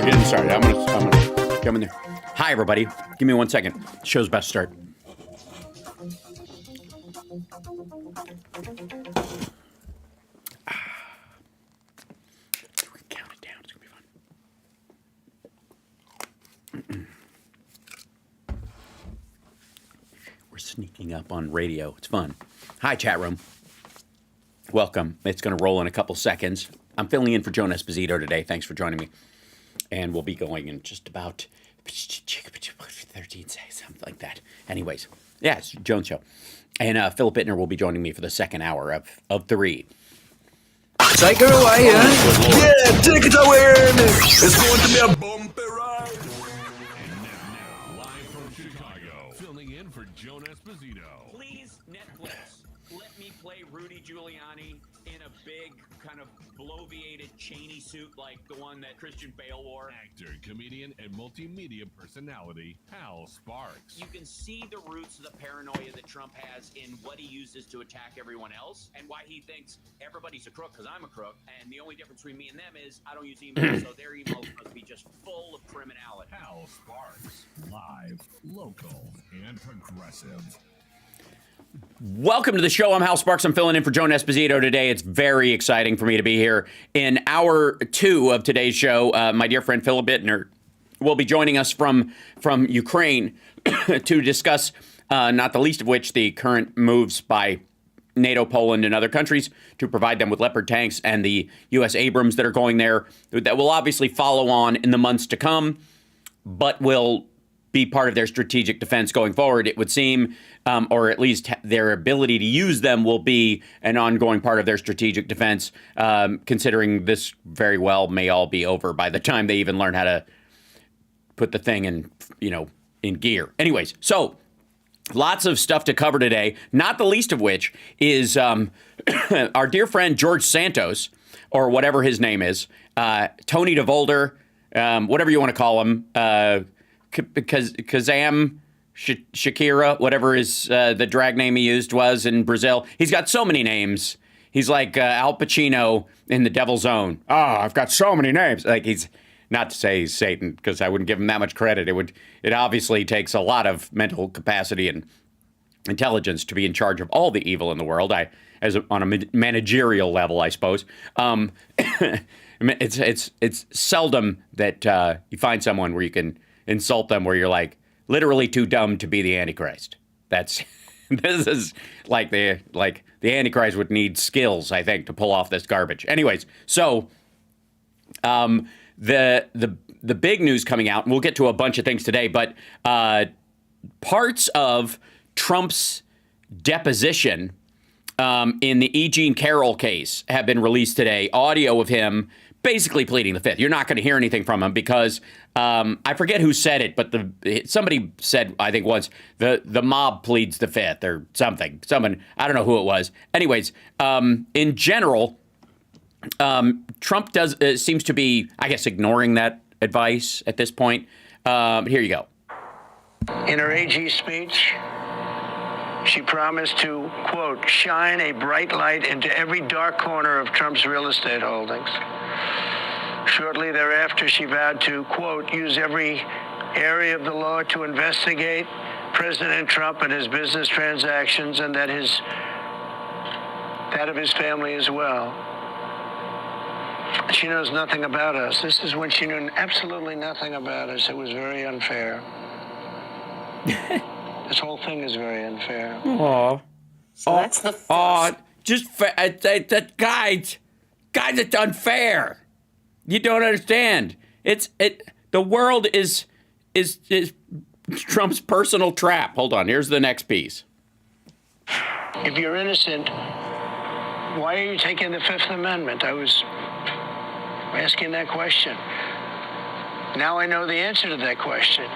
We're getting started. I'm gonna come in there. Hi, everybody. Give me 1 second. Show's about to start. We can count it down. It's gonna be fun. We're sneaking up on radio. It's fun. Hi, chat room. Welcome. It's going to roll in a couple seconds. I'm filling in for Joan Esposito today. Thanks for joining me. And we'll be going in just about 13 seconds, something like that. Anyways, yeah, it's Joan's show. And Philip Bittner will be joining me for the second hour of 3. Take her away, huh? Yeah, take it away. It's going to be a bumpy ride. And now, live from Chicago, filling in for Joan Esposito. Please, Netflix, let me play Rudy Giuliani in a big kind of bloviated Cheney suit like the one that Christian Bale wore. Actor, comedian, and multimedia personality, Hal Sparks. You can see the roots of the paranoia that Trump has in what he uses to attack everyone else and why he thinks everybody's a crook because I'm a crook. And the only difference between me and them is I don't use email, so their email must be just full of criminality. Hal Sparks, live, local, and progressive. Welcome to the show. I'm Hal Sparks. I'm filling in for Joan Esposito today. It's very exciting for me to be here. In hour 2 of today's show, my dear friend Philip Bittner will be joining us from Ukraine to discuss, not the least of which, the current moves by NATO, Poland, and other countries to provide them with Leopard tanks and the U.S. Abrams that are going there that will obviously follow on in the months to come, but will be part of their strategic defense going forward, it would seem, or at least their ability to use them will be an ongoing part of their strategic defense, considering this very well may all be over by the time they even learn how to put the thing in gear. Anyways, so lots of stuff to cover today, not the least of which is our dear friend George Santos, or whatever his name is, Tony DeVolder, whatever you want to call him, Kazam, Shakira, whatever his the drag name he used was in Brazil. He's got so many names. He's like Al Pacino in The Devil's Own. Oh, I've got so many names. Like, he's not to say he's Satan, because I wouldn't give him that much credit. It obviously takes a lot of mental capacity and intelligence to be in charge of all the evil in the world. On a managerial level, I suppose. It's seldom that you find someone where you can insult them where you're like literally too dumb to be the Antichrist. This is like the Antichrist would need skills, I think, to pull off this garbage. Anyways, so the big news coming out, and we'll get to a bunch of things today, but parts of Trump's deposition in the E. Jean Carroll case have been released today. Audio of him basically pleading the fifth. You're not going to hear anything from him because I forget who said it, but somebody said, I think once, the mob pleads the fifth or something. Someone, I don't know who it was. Anyways, in general, Trump seems to be, I guess, ignoring that advice at this point. Here you go. In her AG speech, she promised to, quote, shine a bright light into every dark corner of Trump's real estate holdings. Shortly thereafter, she vowed to, quote, use every area of the law to investigate President Trump and his business transactions, and that of his family as well. She knows nothing about us. This is when she knew absolutely nothing about us. It was very unfair. This whole thing is very unfair. Aww. So that's the first. Guys, it's unfair. You don't understand. The world is Trump's personal trap. Hold on, here's the next piece. If you're innocent, why are you taking the Fifth Amendment? I was asking that question. Now I know the answer to that question.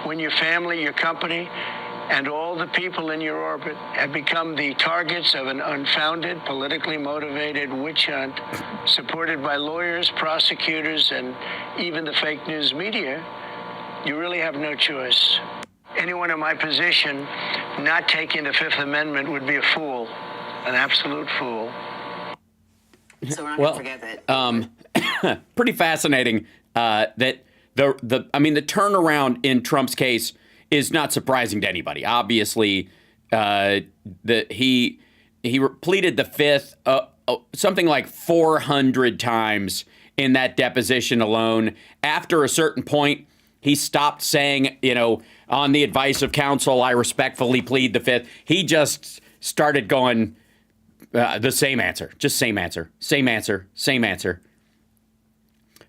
When your family, your company, and all the people in your orbit have become the targets of an unfounded, politically motivated witch hunt supported by lawyers, prosecutors, and even the fake news media, you really have no choice. Anyone in my position not taking the Fifth Amendment would be a fool, an absolute fool. So we're not going to forget that. Pretty fascinating that the turnaround in Trump's case is not surprising to anybody. Obviously, he pleaded the fifth something like 400 times in that deposition alone. After a certain point, he stopped saying, on the advice of counsel, I respectfully plead the fifth. He just started going the same answer, just same answer, same answer, same answer.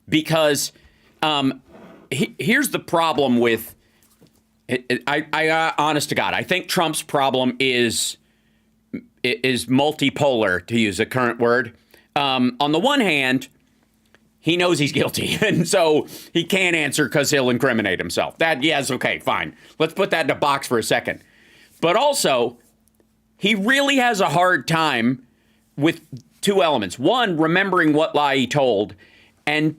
Because here's the problem with I honest to God, I think Trump's problem is multipolar, to use a current word. On the one hand, he knows he's guilty, and so he can't answer because he'll incriminate himself. Yes, okay, fine. Let's put that in a box for a second. But also, he really has a hard time with two elements. One, remembering what lie he told, and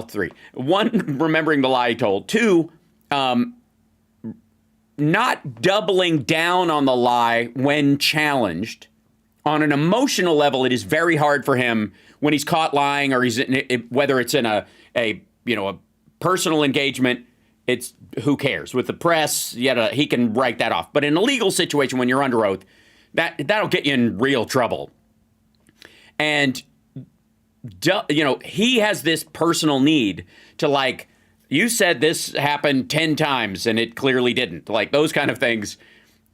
three. One, remembering the lie he told. Two, not doubling down on the lie when challenged. On an emotional level, it is very hard for him when he's caught lying, or whether it's in a personal engagement. It's who cares? With the press, he can write that off. But in a legal situation, when you're under oath, that'll get you in real trouble. And he has this personal need to you said this happened 10 times and it clearly didn't. Like those kind of things.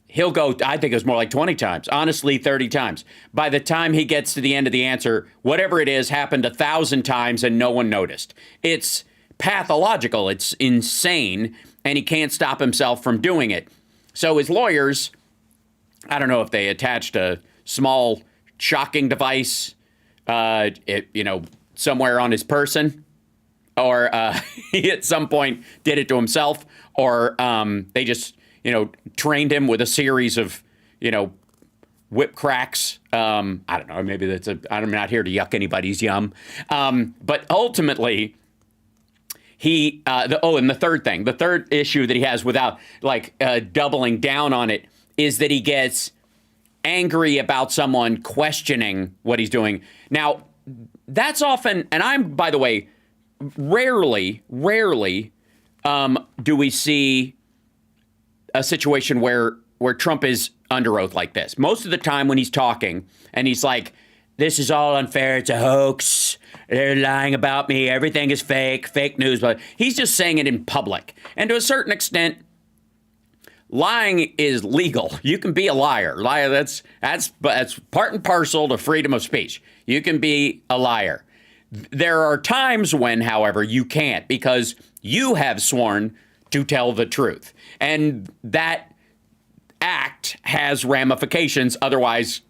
He'll go, I think it was more like 20 times, honestly, 30 times. By the time he gets to the end of the answer, whatever it is happened 1,000 times and no one noticed. It's pathological. It's insane. And he can't stop himself from doing it. So his lawyers, I don't know if they attached a small shocking device, somewhere on his person, or he at some point did it to himself, or they just trained him with a series of, whip cracks. I don't know. Maybe I'm not here to yuck anybody's yum. But ultimately, and the third issue that he has without doubling down on it is that he gets angry about someone questioning what he's doing. Now, that's often, and I'm, by the way, rarely do we see a situation where Trump is under oath like this. Most of the time when he's talking and he's like, this is all unfair, it's a hoax, they're lying about me, everything is fake news, but he's just saying it in public. And to a certain extent, lying is legal. You can be a liar. That's part and parcel to freedom of speech. You can be a liar. There are times when, however, you can't, because you have sworn to tell the truth. And that act has ramifications. Otherwise,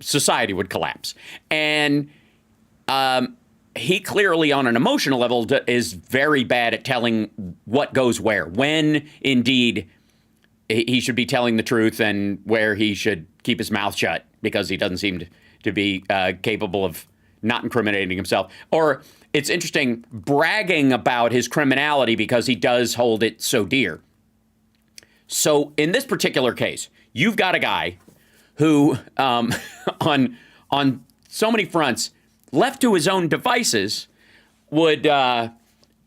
society would collapse. And he clearly, on an emotional level, is very bad at telling what goes where, when indeed he should be telling the truth and where he should keep his mouth shut, because he doesn't seem to be capable of not incriminating himself. Or it's interesting, bragging about his criminality because he does hold it so dear. So in this particular case, you've got a guy who, on so many fronts, left to his own devices, would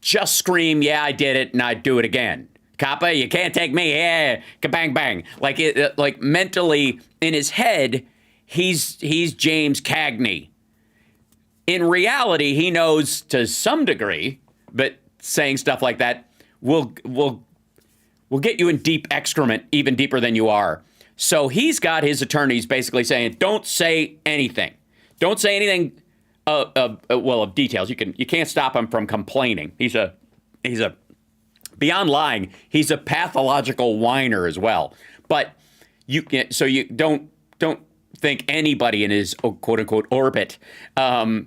just scream, yeah, I did it, and I'd do it again. Coppa, you can't take me, yeah, kabang bang. Like mentally, in his head, he's James Cagney. In reality, he knows to some degree, but saying stuff like that will get you in deep excrement, even deeper than you are. So he's got his attorneys basically saying, don't say anything. Don't say anything of details. You can't stop him from complaining. He's a beyond lying, he's a pathological whiner as well. But you don't think anybody in his quote unquote orbit,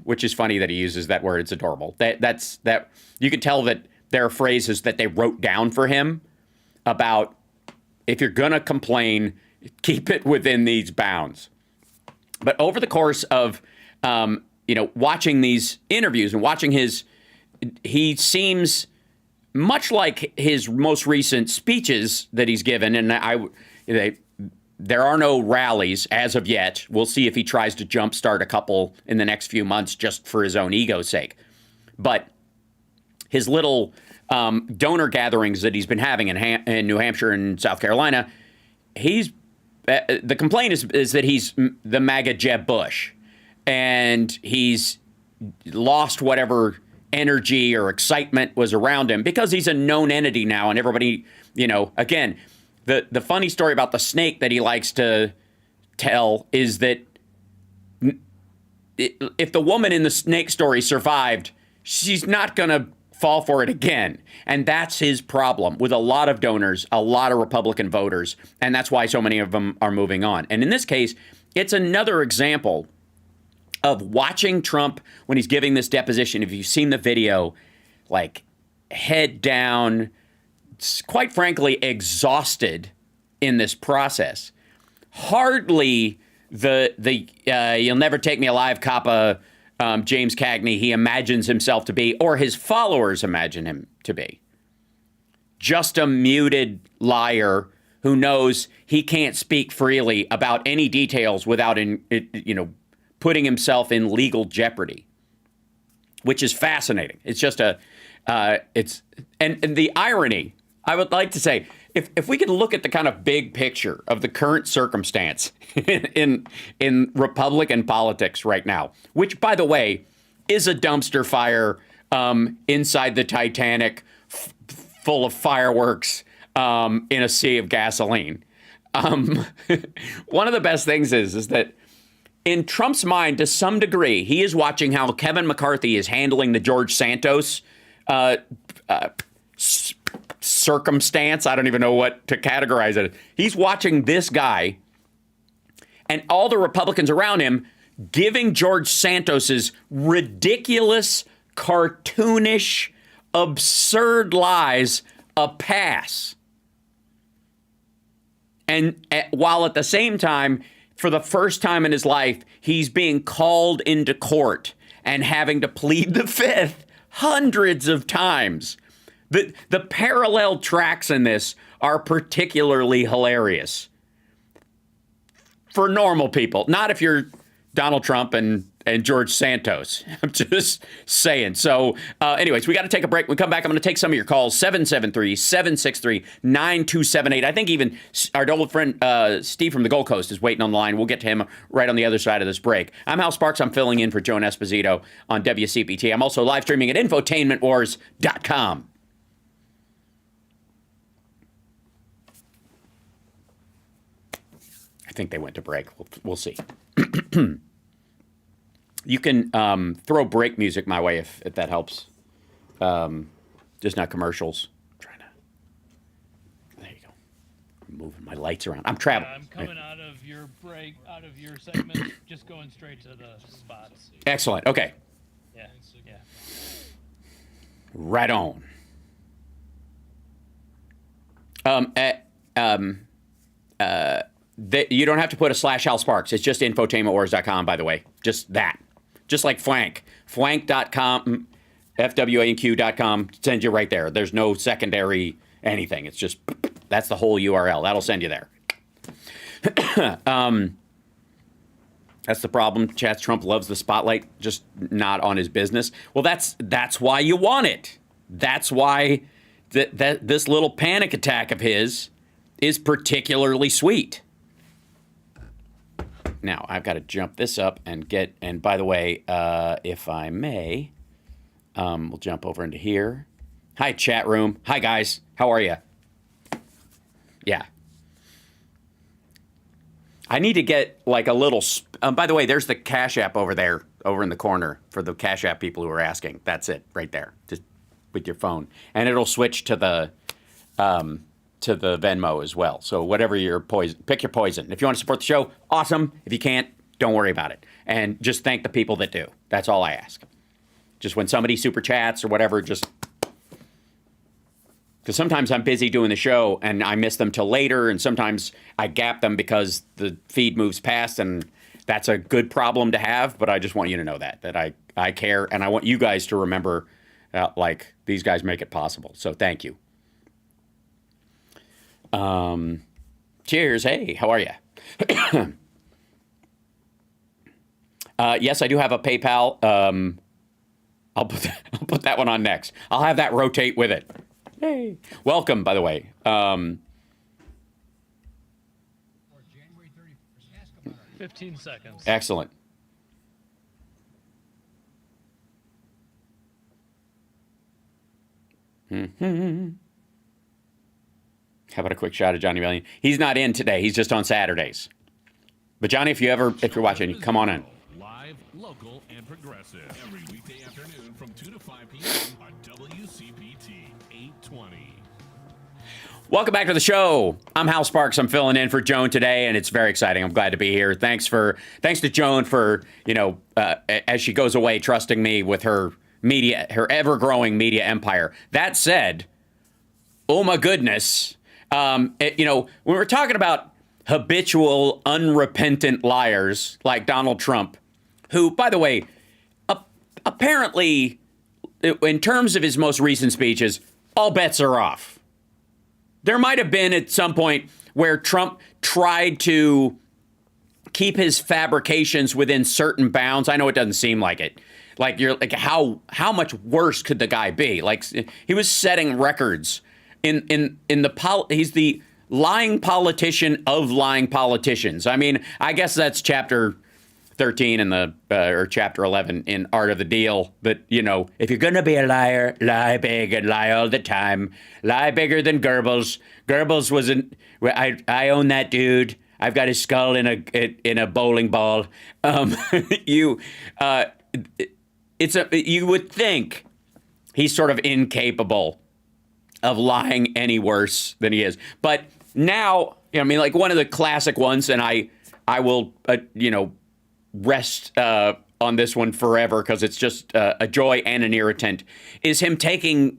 which is funny that he uses that word. It's adorable. That's you can tell that there are phrases that they wrote down for him about, if you're gonna complain, keep it within these bounds. But over the course of watching these interviews and watching he seems much like his most recent speeches that he's given, and there are no rallies as of yet. We'll see if he tries to jumpstart a couple in the next few months just for his own ego's sake. But his little donor gatherings that he's been having in New Hampshire and South Carolina, the complaint is that he's the MAGA Jeb Bush, and he's lost whatever energy or excitement was around him because he's a known entity now, and everybody, again, the funny story about the snake that he likes to tell is that if the woman in the snake story survived, she's not going to fall for it again. And that's his problem with a lot of donors, a lot of Republican voters. And that's why so many of them are moving on. And in this case, it's another example of watching Trump when he's giving this deposition. If you've seen the video, like head down, quite frankly, exhausted in this process. Hardly the you'll never take me alive cop of James Cagney he imagines himself to be, or his followers imagine him to be. Just a muted liar who knows he can't speak freely about any details without putting himself in legal jeopardy, which is fascinating. It's just and the irony, I would like to say, if we could look at the kind of big picture of the current circumstance in Republican politics right now, which, by the way, is a dumpster fire inside the Titanic, full of fireworks in a sea of gasoline. One of the best things is that in Trump's mind, to some degree, he is watching how Kevin McCarthy is handling the George Santos circumstance. I don't even know what to categorize it. He's watching this guy and all the Republicans around him giving George Santos's ridiculous, cartoonish, absurd lies a pass. And while at the same time, for the first time in his life, he's being called into court and having to plead the fifth hundreds of times. The parallel tracks in this are particularly hilarious for normal people. Not if you're Donald Trump and George Santos. I'm just saying. So anyways, we got to take a break. When we come back, I'm going to take some of your calls. 773-763-9278. I think even our old friend Steve from the Gold Coast is waiting on the line. We'll get to him right on the other side of this break. I'm Hal Sparks. I'm filling in for Joan Esposito on WCPT. I'm also live streaming at infotainmentwars.com. I think they went to break. We'll see. You can throw break music my way if that helps. Just not commercials. There you go. I'm moving my lights around. I'm traveling. I'm coming out of your break, out of your segment, just going straight to the spots. Excellent. Okay. Yeah. Right on. You don't have to put a /Hal Sparks. It's just infotainmentwars.com, by the way. Just that. Just like Flank. Flank.com, FWANQ.com sends you right there. There's no secondary anything. It's just, that's the whole URL. That'll send you there. That's the problem. Chats, Trump loves the spotlight, just not on his business. Well, that's why you want it. That's why this little panic attack of his is particularly sweet. Now, I've got to jump this up and by the way, if I may, we'll jump over into here. Hi, chat room. Hi, guys. How are you? Yeah. I need to get like a little, by the way, there's the Cash App over there, over in the corner for the Cash App people who are asking. That's it right there, just with your phone. And it'll switch to the Venmo as well. So whatever your poison, pick your poison. If you want to support the show, awesome. If you can't, don't worry about it. And just thank the people that do. That's all I ask. Just when somebody super chats or whatever, just because sometimes I'm busy doing the show and I miss them till later, and sometimes I gap them because the feed moves past, and that's a good problem to have. But I just want you to know that I care, and I want you guys to remember, like, these guys make it possible. So thank you. Cheers. Hey, how are you? Yes, I do have a PayPal. I'll put that one on next. I'll have that rotate with it. Hey, welcome, by the way. 15 seconds. Excellent. Mm-hmm. How about a quick shot of Johnny Million? He's not in today. He's just on Saturdays. But Johnny, if you're watching, come on in. Live, local, and progressive. Every weekday afternoon from 2 to 5 p.m. on WCPT 820. Welcome back to the show. I'm Hal Sparks. I'm filling in for Joan today, and it's very exciting. I'm glad to be here. Thanks to Joan for, as she goes away, trusting me with her media, her ever-growing media empire. That said, oh my goodness, when we're talking about habitual, unrepentant liars like Donald Trump, who, by the way, apparently, in terms of his most recent speeches, all bets are off. There might have been at some point where Trump tried to keep his fabrications within certain bounds. I know it doesn't seem like it. Like how much worse could the guy be? Like he was setting records he's the lying politician of lying politicians. I mean, I guess that's chapter 13 in or chapter 11 in Art of the Deal. But, if you're going to be a liar, lie big and lie all the time. Lie bigger than Goebbels. Goebbels I own that dude. I've got his skull in a bowling ball. You would think he's sort of incapable of lying any worse than he is. But now, one of the classic ones, and I will, rest on this one forever because it's just a joy and an irritant, is him taking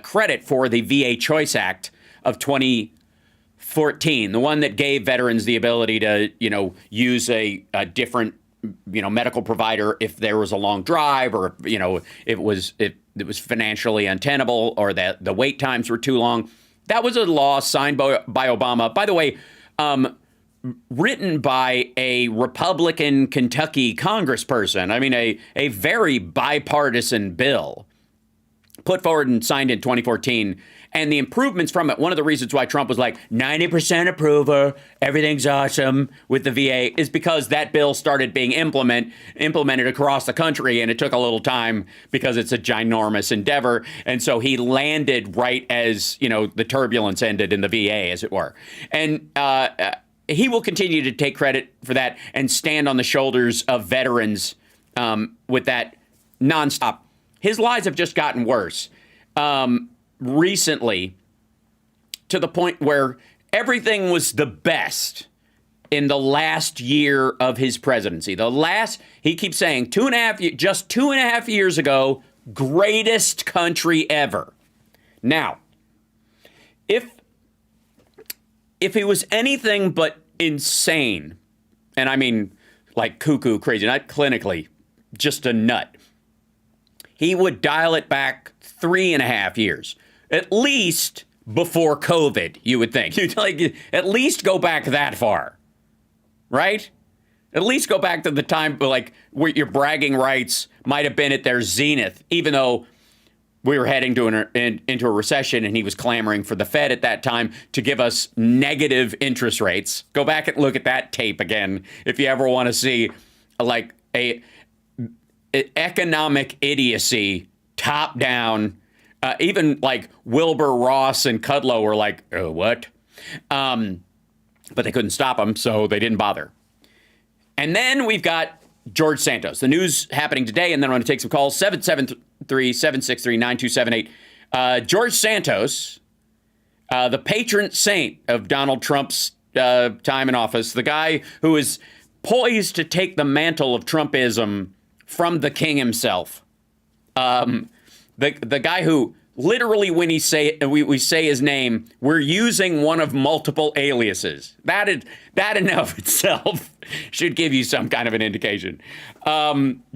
credit for the VA Choice Act of 2014, the one that gave veterans the ability to, use a different, medical provider if there was a long drive or, if it was financially untenable or that the wait times were too long. That was a law signed by Obama. By the way, written by a Republican Kentucky congressperson. I mean, a very bipartisan bill put forward and signed in 2014. And the improvements from it, one of the reasons why Trump was like 90% approval, everything's awesome with the VA, is because that bill started being implemented across the country. And it took a little time because it's a ginormous endeavor. And so he landed right as, the turbulence ended in the VA, as it were. And he will continue to take credit for that and stand on the shoulders of veterans with that nonstop. His lies have just gotten worse recently, to the point where everything was the best in the last year of his presidency. He keeps saying just 2.5 years ago, greatest country ever. Now, if he was anything but insane, and I mean like cuckoo crazy, not clinically, just a nut, he would dial it back 3.5 years, at least before COVID, you would think. You'd at least go back that far, right? At least go back to the time where your bragging rights might have been at their zenith, even though we were heading to into a recession and he was clamoring for the Fed at that time to give us negative interest rates. Go back and look at that tape again if you ever want to see a economic idiocy top down. Even Wilbur Ross and Kudlow were like, oh, what? But they couldn't stop him, so they didn't bother. And then we've got George Santos. The news happening today, and then I'm going to take some calls. 773-763-9278. George Santos, the patron saint of Donald Trump's time in office, the guy who is poised to take the mantle of Trumpism from the king himself. The guy who literally, when we say his name, we're using one of multiple aliases. That in and of itself should give you some kind of an indication.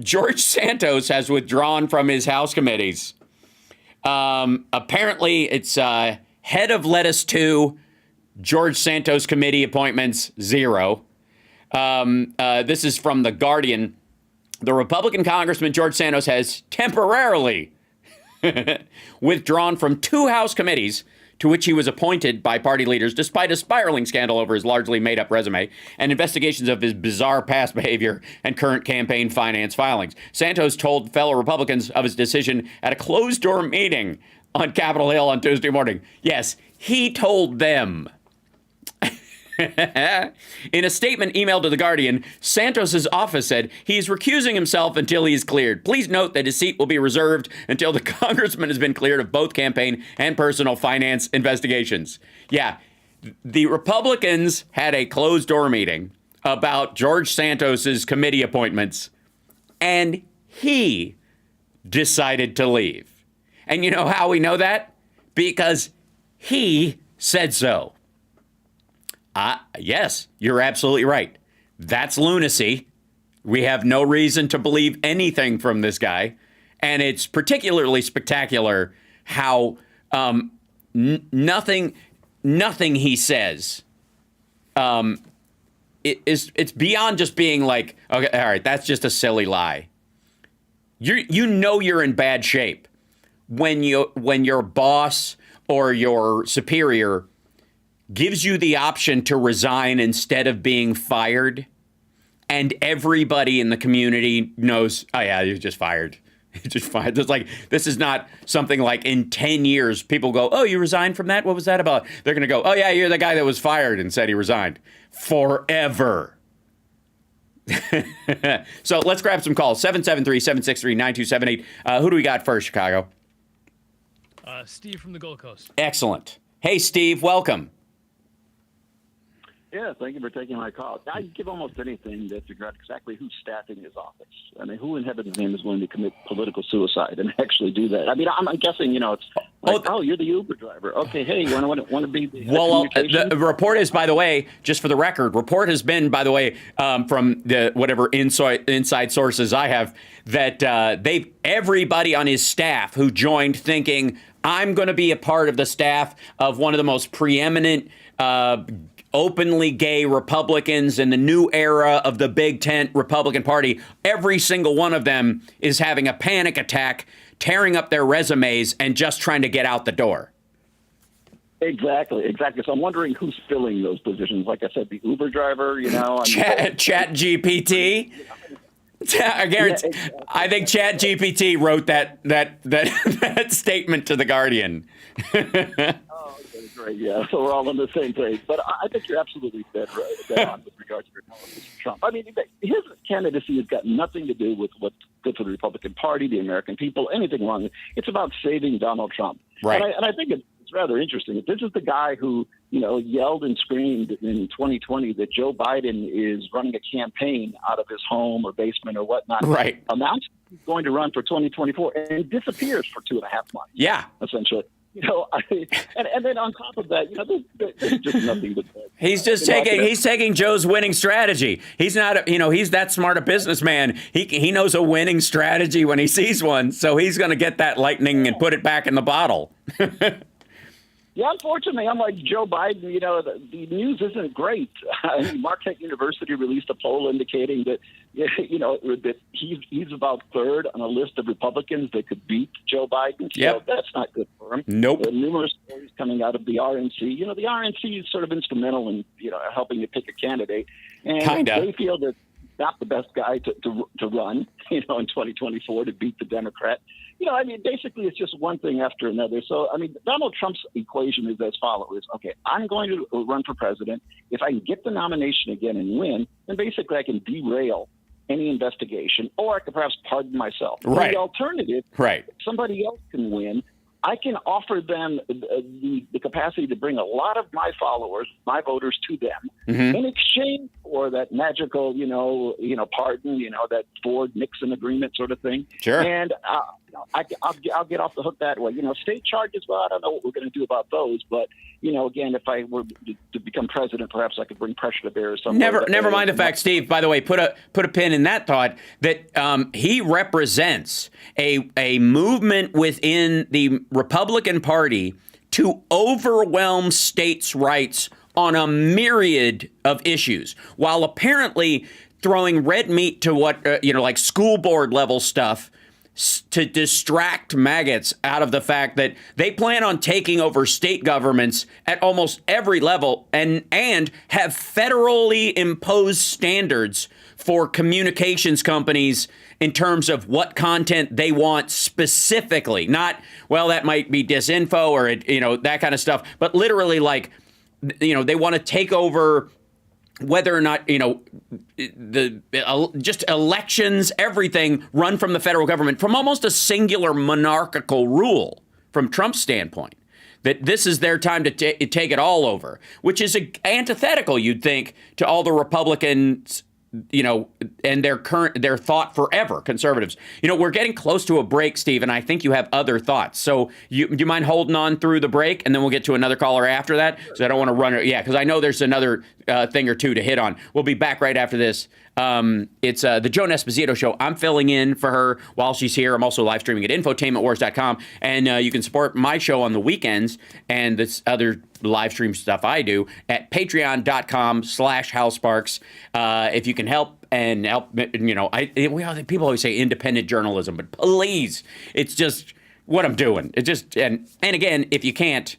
George Santos has withdrawn from his House committees. Apparently, it's head of lettuce 2, George Santos committee appointments 0. This is from The Guardian. The Republican Congressman George Santos has temporarily withdrawn from 2 House committees to which he was appointed by party leaders, despite a spiraling scandal over his largely made-up resume and investigations of his bizarre past behavior and current campaign finance filings. Santos told fellow Republicans of his decision at a closed-door meeting on Capitol Hill on Tuesday morning. Yes, he told them. In a statement emailed to The Guardian, Santos's office said he is recusing himself until he is cleared. Please note that his seat will be reserved until the congressman has been cleared of both campaign and personal finance investigations. Yeah, the Republicans had a closed-door meeting about George Santos's committee appointments, and he decided to leave. And you know how we know that? Because he said so. Yes, you're absolutely right. That's lunacy. We have no reason to believe anything from this guy. And it's particularly spectacular how nothing he says it's beyond just being like, okay, all right, that's just a silly lie. You know you're in bad shape when your boss or your superior gives you the option to resign instead of being fired, and everybody in the community knows, oh yeah, you're just fired. You're just fired. It's like, this is not something like in 10 years, people go, oh, you resigned from that? What was that about? They're going to go, oh yeah, you're the guy that was fired and said he resigned. Forever. So let's grab some calls. 773-763-9278. Who do we got first, Chicago? Steve from the Gold Coast. Excellent. Hey, Steve, welcome. Yeah, thank you for taking my call. I'd give almost anything to figure out exactly who's staffing his office. I mean, who in heaven's name is willing to commit political suicide and actually do that? I mean, I'm guessing, it's like, oh, you're the Uber driver. Okay, hey, you want to be the the report is, by the way, just for the record, report has been, by the way, from the whatever inside sources I have, that everybody on his staff who joined thinking, I'm going to be a part of the staff of one of the most preeminent openly gay Republicans in the new era of the Big Tent Republican Party, every single one of them is having a panic attack, tearing up their resumes, and just trying to get out the door. Exactly. So I'm wondering who's filling those positions. Like I said, the Uber driver, Chat GPT. I guarantee. Yeah, exactly. I think Chat GPT wrote that statement to The Guardian. Right, yeah, so we're all on the same page. But I think you're absolutely dead on with regards to your analysis of Trump. I mean, his candidacy has got nothing to do with what's good for the Republican Party, the American people, anything wrong. It's about saving Donald Trump. Right. And I think it's rather interesting. This is the guy who, yelled and screamed in 2020 that Joe Biden is running a campaign out of his home or basement or whatnot. Right. Announced he's going to run for 2024 and disappears for 2.5 months. Yeah. Essentially. And then on top of that, there's just nothing but he's taking Joe's winning strategy. He's not, he's that smart a businessman. He knows a winning strategy when he sees one. So he's going to get that lightning and put it back in the bottle. Yeah, unfortunately, unlike Joe Biden, the news isn't great. Marquette University released a poll indicating that, that he's about third on a list of Republicans that could beat Joe Biden. Yep. So that's not good for him. Nope. There are numerous stories coming out of the RNC. The RNC is sort of instrumental in, helping you pick a candidate. And they feel that not the best guy to run, in 2024 to beat the Democrat. Basically it's just one thing after another. So, Donald Trump's equation is as follows. Okay, I'm going to run for president. If I can get the nomination again and win, then basically I can derail any investigation, or I could perhaps pardon myself. Right. The alternative, right. If somebody else can win, I can offer them the capacity to bring a lot of my followers, my voters, to them in exchange for that magical, pardon, that Ford-Nixon agreement sort of thing. Sure. And I'll get off the hook that way. State charges, well, I don't know what we're going to do about those. But, again, if I were to become president, perhaps I could bring pressure to bear or something. Never mind the fact, Steve, by the way, put a pin in that thought, that he represents a movement within the Republican Party to overwhelm states' rights on a myriad of issues, while apparently throwing red meat to what, like school board level stuff to distract maggots out of the fact that they plan on taking over state governments at almost every level and have federally imposed standards for communications companies in terms of what content they want specifically. Not, well, that might be disinfo or, that kind of stuff, but literally they want to take over whether or not, just elections, everything run from the federal government from almost a singular monarchical rule from Trump's standpoint, that this is their time to take it all over, which is antithetical, you'd think, to all the Republicans, and their thought forever, conservatives. We're getting close to a break, Steve, and I think you have other thoughts. So do you mind holding on through the break, and then we'll get to another caller after that? So I don't want to run it. Yeah, because I know there's another thing or two to hit on. We'll be back right after this. It's the Joan Esposito Show. I'm filling in for her while she's here. I'm also live streaming at infotainmentwars.com, and you can support my show on the weekends and this other live stream stuff I do at patreon.com/HalSparks. If you can help, people always say independent journalism, but please, it's just what I'm doing. It just, and again, if you can't,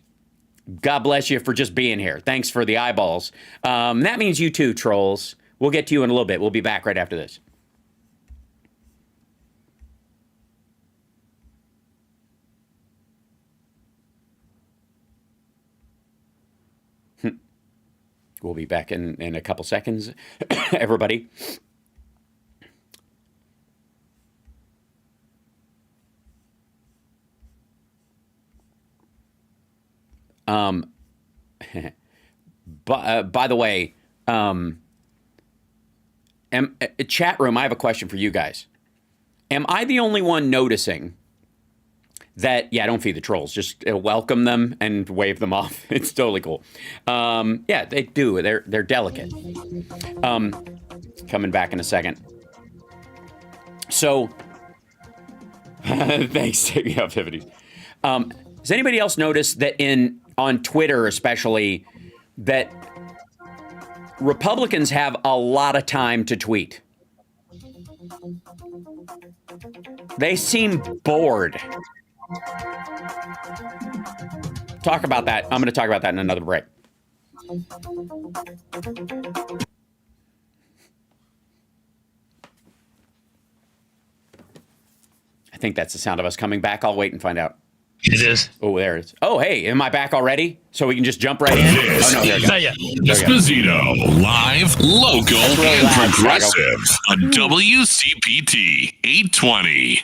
God bless you for just being here. Thanks for the eyeballs. That means you too, trolls. We'll get to you in a little bit. We'll be back right after this. We'll be back in a couple seconds, everybody. By the way, chat room, I have a question for you guys. Am I the only one noticing that, don't feed the trolls, just welcome them and wave them off. It's totally cool. They do. They're delicate. Coming back in a second. So, thanks, activities. Has anybody else noticed that on Twitter especially, that Republicans have a lot of time to tweet? They seem bored. Talk about that. I'm going to talk about that in another break. I think that's the sound of us coming back. I'll wait and find out. It is. Oh, there it is. Oh, hey, am I back already? So we can just jump right in? This there we go. Esposito, live, local, and progressive on WCPT 820.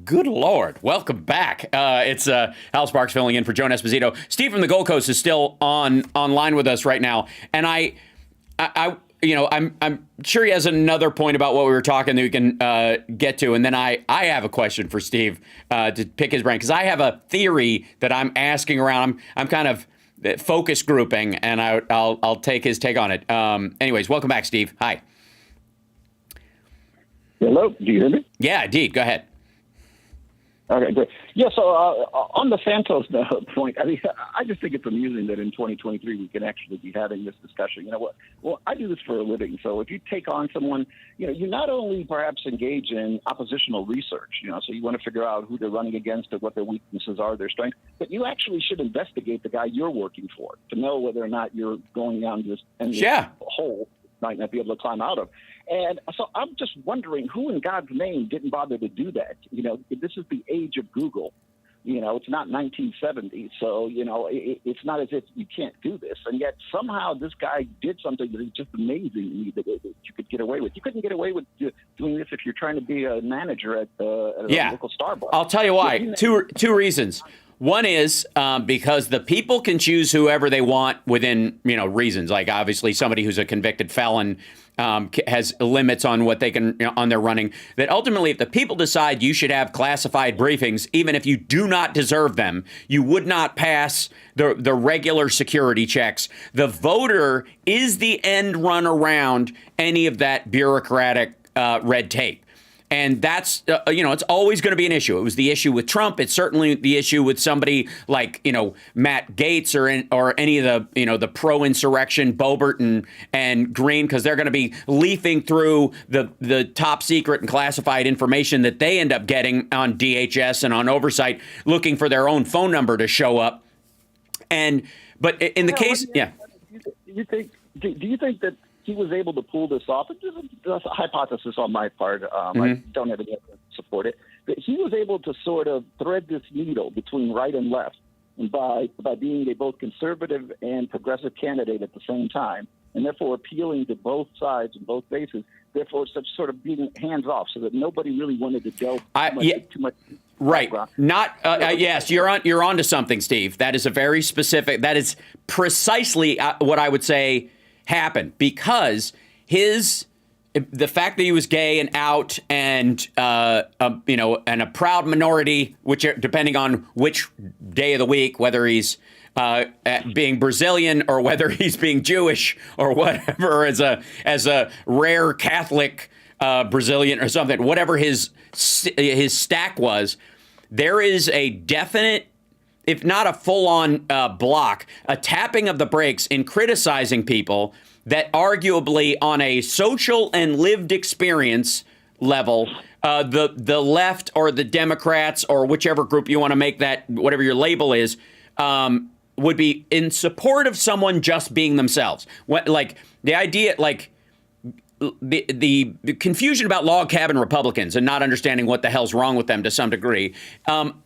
Good Lord. Welcome back. It's Hal Sparks filling in for Joan Esposito. Steve from the Gold Coast is still online with us right now. And I'm sure he has another point about what we were talking that we can get to. And then I have a question for Steve to pick his brain, because I have a theory that I'm asking around. I'm kind of focus grouping, and I'll take his take on it. Anyways, welcome back, Steve. Hi. Hello. Do you hear me? Yeah, indeed. Go ahead. Okay, great. Yeah, so on the Santos point, I just think it's amusing that in 2023 we can actually be having this discussion. You know what? Well, I do this for a living, so if you take on someone, you not only perhaps engage in oppositional research, so you want to figure out who they're running against and what their weaknesses are, their strengths, but you actually should investigate the guy you're working for to know whether or not you're going down this hole might not be able to climb out of. And so I'm just wondering who in God's name didn't bother to do that. This is the age of Google. It's not 1970. So, it's not as if you can't do this. And yet somehow this guy did something that is just amazing to me that you could get away with. You couldn't get away with doing this if you're trying to be a manager at a local Starbucks. I'll tell you why. Two reasons. One is because the people can choose whoever they want within, reasons. Like obviously somebody who's a convicted felon has limits on what they can, on their running. That ultimately, if the people decide you should have classified briefings, even if you do not deserve them, you would not pass the regular security checks. The voter is the end run around any of that bureaucratic red tape. And that's, it's always going to be an issue. It was the issue with Trump. It's certainly the issue with somebody like, Matt Gaetz or any of the, the pro-insurrection, Boebert and Green, because they're going to be leafing through the top secret and classified information that they end up getting on DHS and on oversight, looking for their own phone number to show up. But in the case, do you think that he was able to pull this off? It's a hypothesis on my part. I don't have any evidence to support it. But he was able to sort of thread this needle between right and left, and by being a both conservative and progressive candidate at the same time, and therefore appealing to both sides and both bases, therefore such sort of being hands off, so that nobody really wanted to delve too much. Right. Yes, you're on to something, Steve. That is a very specific. That is precisely what I would say happened, because the fact that he was gay and out and and a proud minority, which depending on which day of the week, whether he's being Brazilian or whether he's being Jewish or whatever, as a rare Catholic Brazilian or something, whatever his stack was, there is a definite, if not a full-on block, a tapping of the brakes in criticizing people that arguably on a social and lived experience level, the left or the Democrats or whichever group you want to make that, whatever your label is, would be in support of someone just being themselves. Like the idea, like the confusion about log cabin Republicans and not understanding what the hell's wrong with them to some degree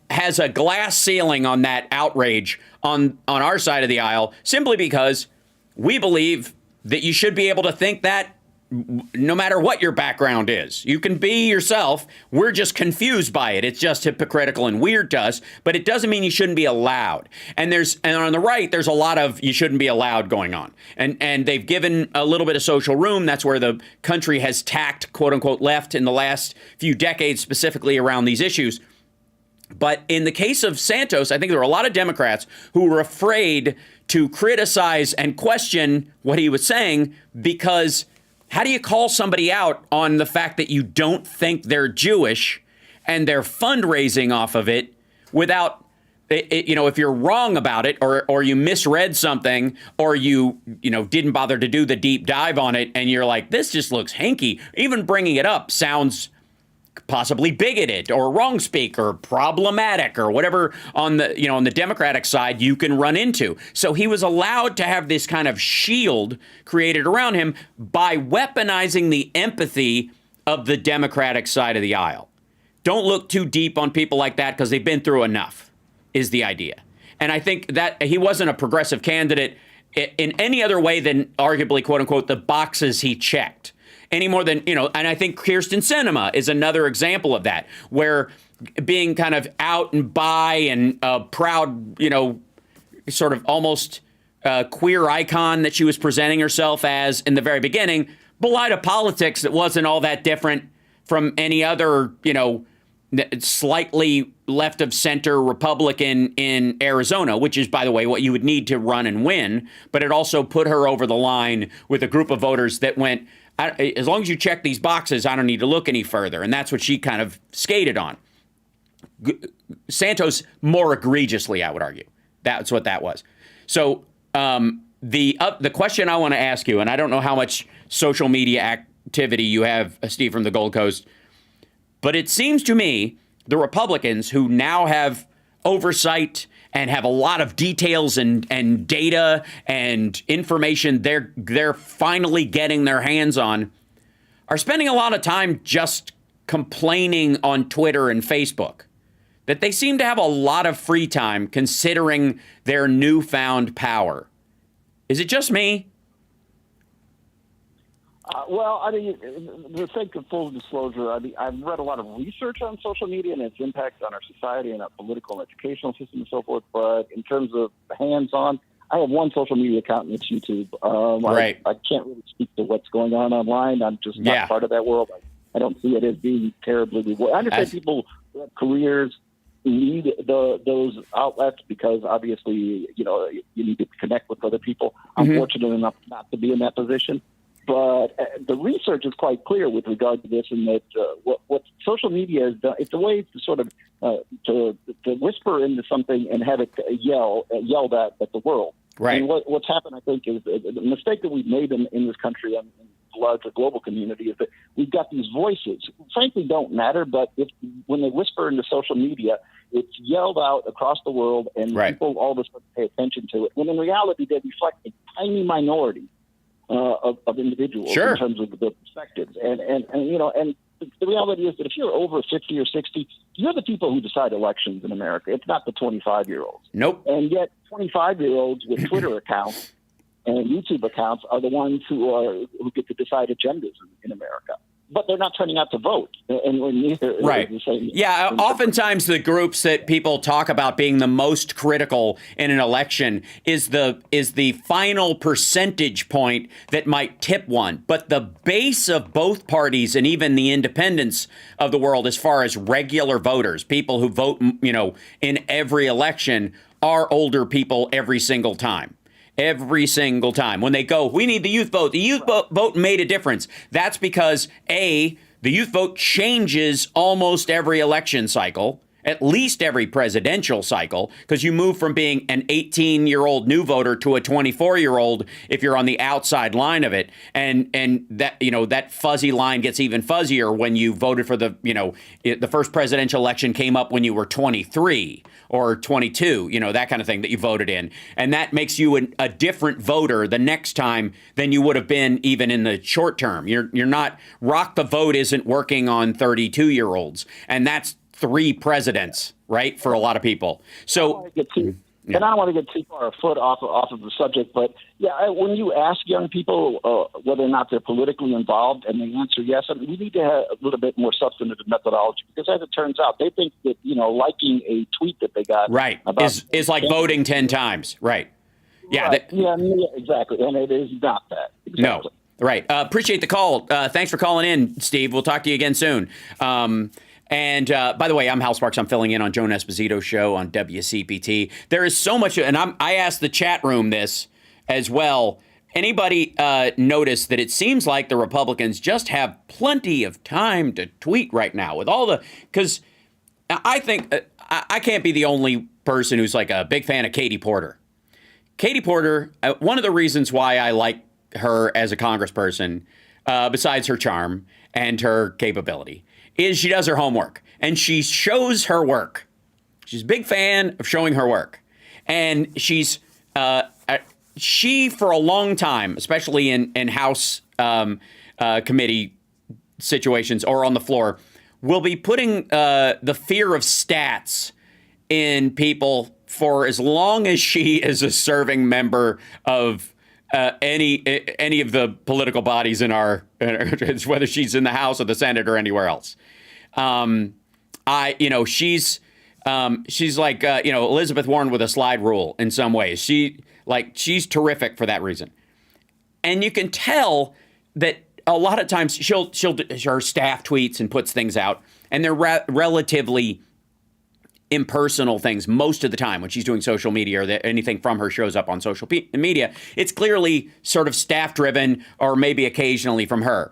has a glass ceiling on that outrage on our side of the aisle, simply because we believe that you should be able to think that no matter what your background is. You can be yourself. We're just confused by it. It's just hypocritical and weird to us, but it doesn't mean you shouldn't be allowed. And on the right, there's a lot of you shouldn't be allowed going on. And they've given a little bit of social room. That's where the country has tacked, quote unquote, left in the last few decades, specifically around these issues. But in the case of Santos, I think there were a lot of Democrats who were afraid to criticize and question what he was saying, because how do you call somebody out on the fact that you don't think they're Jewish and they're fundraising off of it without, if you're wrong about it or you misread something or you didn't bother to do the deep dive on it and you're like, this just looks hanky. Even bringing it up sounds possibly bigoted or wrong speak or problematic or whatever on the Democratic side you can run into. So he was allowed to have this kind of shield created around him by weaponizing the empathy of the Democratic side of the aisle. Don't look too deep on people like that because they've been through enough, is the idea. And I think that he wasn't a progressive candidate in any other way than arguably, quote unquote, the boxes he checked. Any more than, and I think Kyrsten Sinema is another example of that, where being kind of out and by and proud, sort of almost queer icon that she was presenting herself as in the very beginning, belied a politics that wasn't all that different from any other, slightly left of center Republican in Arizona, which is, by the way, what you would need to run and win. But it also put her over the line with a group of voters that went, as long as you check these boxes, I don't need to look any further. And that's what she kind of skated on. Santos more egregiously, I would argue. That's what that was. So the question I want to ask you, and I don't know how much social media activity you have, Steve, from the Gold Coast, but it seems to me the Republicans who now have oversight and have a lot of details and data and information they're finally getting their hands on, are spending a lot of time just complaining on Twitter and Facebook. That they seem to have a lot of free time considering their newfound power. Is it just me? Well, I mean, the sake of full disclosure, I've read a lot of research on social media and its impact on our society and our political and educational system and so forth. But in terms of hands-on, I have one social media account, and it's YouTube. Right. I can't really speak to what's going on online. I'm just not part of that world. I don't see it as being terribly rewarding. I understand people who have careers need those outlets because obviously, you need to connect with other people. I'm fortunate enough not to be in that position. But the research is quite clear with regard to this, in that what social media has done, it's a way to sort of to whisper into something and have it yelled at the world. Right. And what's happened, I think, is the mistake that we've made in this country and in the larger global community is that we've got these voices, frankly, don't matter, but when they whisper into social media, it's yelled out across the world, and people all of a sudden pay attention to it. When in reality, they reflect a tiny minority of individuals in terms of the perspectives. And the reality is that if you're over 50 or 60, you're the people who decide elections in America. It's not the 25-year-olds. Nope. And yet 25-year-olds with Twitter accounts and YouTube accounts are the ones who get to decide agendas in America. But they're not turning out to vote. And neither right. is the same. Yeah, oftentimes the groups that people talk about being the most critical in an election is the final percentage point that might tip one. But the base of both parties and even the independents of the world, as far as regular voters, people who vote, in every election, are older people every single time. Every single time. When they go, we need the youth vote. The youth vote made a difference. That's because, A, the youth vote changes almost every election cycle, at least every presidential cycle, because you move from being an 18-year-old new voter to a 24-year-old if you're on the outside line of it. And that, that fuzzy line gets even fuzzier when you voted for the first presidential election came up when you were 23 or 22, that kind of thing that you voted in. And that makes you a different voter the next time than you would have been even in the short term. You're not, rock the vote isn't working on 32-year-olds. And that's 3 presidents, right, for a lot of people. So, and I don't want to get too far afoot off of the subject, but when you ask young people whether or not they're politically involved, and they answer yes, we need to have a little bit more substantive methodology, because as it turns out, they think that liking a tweet that they got is like voting 10 times, right? Yeah, right. Exactly, and it is not that. Exactly. No, right. Appreciate the call. Thanks for calling in, Steve. We'll talk to you again soon. And by the way, I'm Hal Sparks. I'm filling in on Joan Esposito's show on WCPT. There is so much, and I asked the chat room this as well. Anybody notice that it seems like the Republicans just have plenty of time to tweet right now with all because I think I can't be the only person who's like a big fan of Katy Porter. Katy Porter, one of the reasons why I like her as a congressperson, besides her charm and her capability, is she does her homework and she shows her work. She's a big fan of showing her work. And she for a long time, especially in House committee situations or on the floor, will be putting the fear of stats in people for as long as she is a serving member of any of the political bodies in our, whether she's in the House or the Senate or anywhere else. She's like, Elizabeth Warren with a slide rule in some ways. She's terrific for that reason. And you can tell that a lot of times her staff tweets and puts things out, and they're relatively impersonal things most of the time when she's doing social media, or that anything from her shows up on social media. It's clearly sort of staff driven, or maybe occasionally from her.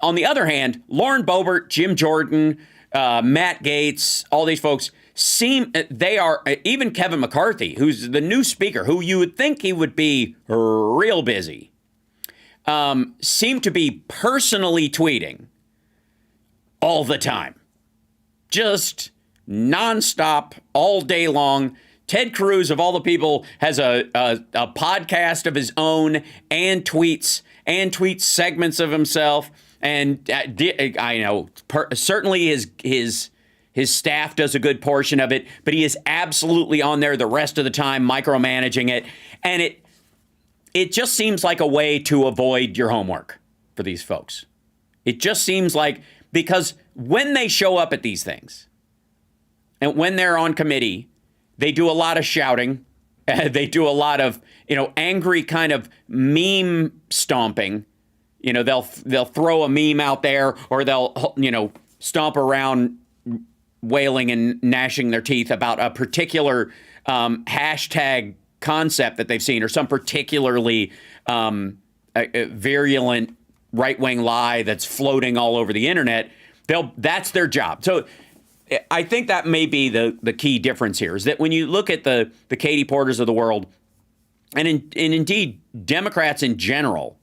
On the other hand, Lauren Boebert, Jim Jordan, Matt Gaetz, all these folks they are, even Kevin McCarthy, who's the new speaker, who you would think he would be real busy, seem to be personally tweeting all the time. Just nonstop, all day long. Ted Cruz, of all the people, has a podcast of his own and tweets segments of himself. And I know certainly his staff does a good portion of it, but he is absolutely on there the rest of the time, micromanaging it. And it just seems like a way to avoid your homework for these folks. It just seems like, because when they show up at these things and when they're on committee, they do a lot of shouting. They do a lot of, angry kind of meme stomping. They'll throw a meme out there, or they'll, stomp around wailing and gnashing their teeth about a particular hashtag concept that they've seen, or some particularly virulent right-wing lie that's floating all over the internet, that's their job. So I think that may be the key difference here, is that when you look at the Katy Porters of the world, and indeed Democrats in general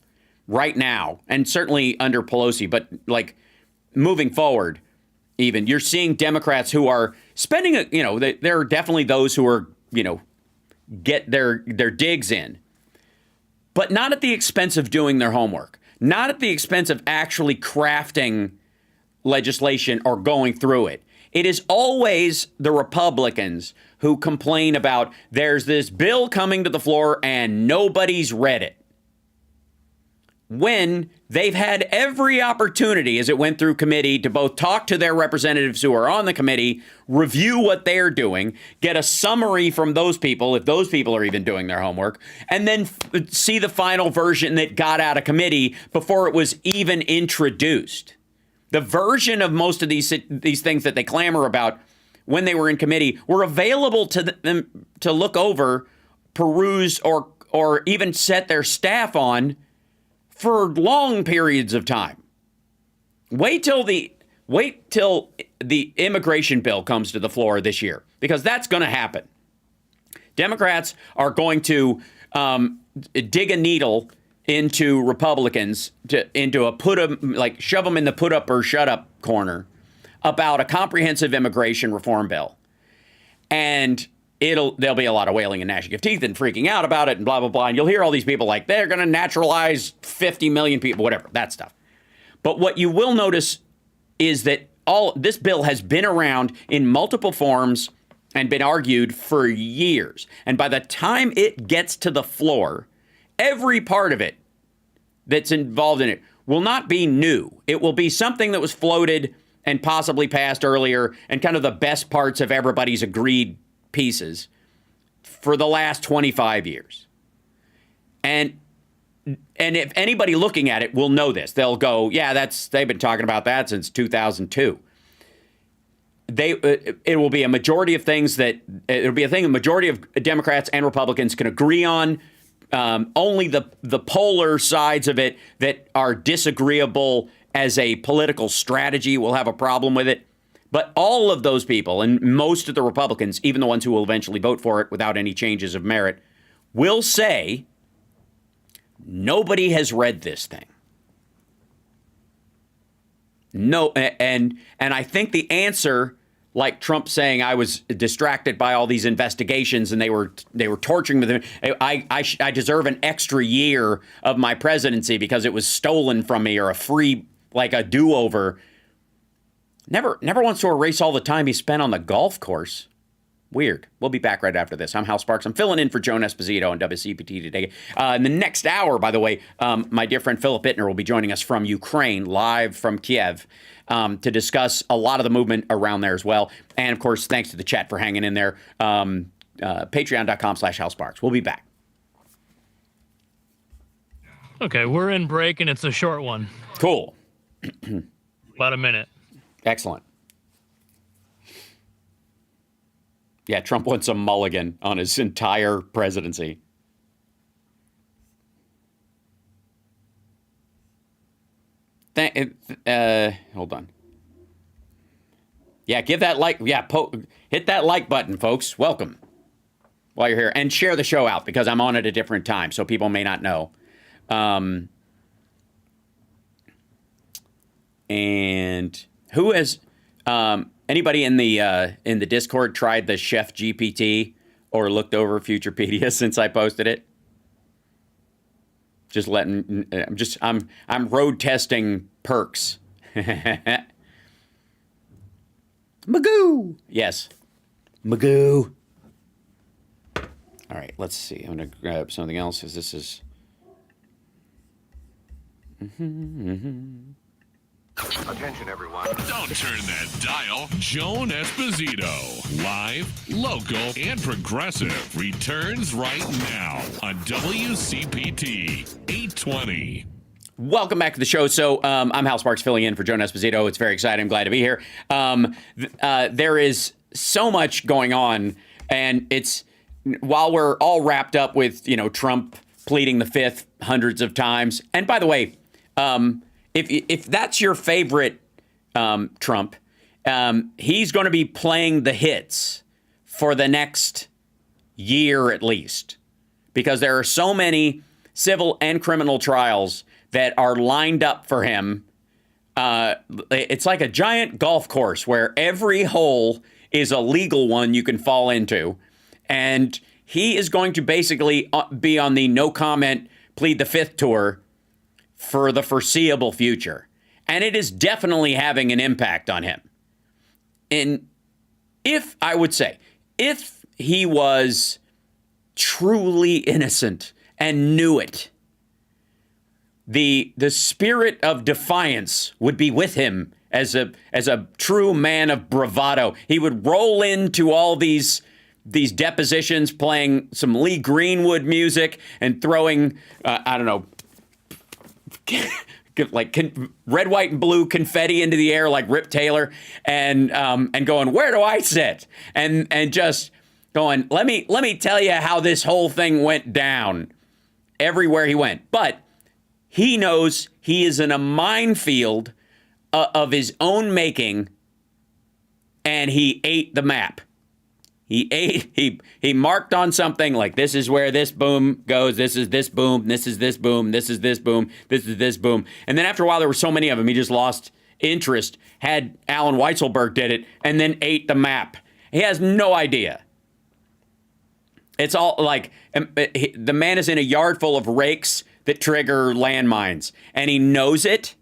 right now, and certainly under Pelosi, but like moving forward, even you're seeing Democrats who are spending, there are definitely those who are, get their digs in, but not at the expense of doing their homework, not at the expense of actually crafting legislation or going through it. It is always the Republicans who complain about there's this bill coming to the floor and nobody's read it, when they've had every opportunity as it went through committee to both talk to their representatives who are on the committee, review what they're doing, get a summary from those people, if those people are even doing their homework, and then see the final version that got out of committee before it was even introduced. The version of most of these things that they clamor about when they were in committee were available to them to look over, peruse, or even set their staff on for long periods of time. Wait till the immigration bill comes to the floor this year, because that's going to happen. Democrats are going to dig a needle into Republicans shove them in the put up or shut up corner about a comprehensive immigration reform bill. And there'll be a lot of wailing and gnashing of teeth and freaking out about it and blah, blah, blah. And you'll hear all these people like, they're going to naturalize 50 million people, whatever, that stuff. But what you will notice is that this bill has been around in multiple forms and been argued for years. And by the time it gets to the floor, every part of it that's involved in it will not be new. It will be something that was floated and possibly passed earlier, and kind of the best parts of everybody's agreed pieces for the last 25 years. And if anybody looking at it will know this, they'll go, yeah, they've been talking about that since 2002. It will be a majority of things it'll be a thing a majority of Democrats and Republicans can agree on. Only the polar sides of it that are disagreeable as a political strategy will have a problem with it. But all of those people, and most of the Republicans, even the ones who will eventually vote for it without any changes of merit, will say, nobody has read this thing. No, and I think the answer, like Trump saying, I was distracted by all these investigations and they were torturing me. I deserve an extra year of my presidency because it was stolen from me, or a free, like a do-over. Never wants to erase all the time he spent on the golf course. Weird. We'll be back right after this. I'm Hal Sparks. I'm filling in for Joan Esposito on WCPT today. In the next hour, by the way, my dear friend Philip Bittner will be joining us from Ukraine, live from Kiev, to discuss a lot of the movement around there as well. And, of course, thanks to the chat for hanging in there. Patreon.com/Hal Sparks. We'll be back. Okay, we're in break, and it's a short one. Cool. About a minute. Excellent. Yeah, Trump wants a mulligan on his entire presidency. Hold on. Yeah, give that like. Yeah, hit that like button, folks. Welcome while you're here, and share the show out because I'm on at a different time, so people may not know. And who has anybody in the Discord tried the Chef GPT or looked over Futurepedia since I posted it? Just letting, I'm road testing perks. Magoo. Yes. Magoo. All right, let's see. I'm going to grab something else because this is. Attention, everyone. Don't turn that dial. Joan Esposito, live, local, and progressive, returns right now on WCPT 820. Welcome back to the show. So I'm Hal Sparks filling in for Joan Esposito. It's very exciting. I'm glad to be here. There is so much going on, and it's while we're all wrapped up with Trump pleading the fifth hundreds of times. And by the way, if that's your favorite Trump, he's going to be playing the hits for the next year at least, because there are so many civil and criminal trials that are lined up for him. It's like a giant golf course where every hole is a legal one you can fall into. And he is going to basically be on the no comment, plead the fifth tour for the foreseeable future. And it is definitely having an impact on him. And if he was truly innocent and knew it, the spirit of defiance would be with him as a true man of bravado. He would roll into all these depositions playing some Lee Greenwood music and throwing like red, white, and blue confetti into the air like Rip Taylor, and going, where do I sit? And just going, let me tell you how this whole thing went down everywhere he went. But he knows he is in a minefield of his own making, and he ate the map. He marked on something like, this is where this boom goes, this is this boom, this is this boom, this is this boom, this is this boom. And then after a while, there were so many of them, he just lost interest, had Alan Weisselberg did it, and then ate the map. He has no idea. It's all like, the man is in a yard full of rakes that trigger landmines, and he knows it,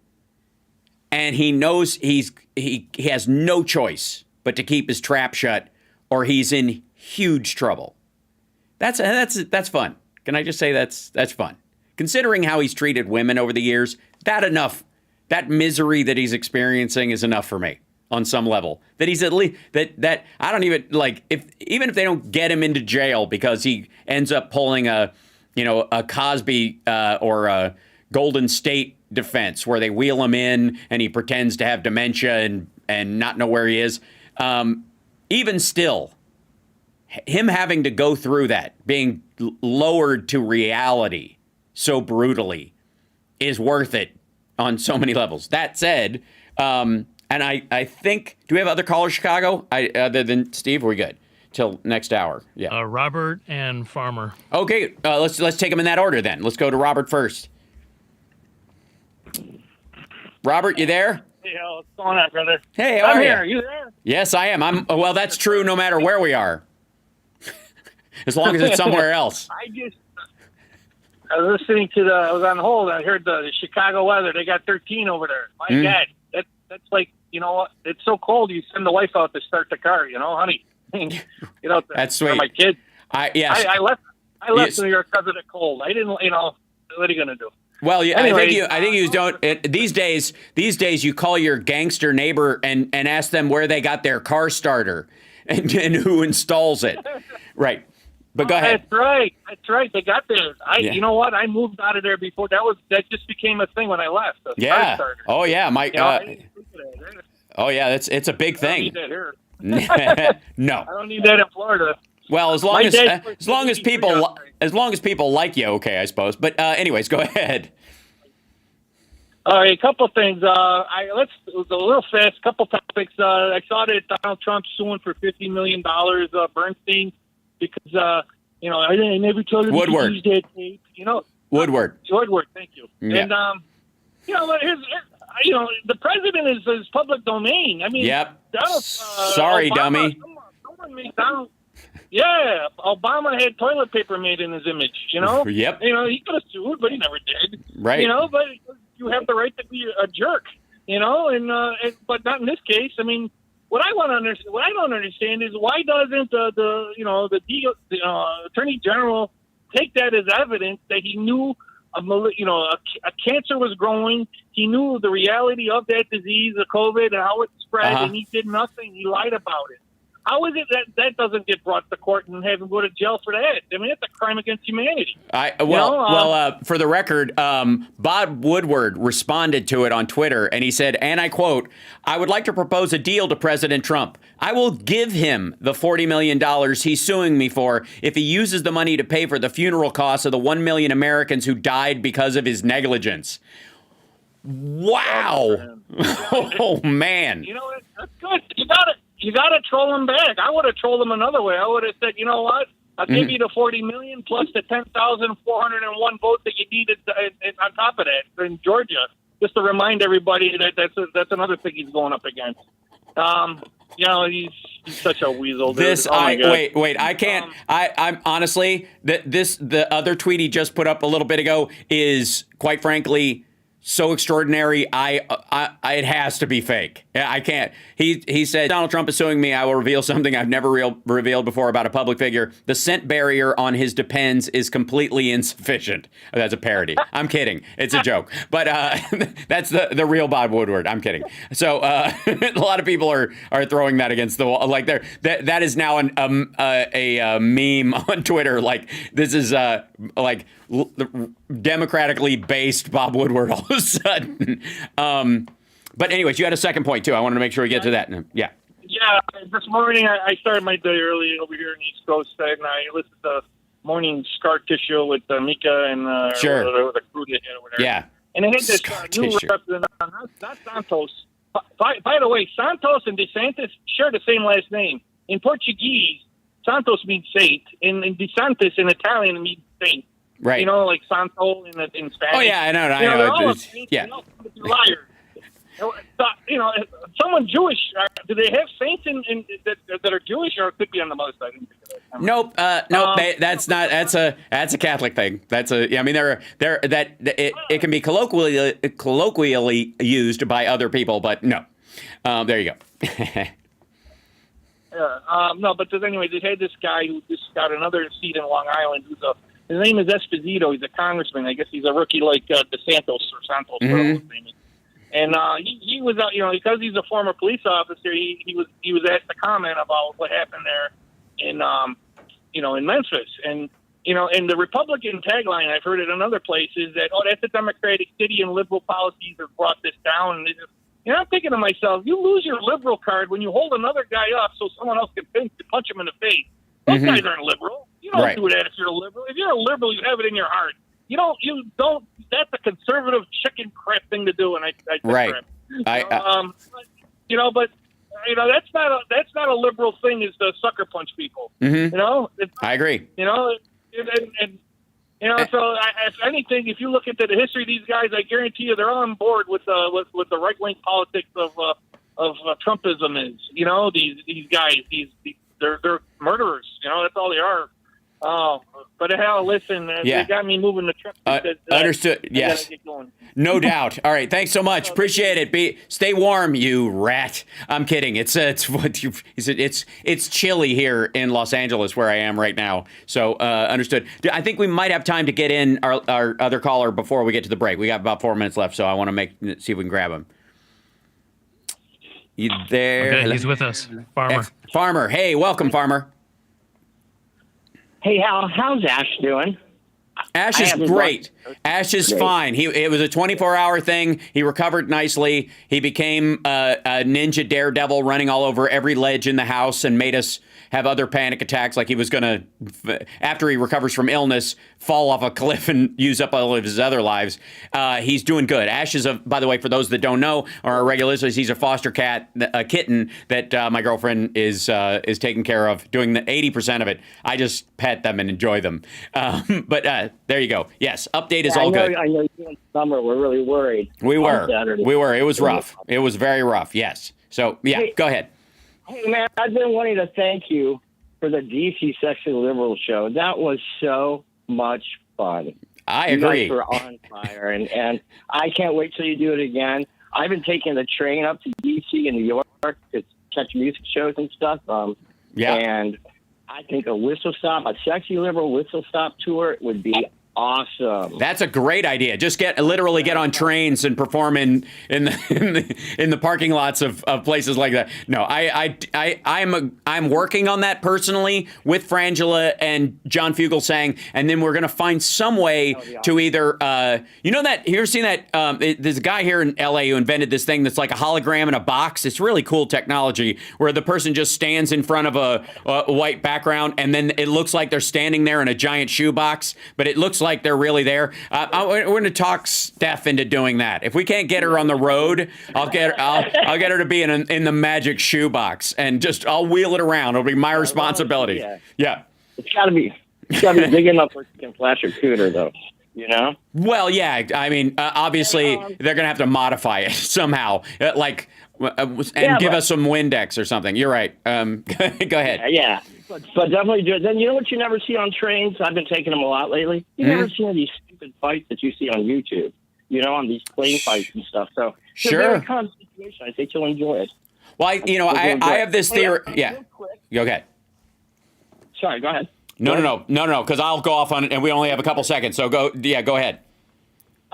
and he knows he has no choice but to keep his trap shut, or he's in huge trouble. That's fun. Can I just say that's fun? Considering how he's treated women over the years, that misery that he's experiencing is enough for me on some level. That he's at least that I don't even like, even if they don't get him into jail because he ends up pulling a Cosby or a Golden State defense where they wheel him in and he pretends to have dementia and not know where he is. Even still, him having to go through that, being lowered to reality so brutally, is worth it on so many levels. That said, and I think, do we have other callers, Chicago? Other than Steve, we're good till next hour. Yeah. Robert and Farmer. Okay, let's take them in that order then. Let's go to Robert first. Robert, you there? Hey, what's going on, brother? Hey, how are I'm you? here. Are you there? Yes, I am. Well, that's true no matter where we are. As long as it's somewhere else. I was listening to I was on hold. I heard the Chicago weather. They got 13 over there. My God, that's like, you know what? It's so cold. You send the wife out to start the car, honey. That's sweet. My kids. I left New York because of the cold. I didn't, what are you going to do? Well, Anyway, I think you don't. These days, you call your gangster neighbor and ask them where they got their car starter and who installs it. Right. But go ahead. That's right. They got there. You know what? I moved out of there before. That just became a thing when I left. Yeah. Starter. Oh yeah, Mike. Oh yeah, it's a big thing. I don't need that here. No. I don't need that in Florida. Well, as long as people like you, okay, I suppose. But anyways, go ahead. All right, a couple things. It was a little fast. Couple topics. I saw that Donald Trump's suing for $50 million. Bernstein, because I never told him Woodward. to use that tape. Woodward. Thank you. Yeah. And the president is public domain. I mean, yep. Sorry, Obama, dummy. Someone made Donald. Yeah, Obama had toilet paper made in his image, Yep. He could have sued, but he never did. Right. But you have the right to be a jerk, but not in this case. I mean, what I don't understand is why doesn't the Attorney General take that as evidence that he knew a cancer was growing. He knew the reality of that disease, the COVID, and how it spread, and he did nothing. He lied about it. How is it that doesn't get brought to court and have him go to jail for that? I mean, it's a crime against humanity. For the record, Bob Woodward responded to it on Twitter, and he said, and I quote, "I would like to propose a deal to President Trump. I will give him the $40 million he's suing me for if he uses the money to pay for the funeral costs of the 1 million Americans who died because of his negligence." Wow. Oh, man. You know, that's good. You gotta troll him back. I would have trolled him another way. I would have said, you know what? I'll give you the $40 million plus the 10,401 votes that you needed on top of that in Georgia, just to remind everybody that that's another thing he's going up against. You know, he's such a weasel. Dude. Wait, I can't. I'm honestly the other tweet he just put up a little bit ago is, quite frankly, so extraordinary. It has to be fake. I can't. He said, Donald Trump is suing me. I will reveal something I've never revealed before about a public figure. The scent barrier on his Depends is completely insufficient. That's a parody. I'm kidding. It's a joke. But that's the real Bob Woodward. I'm kidding. So a lot of people are throwing that against the wall. Like that is now a meme on Twitter. Like this is like democratically based Bob Woodward all of a sudden. But anyways, you had a second point too. I wanted to make sure we get to that. Yeah. Yeah. This morning I started my day early over here in the East Coast, and I listened to Morning Scar Tissue with Mika and sure. the crew that had over there. Yeah. And they had this new representative, not Santos. By the way, Santos and DeSantis share the same last name. In Portuguese, Santos means saint. In DeSantis, in Italian, it means saint. Right. You know, like Santo in Spanish. Oh, yeah, I know. Yeah. Liars. You know, someone Jewish, do they have saints that are Jewish, or it could be on the most side? Nope. That's not. That's a Catholic thing. I mean, it can be colloquially used by other people, but no. There you go. No, but anyway, they had this guy who just got another seat in Long Island. His name is Esposito. He's a congressman. I guess he's a rookie like DeSantos or Santos. Mm-hmm. His name is. And he was, you know, because he's a former police officer, he was asked to comment about what happened there in, you know, in Memphis. And, you know, and the Republican tagline, I've heard it in other places, that, oh, that's a Democratic city and liberal policies have brought this down. And you know, I'm thinking to myself, you lose your liberal card when you hold another guy up so someone else can punch him in the face. Those guys aren't liberal. You don't do that if you're a liberal. If you're a liberal, you have it in your heart. You don't. That's a conservative chicken crap thing to do, and I right. You know, but you know that's not a liberal thing. Is to sucker punch people. Mm-hmm. You know, I agree. You know, and you know. So if anything, if you look into the history of these guys, I guarantee you they're on board with the right wing politics of Trumpism is. You know, these guys, they're murderers. You know, that's all they are. Oh, but hell, listen, they got me moving the trip. Understood. Yes. No doubt. All right. Thanks so much. Appreciate it. Stay warm, you rat. I'm kidding. It's chilly here in Los Angeles where I am right now. So understood. I think we might have time to get in our other caller before we get to the break. We got about 4 minutes left, so I want to see if we can grab him. You there? Okay, he's with us. Farmer. Farmer. Hey, welcome, Farmer. Hey, how's Ash doing? Ash is great. Ash is fine. It was a 24-hour thing. He recovered nicely. He became a ninja daredevil running all over every ledge in the house and made us have other panic attacks like he was going to, after he recovers from illness, fall off a cliff and use up all of his other lives. He's doing good. Ash is, by the way, for those that don't know, or our regular listeners, he's a foster kitten that my girlfriend is taking care of, doing the 80% of it. I just pet them and enjoy them. But there you go. Yes, update is all good. I know you in summer were really worried. We were. It was rough. It was very rough. Yes. So, yeah, go ahead. Hey, man, I've been wanting to thank you for the DC Sexy Liberal show. That was so much fun. I agree. You guys were on fire, and I can't wait till you do it again. I've been taking the train up to DC and New York to catch music shows and stuff. And I think a Sexy Liberal whistle stop tour would be Awesome. That's a great idea. Just literally get on trains and perform in the parking lots of places like that. No, I'm working on that personally with Frangela and John Fugelsang, and then we're gonna find some way to either you ever seen that there's a guy here in LA who invented this thing that's like a hologram in a box. It's really cool technology where the person just stands in front of a white background, and then it looks like they're standing there in a giant shoebox, but it looks like they're really there. We're going to talk Steph into doing that. If we can't get her on the road, I'll get her to be in the magic shoebox, and I'll wheel it around. It'll be my responsibility. Yeah. It's got to be big enough where you can flash your cooter, though. You know? Well, yeah. I mean, obviously they're going to have to modify it somehow, and give us some Windex or something. You're right. Go ahead. Yeah. But definitely do it. Then you know what you never see on trains? I've been taking them a lot lately. You never see any of these stupid fights that you see on YouTube, on these plane fights and stuff. So it's a very common situation. I think you'll enjoy it. Well, I have this theory. Yeah. Go ahead. Sorry, go ahead. No, because I'll go off on it, and we only have a couple seconds. So go ahead.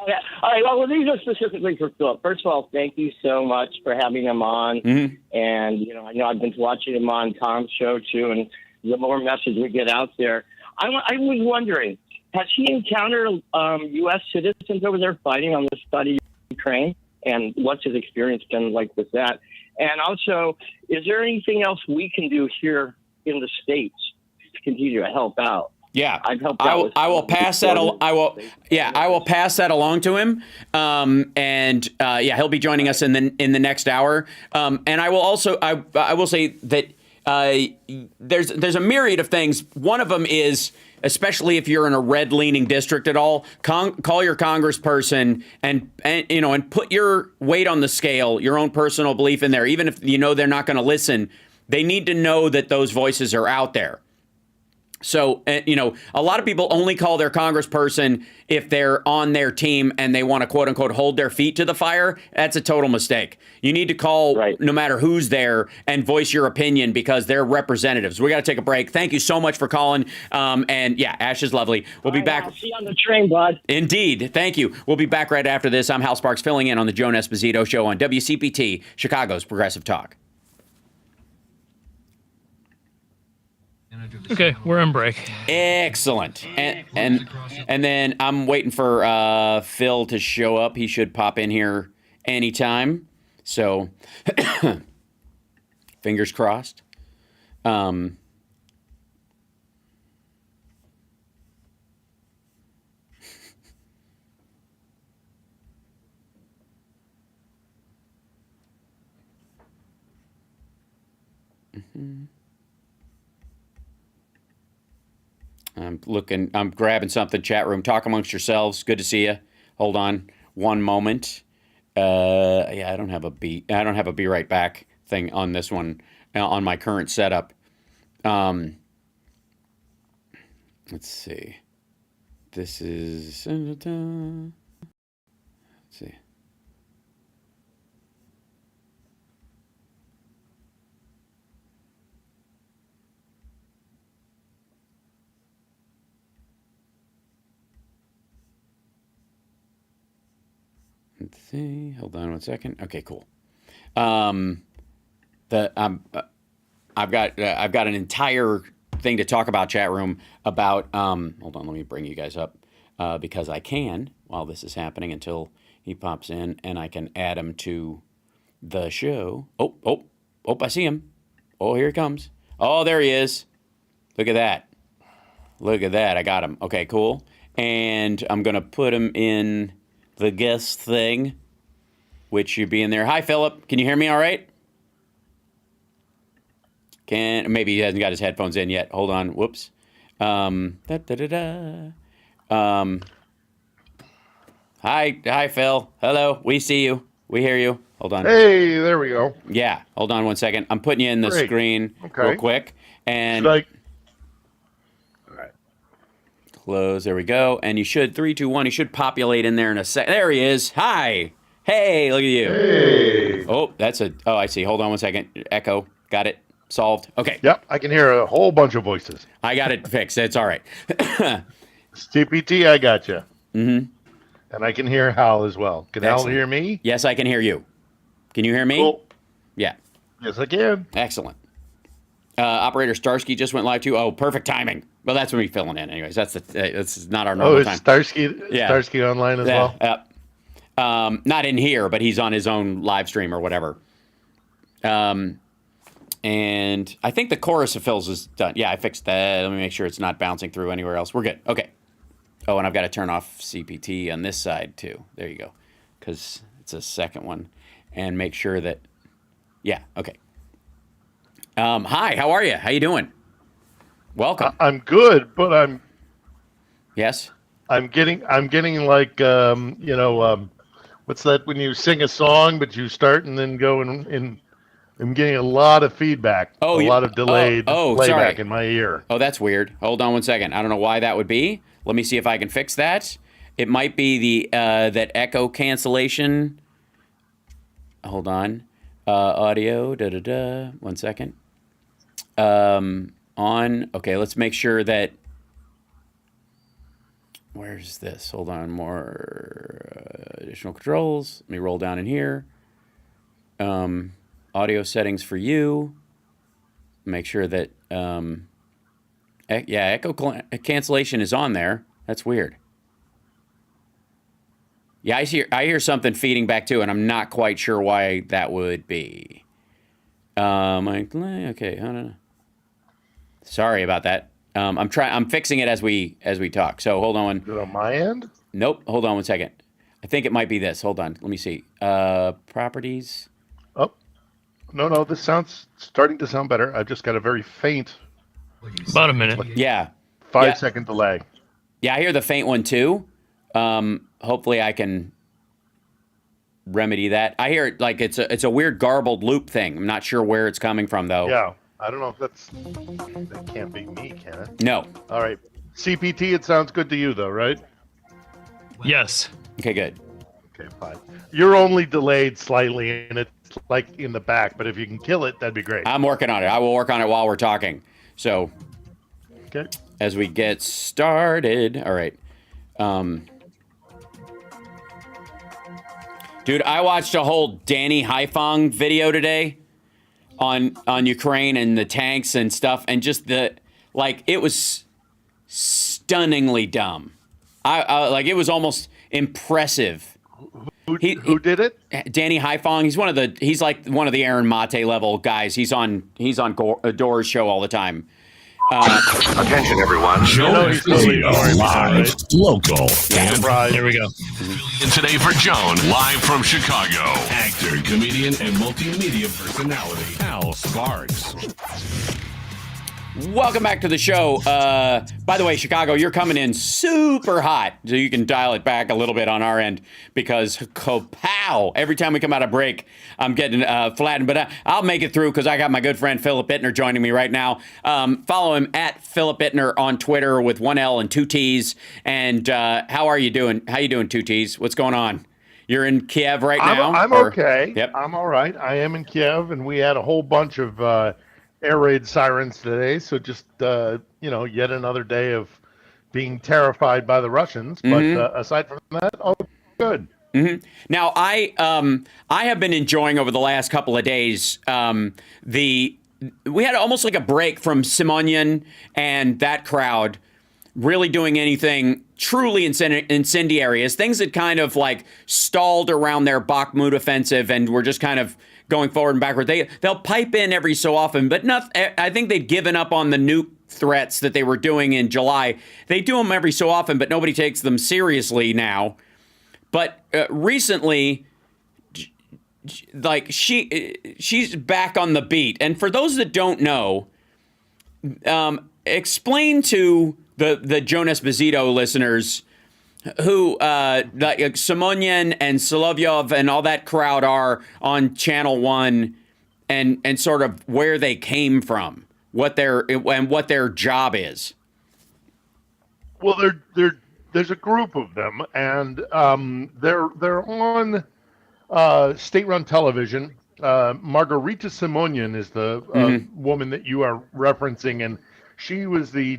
Okay. All right. Well, these are specifically for Philip. First of all, thank you so much for having him on. Mm-hmm. And, I know I've been watching him on Tom's show, too, and the more message we get out there. I was wondering, has he encountered U.S. citizens over there fighting on this side of Ukraine? And what's his experience been like with that? And also, is there anything else we can do here in the States to continue to help out? Yeah, I've helped out. I will pass that. I will pass that along to him. He'll be joining us in the next hour. And I will also I will say that there's a myriad of things. One of them is, especially if you're in a red-leaning district at all, call your congressperson and put your weight on the scale, your own personal belief in there. Even if they're not going to listen, they need to know that those voices are out there. So, a lot of people only call their congressperson if they're on their team and they want to, quote unquote, hold their feet to the fire. That's a total mistake. You need to call no matter who's there and voice your opinion because they're representatives. We got to take a break. Thank you so much for calling. Ash is lovely. We'll be back. I'll see you on the train, bud. Indeed. Thank you. We'll be back right after this. I'm Hal Sparks filling in on the Joan Esposito Show on WCPT, Chicago's Progressive Talk. Okay, we're on break. Excellent. And then I'm waiting for Phil to show up. He should pop in here anytime. So fingers crossed. I'm grabbing something, chat room. Talk amongst yourselves. Good to see you. Hold on one moment. I don't have a be right back thing on this one on my current setup. Let's see. This is let's see. Let's see. Hold on one second. Okay, cool. I've got an entire thing to talk about, chat room, about hold on, let me bring you guys up because I can while this is happening until he pops in and I can add him to the show. Oh, I see him. Oh, here he comes. Oh, there he is. Look at that. I got him. Okay, cool. And I'm going to put him in the guest thing, which should be in there. Hi, Philip. Can you hear me all right? Maybe he hasn't got his headphones in yet. Hold on. Whoops. Hi, Phil. Hello. We see you. We hear you. Hold on. Hey, there we go. Yeah. Hold on one second. I'm putting you in the screen real quick. And all right. Close. There we go. And you should, 3, 2, 1, he should populate in there in a sec. There he is. Hi. Hey, look at you. Hey. Oh, I see. Hold on one second. Echo. Got it. Solved. Okay. Yep. I can hear a whole bunch of voices. I got it fixed. It's all right. CPT, I got you. Mm-hmm. And I can hear Hal as well. Can Hal hear me? Yes, I can hear you. Can you hear me? Cool. Yeah. Yes, I can. Excellent. Operator Starsky just went live too. Oh, perfect timing. Well, that's when we filling in. Anyways, that's not our normal time. Starsky online as well? Not in here, but he's on his own live stream or whatever. And I think the chorus of Phil's is done. Yeah, I fixed that. Let me make sure it's not bouncing through anywhere else. We're good. Okay. Oh, and I've got to turn off CPT on this side too. There you go. Because it's a second one. And make sure that, yeah, okay. Hi, how are you? How you doing? Welcome. I'm good, but I'm. Yes. I'm getting like what's that when you sing a song but you start and then go and I'm getting a lot of feedback. Oh, a lot of delayed playback in my ear. Oh, that's weird. Hold on one second. I don't know why that would be. Let me see if I can fix that. It might be the that echo cancellation. Hold on. Audio. One second. On. Okay, let's make sure that. Where's this? Hold on. More additional controls. Let me roll down in here. Audio settings for you. Make sure that. Echo cancellation is on there. That's weird. Yeah, I hear something feeding back too, and I'm not quite sure why that would be. Okay, hold on. Sorry about that. I'm fixing it as we talk. So hold on. Is it on my end? Nope. Hold on one second. I think it might be this. Hold on. Let me see. Properties. Oh, no. This sounds starting to sound better. I've just got a very faint. About a minute. 5 second delay. Yeah, I hear the faint one too. Hopefully I can remedy that. I hear it like it's a weird garbled loop thing. I'm not sure where it's coming from though. Yeah, I don't know if that can't be me, can it? No. All right. CPT, it sounds good to you though, right? Yes. Okay, good. Okay, fine. You're only delayed slightly and it's like in the back, but if you can kill it, that'd be great. I'm working on it. I will work on it while we're talking. So, okay. As we get started, all right. Dude, I watched a whole Danny Haifong video today on Ukraine and the tanks and stuff, and just it was stunningly dumb. I like it was almost impressive. Who did it? Danny Haifong. He's like one of the Aaron Mate level guys. He's on Dora's show all the time. Attention, everyone. Joan Esposito, live, local. And There we go. And today for Joan, live from Chicago. Actor, comedian, and multimedia personality, Al Sparks. Welcome back to the show. By the way, Chicago, you're coming in super hot, so you can dial it back a little bit on our end because kapow! Every time we come out of break, I'm getting flattened, but I'll make it through because I got my good friend Philip Bittner joining me right now. Follow him at Philip Bittner on Twitter with 1 L and 2 T's. And how are you doing? How you doing, 2 T's? What's going on? You're in Kiev right now? I'm okay. Yep. I'm all right. I am in Kiev, and we had a whole bunch of air raid sirens today, so just yet another day of being terrified by the Russians. Mm-hmm. But aside from that, all good. Mm-hmm. Now, I have been enjoying over the last couple of days we had almost like a break from Simonian and that crowd really doing anything truly incendiary, as things that kind of like stalled around their Bakhmut offensive and were just kind of going forward and backward. They'll pipe in every so often, but I think they'd given up on the nuke threats that they were doing in July. They do them every so often, but nobody takes them seriously now. But recently, like she's back on the beat. And for those that don't know, explain to the Joan Esposito listeners who like Simonian and Solovyov and all that crowd are on Channel 1 and sort of where they came from, what their job is. Well, there's a group of them, and they're on state-run television. Margarita Simonian is the woman that you are referencing, and She was the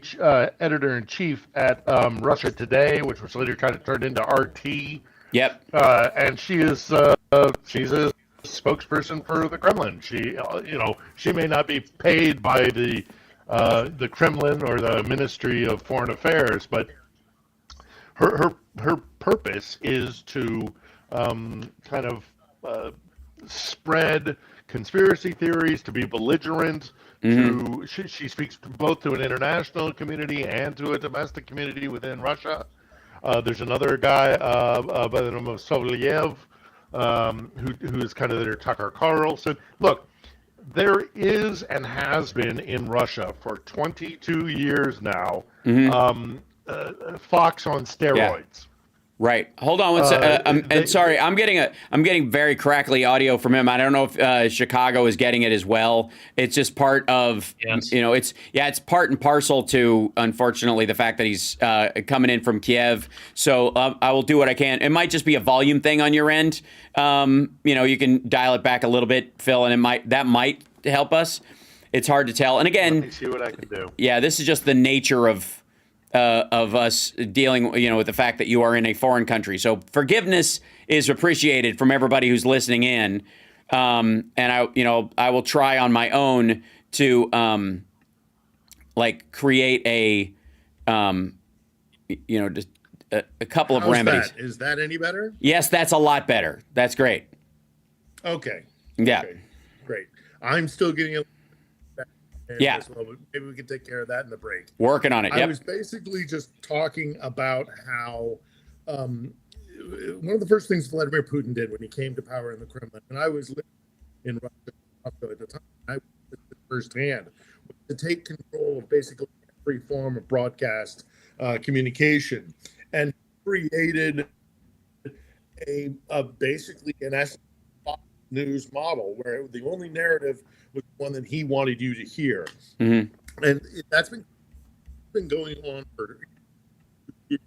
editor-in-chief at Russia Today, which was later kind of turned into RT. Yep. And she's a spokesperson for the Kremlin. She may not be paid by the Kremlin or the Ministry of Foreign Affairs, but her purpose is to kind of spread conspiracy theories, to be belligerent. She speaks both to an international community and to a domestic community within Russia. There's another guy by the name of Sovolyev, who is kind of their Tucker Carlson. Look, there is and has been in Russia for 22 years now, Fox on steroids. Yeah. Right. Hold on one second. And sorry, I'm getting very crackly audio from him. I don't know if Chicago is getting it as well. It's just part of, it's part and parcel to, unfortunately, the fact that he's coming in from Kiev. So I will do what I can. It might just be a volume thing on your end. You can dial it back a little bit, Phil, and that might help us. It's hard to tell. And again, let me see what I can do. Yeah, this is just the nature of us dealing, with the fact that you are in a foreign country. So forgiveness is appreciated from everybody who's listening in. And I will try on my own to, create a couple of remedies. Is that any better? Yes, that's a lot better. That's great. Okay. Yeah. Okay. Great. I'm still getting a yeah. Maybe we can take care of that in the break. Working on it. Yep. I was basically just talking about how one of the first things Vladimir Putin did when he came to power in the Kremlin, and I was living in Russia at the time, I witnessed it firsthand, was to take control of basically every form of broadcast communication, and created a basically an essence news model where the only narrative was one that he wanted you to hear. And that's been going on for years.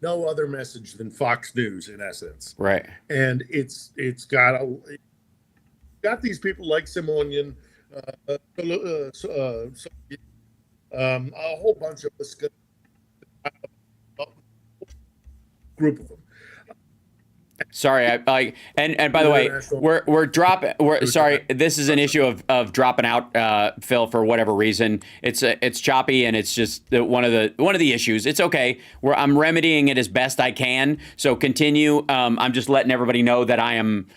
No other message than Fox News, in essence. Right. And it's got these people like Simonian, a whole bunch of us, group of them. Sorry, and by the way, we're dropping. Sorry, this is an issue of dropping out, Phil, for whatever reason. It's choppy, and it's just one of the issues. It's okay. I'm remedying it as best I can. So continue. I'm just letting everybody know that I'm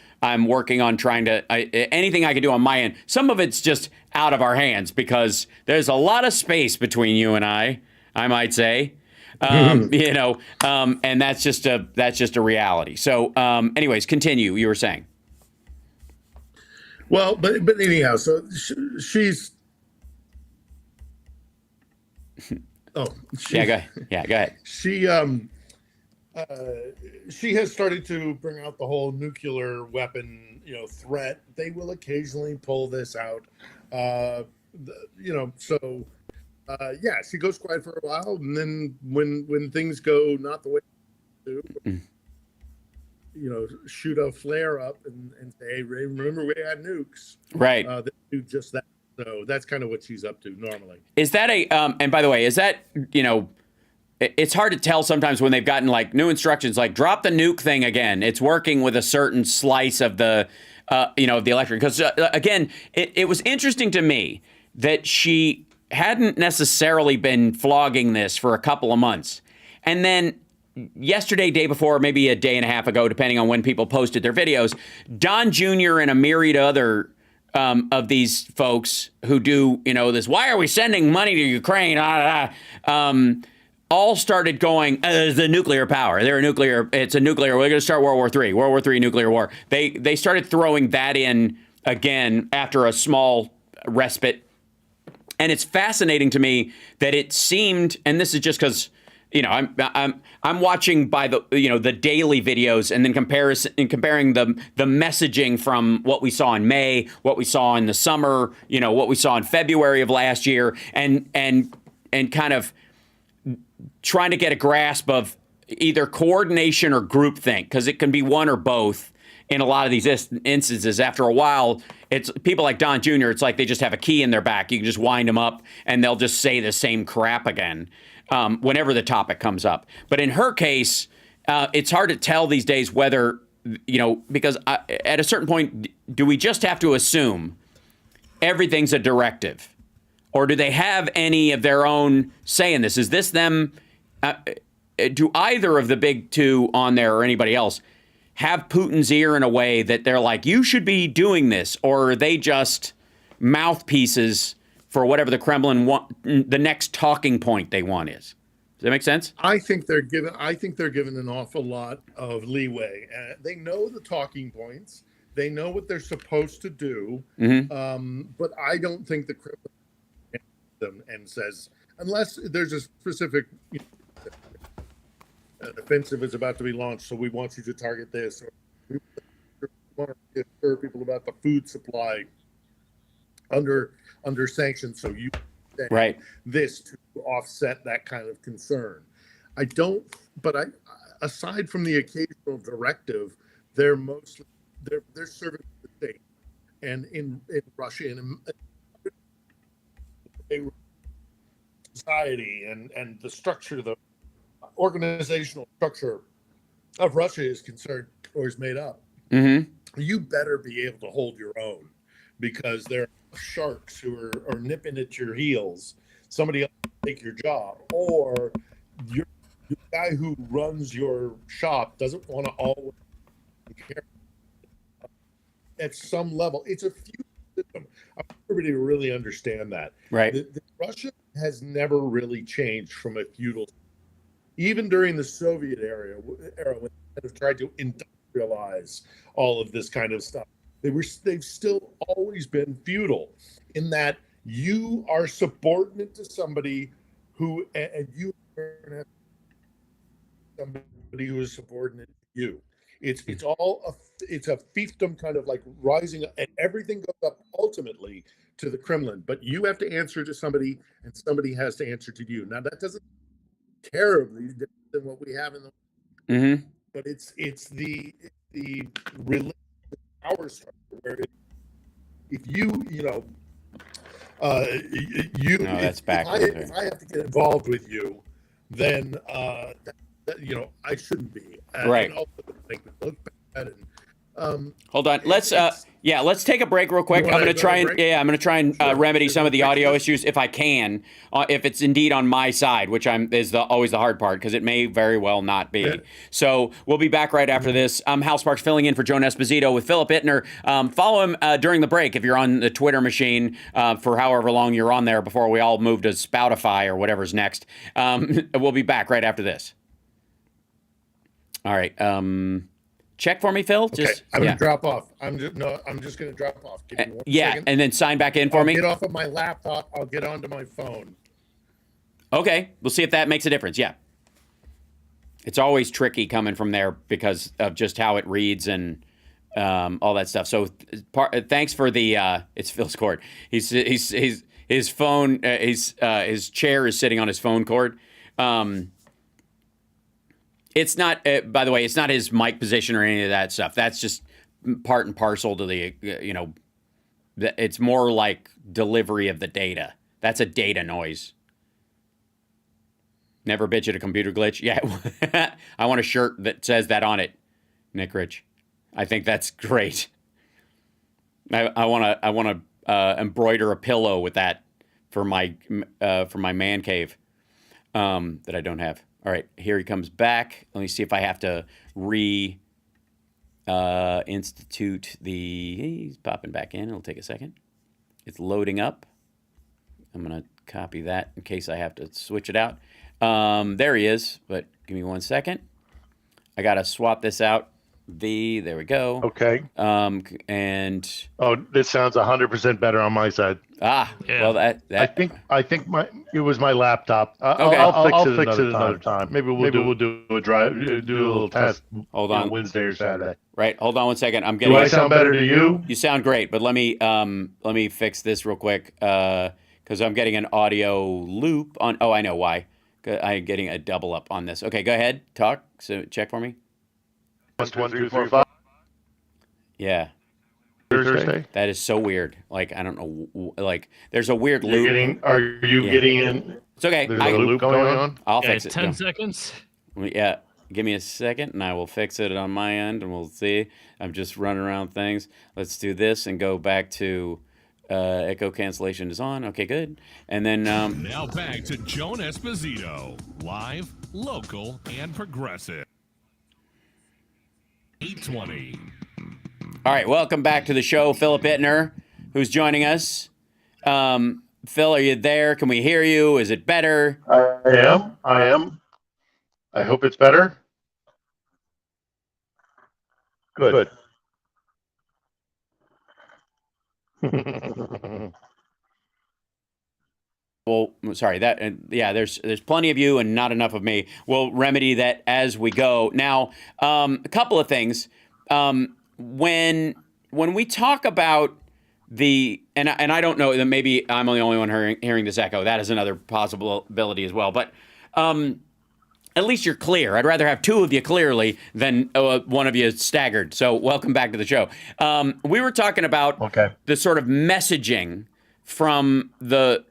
working on trying to anything I can do on my end. Some of it's just out of our hands because there's a lot of space between you and I might say. And that's just a reality. So, anyways, continue. You were saying. Well, but anyhow, so she's. Oh, go ahead. She has started to bring out the whole nuclear weapon, threat. They will occasionally pull this out, so. She goes quiet for a while, and then when things go not the way they do, shoot a flare up and say, hey, remember we had nukes. Right. They do just that. So that's kind of what she's up to normally. Is that and by the way, is that, it's hard to tell sometimes when they've gotten like new instructions, like drop the nuke thing again. It's working with a certain slice of the, of the electric. Because again, it was interesting to me that she hadn't necessarily been flogging this for a couple of months. And then yesterday, day before, maybe a day and a half ago, depending on when people posted their videos, Don Jr. and a myriad other of these folks who do, this, why are we sending money to Ukraine? All started going, the nuclear power. We're going to start World War III, nuclear war. They started throwing that in again after a small respite. And it's fascinating to me that it seemed, and this is just because, I'm watching by the the daily videos and then comparing the messaging from what we saw in May, what we saw in the summer, what we saw in February of last year, and kind of trying to get a grasp of either coordination or groupthink, because it can be one or both. in a lot of these instances. After a while, it's people like Don Jr., it's like they just have a key in their back. You can just wind them up and they'll just say the same crap again whenever the topic comes up. But in her case, it's hard to tell these days whether, because at a certain point, do we just have to assume everything's a directive? Or do they have any of their own say in this? Is this them? Do either of the big two on there or anybody else have Putin's ear in a way that they're like, you should be doing this? Or are they just mouthpieces for whatever the Kremlin the next talking point they want is? Does that make sense? I think they're given an awful lot of leeway. They know the talking points. They know what they're supposed to do. But I don't think the Kremlin them and says, unless there's a specific an offensive is about to be launched, so we want you to target this, or we want to assure people about the food supply under sanctions, so you right this to offset that kind of concern. Aside from the occasional directive, they're serving the state, and in Russia, in society and the structure, the organizational structure of Russia is concerned or is made up, you better be able to hold your own, because there are sharks who are nipping at your heels. Somebody else will take your job, or the guy who runs your shop doesn't want to always care. At some level, it's a few system. I want everybody to really understand that. Right. Russia has never really changed from a feudal. Even during the Soviet era when they tried to industrialize all of this kind of stuff, they've still always been feudal, in that you are subordinate to somebody and you have somebody who is subordinate to you. It's a fiefdom, kind of like rising, and everything goes up ultimately to the Kremlin, but you have to answer to somebody, and somebody has to answer to you. Now that doesn't terribly different than what we have in the but it's the related power structure, where if if I have to get involved with you, then I shouldn't be. Right. And also make me look bad. And, hold on. Let's take a break real quick. I'm going to try and remedy some of the audio issues if I can, if it's indeed on my side, which is always the hard part, because it may very well not be. Yeah. So we'll be back right after this. I'm Hal Sparks, filling in for Joan Esposito with Philip Bittner. Follow him during the break if you're on the Twitter machine for however long you're on there before we all move to Spotify or whatever's next. We'll be back right after this. All right. Check for me, Phil. Okay. I'm going to drop off. I'm just going to drop off. Give me 1 second. And then sign back in for me. Get off of my laptop. I'll get onto my phone. Okay. We'll see if that makes a difference. Yeah. It's always tricky coming from there because of just how it reads and all that stuff. So thanks for the it's Phil's cord. His phone, his chair is sitting on his phone cord. It's not, by the way, it's not his mic position or any of that stuff. That's just part and parcel to the, it's more like delivery of the data. That's a data noise. Never bitch at a computer glitch. Yeah, I want a shirt that says that on it, Nick Rich. I think that's great. I want to embroider a pillow with that for my man cave that I don't have. All right, here he comes back. Let me see if I have to institute the... He's popping back in. It'll take a second. It's loading up. I'm going to copy that in case I have to switch it out. There he is, but give me 1 second. I got to swap this out. There we go. Okay. And... Oh, this sounds 100% better on my side. Ah, yeah. Well, that I think it was my laptop. Okay. I'll fix it another time. Maybe we'll do a little test. Hold on, Wednesday or Saturday. Right. Hold on 1 second. Do I sound better to you? You sound great, but let me fix this real quick because I'm getting an audio loop on. Oh, I know why. I'm getting a double up on this. Okay, go ahead. Talk. So check for me. 1, 2, 3, 4, 5. Yeah. Thursday. That is so weird. Like, I don't know. Like, there's a weird loop. Are you getting in? It's okay. There's a loop going on. I'll fix it. 10 seconds. Yeah. Give me a second, and I will fix it on my end, and we'll see. I'm just running around things. Let's do this and go back to echo cancellation is on. Okay, good. And then now back to Joan Esposito, live, local, and progressive. 820. All right, welcome back to the show, Philip Bittner, who's joining us. Phil, are you there? Can we hear you? Is it better? I am. I hope it's better. Good. Well, sorry, there's plenty of you and not enough of me. We'll remedy that as we go. Now, a couple of things. When we talk about and I don't know, that maybe I'm the only one hearing this echo. That is another possibility as well. But at least you're clear. I'd rather have two of you clearly than one of you staggered. So welcome back to the show. We were talking about the sort of messaging from the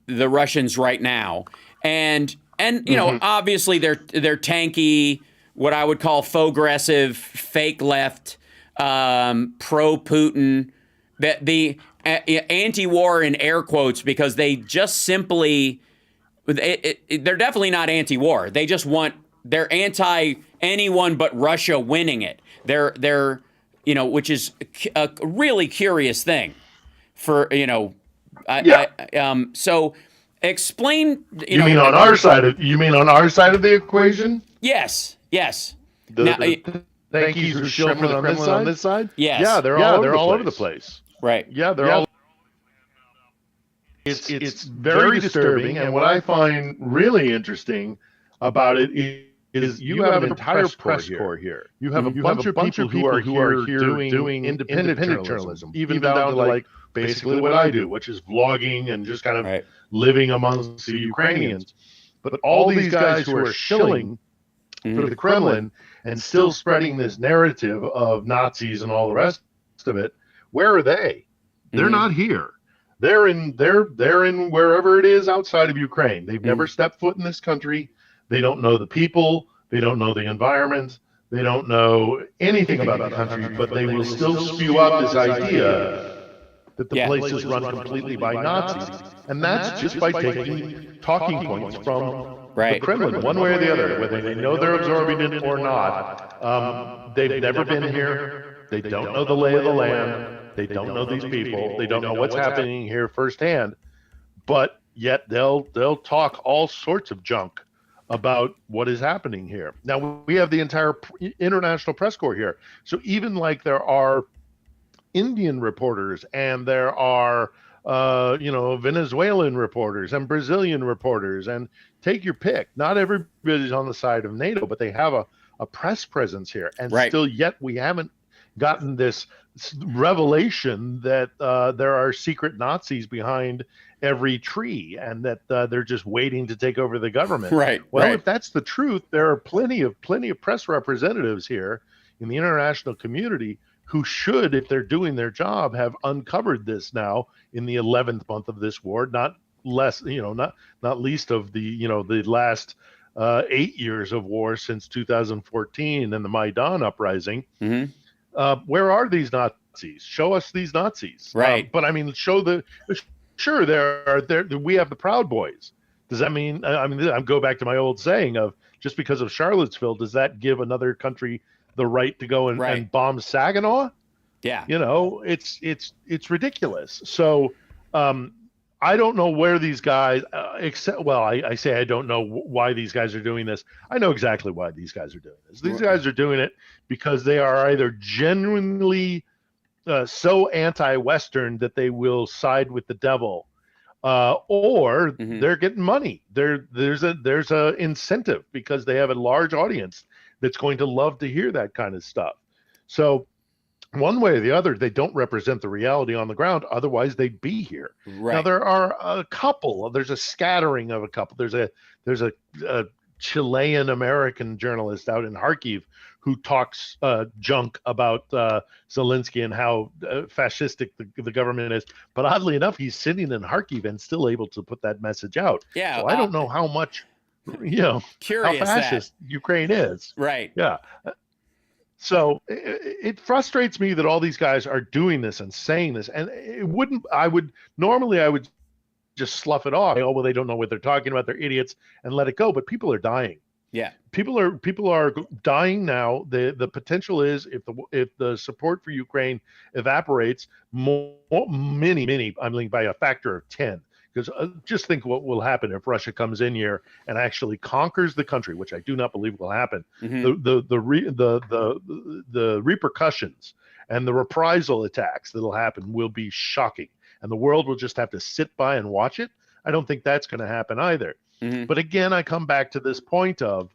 Russians right now, and you know, obviously they're tanky, what I would call faux-aggressive, fake left, pro-Putin, the anti-war in air quotes, because they just simply. They're definitely not anti-war. They just they're anti anyone but Russia winning it. They're which is a really curious thing for, so explain, You mean on our side of the equation? Yes. The Yankees who show for the Kremlin on this side? Yes. Yeah, they're all over the place. Right. Yeah, they're all. It's very disturbing, and what I find really interesting about it is you have an entire press corps here. You have a bunch of people who are here doing independent journalism, even down to like basically what I do, which is vlogging and just kind of living amongst the Ukrainians. But all these guys who are shilling for the Kremlin and still spreading this narrative of Nazis and all the rest of it, where are they? They're not here. They're in wherever it is outside of Ukraine. They've never stepped foot in this country. They don't know the people. They don't know the environment. They don't know anything about the country, but they will still spew out this idea that the place is run completely by Nazis. And that's just by taking talking points from the Kremlin, one way or the other, whether they know they're absorbing it or not. They've never been here. They don't know the lay of the land. They don't know these people. They don't know what's happening here firsthand. But yet they'll talk all sorts of junk about what is happening here. Now, we have the entire international press corps here. So even like there are Indian reporters and there are Venezuelan reporters and Brazilian reporters, and take your pick. Not everybody's on the side of NATO, but they have a press presence here. And still yet we haven't gotten this revelation that there are secret Nazis behind every tree and that they're just waiting to take over the government. If that's the truth, there are plenty of press representatives here in the international community who should, if they're doing their job, have uncovered this now in the 11th month of this war, not least of the last 8 years of war since 2014 and the Maidan uprising. Where are these Nazis? Show us these Nazis. But I mean, sure, we have the Proud Boys. Does that mean, I go back to my old saying of just because of Charlottesville, does that give another country the right to go and bomb Saginaw? Yeah. It's ridiculous. So I don't know where these guys, I say I don't know why these guys are doing this. I know exactly why these guys are doing this. These guys are doing it because they are either genuinely so anti-Western that they will side with the devil, or they're getting money. There's a incentive because they have a large audience that's going to love to hear that kind of stuff. So one way or the other, they don't represent the reality on the ground. Otherwise, they'd be here. Now, there are a couple. There's a scattering of a couple. There's a Chilean American journalist out in Kharkiv who talks junk about Zelensky and how fascistic the government is. But oddly enough, he's sitting in Kharkiv and still able to put that message out. Yeah, so I don't know how much, how fascist Ukraine is. Right. Yeah. So it frustrates me that all these guys are doing this and saying this, and I would just slough it off. Oh, well, they don't know what they're talking about. They're idiots, and let it go. But people are dying. Yeah, people are dying now. The potential is if the support for Ukraine evaporates, many, I mean by a factor of 10. Because just think what will happen if Russia comes in here and actually conquers the country, which I do not believe will happen. Mm-hmm. The repercussions and the reprisal attacks that'll happen will be shocking, and the world will just have to sit by and watch it. I don't think that's going to happen either. Mm-hmm. But again, I come back to this point of,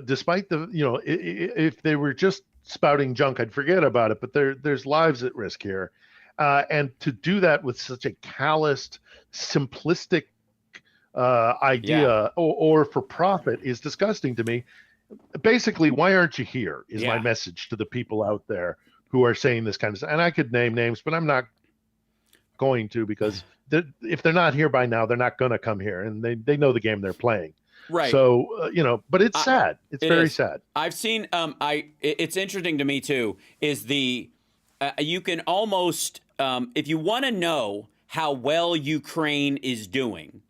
despite if they were just spouting junk, I'd forget about it. But there's lives at risk here. And to do that with such a calloused, simplistic idea or for profit is disgusting to me. Basically, why aren't you here is my message to the people out there who are saying this kind of stuff. And I could name names, but I'm not going to, because if they're not here by now, they're not going to come here. And they know the game they're playing. Right. So, but it's sad. It's very sad. I've seen, it's interesting to me too, is you can almost, if you want to know how well Ukraine is doing,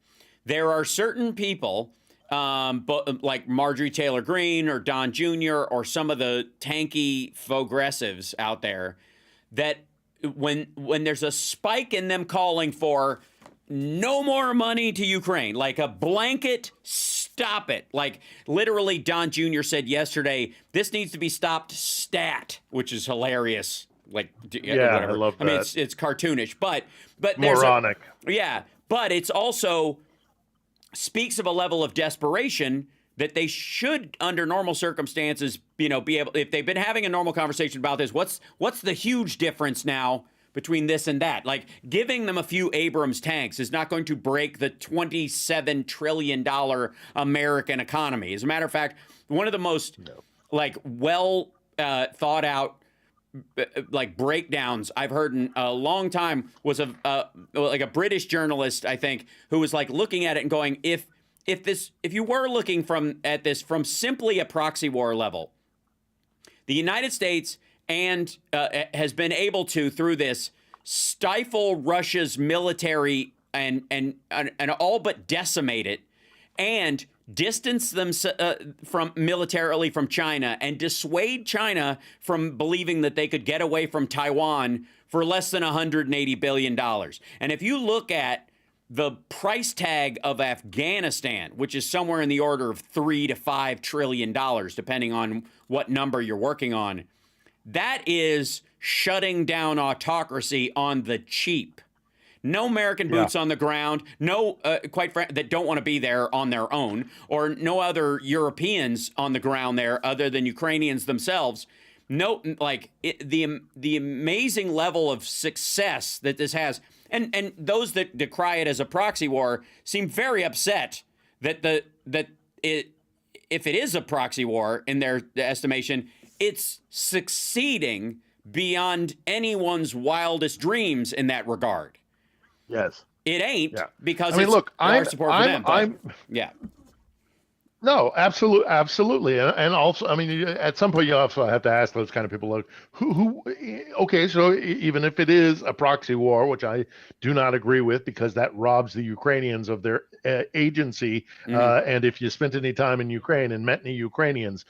there are certain people, like Marjorie Taylor Greene or Don Jr. or some of the tanky progressives out there, that when there's a spike in them calling for no more money to Ukraine, like a blanket stop it. Like literally Don Jr. said yesterday, this needs to be stopped stat, which is hilarious. Like, whatever. I love that. I mean, it's cartoonish, but moronic. But it's also speaks of a level of desperation that they should, under normal circumstances, be able. If they've been having a normal conversation about this, what's the huge difference now between this and that? Like giving them a few Abrams tanks is not going to break the $27 trillion American economy. As a matter of fact, one of the most thought out breakdowns I've heard in a long time was a British journalist, I think, who was looking at it and going, if you were looking at this from simply a proxy war level, the United States has been able to, through this, stifle Russia's military and all but decimate it, and distance them militarily from China and dissuade China from believing that they could get away from Taiwan for less than $180 billion. And if you look at the price tag of Afghanistan, which is somewhere in the order of $3 to $5 trillion, depending on what number you're working on, that is shutting down autocracy on the cheap. No American boots on the ground, no, quite frankly, that don't want to be there on their own, or no other Europeans on the ground there other than Ukrainians themselves. No, the amazing level of success that this has, and those that decry it as a proxy war seem very upset that if it is a proxy war in their estimation, it's succeeding beyond anyone's wildest dreams in that regard. Yes. It ain't because look, our support for them. No, absolutely. And also, I mean, at some point you also have to ask those kind of people, okay, so even if it is a proxy war, which I do not agree with, because that robs the Ukrainians of their agency. And if you spent any time in Ukraine and met any Ukrainians,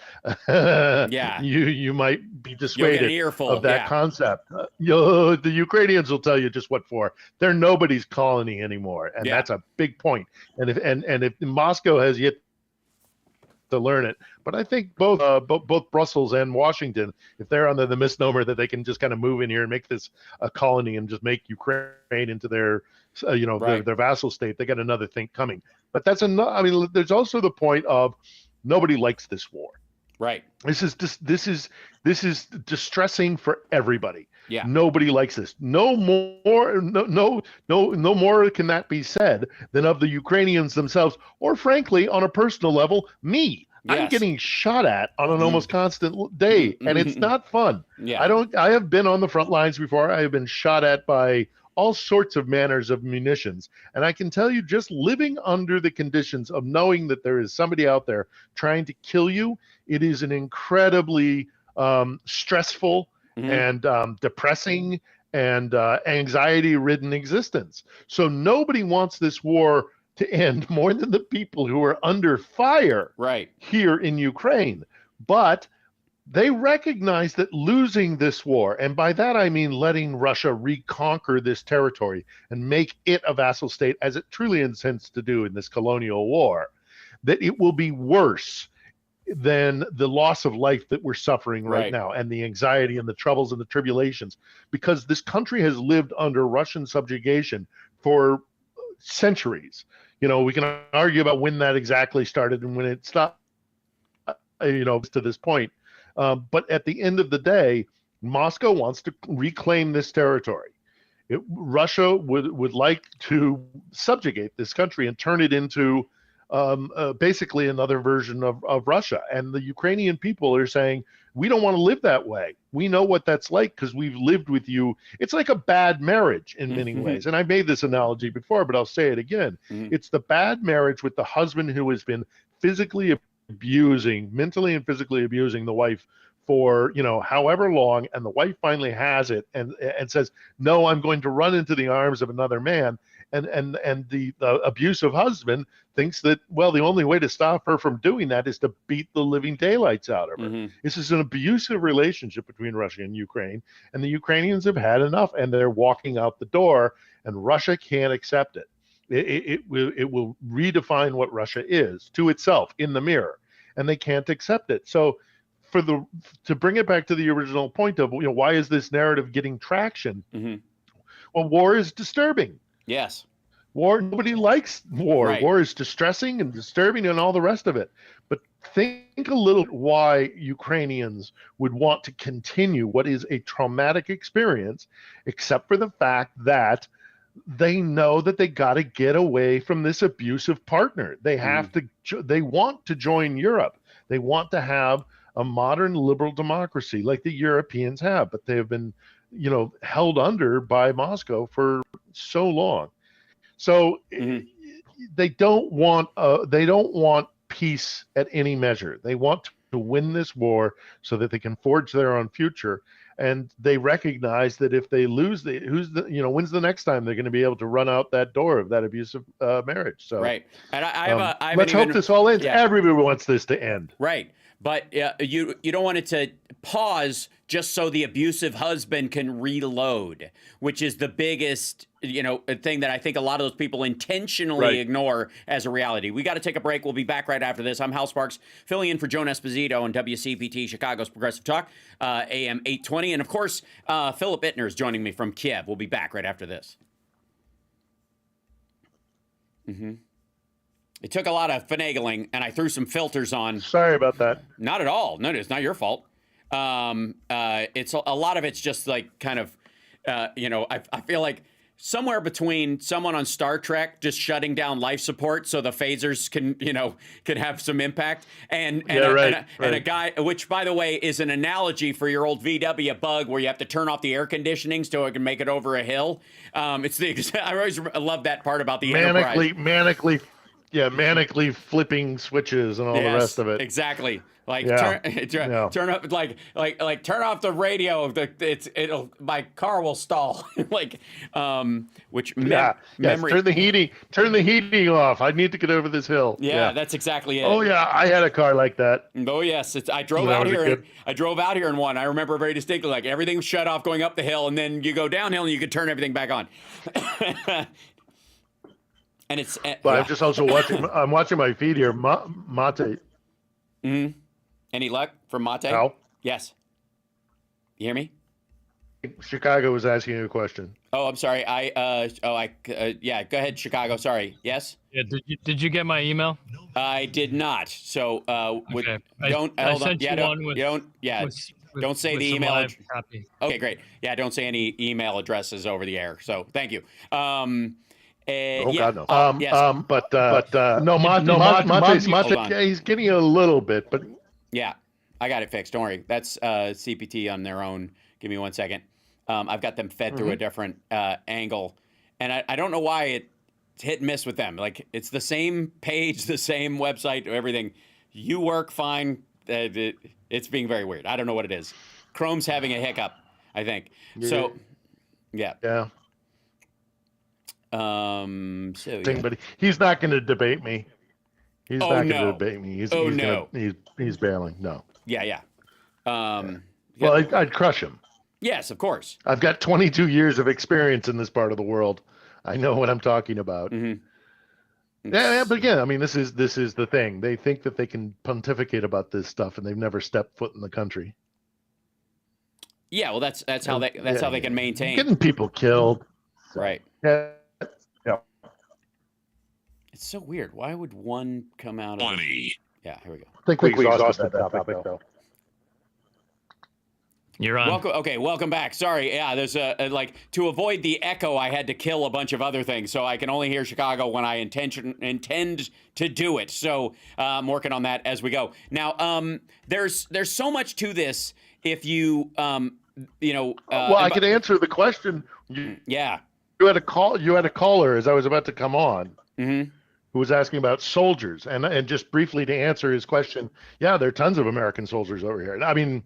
you might be dissuaded of that concept. The Ukrainians will tell you just what for. They're nobody's colony anymore. And that's a big point. And if Moscow has yet to learn it, but I think both Brussels and Washington, if they're under the misnomer that they can just kind of move in here and make this a colony and just make Ukraine into their their vassal state, they got another thing coming. But that's enough. I mean, there's also the point of nobody likes this war. Right. This is distressing for everybody. Yeah. Nobody likes this. No more can that be said than of the Ukrainians themselves, or frankly, on a personal level, me. I'm getting shot at on an almost constant day, and it's not fun. Yeah. I have been on the front lines before. I have been shot at by all sorts of manners of munitions. And I can tell you, just living under the conditions of knowing that there is somebody out there trying to kill you, it is an incredibly stressful and depressing and anxiety-ridden existence. So nobody wants this war to end more than the people who are under fire here in Ukraine. But they recognize that losing this war, and by that I mean letting Russia reconquer this territory and make it a vassal state, as it truly intends to do in this colonial war, that it will be worse than the loss of life that we're suffering right now, and the anxiety and the troubles and the tribulations, because this country has lived under Russian subjugation for centuries. You know, we can argue about when that exactly started and when it stopped, to this point. But at the end of the day, Moscow wants to reclaim this territory. Russia would like to subjugate this country and turn it into basically another version of Russia. And the Ukrainian people are saying, we don't want to live that way. We know what that's like because we've lived with you. It's like a bad marriage in many ways. And I made this analogy before, but I'll say it again. It's the bad marriage with the husband who has been mentally and physically abusing the wife for, however long. And the wife finally has it and says, no, I'm going to run into the arms of another man. And the abusive husband thinks that, well, the only way to stop her from doing that is to beat the living daylights out of her. This is an abusive relationship between Russia and Ukraine, and the Ukrainians have had enough, and they're walking out the door, and Russia can't accept it. It will redefine what Russia is to itself in the mirror, and they can't accept it. So to bring it back to the original point of, why is this narrative getting traction? Well, war is disturbing. Yes. War, nobody likes war. Right. War is distressing and disturbing and all the rest of it. But think a little why Ukrainians would want to continue what is a traumatic experience, except for the fact that they know that they got to get away from this abusive partner. They have to, they want to join Europe. They want to have a modern liberal democracy like the Europeans have, but they have been, held under by Moscow for so long. So they don't want peace at any measure. They want to win this war so that they can forge their own future. And they recognize that if they lose, when's the next time they're going to be able to run out that door of that abusive marriage? So and let's hope this all ends. Yeah. Everybody wants this to end. Right. But you don't want it to pause just so the abusive husband can reload, which is the biggest, thing that I think a lot of those people intentionally ignore as a reality. We got to take a break. We'll be back right after this. I'm Hal Sparks, filling in for Joan Esposito on WCPT, Chicago's Progressive Talk, AM 820. And of course, Philip Bittner is joining me from Kiev. We'll be back right after this. It took a lot of finagling, and I threw some filters on. Sorry about that. Not at all. No, it's not your fault. It's a lot of it's just like kind of, I feel like somewhere between someone on Star Trek just shutting down life support so the phasers can have some impact, and a guy, which by the way is an analogy for your old VW Bug where you have to turn off the air conditioning so it can make it over a hill. It's I always love that part about the Enterprise. Manically flipping switches and all the rest of it. Exactly. Like turn up, like turn off the radio. My car will stall. Memory. Turn the heating off. I need to get over this hill. Yeah, that's exactly it. Oh yeah, I had a car like that. Oh yes, I drove out here. I drove out here in one. I remember very distinctly. Like everything was shut off going up the hill, and then you go downhill and you could turn everything back on. And it's. I'm just also watching. I'm watching my feed here. Mate. Any luck from Mate? Al? Yes. You hear me? Chicago was asking you a question. Oh, I'm sorry. Yeah. Go ahead, Chicago. Sorry. Yes. Yeah. Did you get my email? I did not. So okay. Don't say the email. Okay, great. Yeah, don't say any email addresses over the air. So thank you. Oh yeah. God, no. Yes. No, Monte, yeah, he's getting a little bit, but yeah, I got it fixed. Don't worry. That's CPT on their own. Give me 1 second. I've got them fed through a different angle, and I don't know why it's hit and miss with them. Like, it's the same page, the same website, everything. You work fine. It's being very weird. I don't know what it is. Chrome's having a hiccup, I think. So, yeah. Yeah. But he's not going to debate me. He's not going to debate me. He's bailing. No. Yeah. Well, I'd crush him. Yes, of course. I've got 22 years of experience in this part of the world. I know what I'm talking about. Yeah, but again, I mean, this is the thing. They think that they can pontificate about this stuff, and they've never stepped foot in the country. Yeah, well, that's how they can maintain getting people killed. Right. Yeah. It's so weird. Why would one come out? Funny. Yeah, here we go. I think we exhausted that topic, though. You're on. Welcome back. Sorry, yeah, there's to avoid the echo, I had to kill a bunch of other things, so I can only hear Chicago when I intend to do it. So I'm working on that as we go. Now, there's so much to this. If you, I could answer the question. Yeah. You had a caller as I was about to come on, who was asking about soldiers, and just briefly to answer his question, yeah, there are tons of American soldiers over here. I mean,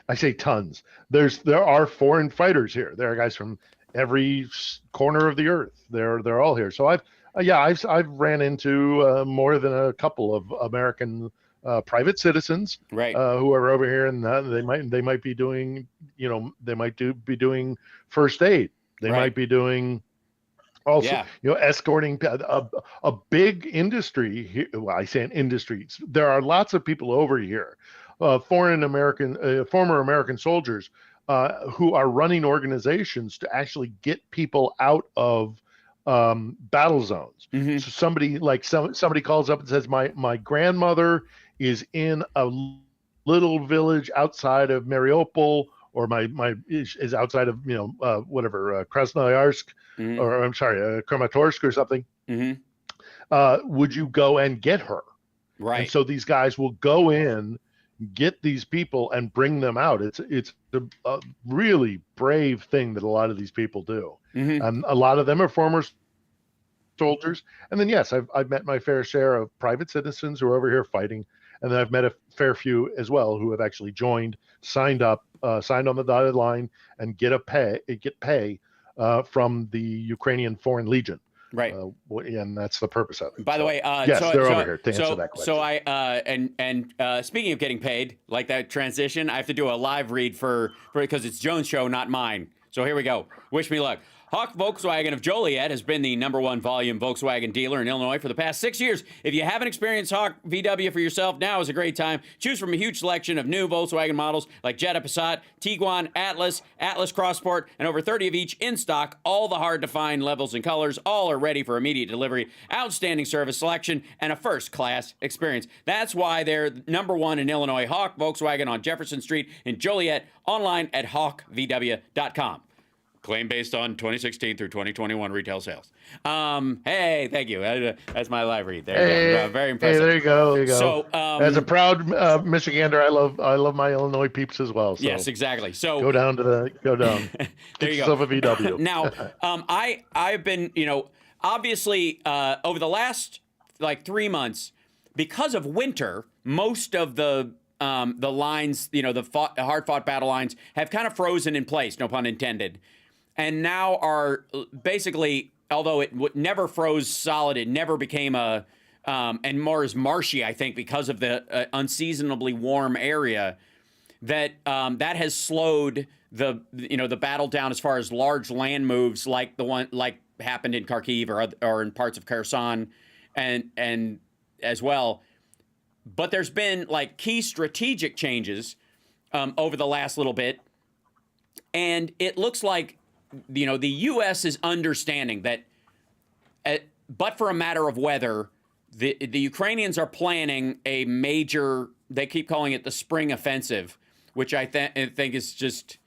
I say tons. There are foreign fighters here. There are guys from every corner of the earth. They're all here. So I've ran into more than a couple of American private citizens, right, who are over here, and they might be doing, be doing first aid. They might be doing also, escorting a big industry here. Well, I say an industry. There are lots of people over here, former American soldiers, who are running organizations to actually get people out of battle zones. So somebody calls up and says, my grandmother is in a little village outside of Mariupol, or is outside of Krasnoyarsk, or I'm sorry, Kramatorsk or something. Would you go and get her? Right. And so these guys will go in, get these people, and bring them out. It's a really brave thing that a lot of these people do. A lot of them are former soldiers, and then yes, I've met my fair share of private citizens who are over here fighting. And then I've met a fair few as well who have actually signed up, signed on the dotted line, and get pay from the Ukrainian Foreign Legion. Right. And that's the purpose of it. By the way, yes, they're over here to answer that question. So speaking of getting paid, like that transition, I have to do a live read because it's Jones' show, not mine. So here we go. Wish me luck. Hawk Volkswagen of Joliet has been the #1 volume Volkswagen dealer in Illinois for the past 6 years. If you haven't experienced Hawk VW for yourself, now is a great time. Choose from a huge selection of new Volkswagen models like Jetta, Passat, Tiguan, Atlas Crossport, and over 30 of each in stock. All the hard-to-find levels and colors, all are ready for immediate delivery. Outstanding service selection and a first-class experience. That's why they're #1 in Illinois. Hawk Volkswagen on Jefferson Street in Joliet. Online at hawkvw.com. Claim based on 2016 through 2021 retail sales. Hey, thank you. That's my live read. There you go. Very impressive. Hey, there you go. So, as a proud Michigander, I love my Illinois peeps as well. So yes, exactly. So go down. There you yourself go. a VW. Now, I've been, obviously over the last 3 months, because of winter, most of the lines, the hard-fought battle lines have kind of frozen in place, no pun intended. And now are basically, although it never froze solid, it never became and more is marshy, I think, because of the unseasonably warm area, that has slowed the battle down as far as large land moves like happened in Kharkiv or in parts of Kherson and as well. But there's been key strategic changes over the last little bit. And it looks like, the U.S. is understanding that, but for a matter of weather, the Ukrainians are planning a major, they keep calling it the spring offensive, which I think is just,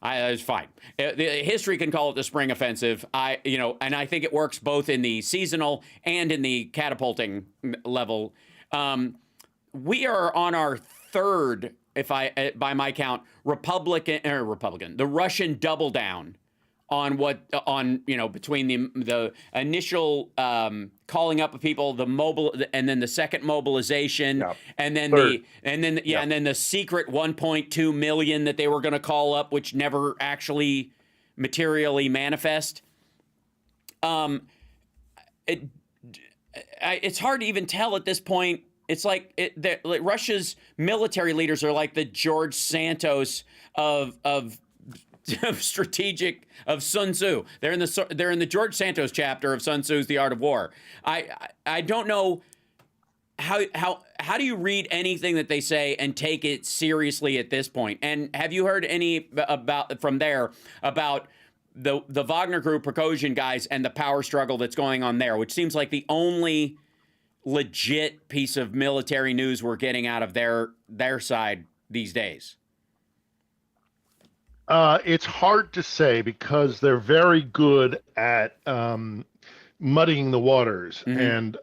It's fine. History can call it the spring offensive. And I think it works both in the seasonal and in the catapulting level. We are on our third, by my count, Republican, the Russian double down on between the initial calling up of people, and then the second mobilization, and then the secret 1.2 million that they were going to call up, which never actually materially manifest. It's hard to even tell at this point. It's like Russia's military leaders are like the George Santos of Sun Tzu. They're in the George Santos chapter of Sun Tzu's The Art of War. I don't know how do you read anything that they say and take it seriously at this point? And have you heard any about the Wagner Group, Prigozhin guys, and the power struggle that's going on there, which seems like the only legit piece of military news we're getting out of their side these days? It's hard to say because they're very good at muddying the waters and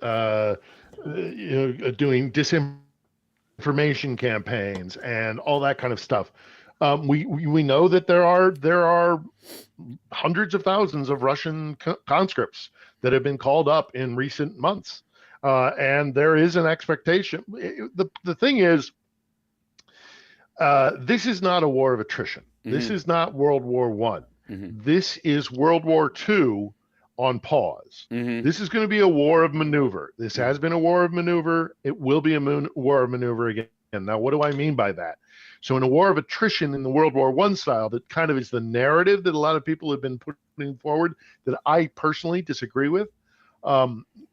doing disinformation campaigns and all that kind of stuff. We know that there are hundreds of thousands of Russian conscripts that have been called up in recent months, and there is an expectation. The thing is, this is not a war of attrition. This is not World War I. This is World War II on pause. This is going to be a war of maneuver. This has been a war of maneuver. It will be a war of maneuver again. Now, what do I mean by that? So in a war of attrition in the World War I style, that kind of is the narrative that a lot of people have been putting forward that I personally disagree with,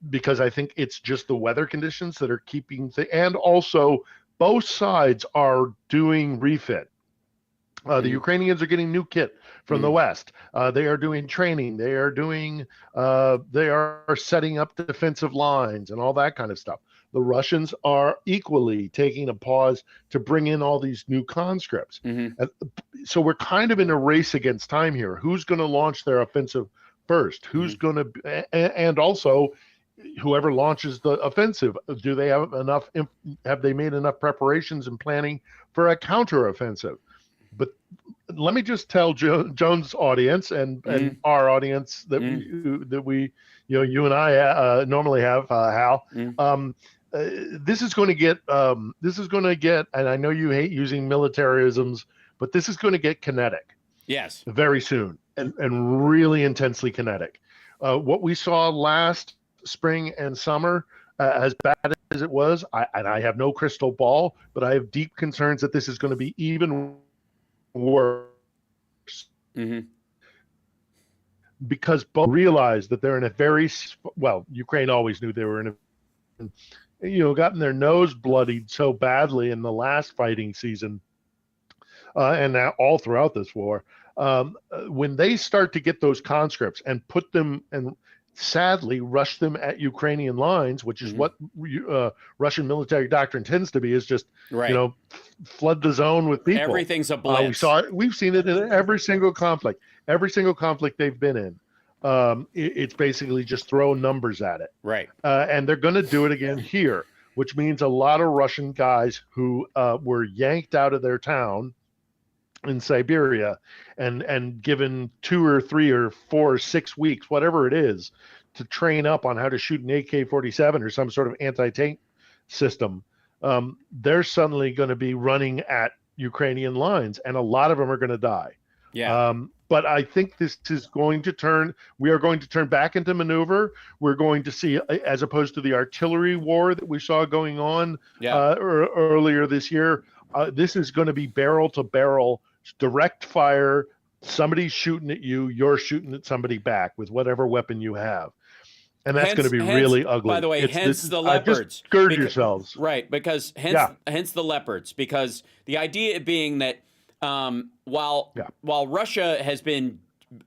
because I think it's just the weather conditions that are keeping and also both sides are doing refit. The Ukrainians are getting new kit from the West. They are doing training. They are setting up defensive lines and all that kind of stuff. The Russians are equally taking a pause to bring in all these new conscripts. So we're kind of in a race against time here. Who's going to launch their offensive first? Who's going to, and also whoever launches the offensive, do they have enough? Have they made enough preparations and planning for a counteroffensive? But let me just tell Joan's audience and our audience that we you and I normally have, Hal. This is going to get, and I know you hate using militarisms, but this is going to get kinetic. Yes. Very soon, and really intensely kinetic. What we saw last spring and summer, as bad as it was, I have no crystal ball, but I have deep concerns that this is going to be even worse. Because both realize that they're in a Ukraine always knew they were in gotten their nose bloodied so badly in the last fighting season, and now all throughout this war. When they start to get those conscripts and put them and sadly rush them at Ukrainian lines, which is what Russian military doctrine tends to be, is just flood the zone with people. Everything's a blitz. We've seen it in every single conflict they've been in. It's basically just throw numbers at it. Right. And they're going to do it again here, which means a lot of Russian guys who were yanked out of their town in Siberia and given 2 or 3 or 4 or 6 weeks, whatever it is, to train up on how to shoot an AK-47 or some sort of anti-tank system, they're suddenly going to be running at Ukrainian lines, and a lot of them are going to die. Yeah. But I think this is going to turn. We are going to turn back into maneuver. We're going to see, as opposed to the artillery war that we saw going on earlier this year, this is going to be barrel to barrel, direct fire. Somebody's shooting at you, you're shooting at somebody back with whatever weapon you have. And that's going to be really ugly. By the way, hence the leopards. Just gird yourselves. Right, because hence the leopards, because the idea being that while Russia has been,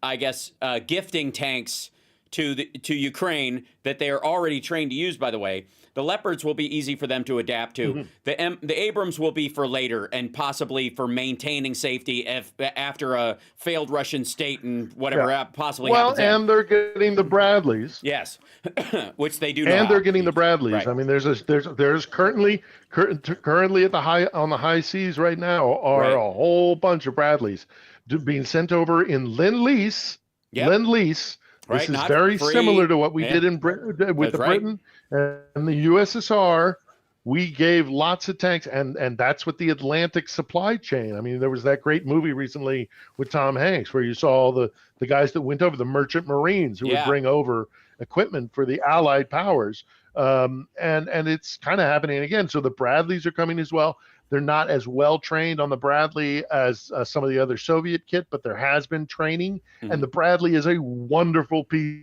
I guess, gifting tanks to Ukraine that they are already trained to use, by the way, The Leopards will be easy for them to adapt to. The Abrams will be for later and possibly for maintaining safety after a failed Russian state and whatever possibly happens. Well, and they're getting the Bradleys. Yes, which they do. And they're getting the Bradleys. Right. I mean, there's currently at on the high seas right now are a whole bunch of Bradleys being sent over in Lend-Lease. Yep. Lend-Lease. Right, This is not very free. similar to what we Yeah. did in Britain with That's right. Britain and the USSR. We gave lots of tanks, and that's what the Atlantic supply chain. I mean, there was that great movie recently with Tom Hanks where you saw all the guys that went over, the merchant marines who would bring over equipment for the Allied powers. And it's kind of happening again. So the Bradleys are coming as well. They're not as well trained on the Bradley as some of the other Soviet kit, but there has been training. And the Bradley is a wonderful piece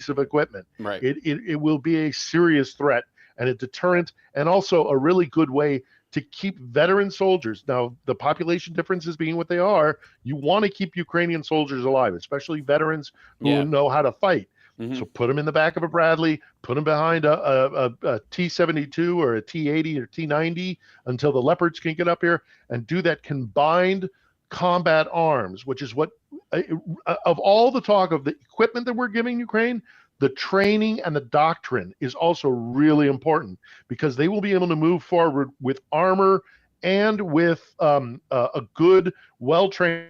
of equipment. Right. It will be a serious threat and a deterrent, and also a really good way to keep veteran soldiers. Now, the population differences being what they are, you want to keep Ukrainian soldiers alive, especially veterans who know how to fight. So put them in the back of a Bradley, put them behind a T-72 or a T-80 or T-90 until the Leopards can get up here and do that combined combat arms, which is what, of all the talk of the equipment that we're giving Ukraine, the training and the doctrine is also really important because they will be able to move forward with armor and with a good, well-trained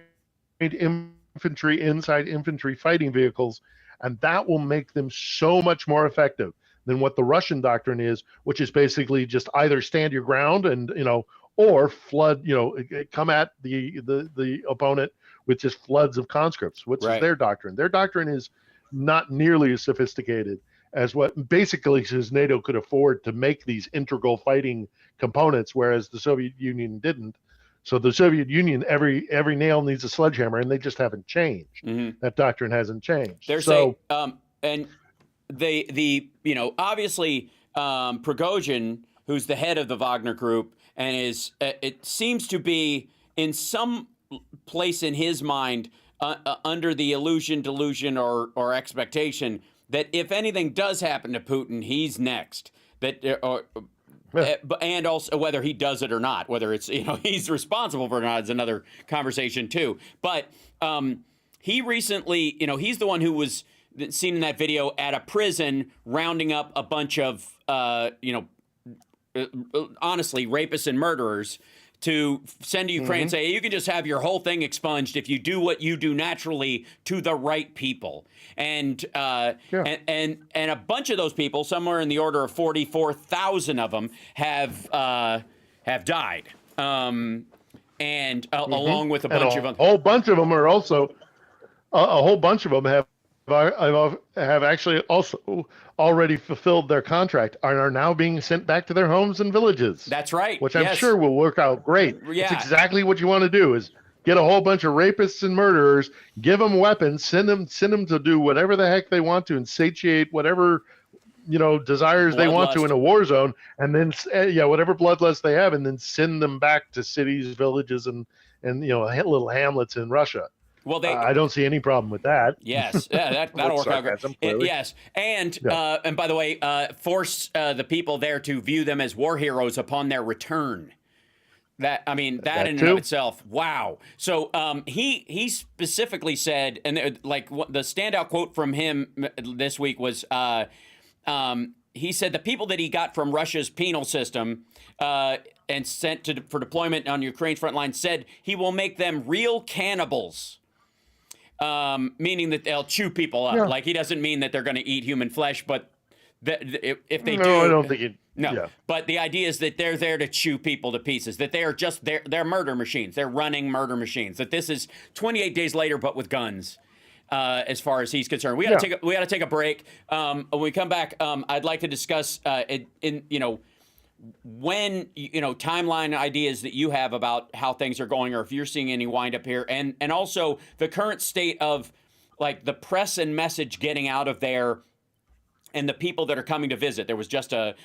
infantry, inside infantry fighting vehicles. And that will make them so much more effective than what the Russian doctrine is, which is basically just either stand your ground and, or flood, come at the opponent with just floods of conscripts, which is their doctrine. Their doctrine is not nearly as sophisticated as what basically says NATO could afford to make these integral fighting components, whereas the Soviet Union didn't. So the Soviet Union, every nail needs a sledgehammer, and they just haven't changed. That doctrine hasn't changed. They're saying, and obviously Prigozhin, who's the head of the Wagner Group, and it seems to be in some place in his mind under the illusion, delusion, or expectation that if anything does happen to Putin, he's next. And also whether he does it or not, whether it's he's responsible for it or not is another conversation too. But he recently, he's the one who was seen in that video at a prison rounding up a bunch of honestly rapists and murderers to send to Ukraine and say, hey, you can just have your whole thing expunged if you do what you do naturally to the right people. And and a bunch of those people, somewhere in the order of 44,000 of them, have died. And along with a bunch of them. A whole bunch of them are also, a whole bunch of them have actually also already fulfilled their contract and are now being sent back to their homes and villages. That's right. Which I'm sure will work out great. Yeah. It's exactly what you want to do is get a whole bunch of rapists and murderers, give them weapons, send them to do whatever the heck they want to and satiate whatever desires they want to in a war zone, and then whatever bloodlust they have, and then send them back to cities, villages, and little hamlets in Russia. Well, I don't see any problem with that. Yes, that'll work out great. Yes, and by the way, force the people there to view them as war heroes upon their return. That in and of itself, wow. So he specifically said, and the standout quote from him this week was, he said the people that he got from Russia's penal system and sent for deployment on Ukraine's front line said he will make them real cannibals. Meaning that they'll chew people up. Yeah. Like he doesn't mean that they're going to eat human flesh, but if they do, I don't think it. No, yeah. But the idea is that they're there to chew people to pieces. That they are just they're murder machines. They're running murder machines. That this is 28 days later, but with guns. As far as he's concerned, we got to take a break. When we come back, I'd like to discuss when timeline ideas that you have about how things are going, or if you're seeing any wind up here, and also the current state of the press and message getting out of there and the people that are coming to visit. There was just a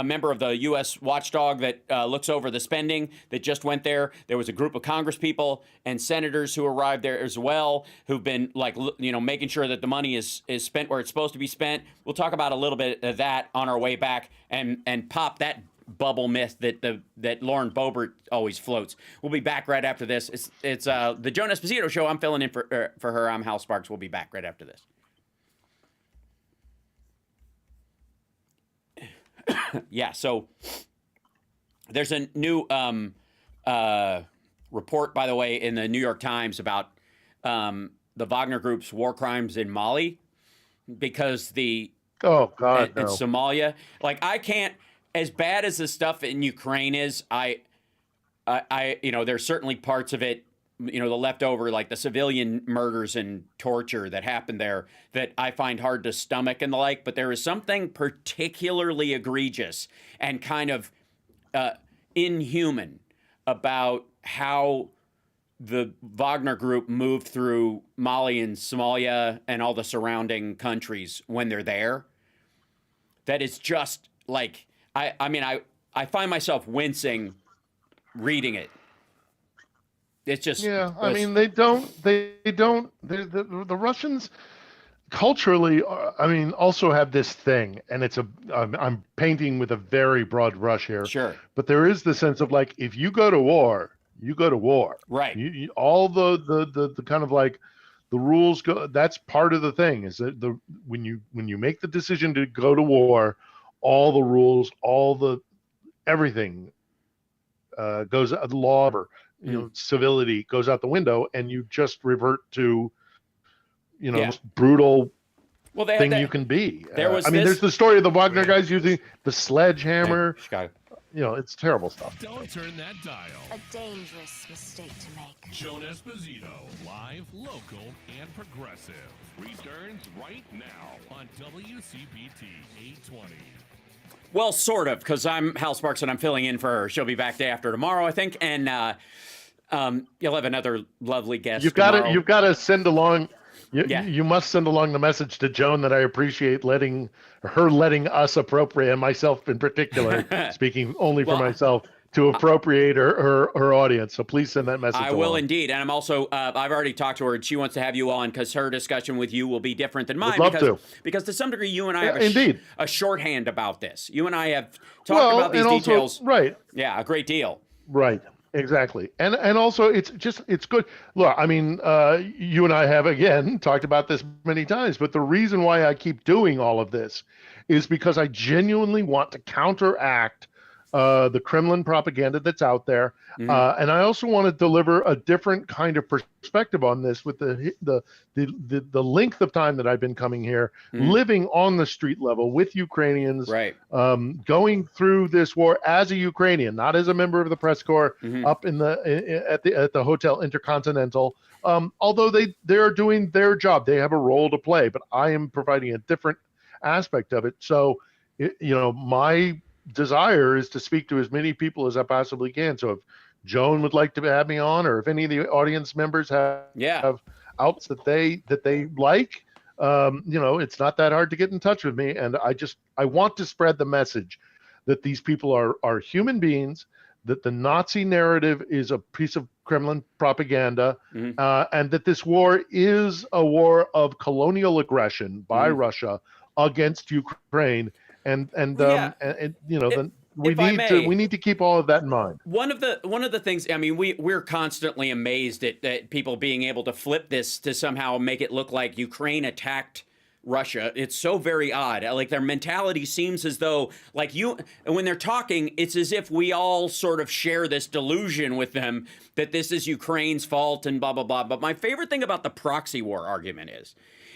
member of the U.S. watchdog that looks over the spending that just went there. There was a group of Congress people and senators who arrived there as well, who've been making sure that the money is spent where it's supposed to be spent. We'll talk about a little bit of that on our way back and pop that bubble myth that Lauren Boebert always floats. We'll be back right after this. It's the Joan Esposito Show. I'm filling in for her. I'm Hal Sparks. We'll be back right after this. Yeah, so there's a new report, by the way, in the New York Times about the Wagner Group's war crimes in Mali, because in Somalia, I can't, as bad as the stuff in Ukraine is, I there's certainly parts of it, the leftover, like the civilian murders and torture that happened there, that I find hard to stomach and the like. But there is something particularly egregious and kind of inhuman about how the Wagner Group moved through Mali and Somalia and all the surrounding countries when they're there. That is just I find myself wincing reading it. It's just the Russians culturally, also have this thing, and I'm painting with a very broad brush here. Sure. But there is the sense of if you go to war, you go to war. Right. All the kind of the rules go. That's part of the thing, is that when you make the decision to go to war, all the rules, everything goes the law or civility goes out the window, and you just revert to most brutal thing you can be. There's the story of the Wagner guys using the sledgehammer. It's terrible stuff. Don't turn that dial. A dangerous mistake to make. Joan Esposito, live, local, and progressive, returns right now on WCPT 820. Well, sort of, because I'm Hal Sparks and I'm filling in for her. She'll be back day after tomorrow, I think, and you'll have another lovely guest. You've got to send along. You must send along the message to Joan that I appreciate letting us appropriate, and myself in particular, speaking only for myself, to appropriate her audience. So please send that message. I will indeed, and I'm also I've already talked to her, and she wants to have you on because her discussion with you will be different than mine. Because to some degree, you and I have a shorthand about this. You and I have talked about these details, right? Yeah, a great deal. Right. Exactly. And also it's good. Look, you and I have again talked about this many times, but the reason why I keep doing all of this is because I genuinely want to counteract the Kremlin propaganda that's out there. Mm-hmm. And I also want to deliver a different kind of perspective on this with the length of time that I've been coming here, living on the street level with Ukrainians, right. Going through this war as a Ukrainian, not as a member of the press corps, up at the Hotel Intercontinental. Although they are doing their job, they have a role to play, but I am providing a different aspect of it. So, my desire is to speak to as many people as I possibly can. So if Joan would like to have me on, or if any of the audience members have outs that they like, it's not that hard to get in touch with me. And I want to spread the message that these people are human beings, that the Nazi narrative is a piece of Kremlin propaganda, and that this war is a war of colonial aggression by Russia against Ukraine. And we need to keep all of that in mind. One of the things, we're constantly amazed at people being able to flip this to somehow make it look like Ukraine attacked Russia. It's so very odd. Their mentality seems as though, when they're talking, it's as if we all sort of share this delusion with them that this is Ukraine's fault and blah, blah, blah. But my favorite thing about the proxy war argument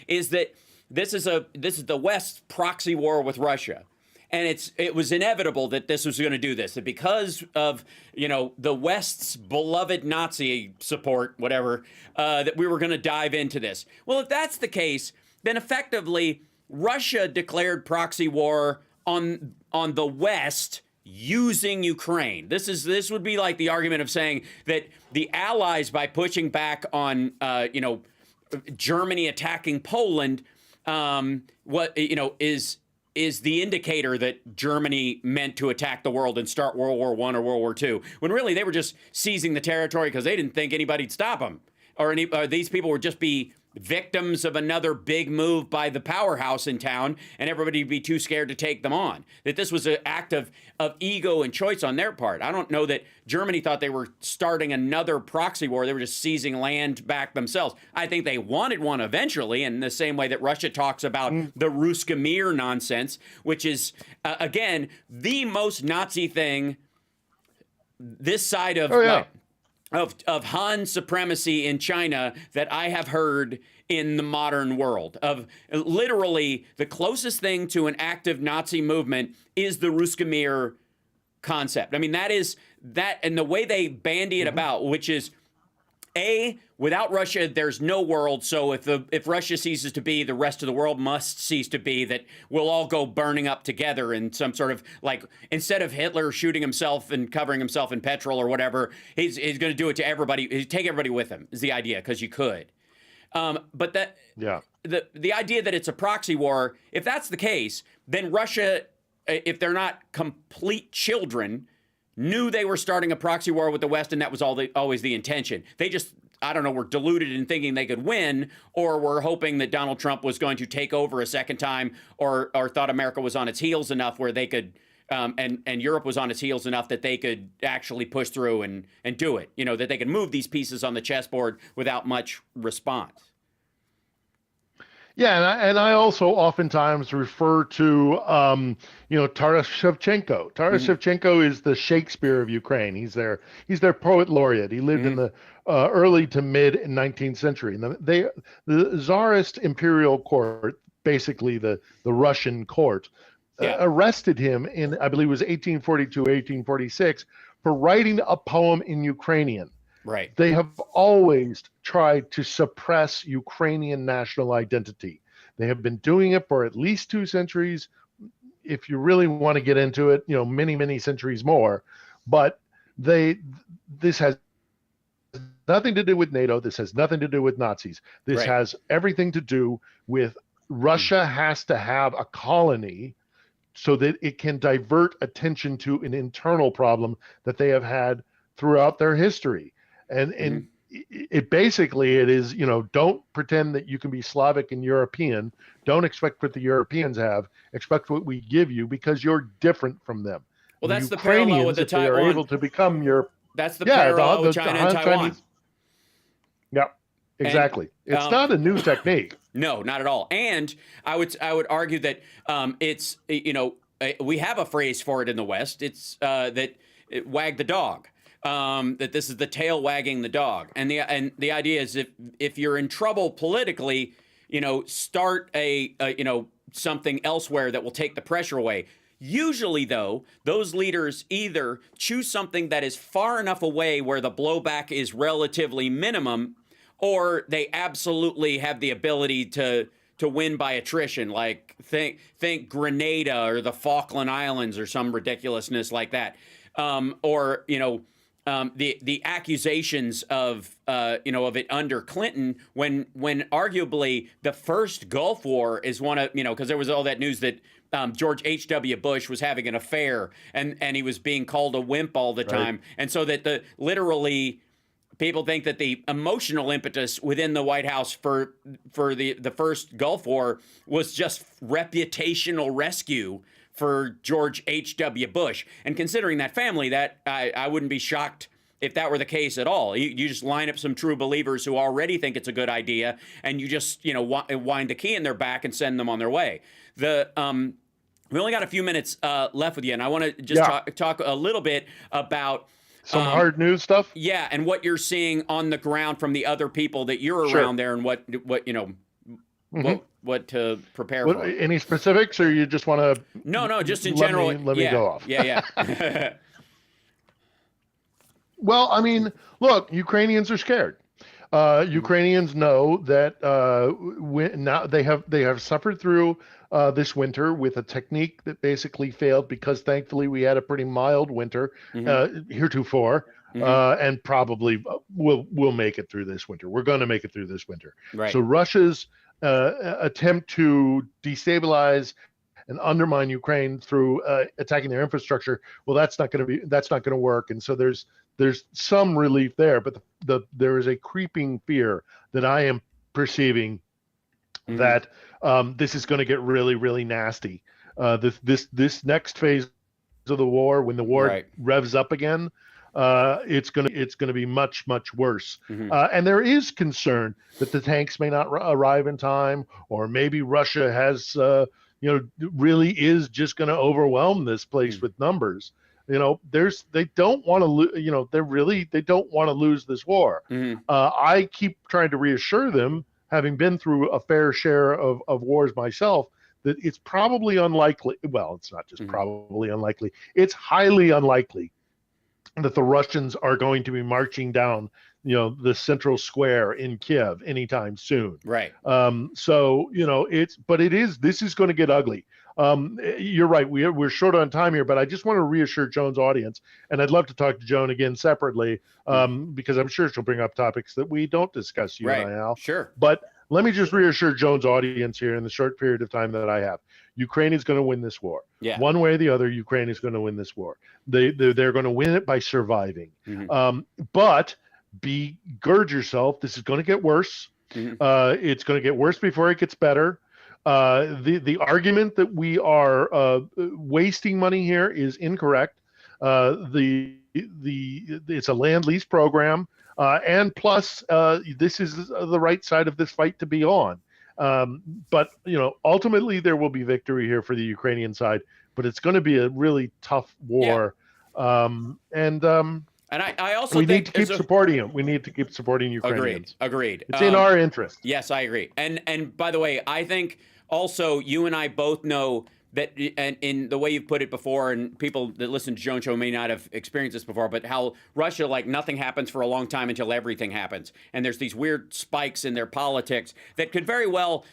is that this is the West's proxy war with Russia. And it was inevitable that this was going to do this. That because of, the West's beloved Nazi support, whatever, that we were going to dive into this. Well, if that's the case, then effectively Russia declared proxy war on the West using Ukraine. This would be like the argument of saying that the Allies, by pushing back on, Germany attacking Poland, what is the indicator that Germany meant to attack the world and start World War I or World War II, when really they were just seizing the territory because they didn't think anybody'd stop them, or these people would just be victims of another big move by the powerhouse in town, and everybody would be too scared to take them on. That this was an act of ego and choice on their part. I don't know that Germany thought they were starting another proxy war. They were just seizing land back themselves. I think they wanted one eventually, in the same way that Russia talks about the Ruska Mir nonsense, which is, again, the most Nazi thing this side of... Of Han supremacy in China that I have heard in the modern world. Of literally the closest thing to an active Nazi movement is the Ruska Mir concept. I mean, that is that, and the way they bandy it about, which is, without Russia, there's no world. So if Russia ceases to be, the rest of the world must cease to be. That we'll all go burning up together in some sort of, like, instead of Hitler shooting himself and covering himself in petrol or whatever, he's going to do it to everybody. He'd take everybody with him is the idea, because you could. But that the idea that it's a proxy war, if that's the case, then Russia, if they're not complete children, knew they were starting a proxy war with the West, and that was always the intention. They just, I don't know, were deluded in thinking they could win, or were hoping that Donald Trump was going to take over a second time, or thought America was on its heels enough where they could, and Europe was on its heels enough that they could actually push through and do it. That they could move these pieces on the chessboard without much response. Yeah, and I also oftentimes refer to, Taras Shevchenko. Taras Shevchenko is the Shakespeare of Ukraine. He's their poet laureate. He lived in the early to mid 19th century. And the Tsarist imperial court, basically the Russian court, arrested him in, I believe it was 1842, 1846, for writing a poem in Ukrainian. Right. They have always tried to suppress Ukrainian national identity. They have been doing it for at least 2 centuries. If you really want to get into it, many, many centuries more. But this has nothing to do with NATO. This has nothing to do with Nazis. This has everything to do with Russia has to have a colony so that it can divert attention to an internal problem that they have had throughout their history. And it basically, it is, don't pretend that you can be Slavic and European. Don't expect what the Europeans have. Expect what we give you, because you're different from them. Well, that's the parallel with the Taiwan. They are able to become your... That's the parallel with China and Taiwan. Yeah, exactly. And, it's not a new technique. No, not at all. And I would argue that it's, we have a phrase for it in the West. It's that wag the dog. That this is the tail wagging the dog, and the idea is if you're in trouble politically, start a something elsewhere that will take the pressure away. Usually, though, those leaders either choose something that is far enough away where the blowback is relatively minimum, or they absolutely have the ability to win by attrition. Like think Grenada or the Falkland Islands or some ridiculousness like that, or the accusations of it under Clinton, when arguably the first Gulf War is one of, because there was all that news that George H.W. Bush was having an affair and he was being called a wimp all the time. And so that literally people think that the emotional impetus within the White House for the first Gulf War was just reputational rescue for George H.W. Bush. And considering that family, that I wouldn't be shocked if that were the case at all. You just line up some true believers who already think it's a good idea, and you just, wind the key in their back and send them on their way. We only got a few minutes left with you, and I want to just talk a little bit about some hard news stuff. Yeah, and what you're seeing on the ground from the other people that you're around there, and what what to prepare for. Any specifics, or you just want to? No, just in general. Let me go off. Yeah. Well, I mean, look, Ukrainians are scared. Ukrainians know that now they have suffered through this winter with a technique that basically failed, because thankfully we had a pretty mild winter heretofore, and probably we'll make it through this winter. We're going to make it through this winter. Right. So Russia's attempt to destabilize and undermine Ukraine through attacking their infrastructure. Well, that's not going to work. And so there's some relief there, but there is a creeping fear that I am perceiving that this is going to get really, really nasty. This next phase of the war, when the war revs up again, it's going to be much, much worse. And there is concern that the tanks may not arrive in time, or maybe Russia has really is just going to overwhelm this place with numbers. They don't want to they don't want to lose this war. I keep trying to reassure them, having been through a fair share of wars myself, that it's probably unlikely. Well, it's not just probably unlikely. It's highly unlikely that the Russians are going to be marching down, the central square in Kiev anytime soon. Right. So, this is going to get ugly. You're right. We're short on time here, but I just want to reassure Joan's audience, and I'd love to talk to Joan again separately, because I'm sure she'll bring up topics that we don't discuss, you and I, Al. Sure. But let me just reassure Joan's audience here in the short period of time that I have. Ukraine is going to win this war. Yeah. One way or the other, Ukraine is going to win this war. They're going to win it by surviving. But gird yourself. This is going to get worse. It's going to get worse before it gets better. The argument that we are wasting money here is incorrect. It's a land lease program, and plus this is the right side of this fight to be on. But ultimately there will be victory here for the Ukrainian side, but it's going to be a really tough war. And I also need to keep supporting them. We need to keep supporting Ukrainians. Agreed. It's in our interest. Yes, I agree. And by the way, I think also you and I both know that, and in the way you've put it before, and people that listen to Joan's show may not have experienced this before, but how Russia, nothing happens for a long time until everything happens. And there's these weird spikes in their politics that could very well,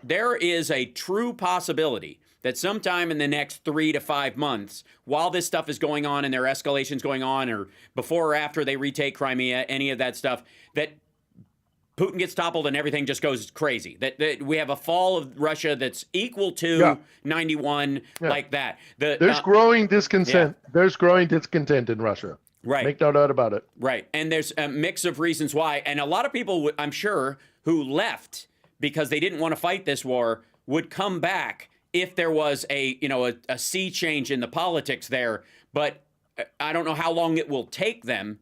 there is a true possibility that sometime in the next 3 to 5 months, while this stuff is going on and their escalation's going on, or before or after they retake Crimea, any of that stuff, that Putin gets toppled and everything just goes crazy. That we have a fall of Russia that's equal to 91, like that. There's growing discontent. Yeah. There's growing discontent in Russia. Right. Make no doubt about it. Right. And there's a mix of reasons why. And a lot of people, I'm sure, who left because they didn't want to fight this war would come back if there was a sea change in the politics there. But I don't know how long it will take them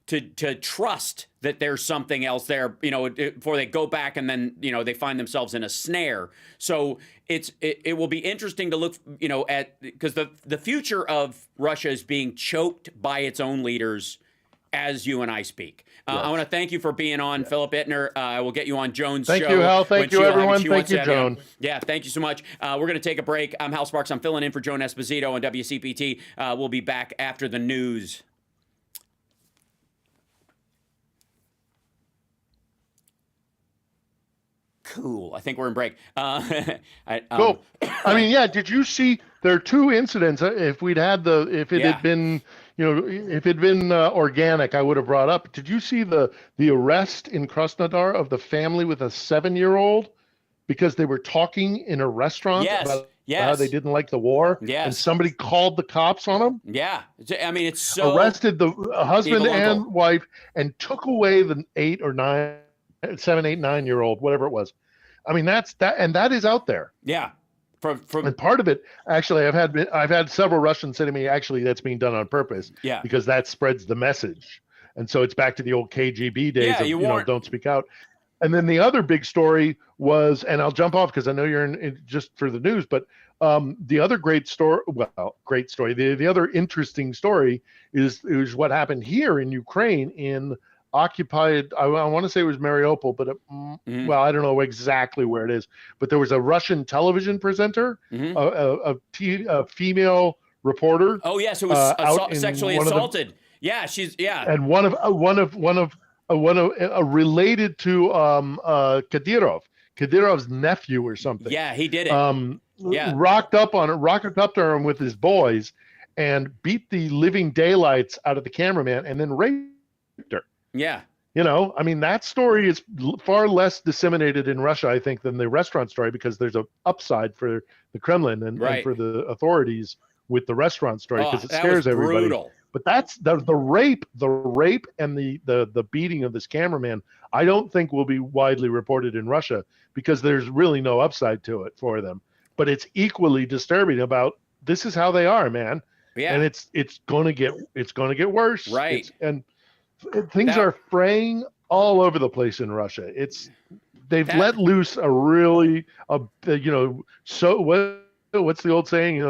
to trust that there's something else there, before they go back and then, they find themselves in a snare. So it will be interesting to look, at, because the future of Russia is being choked by its own leaders as you and I speak. I want to thank you for being on, Philip Bittner. I will get you on Joan's show. Thank you, Hal. Thank you, everyone. Thank you, Joan. Yeah, thank you so much. We're going to take a break. I'm Hal Sparks. I'm filling in for Joan Esposito on WCPT. We'll be back after the news. Cool. I think we're in break. Cool. Did you see there are two incidents? If it had been, if it'd been organic, I would have brought up. Did you see the arrest in Krasnodar of the family with a 7-year-old because they were talking in a restaurant about how they didn't like the war? Yes. And somebody called the cops on them? Yeah. I mean, it's so arrested the husband and wife and took away the 7, 8, 9-year-old, whatever it was. I mean, that's that, and that is out there. Yeah. And part of it, actually, I've had several Russians say to me, actually, that's being done on purpose. Yeah. Because that spreads the message, and so it's back to the old KGB days of don't speak out. And then the other big story was, and I'll jump off because I know you're in just for the news, but the other great story. The other interesting story is what happened here in Ukraine in occupied, I want to say it was Mariupol, but I don't know exactly where it is, but there was a Russian television presenter, a female reporter. Oh yes, who was sexually assaulted. And one of related to Kadyrov's nephew or something. Yeah, he did it. Rocked up to him with his boys and beat the living daylights out of the cameraman and then raped her. Yeah. You know, I mean, that story is far less disseminated in Russia, I think, than the restaurant story, because there's a upside for the Kremlin and for the authorities with the restaurant story, because it scares everybody. But that's the rape and the beating of this cameraman, I don't think will be widely reported in Russia, because there's really no upside to it for them. But it's equally disturbing about this is how they are, man. Yeah. And it's gonna get worse. Right. And things are fraying all over the place in Russia. They've let loose a really so what's the old saying?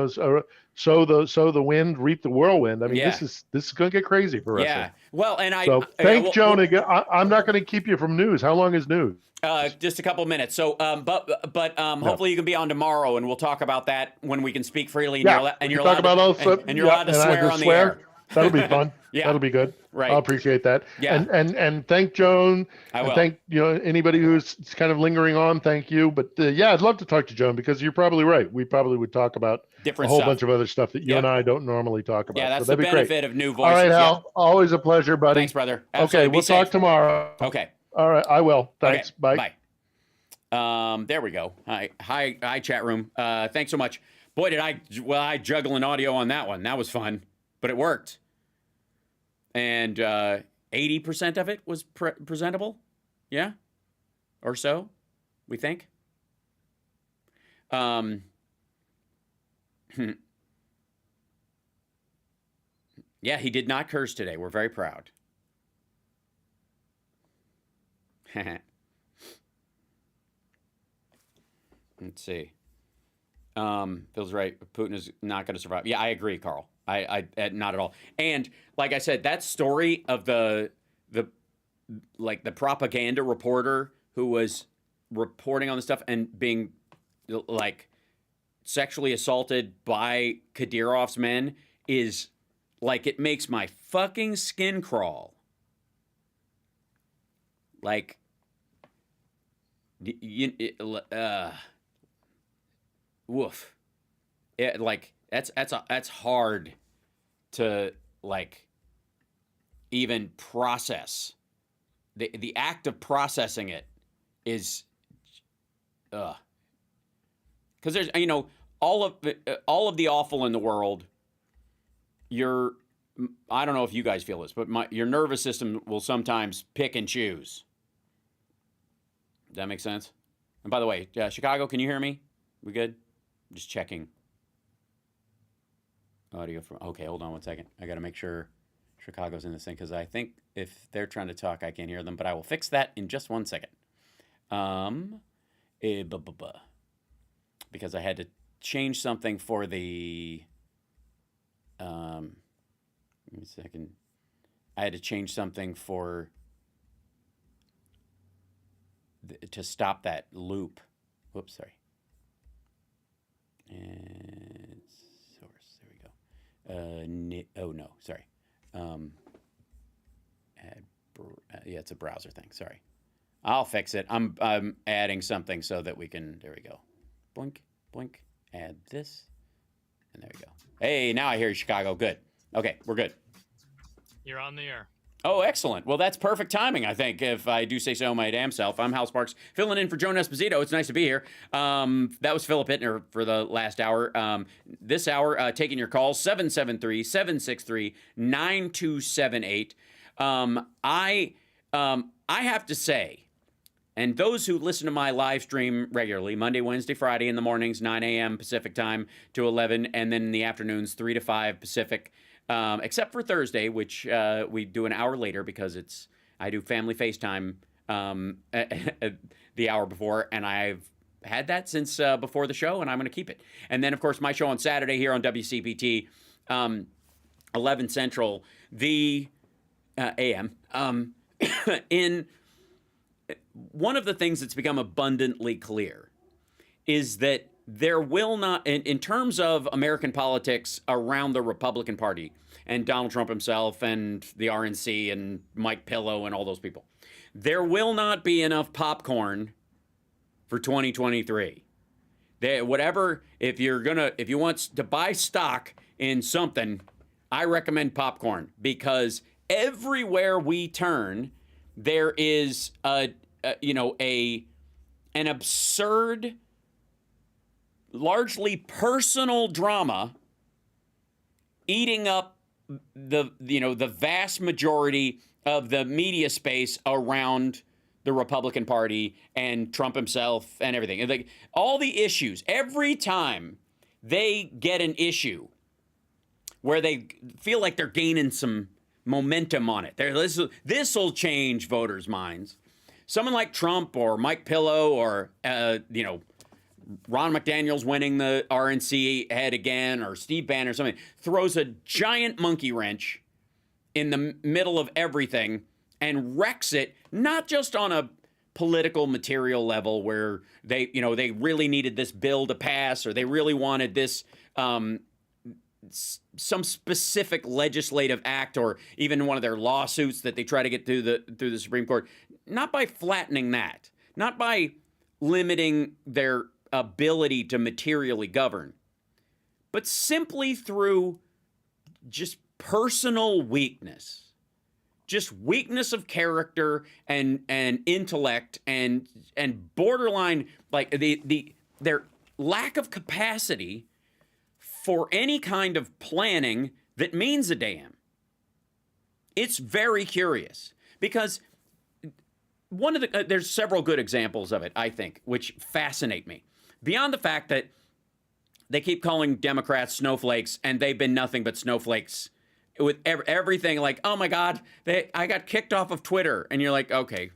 Sow the wind, reap the whirlwind. I mean, this is going to get crazy for Russia. Yeah. Well, and thank Joan again. I'm not going to keep you from news. How long is news? Just a couple of minutes. So, hopefully you can be on tomorrow, and we'll talk about that when we can speak freely. And you're allowed to swear on the air. That'll be fun. That'll be good. Right. I'll appreciate that. Yeah. And thank Joan. I will. And thank anybody who's kind of lingering on. Thank you. But I'd love to talk to Joan, because you're probably right. We probably would talk about different a whole stuff. bunch of other stuff that you and I don't normally talk about. Yeah, that's so the benefit of new voices. All right, Hal. Always a pleasure, buddy. Thanks, brother. Absolutely. Okay, we'll talk tomorrow. Okay. All right, I will. Thanks. Okay. Bye. There we go. Hi, chat room. Thanks so much. Boy, did I juggle an audio on that one. That was fun, but it worked. And 80% of it was presentable, yeah, or so, we think. Yeah, he did not curse today. We're very proud. Let's see. Phil's right. Putin is not going to survive. Yeah, I agree, Carl. I not at all. And like I said, that story of the propaganda reporter who was reporting on the stuff and being like sexually assaulted by Kadyrov's men is like, it makes my fucking skin crawl. Like, woof. It, like, that's hard to like even process. The act of processing it is because there's all of the awful in the world. I don't know if you guys feel this, but your nervous system will sometimes pick and choose. Does that make sense? And by the way, Chicago, can you hear me? We good? I'm just checking. Audio from. Okay, hold on one second. I got to make sure Chicago's in this thing, because I think if they're trying to talk, I can't hear them. But I will fix that in just 1 second. Because I had to change something for the. Give me a second. I had to change something for. To stop that loop. Whoops, sorry. And source. There we go. No, sorry. Yeah, it's a browser thing. Sorry. I'll fix it. I'm adding something so that we can. There we go. Blink, blink. Add this, and there we go. Hey, now I hear you, Chicago. Good. Okay, we're good. You're on the air. Oh, excellent. Well, that's perfect timing, I think, if I do say so my damn self. I'm Hal Sparks, filling in for Joan Esposito. It's nice to be here. That was Philip Bittner for the last hour. This hour, taking your calls, 773-763-9278. I have to say, and those who listen to my live stream regularly, Monday, Wednesday, Friday in the mornings, 9 a.m. Pacific time to 11, and then in the afternoons, 3 to 5 Pacific, except for Thursday, which we do an hour later because I do family FaceTime the hour before, and I've had that since before the show, and I'm going to keep it. And then, of course, my show on Saturday here on WCPT, 11 Central, the AM. In one of the things that's become abundantly clear is that there will not, in terms of American politics around the Republican Party and Donald Trump himself and the RNC and Mike Pillow and all those people, there will not be enough popcorn for 2023. If you want to buy stock in something, I recommend popcorn, because everywhere we turn, there is an absurd, largely personal drama eating up the vast majority of the media space around the Republican Party and Trump himself and everything. And like all the issues, every time they get an issue where they feel like they're gaining some momentum on it, this will change voters' minds. Someone like Trump or Mike Pillow or Ron McDaniel's winning the RNC head again, or Steve Bannon or something, throws a giant monkey wrench in the middle of everything and wrecks it, not just on a political material level where they really needed this bill to pass, or they really wanted this some specific legislative act, or even one of their lawsuits that they try to get through the Supreme Court. Not by flattening that, not by limiting their ability to materially govern, but simply through just personal weakness, just weakness of character and intellect and borderline, like their lack of capacity for any kind of planning that means a damn. It's very curious because there's several good examples of it, I think, which fascinate me. Beyond the fact that they keep calling Democrats snowflakes, and they've been nothing but snowflakes with everything. Like, oh my God, I got kicked off of Twitter. And you're like, okay,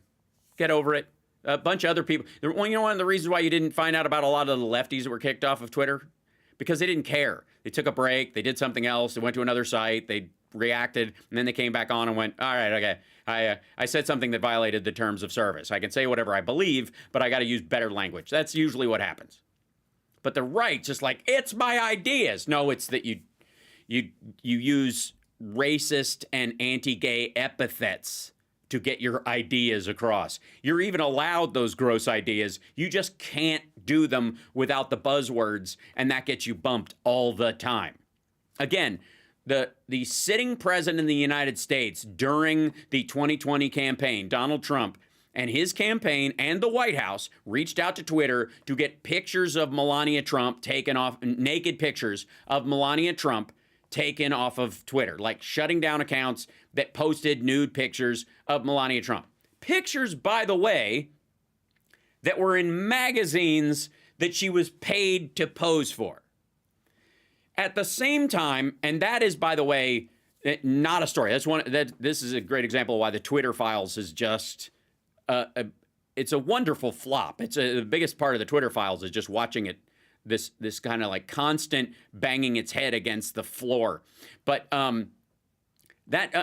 get over it. A bunch of other people. One of the reasons why you didn't find out about a lot of the lefties that were kicked off of Twitter? Because they didn't care. They took a break. They did something else. They went to another site. They reacted, and then they came back on and went, all right, okay, I said something that violated the terms of service. I can say whatever I believe, but I got to use better language. That's usually what happens. But the right, just like, it's my ideas. No, it's that you use racist and anti-gay epithets to get your ideas across. You're even allowed those gross ideas. You just can't do them without the buzzwords, and that gets you bumped all the time. Again, the sitting president of the United States during the 2020 campaign, Donald Trump, and his campaign and the White House reached out to Twitter to get pictures of Melania Trump taken off, naked pictures of Melania Trump taken off of Twitter, like shutting down accounts that posted nude pictures of Melania Trump. Pictures, by the way, that were in magazines that she was paid to pose for. At the same time, and that is, by the way, not a story. This is a great example of why the Twitter files is just it's a wonderful flop. It's the biggest part of the Twitter files is just watching it. This kind of like constant banging its head against the floor. But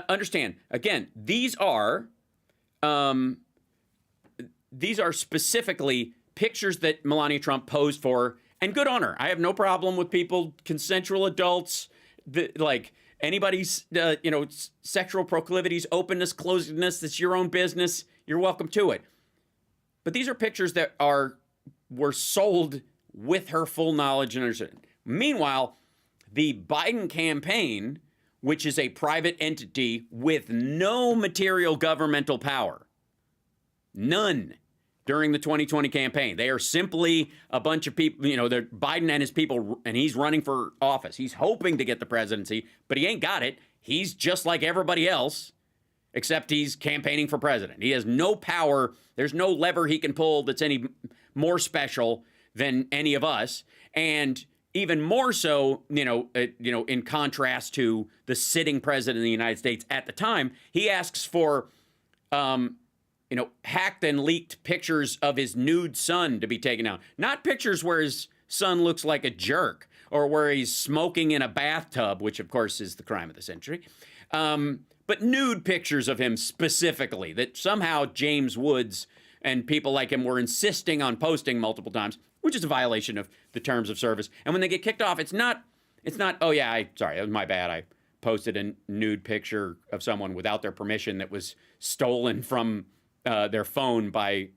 understand, again, these are specifically pictures that Melania Trump posed for, and good on her. I have no problem with people, consensual adults, like anybody's sexual proclivities, openness, closedness. That's your own business. You're welcome to it. But these are pictures that were sold with her full knowledge and understanding. Meanwhile, the Biden campaign, which is a private entity with no material governmental power, none during the 2020 campaign. They are simply a bunch of people, they're Biden and his people, and he's running for office. He's hoping to get the presidency, but he ain't got it. He's just like everybody else, except he's campaigning for president. He has no power. There's no lever he can pull that's any more special than any of us, and even more so, in contrast to the sitting president of the United States at the time, he asks for, hacked and leaked pictures of his nude son to be taken down. Not pictures where his son looks like a jerk or where he's smoking in a bathtub, which of course is the crime of the century, but nude pictures of him specifically that somehow James Woods and people like him were insisting on posting multiple times, which is a violation of the terms of service. And when they get kicked off, it's not, oh yeah, sorry, it was my bad. I posted a nude picture of someone without their permission that was stolen from their phone by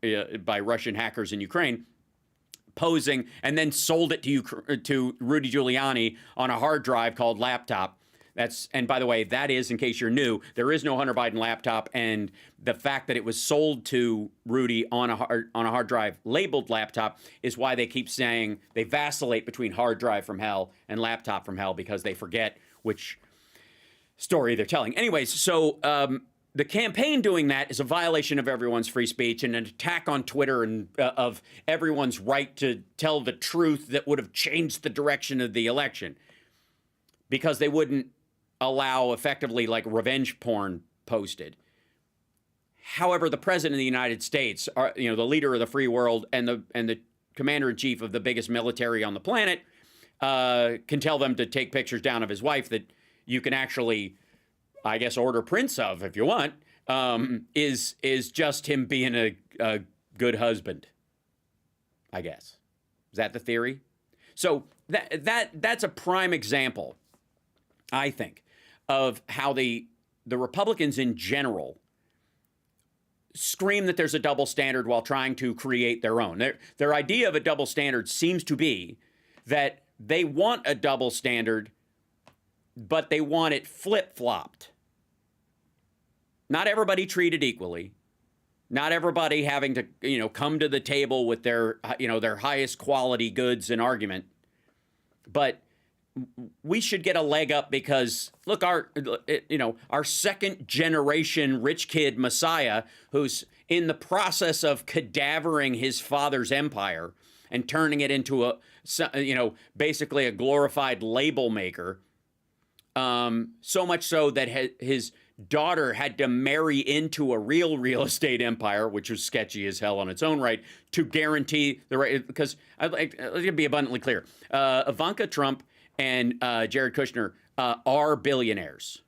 Russian hackers in Ukraine, posing, and then sold it to Rudy Giuliani on a hard drive called laptop. And by the way, that is, in case you're new, there is no Hunter Biden laptop, and the fact that it was sold to Rudy on a hard drive labeled laptop is why they keep saying they vacillate between hard drive from hell and laptop from hell, because they forget which story they're telling. Anyways, so the campaign doing that is a violation of everyone's free speech and an attack on Twitter and of everyone's right to tell the truth that would have changed the direction of the election, because they wouldn't allow effectively like revenge porn posted. However, the president of the United States, the leader of the free world and the commander-in-chief of the biggest military on the planet, can tell them to take pictures down of his wife that you can actually, I guess, order prints of if you want, is just him being a good husband, I guess. Is that the theory? So that's a prime example, I think, of how the Republicans in general scream that there's a double standard while trying to create their own. Their idea of a double standard seems to be that they want a double standard, but they want it flip-flopped. Not everybody treated equally. Not everybody having to, come to the table with their highest quality goods and argument. But we should get a leg up because, look, our second generation rich kid Messiah, who's in the process of cadavering his father's empire and turning it into basically a glorified label maker. So much so that his daughter had to marry into a real estate empire, which was sketchy as hell on its own right, to guarantee the right. Because let's be abundantly clear: Ivanka Trump and Jared Kushner are billionaires,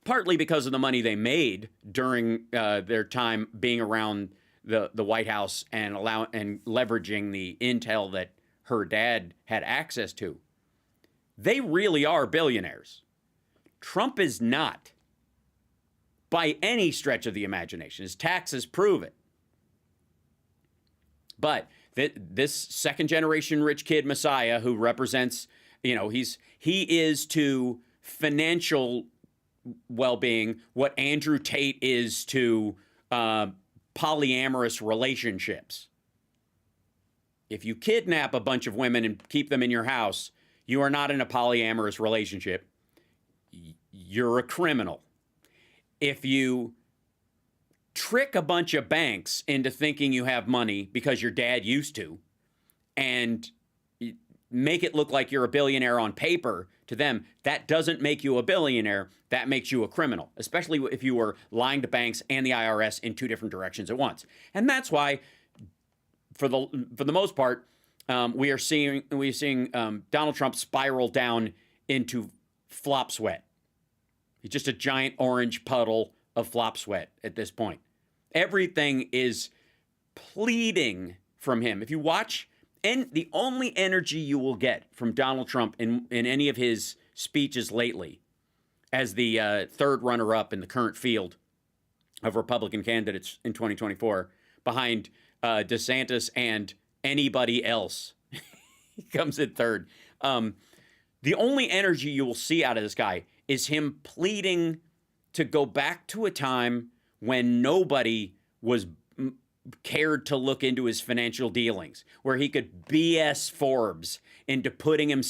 partly because of the money they made during their time being around the White House and leveraging the intel that her dad had access to. They really are billionaires. Trump is not, by any stretch of the imagination. His taxes prove it. But this second generation rich kid Messiah, who represents, he is to financial well-being what Andrew Tate is to polyamorous relationships. If you kidnap a bunch of women and keep them in your house, you are not in a polyamorous relationship. You're a criminal. If you trick a bunch of banks into thinking you have money because your dad used to, and make it look like you're a billionaire on paper to them, that doesn't make you a billionaire. That makes you a criminal, especially if you were lying to banks and the IRS in two different directions at once. And that's why, for the most part, we are seeing Donald Trump spiral down into flop sweat. He's just a giant orange puddle of flop sweat at this point. Everything is pleading from him. If you watch, and the only energy you will get from Donald Trump in any of his speeches lately, as the third runner-up in the current field of Republican candidates in 2024, behind DeSantis and anybody else, he comes in third. The only energy you will see out of this guy is him pleading to go back to a time when nobody was cared to look into his financial dealings, where he could BS Forbes into putting him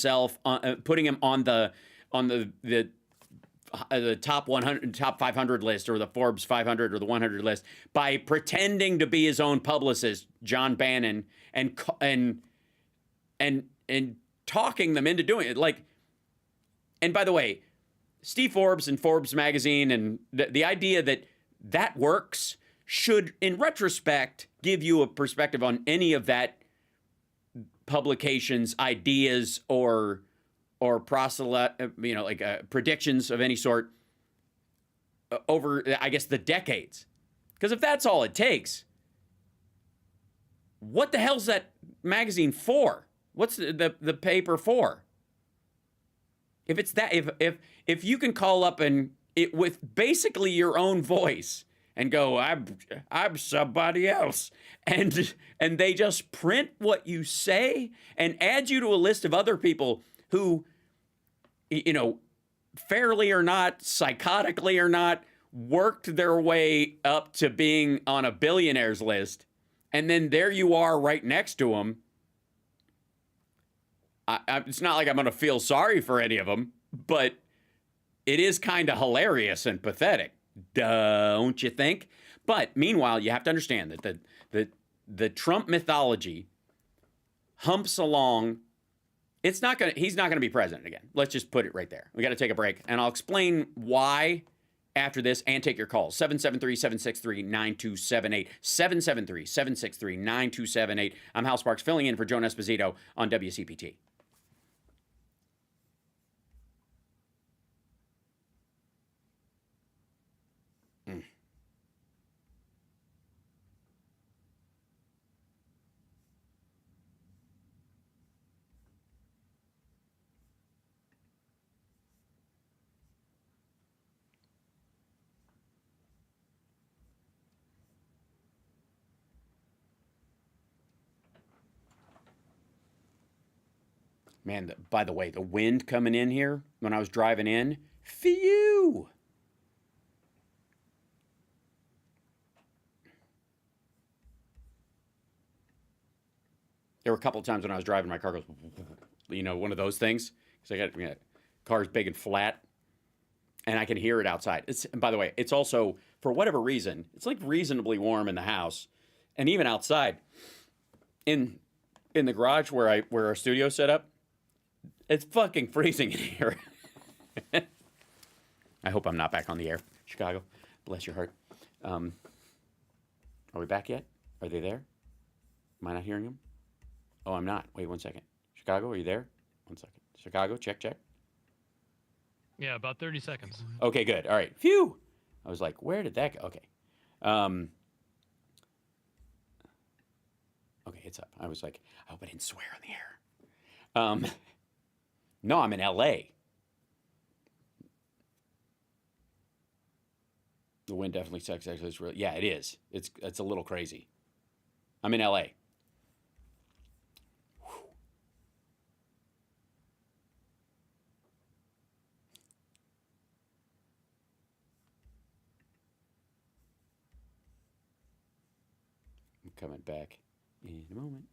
on the top 100, top 500 list, or the Forbes 500 or the 100 list, by pretending to be his own publicist, John Bannon, and talking them into doing it. And by the way, Steve Forbes and Forbes magazine and the idea that works should, in retrospect, give you a perspective on any of that publication's ideas or predictions of any sort over, I guess, the decades. Because if that's all it takes, what the hell's that magazine for? What's the paper for? If it's that, if you can call up and it with basically your own voice and go, I'm somebody else, and they just print what you say and add you to a list of other people who, fairly or not, psychotically or not, worked their way up to being on a billionaires list, and then there you are right next to them. It's not like I'm going to feel sorry for any of them, but it is kind of hilarious and pathetic, don't you think? But meanwhile, you have to understand that the Trump mythology humps along. He's not going to be president again. Let's just put it right there. We got to take a break, and I'll explain why after this and take your calls. 773-763-9278. 773-763-9278. I'm Hal Sparks filling in for Joan Esposito on WCPT. Man, by the way, the wind coming in here when I was driving in, phew! There were a couple of times when I was driving, my car goes, one of those things. Because car's big and flat, and I can hear it outside. And by the way, it's also, for whatever reason, it's like reasonably warm in the house, and even outside. In the garage where our studio's set up, it's fucking freezing in here. I hope I'm not back on the air. Chicago, bless your heart. Are we back yet? Are they there? Am I not hearing them? Oh, I'm not. Wait 1 second. Chicago, are you there? 1 second. Chicago, check. Yeah, about 30 seconds. Okay, good. All right. Phew. I was like, where did that go? Okay. Okay, it's up. I was like, I hope I didn't swear on the air. No, I'm in LA. The wind definitely sucks. Actually, it's really, yeah, it is. It's a little crazy. I'm in LA. Whew. I'm coming back in a moment.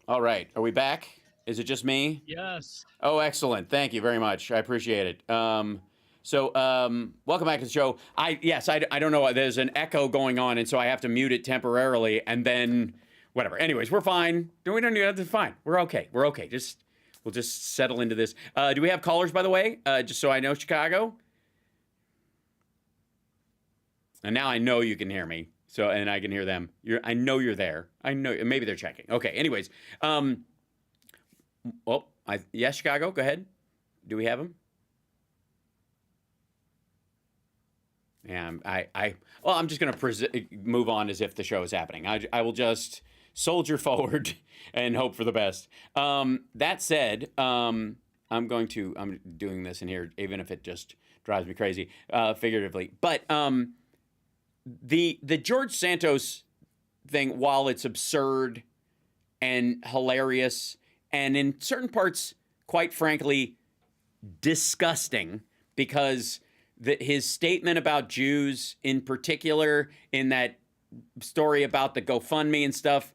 All right. Are we back? Is it just me? Yes. Oh, excellent. Thank you very much. I appreciate it. Welcome back to the show. I don't know. There's an echo going on, and so I have to mute it temporarily, and then whatever. Anyways, we're fine. We don't need that. It's fine. We're okay. We'll just settle into this. Do we have callers, by the way? Just so I know, Chicago? And now I know you can hear me. So, and I can hear them. I know you're there. I know. Maybe they're checking. Okay. Anyways. Yes, Chicago. Go ahead. Do we have them? Yeah. I'm just going to move on as if the show is happening. I will just soldier forward and hope for the best. That said, I'm doing this in here, even if it just drives me crazy, figuratively. But, The George Santos thing, while it's absurd and hilarious, and in certain parts, quite frankly, disgusting, because his statement about Jews, in particular, in that story about the GoFundMe and stuff,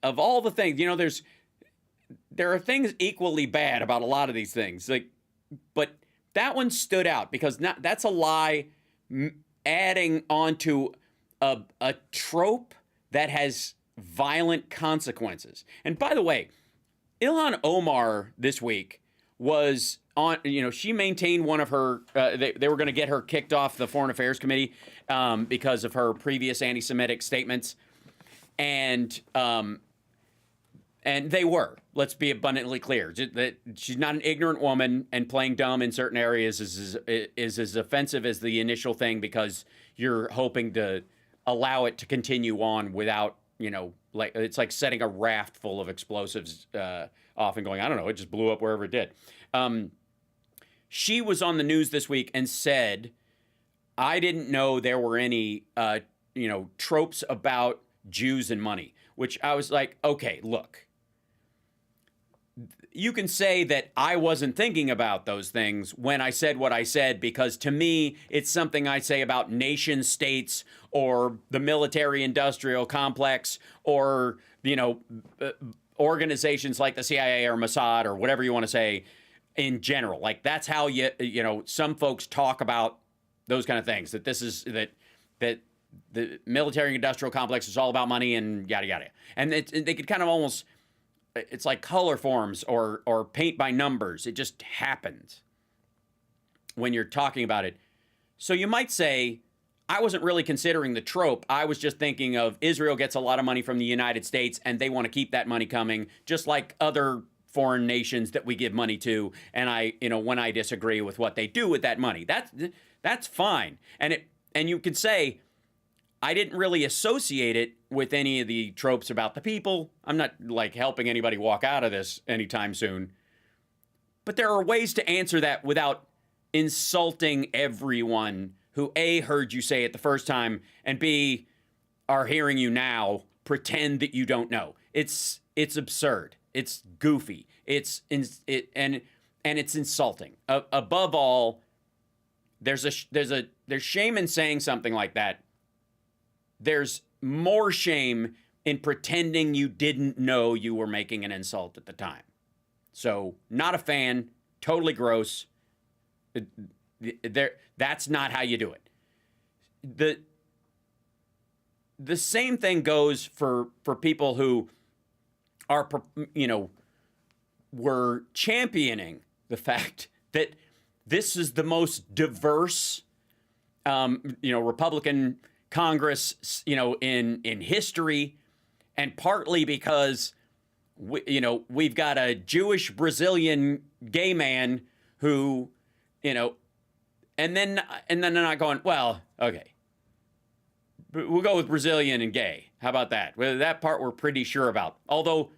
of all the things, there are things equally bad about a lot of these things, but that one stood out because that's a lie. Adding onto a trope that has violent consequences. And by the way, Ilhan Omar this week was on, she maintained one of her, they were going to get her kicked off the Foreign Affairs Committee because of her previous anti-Semitic statements. And they were. Let's be abundantly clear. That she's not an ignorant woman, and playing dumb in certain areas is as offensive as the initial thing, because you're hoping to allow it to continue on without, it's like setting a raft full of explosives off and going, I don't know, it just blew up wherever it did. she was on the news this week and said, I didn't know there were any, tropes about Jews and money, which I was like, okay, look. You can say that I wasn't thinking about those things when I said what I said, because to me, it's something I say about nation states or the military-industrial complex or, organizations like the CIA or Mossad or whatever you want to say in general. Like, that's how some folks talk about those kind of things, that this is that the military-industrial complex is all about money and yada, yada. And they could kind of almost... It's like color forms or paint by numbers. It just happens when you're talking about it. So you might say, I wasn't really considering the trope. I was just thinking of Israel gets a lot of money from the United States and they want to keep that money coming, just like other foreign nations that we give money to. And when I disagree with what they do with that money, that's fine. And you can say, I didn't really associate it with any of the tropes about the people. I'm not like helping anybody walk out of this anytime soon. But there are ways to answer that without insulting everyone who A, heard you say it the first time, and B, are hearing you now pretend that you don't know. It's absurd. It's goofy. And it's insulting. Above all, there's shame in saying something like that. There's more shame in pretending you didn't know you were making an insult at the time. So, not a fan, totally gross. That's not how you do it. The same thing goes for people who are, were championing the fact that this is the most diverse, Republican Congress, in history, and partly because we've got a Jewish Brazilian gay man who, and then they're not going, well, okay, we'll go with Brazilian and gay. How about that? Well, that part we're pretty sure about. Although,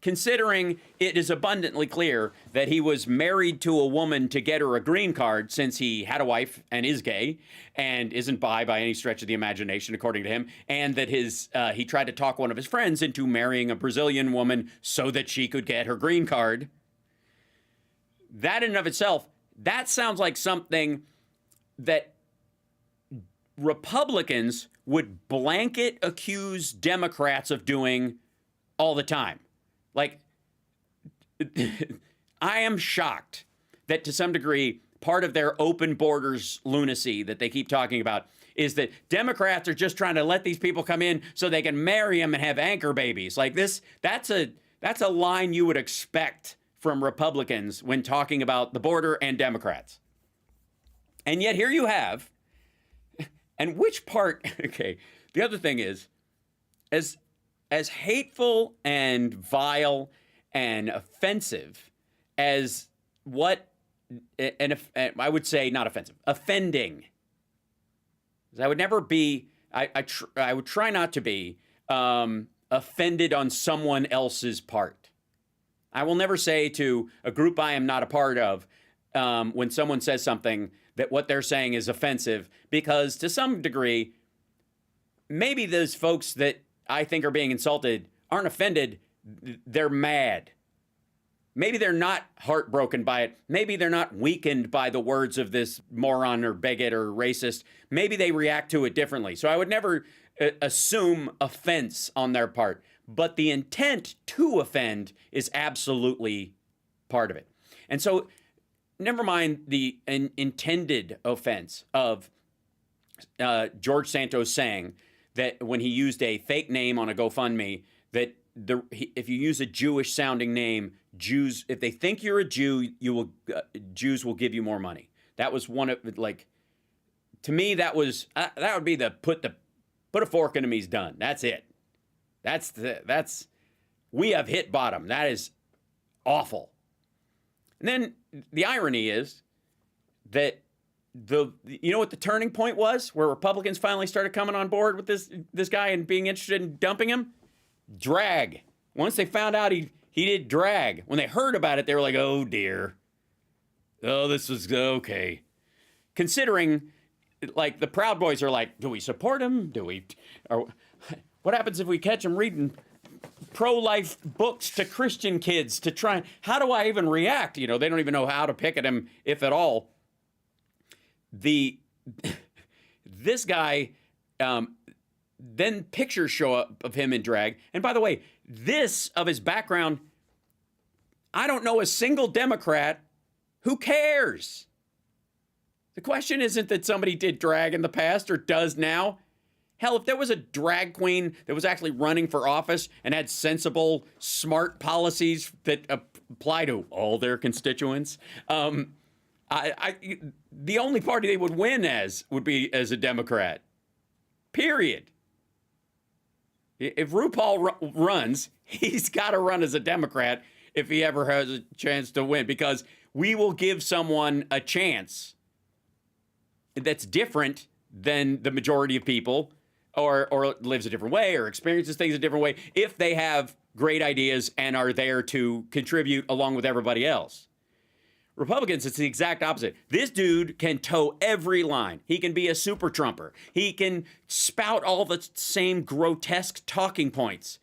considering it is abundantly clear that he was married to a woman to get her a green card, since he had a wife and is gay and isn't bi by any stretch of the imagination, according to him, and that he tried to talk one of his friends into marrying a Brazilian woman so that she could get her green card. That in and of itself, that sounds like something that Republicans would blanket accuse Democrats of doing all the time. Like, I am shocked that to some degree, part of their open borders lunacy that they keep talking about is that Democrats are just trying to let these people come in so they can marry them and have anchor babies. Like this, that's a line you would expect from Republicans when talking about the border and Democrats. And yet here you have, and which part, okay, the other thing is, as hateful and vile and offensive as what, and I would say not offensive, offending. I would never be, I would try not to be offended on someone else's part. I will never say to a group I am not a part of, when someone says something, that what they're saying is offensive, because to some degree, maybe those folks that I think are being insulted aren't offended, they're mad. Maybe they're not heartbroken by it. Maybe they're not weakened by the words of this moron or bigot or racist. Maybe they react to it differently. So I would never assume offense on their part. But the intent to offend is absolutely part of it. And so never mind the intended offense of George Santos saying that when he used a fake name on a GoFundMe, that if you use a Jewish-sounding name, Jews, if they think you're a Jew, Jews will give you more money. That was one of, like, to me, that would be the put a fork into me's done. That's it. We have hit bottom. That is awful. And then the irony is that you know what the turning point was, where Republicans finally started coming on board with this guy and being interested in dumping him? Drag. Once they found out he did drag, when they heard about it, they were like, oh dear. Oh, this was okay. Considering, like, the Proud Boys are like, do we support him? Or what happens if we catch him reading pro-life books to Christian kids to try? How do I even react? They don't even know how to pick at him, if at all. This guy, then pictures show up of him in drag. And by the way, this of his background, I don't know a single Democrat. Who cares? The question isn't that somebody did drag in the past or does now. Hell, if there was a drag queen that was actually running for office and had sensible, smart policies that apply to all their constituents, the only party they would win would be as a Democrat. Period. If RuPaul runs, he's got to run as a Democrat if he ever has a chance to win, because we will give someone a chance that's different than the majority of people, or lives a different way, or experiences things a different way, if they have great ideas and are there to contribute along with everybody else. Republicans, it's the exact opposite. This dude can toe every line. He can be a super Trumper. He can spout all the same grotesque talking points.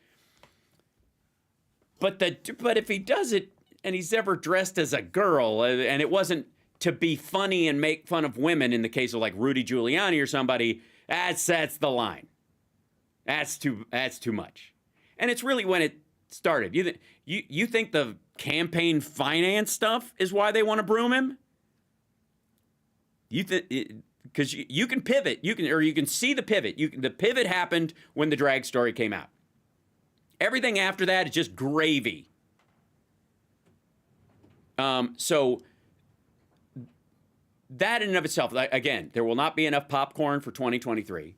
But if he does it and he's ever dressed as a girl, and it wasn't to be funny and make fun of women in the case of like Rudy Giuliani or somebody, that's the line. That's too much. And it's really when it started. You think the campaign finance stuff is why they want to broom him? Because you can pivot. You can see the pivot. The pivot happened when the drag story came out. Everything after that is just gravy. So that in and of itself, again, there will not be enough popcorn for 2023.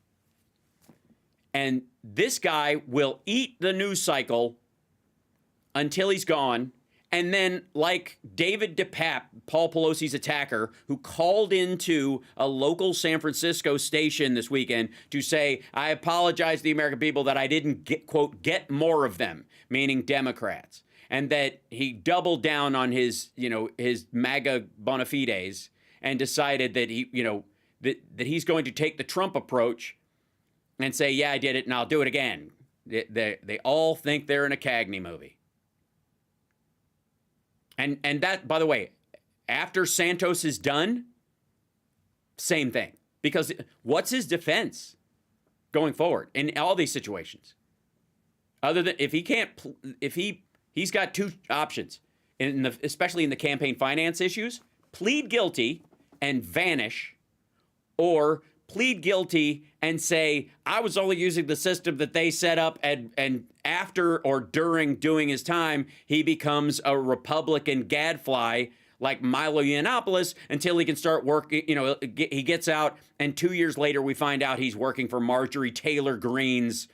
And this guy will eat the news cycle until he's gone. And then, like David DePape, Paul Pelosi's attacker, who called into a local San Francisco station this weekend to say, I apologize to the American people that I didn't get more of them, meaning Democrats. And that he doubled down on his MAGA bona fides and decided that that he's going to take the Trump approach and say, yeah, I did it and I'll do it again. They all think they're in a Cagney movie. And that, by the way, after Santos is done, same thing. Because what's his defense going forward in all these situations? Other than he's got two options, especially in the campaign finance issues: plead guilty and vanish, or plead guilty and say, I was only using the system that they set up, and after or during doing his time, he becomes a Republican gadfly like Milo Yiannopoulos until he can start working. He gets out, and 2 years later, we find out he's working for Marjorie Taylor Greene's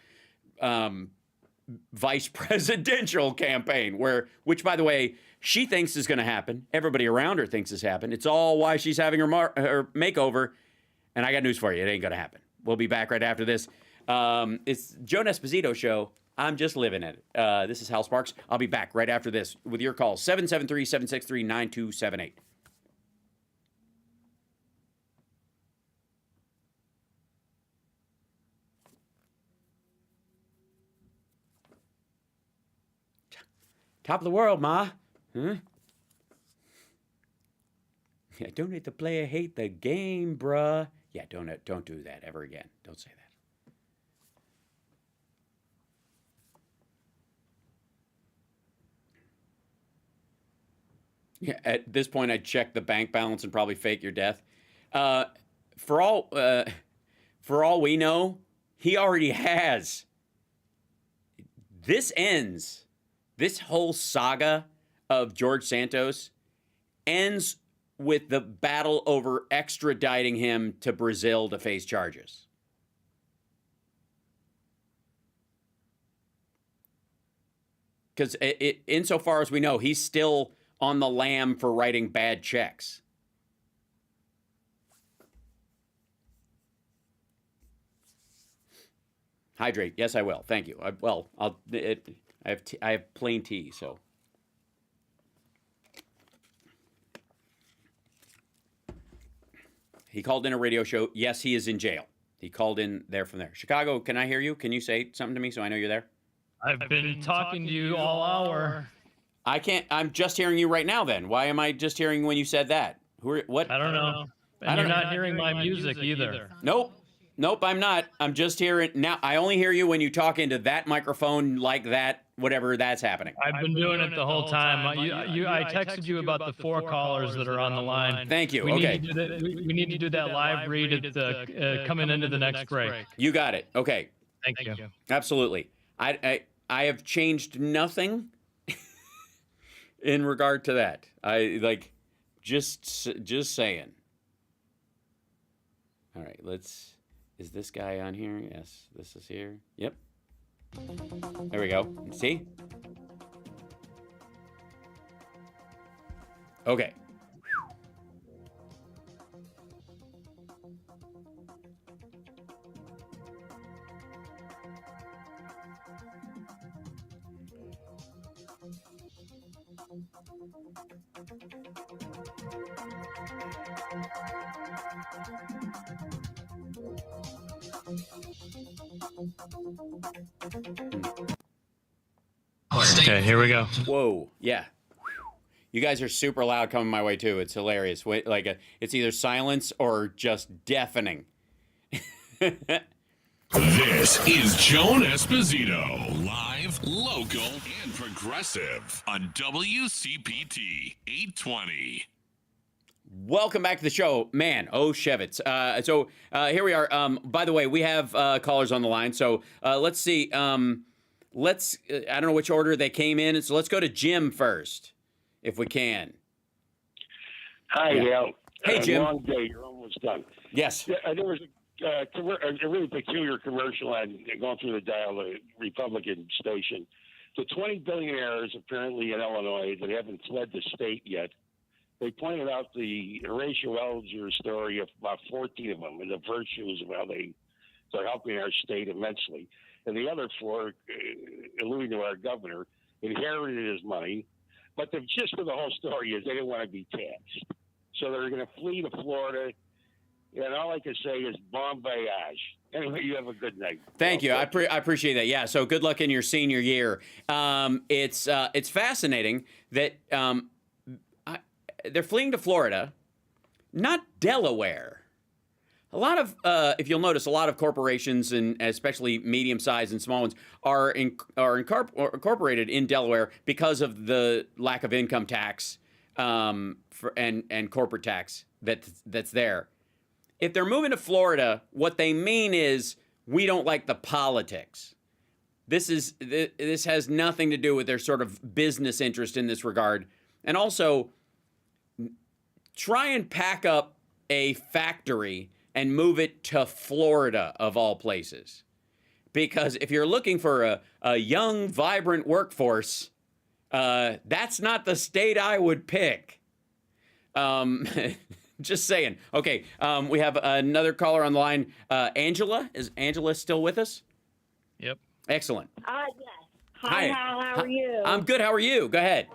vice presidential campaign, which, by the way, she thinks is going to happen. Everybody around her thinks has happened. It's all why she's having her makeover. And I got news for you. It ain't going to happen. We'll be back right after this. It's Joe Esposito Show. I'm just living it. This is Hal Sparks. I'll be back right after this with your calls. 773-763-9278. Top of the world, Ma. Huh? Yeah, don't hate the player, hate the game, bruh. Yeah, don't do that ever again. Don't say that. Yeah, at this point, I'd check the bank balance and probably fake your death. For all we know, he already has. This ends. This whole saga of George Santos ends with the battle over extraditing him to Brazil to face charges. Because insofar as we know, he's still on the lam for writing bad checks. Hydrate. Yes, I will. Thank you. I have plain tea, so. He called in a radio show. Yes, he is in jail. He called in there from there. Chicago, can I hear you? Can you say something to me so I know you're there? I've been talking to you all hour. I can't. I'm just hearing you right now then. Why am I just hearing when you said that? What? I don't know. And you're not hearing my music either. Nope. Nope, I'm not. I'm just hearing now. I only hear you when you talk into that microphone like that, whatever that's happening. I've been doing it the whole time. I texted you about the 4 callers that are on the line. Thank you. We Okay. Need to do that live read at the coming into the next break. You got it. Okay. Thank you. Absolutely. I have changed nothing in regard to that. I like just saying. All right, let's. Is this guy on here? Yes, this is here. Yep. There we go. See? Okay. Okay, here we go. Whoa, yeah. You guys are super loud coming my way too. It's hilarious. Wait, like it's either silence or just deafening. This is Joan Esposito, live, local, and progressive on WCPT 820. Welcome back to the show, man. Oh, Shevitz. So here we are. By the way, we have callers on the line. So let's see. I don't know which order they came in. So let's go to Jim first, if we can. Hi, Al. Hey, Jim. Long day. You're almost done. Yes. There was a really peculiar commercial on going through the dial, the Republican station. The 20 billionaires apparently in Illinois that haven't fled the state yet. They pointed out the Horatio Alger story of about 14 of them and the virtues of how they're helping our state immensely. And the other 4, alluding to our governor, inherited his money. But the gist of the whole story is they didn't want to be taxed. So they're going to flee to Florida. And all I can say is bon voyage. Anyway, you have a good night. Thank you. I appreciate that. Yeah. So good luck in your senior year. It's fascinating that they're fleeing to Florida, not Delaware. A lot of, if you'll notice, a lot of corporations, and especially medium-sized and small ones, are incorporated in Delaware because of the lack of income tax and corporate tax that's there. If they're moving to Florida, what they mean is we don't like the politics. This has nothing to do with their sort of business interest in this regard, and also try and pack up a factory and move it to Florida, of all places. Because if you're looking for a young, vibrant workforce, that's not the state I would pick. Just saying. Okay, we have another caller on the line. Angela. Is Angela still with us? Yep. Excellent. Yes. Hi, Hal. How are you? I'm good. How are you? Go ahead.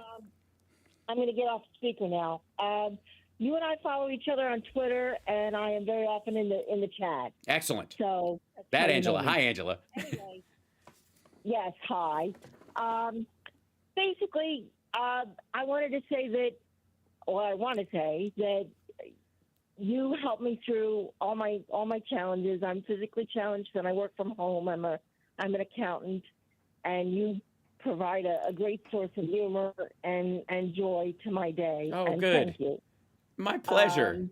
I'm going to get off the speaker now. You and I follow each other on Twitter, and I am very often in the chat. Excellent. So that Angela. Hi, Angela. Anyway, yes. Hi. Basically, I want to say that you helped me through all my challenges. I'm physically challenged, and I work from home. I'm an accountant, and you provide a great source of humor and joy to my day. Oh, and good. Thank you. My pleasure.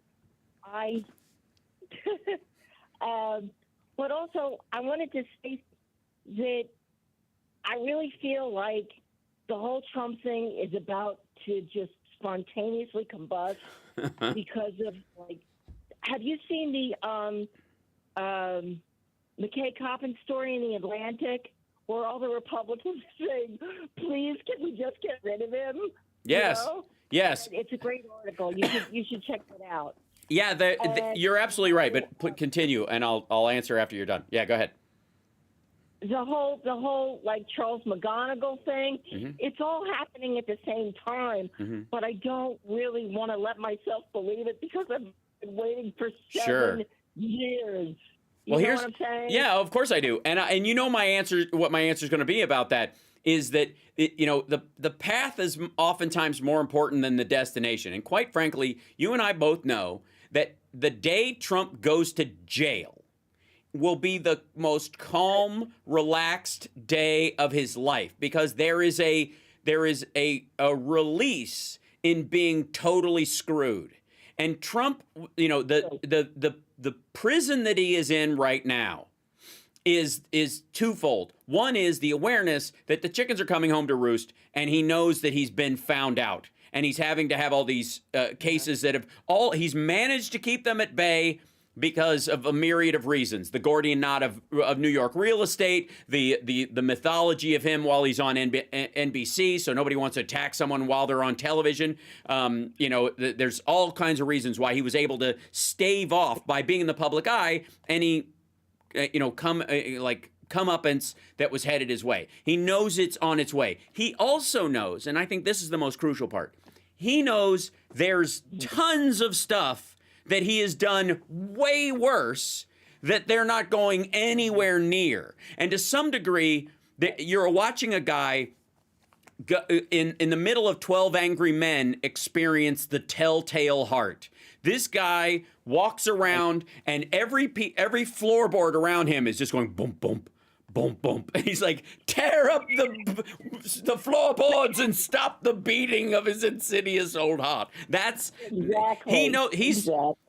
But also, I wanted to say that I really feel like the whole Trump thing is about to just spontaneously combust because of, like, have you seen the McKay Coppin story in The Atlantic where all the Republicans saying, please, can we just get rid of him? Yes. You know? Yes. It's a great article. You should check that out. Yeah, you're absolutely right. But continue, and I'll answer after you're done. Yeah, go ahead. The whole like Charles McGonigal thing. Mm-hmm. It's all happening at the same time. Mm-hmm. But I don't really want to let myself believe it because I'm been waiting for Sure. 7 years. You Well, know here's what I'm saying? yeah, of course I do, and you know my answer. What my answer is going to be about that is that the path is oftentimes more important than the destination, and quite frankly, you and I both know that the day Trump goes to jail will be the most calm, relaxed day of his life because there is a release in being totally screwed. And Trump, the prison that he is in right now is twofold. One is the awareness that the chickens are coming home to roost, and he knows that he's been found out, and he's having to have all these cases that he's managed to keep them at bay because of a myriad of reasons. The Gordian knot of New York real estate, the mythology of him while he's on NBC, so nobody wants to attack someone while they're on television. There's all kinds of reasons why he was able to stave off by being in the public eye any, comeuppance that was headed his way. He knows it's on its way. He also knows, and I think this is the most crucial part, he knows there's tons of stuff that he has done way worse that they're not going anywhere near. And to some degree, you're watching a guy in the middle of 12 Angry Men experience the telltale heart. This guy walks around and every floorboard around him is just going boom, boom, boom, boom. And he's like, tear up the floorboards and stop the beating of his insidious old heart. That's exactly.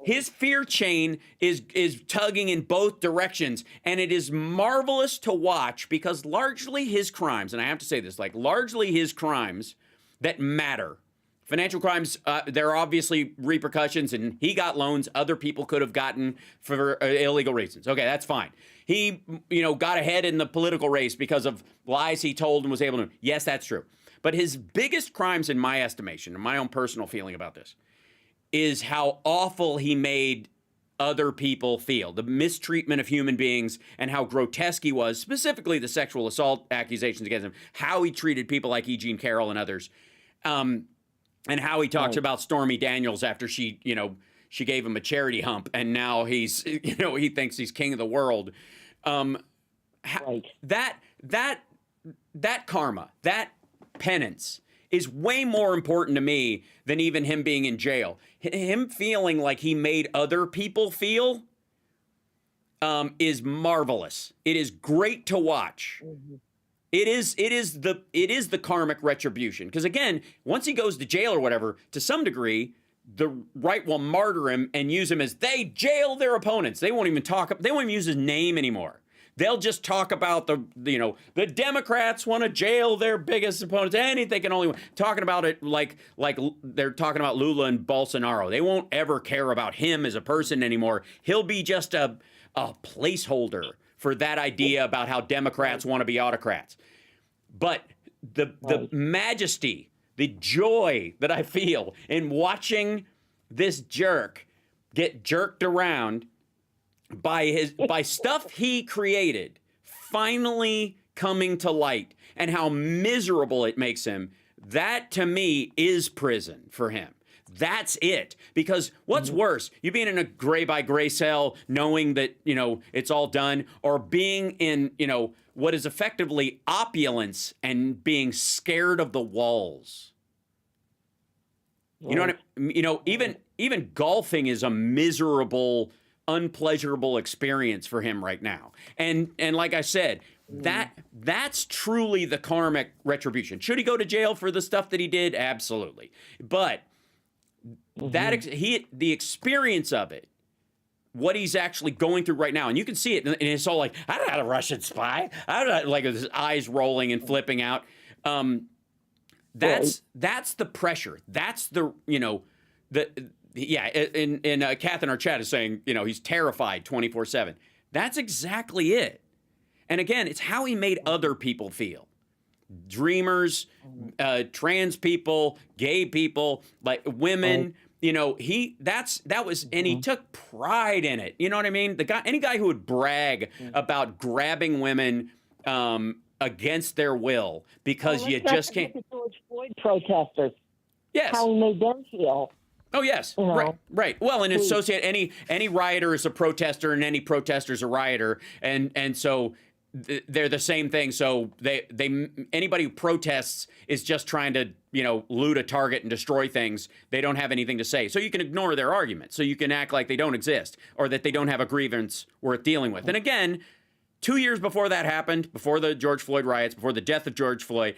His fear chain is tugging in both directions, and it is marvelous to watch because largely his crimes, and I have to say this, largely his crimes that matter. Financial crimes, there are obviously repercussions, and he got loans other people could have gotten for illegal reasons. Okay, that's fine. He, got ahead in the political race because of lies he told and was able to. Yes, that's true. But his biggest crimes, in my estimation, and my own personal feeling about this, is how awful he made other people feel. The mistreatment of human beings and how grotesque he was, specifically the sexual assault accusations against him, how he treated people like E. Jean Carroll and others. And how he talks about Stormy Daniels after she gave him a charity hump, and now he's, he thinks he's king of the world. That karma, that penance is way more important to me than even him being in jail. Him feeling like he made other people feel is marvelous. It is great to watch. Mm-hmm. It is the karmic retribution. Because again, once he goes to jail or whatever, to some degree, the right will martyr him and use him as they jail their opponents. They won't even use his name anymore. They'll just talk about the Democrats want to jail their biggest opponents. Anything can only talking about it like they're talking about Lula and Bolsonaro. They won't ever care about him as a person anymore. He'll be just a placeholder for that idea about how Democrats want to be autocrats. But the majesty, the joy that I feel in watching this jerk get jerked around by stuff he created finally coming to light and how miserable it makes him, that to me is prison for him. That's it. Because what's worse, you being in a gray by gray cell knowing that, it's all done, or being in, what is effectively opulence and being scared of the walls. You know what I mean? Even golfing is a miserable, unpleasurable experience for him right now. And like I said, that's truly the karmic retribution. Should he go to jail for the stuff that he did? Absolutely. But the experience of it, what he's actually going through right now, and you can see it, and it's all like, I'm not a Russian spy. I'm not, like, his eyes rolling and flipping out. That's the pressure. That's and Kath in our chat is saying, he's terrified 24/7. That's exactly it. And again, it's how he made other people feel. Dreamers, trans people, gay people, like women, and he took pride in it. You know what I mean? Any guy who would brag about grabbing women against their will because you just can't. Look at George Floyd protesters. Yes. How he made them feel. Oh yes, You know? right. Well, and associate any rioter is a protester, and any protester is a rioter, and so they're the same thing. So they anybody who protests is just trying to loot a target and destroy things. They don't have anything to say, so you can ignore their arguments. So you can act like they don't exist or that they don't have a grievance worth dealing with. And again, 2 years before that happened, before the George Floyd riots, before the death of George Floyd,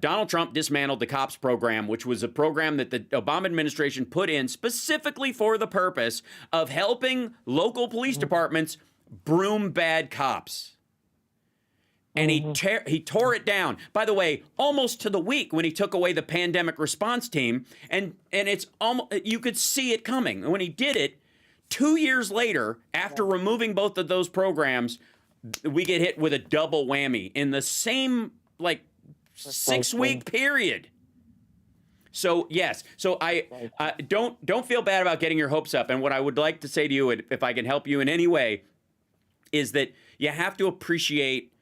Donald Trump dismantled the COPS program, which was a program that the Obama administration put in specifically for the purpose of helping local police departments broom bad cops. And he tore it down. By the way, almost to the week when he took away the pandemic response team, and it's almost, you could see it coming. And when he did it, 2 years later, after removing both of those programs, we get hit with a double whammy in the same 6-week period. So yes, so I don't feel bad about getting your hopes up. And what I would like to say to you, if I can help you in any way, is that you have to appreciate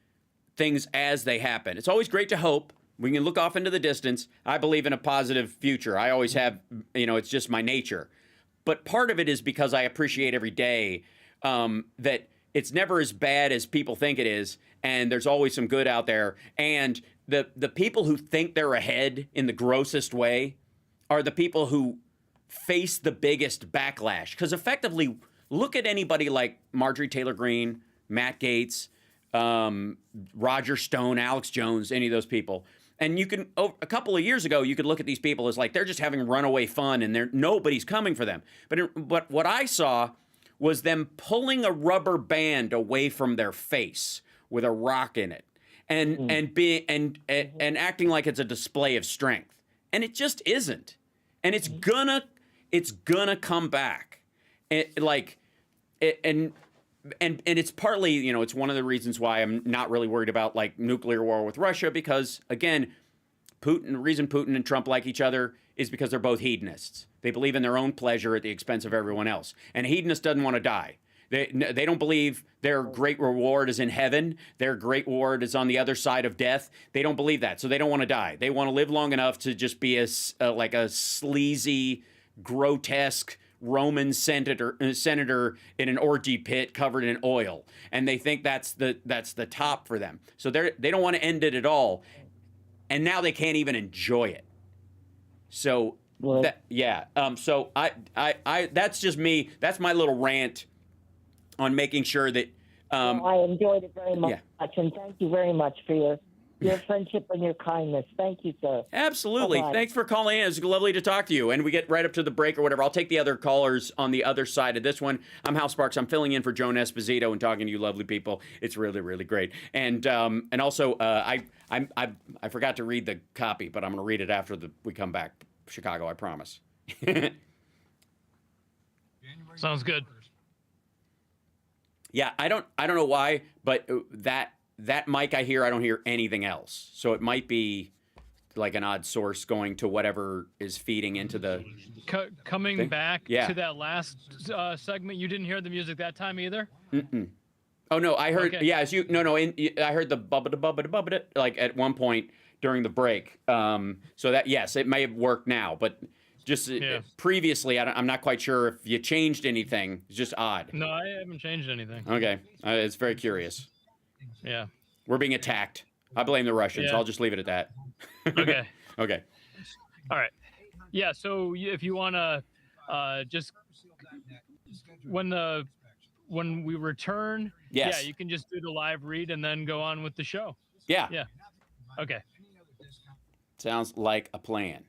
things as they happen. It's always great to hope. We can look off into the distance. I believe in a positive future. I always have. It's just my nature. But part of it is because I appreciate every day that it's never as bad as people think it is, and there's always some good out there. And the people who think they're ahead in the grossest way are the people who face the biggest backlash. Because effectively, look at anybody like Marjorie Taylor Greene, Matt Gaetz, Roger Stone, Alex Jones, any of those people. And you can, a couple of years ago, you could look at these people as like they're just having runaway fun and nobody's coming for them. But what I saw was them pulling a rubber band away from their face with a rock in it. And acting like it's a display of strength, and it just isn't, and it's gonna come back, and it's partly it's one of the reasons why I'm not really worried about like nuclear war with Russia, because again, the reason Putin and Trump like each other is because they're both hedonists. They believe in their own pleasure at the expense of everyone else, and a hedonist doesn't want to die. They don't believe their great reward is in heaven. Their great reward is on the other side of death. They don't believe that, so they don't want to die. They want to live long enough to just be like a sleazy, grotesque Roman senator in an orgy pit covered in oil, and they think that's the top for them. So they don't want to end it at all, and now they can't even enjoy it. So so I that's just me. That's my little rant on making sure that I enjoyed it very much, and thank you very much for your friendship and your kindness. Thank you, sir. Absolutely. Bye-bye. Thanks for calling in. It's lovely to talk to you. And we get right up to the break or whatever. I'll take the other callers on the other side of this one. I'm Hal Sparks. I'm filling in for Joan Esposito and talking to you lovely people. It's really, really great. And also, I forgot to read the copy, but I'm going to read it after we come back. Chicago, I promise. Sounds good. Yeah, I don't know why, but that mic I don't hear anything else. So it might be like an odd source going to whatever is feeding into the coming thing. Back to that last segment. You didn't hear the music that time either? Mm-mm. Oh no, I heard. Okay. Yeah, I heard the bubba like at one point during the break. So that yes, it may have worked now, but just previously, I'm not quite sure if you changed anything. It's just odd. No, I haven't changed anything. Okay, it's very curious. Yeah, we're being attacked. I blame the Russians. Yeah. I'll just leave it at that. Okay. Okay. All right. Yeah. So if you want to just when we return, yes. Yeah, you can just do the live read and then go on with the show. Yeah. Yeah. Okay. Sounds like a plan.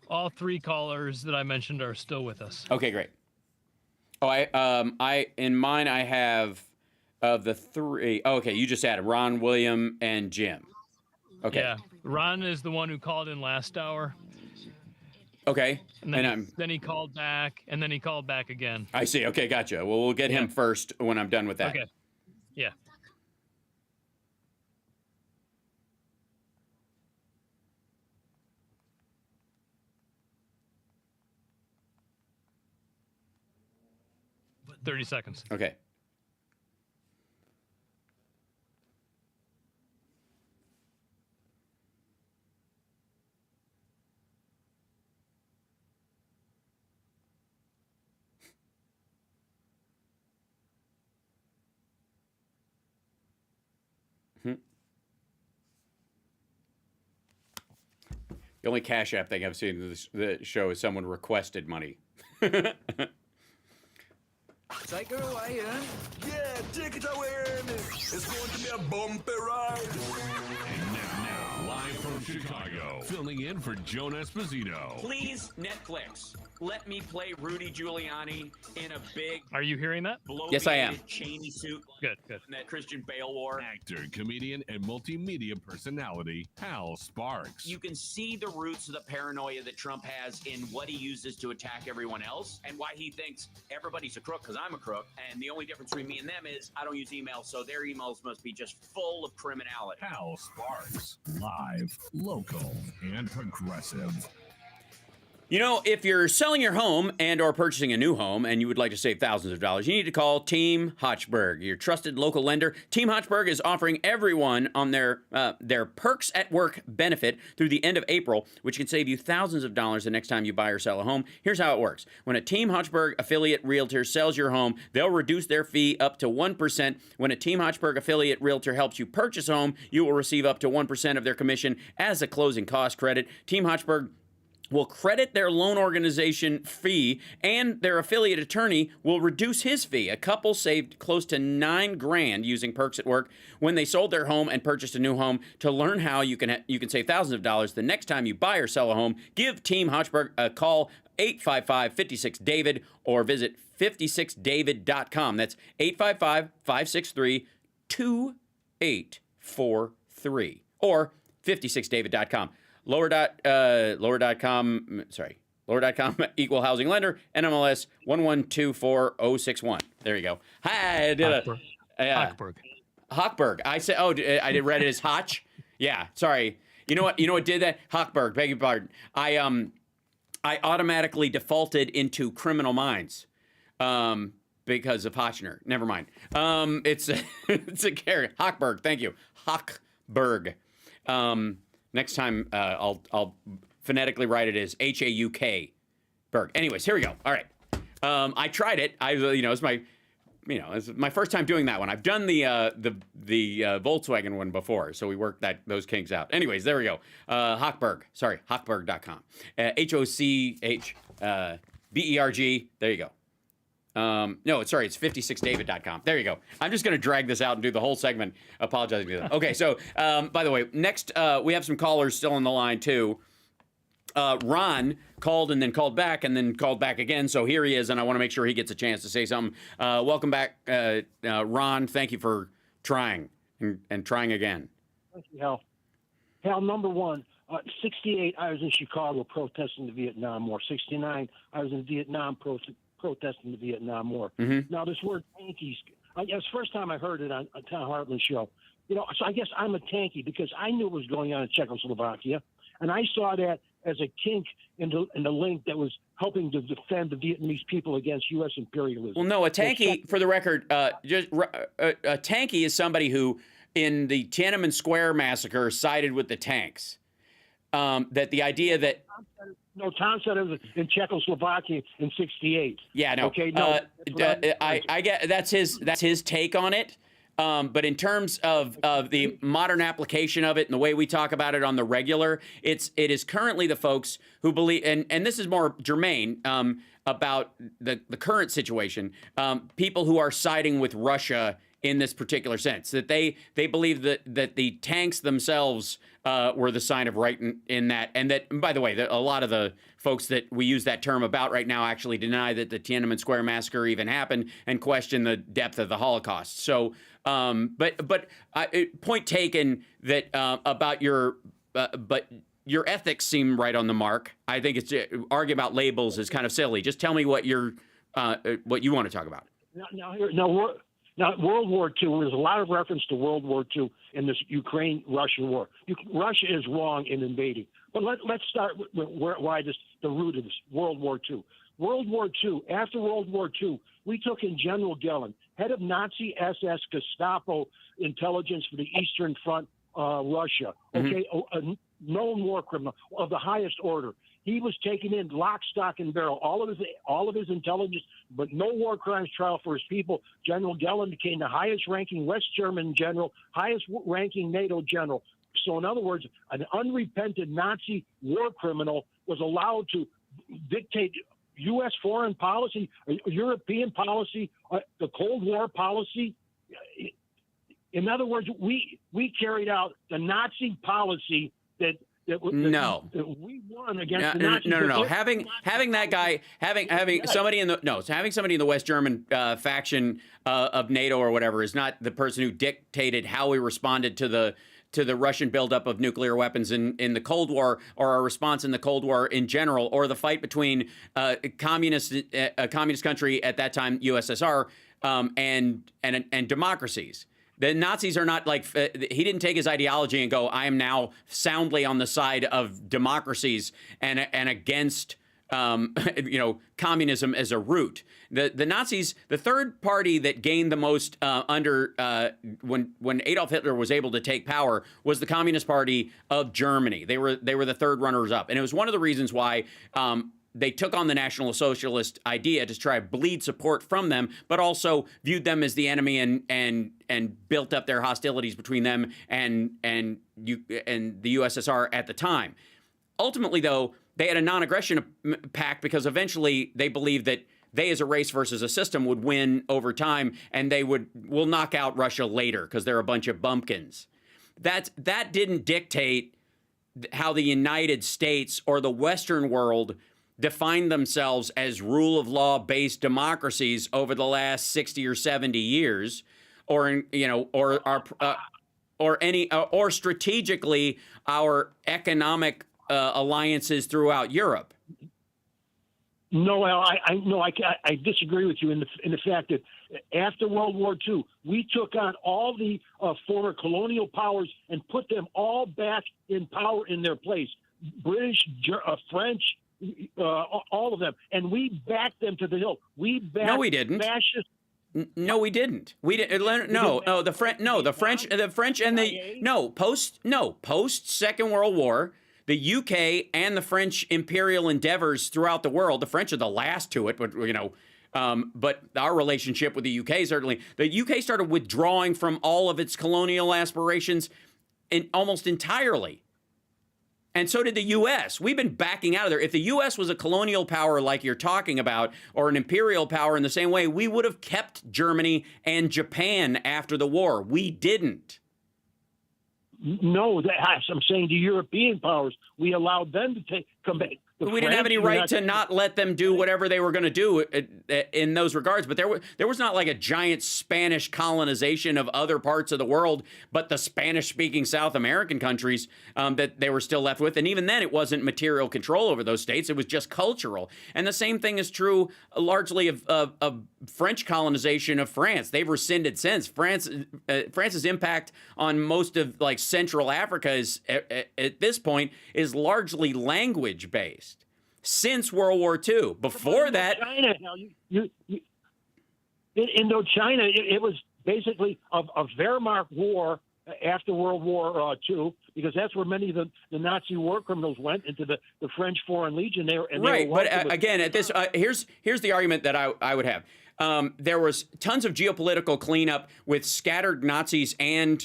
All three callers that I mentioned are still with us. Okay, great. Oh, I in mine I have of the three. Oh, okay, you just added Ron, William, and Jim. Okay. Yeah, Ron is the one who called in last hour. Okay. And then he called back, and then he called back again. I see. Okay, gotcha. Well, we'll get him first when I'm done with that. Okay. Yeah. But 30 seconds. Okay. The only Cash App thing I've seen in the show is someone requested money. Take her away, huh? Yeah, take it away. It's going to be a bumpy ride. And now, live from Chicago, filling in for Joan Esposito. Please, Netflix, let me play Rudy Giuliani in a big. Are you hearing that? Yes, I am. Cheney suit. Good. In that Christian Bale war. Actor, comedian, and multimedia personality, Hal Sparks. You can see the roots of the paranoia that Trump has in what he uses to attack everyone else and why he thinks everybody's a crook because I'm a crook. And the only difference between me and them is I don't use email, so their emails must be just full of criminality. Hal Sparks, live, local, and progressive. You know, if you're selling your home and or purchasing a new home and you would like to save thousands of dollars, you need to call Team Hochberg, your trusted local lender. Team Hochberg is offering everyone on their Perks at Work benefit through the end of April, which can save you thousands of dollars the next time you buy or sell a home. Here's how it works. When a Team Hochberg affiliate realtor sells your home, they'll reduce their fee up to 1%. When a Team Hochberg affiliate realtor helps you purchase a home, you will receive up to 1% of their commission as a closing cost credit. Team Hochberg will credit their loan organization fee, and their affiliate attorney will reduce his fee. A couple saved close to $9,000 using Perks at Work when they sold their home and purchased a new home. To learn how you can save thousands of dollars the next time you buy or sell a home, give Team Hochberg a call, 855-56-DAVID, or visit 56david.com. That's 855-563-2843 or 56david.com. Lower.com equal housing lender, NMLS 1124061. There you go. Hi, I did Hochberg. I said, I read it as Hotch. Yeah, sorry. You know what did that? Hochberg, beg your pardon. I automatically defaulted into Criminal Minds. Because of Hotchner. Never mind. It's a character. Hochberg, thank you. Hochberg. Next time, I'll phonetically write it as Hauk Berg. Anyways, here we go. All right. I tried it. It's my first time doing that one. I've done the Volkswagen one before, so we worked those kinks out. Anyways, there we go. Hochberg. Sorry, Hochberg.com. HOCHBERG. There you go. No, sorry, it's 56david.com. There you go. I'm just going to drag this out and do the whole segment apologizing to them. Okay, so, by the way, next, we have some callers still on the line, too. Ron called and then called back and then called back again, so here he is, and I want to make sure he gets a chance to say something. Welcome back, Ron. Thank you for trying and trying again. Thank you, Hal. Hal, number one, 68, I was in Chicago protesting the Vietnam War. 69, I was in Vietnam protesting the Vietnam War. Mm-hmm. Now, this word tankies, it's the first time I heard it on a Tom Hartman show. So I guess I'm a tanky because I knew what was going on in Czechoslovakia, and I saw that as a kink in the link that was helping to defend the Vietnamese people against U.S. imperialism. Well, no, a tanky, for the record, a tanky is somebody who, in the Tiananmen Square massacre, sided with the tanks. That the idea that... Tom said it was in Czechoslovakia in 68. Yeah, no. Okay, no. I get that's his take on it. But in terms of the modern application of it and the way we talk about it on the regular, it is currently the folks who believe, and this is more germane about the current situation, people who are siding with Russia in this particular sense, that they believe that the tanks themselves were the sign of right in that, and that, by the way, a lot of the folks that we use that term about right now actually deny that the Tiananmen Square massacre even happened and question the depth of the Holocaust. So, but point taken that about but your ethics seem right on the mark. I think it's argue about labels is kind of silly. Just tell me what you want to talk about. Now, World War II, there's a lot of reference to World War II in this Ukraine-Russian war. Russia is wrong in invading. But let's start with the root of this, World War II. World War II, after World War II, we took in General Gehlen, head of Nazi SS Gestapo intelligence for the Eastern Front, Russia, okay, a known war criminal of the highest order. He was taken in lock, stock, and barrel. All of his intelligence, but no war crimes trial for his people. General Gellin became the highest-ranking West German general, highest-ranking NATO general. So, in other words, an unrepentant Nazi war criminal was allowed to dictate U.S. foreign policy, European policy, the Cold War policy. In other words, we carried out the Nazi policy that we won against the Nazis. No. Having somebody in the West German faction of NATO or whatever is not the person who dictated how we responded to the Russian buildup of nuclear weapons in the Cold War, or our response in the Cold War in general, or the fight between a communist country at that time, USSR, and democracies. The Nazis are not like, he didn't take his ideology and go, I am now soundly on the side of democracies and against communism as a root. The Nazis, the third party that gained the most when Adolf Hitler was able to take power was the Communist Party of Germany. They were the third runners up, and it was one of the reasons why they took on the National Socialist idea to try to bleed support from them, but also viewed them as the enemy and built up their hostilities between them and the USSR at the time. Ultimately, though, they had a non-aggression pact because eventually they believed that they as a race versus a system would win over time, and will knock out Russia later because they're a bunch of bumpkins. That didn't dictate how the United States or the Western world defined themselves as rule of law based democracies over the last 60 or 70 years, or strategically our economic alliances throughout Europe. No, Al, I disagree with you in the fact that after World War II, we took on all the former colonial powers and put them all back in power in their place. British, French, all of them, and we backed them to the hill. We backed No, we didn't. fascist. No, we didn't. We didn't. No, the French. No, the French and post Second World War, the UK and the French imperial endeavors throughout the world. The French are the last to it, but but our relationship with the UK certainly. The UK started withdrawing from all of its colonial aspirations, almost entirely. And so did the U.S. We've been backing out of there. If the U.S. was a colonial power like you're talking about, or an imperial power in the same way, we would have kept Germany and Japan after the war. We didn't. No, I'm saying the European powers, we allowed them to come back. We didn't have any right to not let them do whatever they were going to do in those regards. But there was not like a giant Spanish colonization of other parts of the world, but the Spanish-speaking South American countries that they were still left with. And even then, it wasn't material control over those states. It was just cultural. And the same thing is true largely of French colonization of France. They've rescinded since. France's impact on most of like Central Africa is at this point is largely language-based. Since World War II. Before that, China, Indochina, it was basically a Wehrmacht war after World War II, because that's where many of the Nazi war criminals went, into the French Foreign Legion. Right, but again, at this, here's the argument that I would have. There was tons of geopolitical cleanup with scattered Nazis and,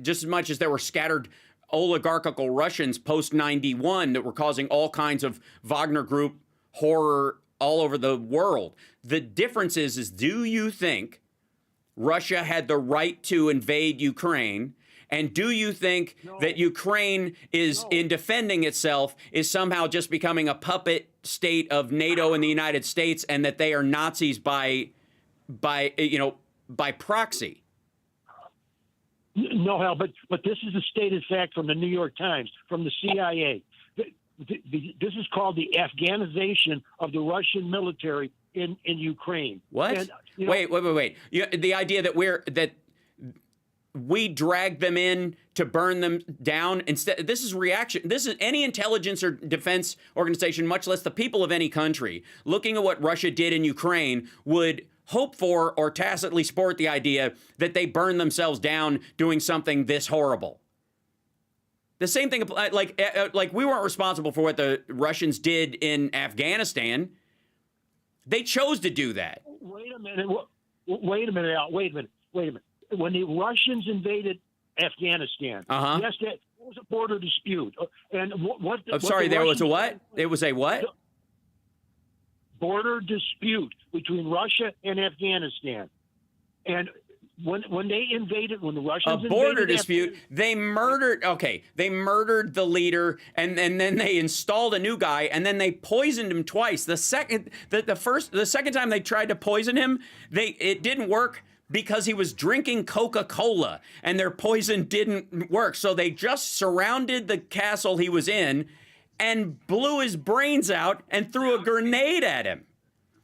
just as much as there were scattered oligarchical Russians post-91 that were causing all kinds of Wagner Group horror all over the world. The difference is do you think Russia had the right to invade Ukraine? And do you think that Ukraine is, in defending itself, is somehow just becoming a puppet state of NATO and the United States, and that they are Nazis by proxy? No, Hal, but this is a stated fact from the New York Times, from the CIA. This is called the Afghanization of the Russian military in Ukraine. What? And, wait. The idea that we dragged them in to burn them down. Instead, this is reaction. This is any intelligence or defense organization, much less the people of any country, looking at what Russia did in Ukraine, would hope for or tacitly support the idea that they burn themselves down doing something this horrible. The same thing, like we weren't responsible for what the Russians did in Afghanistan. They chose to do that. Wait a minute, Al. Wait a minute. When the Russians invaded Afghanistan, yes, that was a border dispute. And what? I'm sorry, there was a what? It was a what? Border dispute between Russia and Afghanistan. And when they invaded, when the Russians a border dispute, they murdered the leader, and then they installed a new guy, and then they poisoned him twice. The second time they tried to poison him, it didn't work because he was drinking Coca-Cola, and their poison didn't work. So they just surrounded the castle he was in and blew his brains out and threw a grenade at him.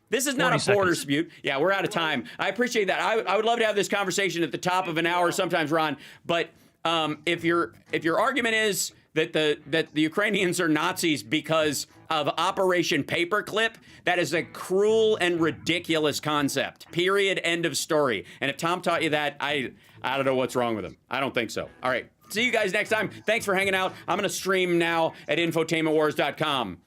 This is not a border dispute. Yeah, we're out of time. I appreciate that. I would love to have this conversation at the top of an hour sometimes, Ron. But if your argument is that the Ukrainians are Nazis because of Operation Paperclip, that is a cruel and ridiculous concept. Period. End of story. And if Tom taught you that, I don't know what's wrong with him. I don't think so. All right. See you guys next time. Thanks for hanging out. I'm going to stream now at infotainmentwars.com.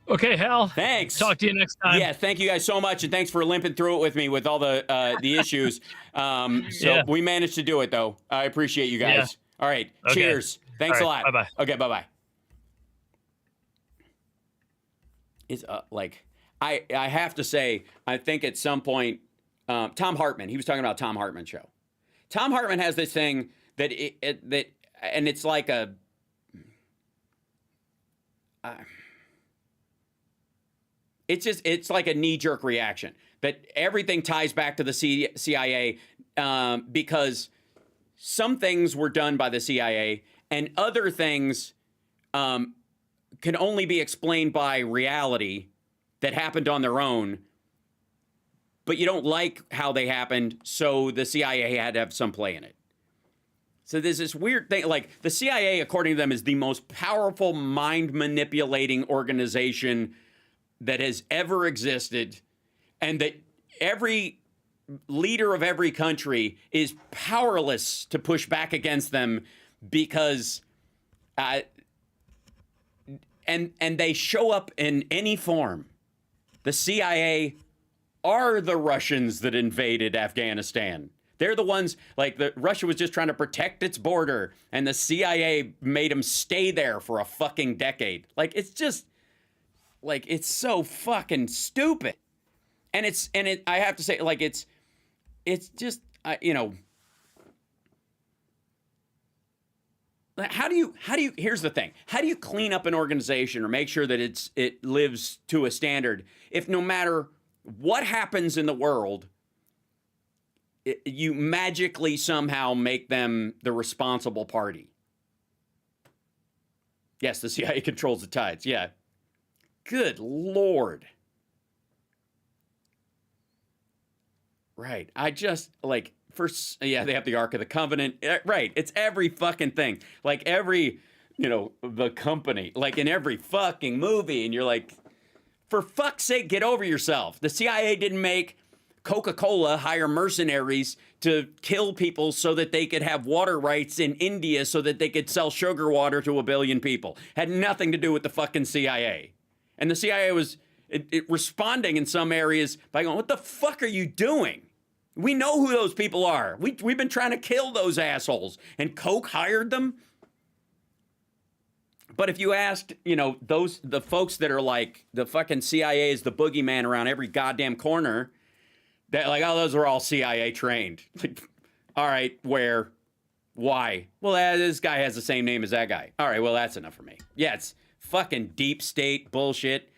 Okay, Hal. Thanks. Talk to you next time. Yeah, thank you guys so much, and thanks for limping through it with me with all the issues. We managed to do it, though. I appreciate you guys. Yeah. All right. Okay. Cheers. Thanks a lot. Bye-bye. Okay, bye-bye. It's I have to say, I think at some point, Tom Hartman, he was talking about Tom Hartman show. Tom Hartman has this thing that and it's like a it's like a knee-jerk reaction that everything ties back to the CIA because some things were done by the CIA and other things can only be explained by reality that happened on their own, but you don't like how they happened, so the CIA had to have some play in it. So there's this weird thing, like the CIA, according to them, is the most powerful mind-manipulating organization that has ever existed, and that every leader of every country is powerless to push back against them because and they show up in any form. The CIA are the Russians that invaded Afghanistan. They're the ones, Russia was just trying to protect its border, and the CIA made them stay there for a fucking decade. It's so fucking stupid. And I have to say, it's just, how do you, here's the thing. How do you clean up an organization or make sure that it lives to a standard if no matter what happens in the world, you magically somehow make them the responsible party? Yes, the CIA controls the tides. Yeah. Good Lord. Right. I just, they have the Ark of the Covenant. Right. It's every fucking thing. The company. In every fucking movie. And you're like, for fuck's sake, get over yourself. The CIA didn't make Coca-Cola hire mercenaries to kill people so that they could have water rights in India so that they could sell sugar water to 1 billion people. Had nothing to do with the fucking CIA. And the CIA was responding in some areas by going, what the fuck are you doing? We know who those people are. We've been trying to kill those assholes. And Coke hired them. But if you asked, the folks that are like, the fucking CIA is the boogeyman around every goddamn corner, that those are all CIA trained. All right, where? Why? Well, this guy has the same name as that guy. All right, well, that's enough for me. Yeah, it's fucking deep state bullshit.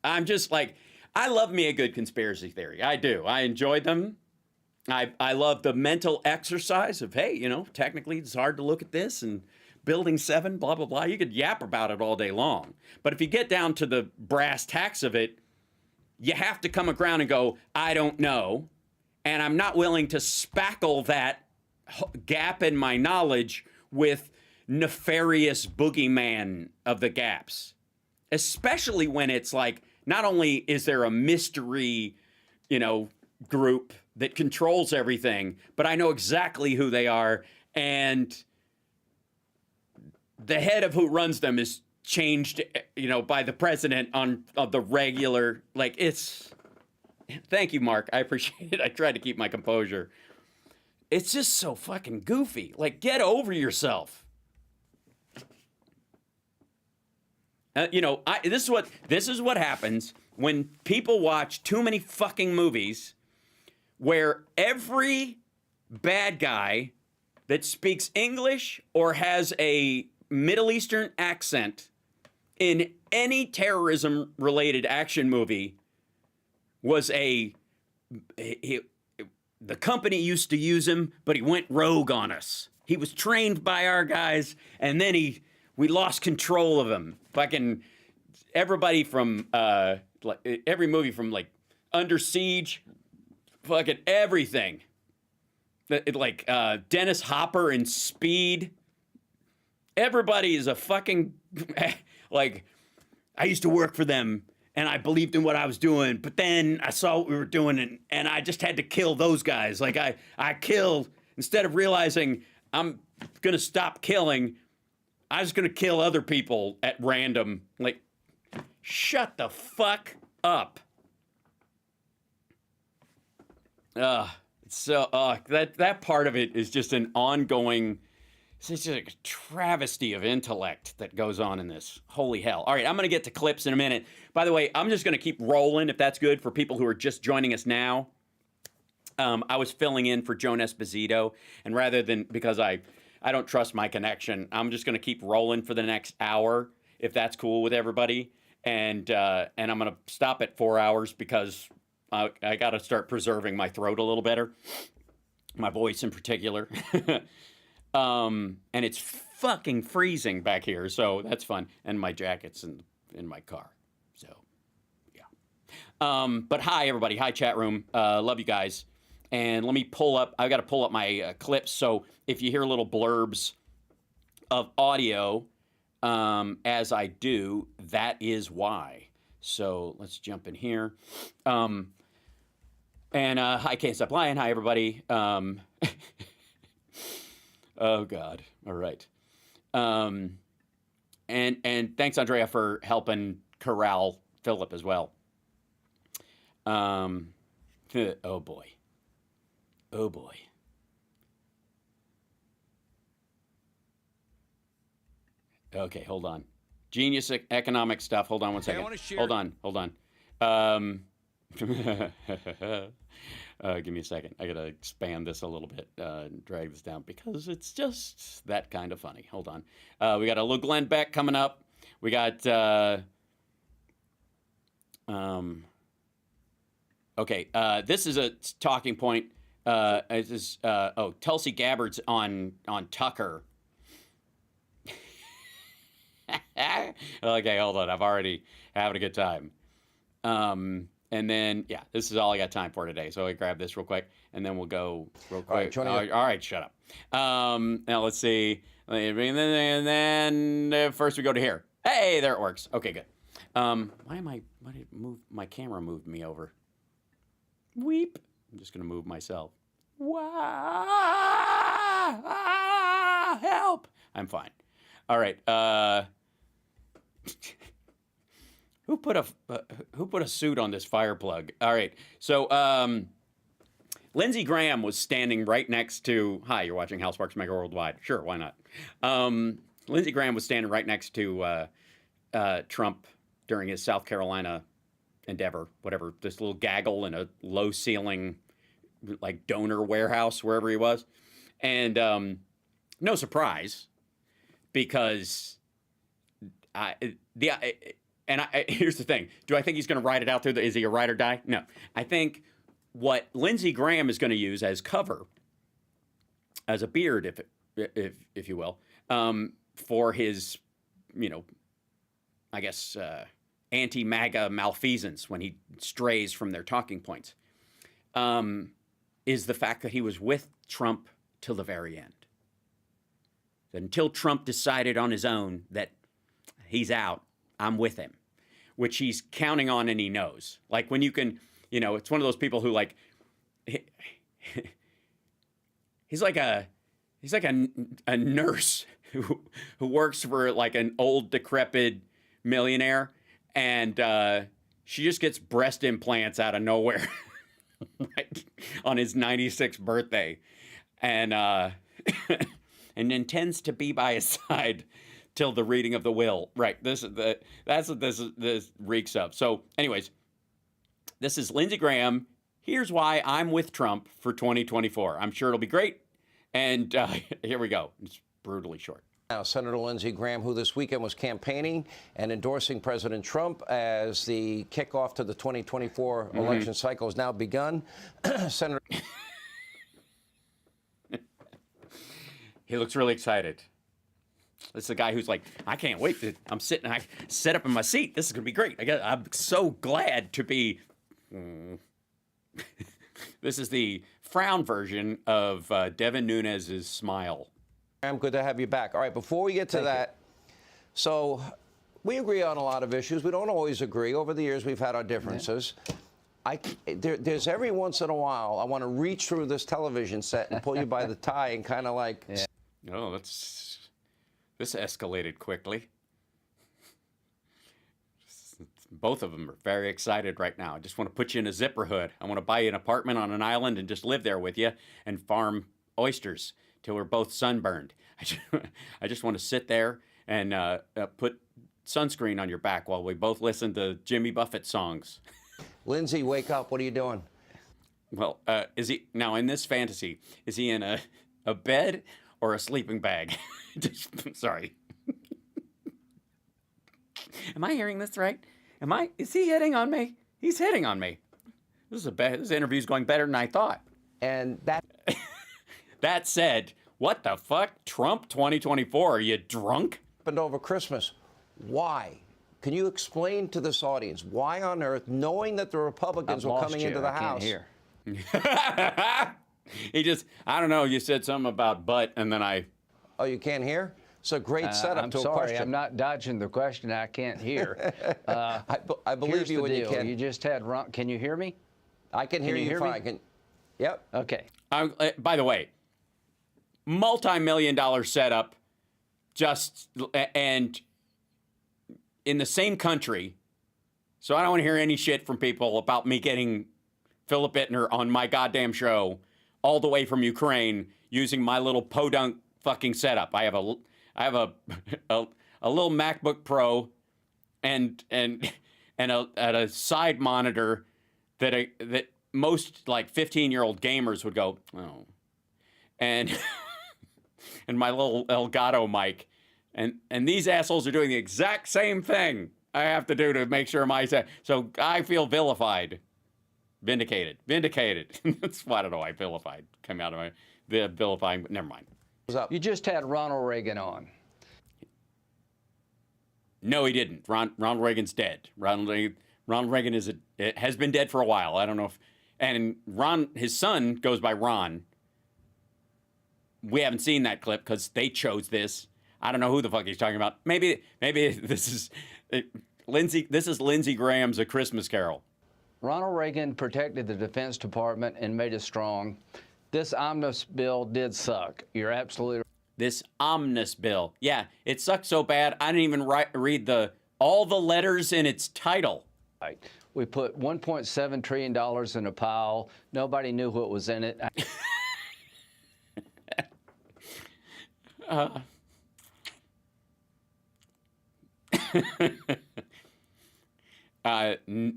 I'm just I love me a good conspiracy theory. I do. I enjoy them. I love the mental exercise of, hey, technically it's hard to look at this and Building 7, blah, blah, blah. You could yap about it all day long. But if you get down to the brass tacks of it, you have to come around and go, I don't know. And I'm not willing to spackle that gap in my knowledge with nefarious boogeyman of the gaps. Especially when it's not only is there a mystery, group that controls everything, but I know exactly who they are, and the head of who runs them is changed, by the president on the regular. Like, it's. Thank you, Mark. I appreciate it. I tried to keep my composure. It's just so fucking goofy. Like, get over yourself. This is what happens when people watch too many fucking movies where every bad guy that speaks English or has a Middle Eastern accent in any terrorism-related action movie was the company used to use him, but he went rogue on us. He was trained by our guys, and then we lost control of him. Fucking everybody from every movie from like Under Siege, fucking everything. Like Dennis Hopper in Speed. Everybody is a fucking like. I used to work for them, and I believed in what I was doing, but then I saw what we were doing, and I just had to kill those guys. Like I killed instead of realizing I'm gonna stop killing. I was going to kill other people at random. Like, shut the fuck up. That part of it is just an ongoing, it's just a travesty of intellect that goes on in this. Holy hell. All right, I'm going to get to clips in a minute. By the way, I'm just going to keep rolling if that's good for people who are just joining us now. I was filling in for Joan Esposito, and rather than, because I don't trust my connection, I'm just going to keep rolling for the next hour, if that's cool with everybody. And I'm going to stop at 4 hours because I got to start preserving my throat a little better, my voice in particular. And it's fucking freezing back here, so that's fun. And my jacket's in my car, so yeah. But hi, everybody. Hi, chat room. Love you guys. And let me I've got to pull up my clips. So if you hear little blurbs of audio as I do, that is why. So let's jump in here. And hi, Can't Stop Lying. Hi, everybody. Oh, God. All right. And thanks, Andrea, for helping corral Philip as well. Oh, boy. Oh, boy. Okay, hold on. Genius economic stuff. Hold on one second. Hold on. Give me a second. I got to expand this a little bit and drag this down because it's just that kind of funny. Hold on. We got a little Glenn Beck coming up. We got... okay, this is a talking point. Tulsi Gabbard's on Tucker. Okay, hold on. I'm already having a good time. And then, yeah, this is all I got time for today. So I grab this real quick, and then we'll go real quick. All right, shut up. Now let's see. And then first we go to here. Hey, there it works. Okay, good. Why did it move? My camera moved me over. Weep. I'm just going to move myself. Help. I'm fine. All right. Who put a suit on this fire plug? All right. So Lindsey Graham was standing right next to. Hi, you're watching Hal Sparks Megaworldwide. Sure, why not? Lindsey Graham was standing right next to Trump during his South Carolina endeavor, whatever, this little gaggle in a low ceiling, like donor warehouse, wherever he was. And no surprise, because here's the thing. Do I think he's going to ride it out through is he a ride or die? No. I think what Lindsey Graham is going to use as cover, as a beard, if you will, for his, I guess, anti-MAGA malfeasance when he strays from their talking points, is the fact that he was with Trump till the very end. That until Trump decided on his own that he's out, I'm with him. which he's counting on and he knows. Like when you can, it's one of those people who like, he's like a nurse who works for like an old decrepit millionaire, and she just gets breast implants out of nowhere right on his 96th birthday, and and intends to be by his side till the reading of the will. Right. That's what this reeks of. So, anyways, this is Lindsey Graham. Here's why I'm with Trump for 2024. I'm sure it'll be great. And here we go. It's brutally short. Now, Senator Lindsey Graham, who this weekend was campaigning and endorsing President Trump as the kickoff to the 2024 election cycle has now begun. Senator. He looks really excited. This is a guy who's like, I can't wait. I'm sitting, I set up in my seat. This is going to be great. I'm so glad to be. This is the frown version of Devin Nunes's smile. I'm good to have you back. All right, before we get to that, so we agree on a lot of issues. We don't always agree. Over the years, we've had our differences. There's every once in a while, I want to reach through this television set and pull you by the tie and kind of like. Yeah. Oh, this escalated quickly. Both of them are very excited right now. I just want to put you in a zipper hood. I want to buy you an apartment on an island and just live there with you and farm oysters till we're both sunburned. I just want to sit there and put sunscreen on your back while we both listen to Jimmy Buffett songs. Lindsey, wake up. What are you doing? Well, is he now in this fantasy? Is he in a bed or a sleeping bag? Sorry. Am I hearing this right? Is he hitting on me? He's hitting on me. This interview's going better than I thought. And that that said, what the fuck? Trump 2024, are you drunk? Happened over Christmas. Why? Can you explain to this audience why on earth, knowing that the Republicans were coming into the House? I don't know, you said something about butt and then I... Oh, you can't hear? It's a great setup I'm to a sorry, question. I'm not dodging the question. I can't hear. I believe you when you can. You just had Ron. Can you hear me? I can hear you fine. Yep. Okay. By the way, multi-million-dollar setup, and in the same country. So I don't want to hear any shit from people about me getting Philip Bittner on my goddamn show all the way from Ukraine using my little podunk fucking setup. I have a little MacBook Pro and a side monitor that most like 15-year-old gamers would go, oh, and and my little Elgato mic, and these assholes are doing the exact same thing I have to do to make sure so I feel vilified, vindicated. That's why I don't know why vilified come out of the vilifying, but never mind. You just had Ronald Reagan on. No, he didn't. Ronald Reagan's dead. Ronald Reagan has been dead for a while. I don't know if, and his son goes by Ron. We haven't seen that clip because they chose this. I don't know who the fuck he's talking about. Maybe this is Lindsey. This is Lindsey Graham's A Christmas Carol. Ronald Reagan protected the Defense Department and made it strong. This omnibus bill did suck. You're absolutely right. This omnibus bill. Yeah, it sucked so bad, I didn't even read all the letters in its title. Right. We put $1.7 trillion in a pile. Nobody knew what was in it.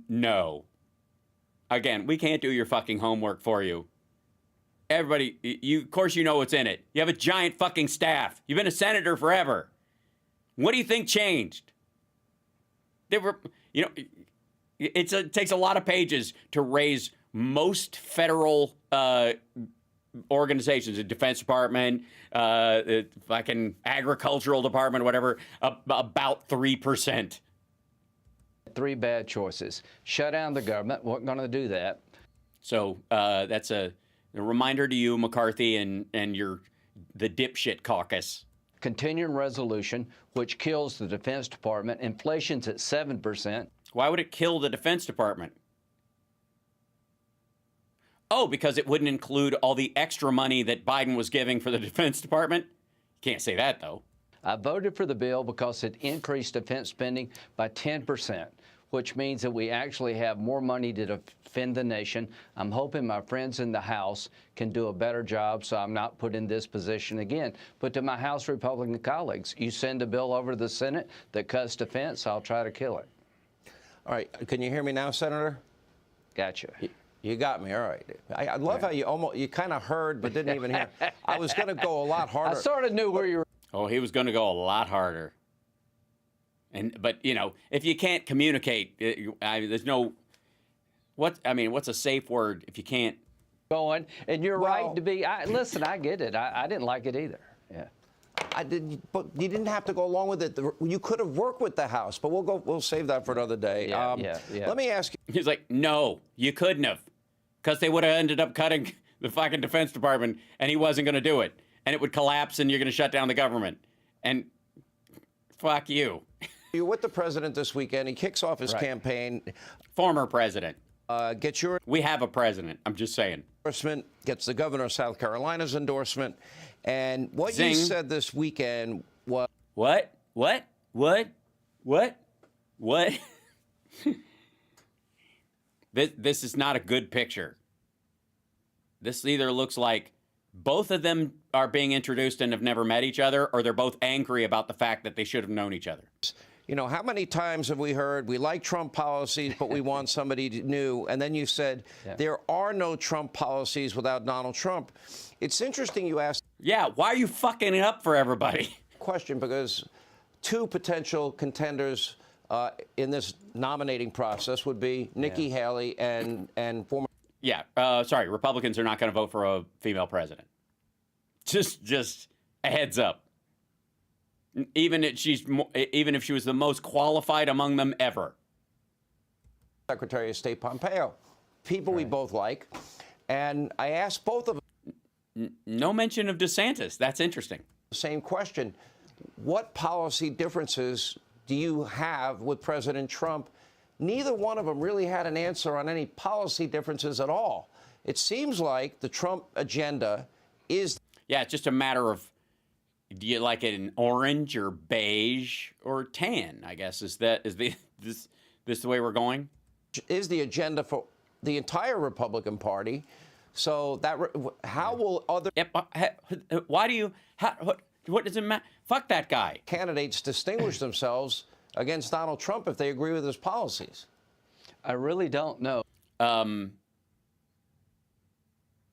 No. Again, we can't do your fucking homework for you. Everybody, of course you know what's in it. You have a giant fucking staff. You've been a senator forever. What do you think changed? It takes a lot of pages to raise most federal organizations, the Defense Department, the fucking Agricultural Department, whatever, about 3%. Three bad choices. Shut down the government. Wasn't going to do that. So that's a reminder to you, McCarthy, and the dipshit caucus. Continuing resolution, which kills the Defense Department. Inflation's at 7%. Why would it kill the Defense Department? Oh, because it wouldn't include all the extra money that Biden was giving for the Defense Department? Can't say that, though. I voted for the bill because it increased defense spending by 10%, which means that we actually have more money to defend the nation. I'm hoping my friends in the House can do a better job so I'm not put in this position again. But to my House Republican colleagues, you send a bill over to the Senate that cuts defense, I'll try to kill it. All right. Can you hear me now, Senator? Gotcha. You got me. All right. I love how you kind of heard but didn't even hear. I was going to go a lot harder. I sort of knew where you were. Oh, he was going to go a lot harder. But if you can't communicate, there's no. What's a safe word if you can't? Going, and you're right to be. Listen, I get it. I didn't like it either. Yeah. I did, but you didn't have to go along with it. You could have worked with the House, but we'll save that for another day. Yeah. Let me ask you. He's like, no, you couldn't have, because they would have ended up cutting the fucking Defense Department, and he wasn't going to do it, and it would collapse, and you're going to shut down the government, and fuck you. You're with the president this weekend. He kicks off his campaign. Former president. We have a president. I'm just saying. Endorsement, gets the governor of South Carolina's endorsement. And what Zing. you said this weekend was... What? This is not a good picture. This either looks like both of them are being introduced and have never met each other, or they're both angry about the fact that they should have known each other. How many times have we heard, we like Trump policies, but we want somebody new? And then you said, there are no Trump policies without Donald Trump. It's interesting you asked. Yeah, why are you fucking it up for everybody? Question, because two potential contenders in this nominating process would be Nikki Haley and former. Yeah, sorry, Republicans are not going to vote for a female president. Just a heads up. Even if she was the most qualified among them ever. Secretary of State Pompeo, people we both like, and I asked both of them. No mention of DeSantis. That's interesting. Same question. What policy differences do you have with President Trump? Neither one of them really had an answer on any policy differences at all. It seems like the Trump agenda is. Yeah, it's just a matter of, do you like it in orange or beige or tan? I guess is this the way we're going? Is the agenda for the entire Republican Party? So that how will other? Why do you? What does it matter? Fuck that guy. Candidates distinguish themselves against Donald Trump if they agree with his policies. I really don't know.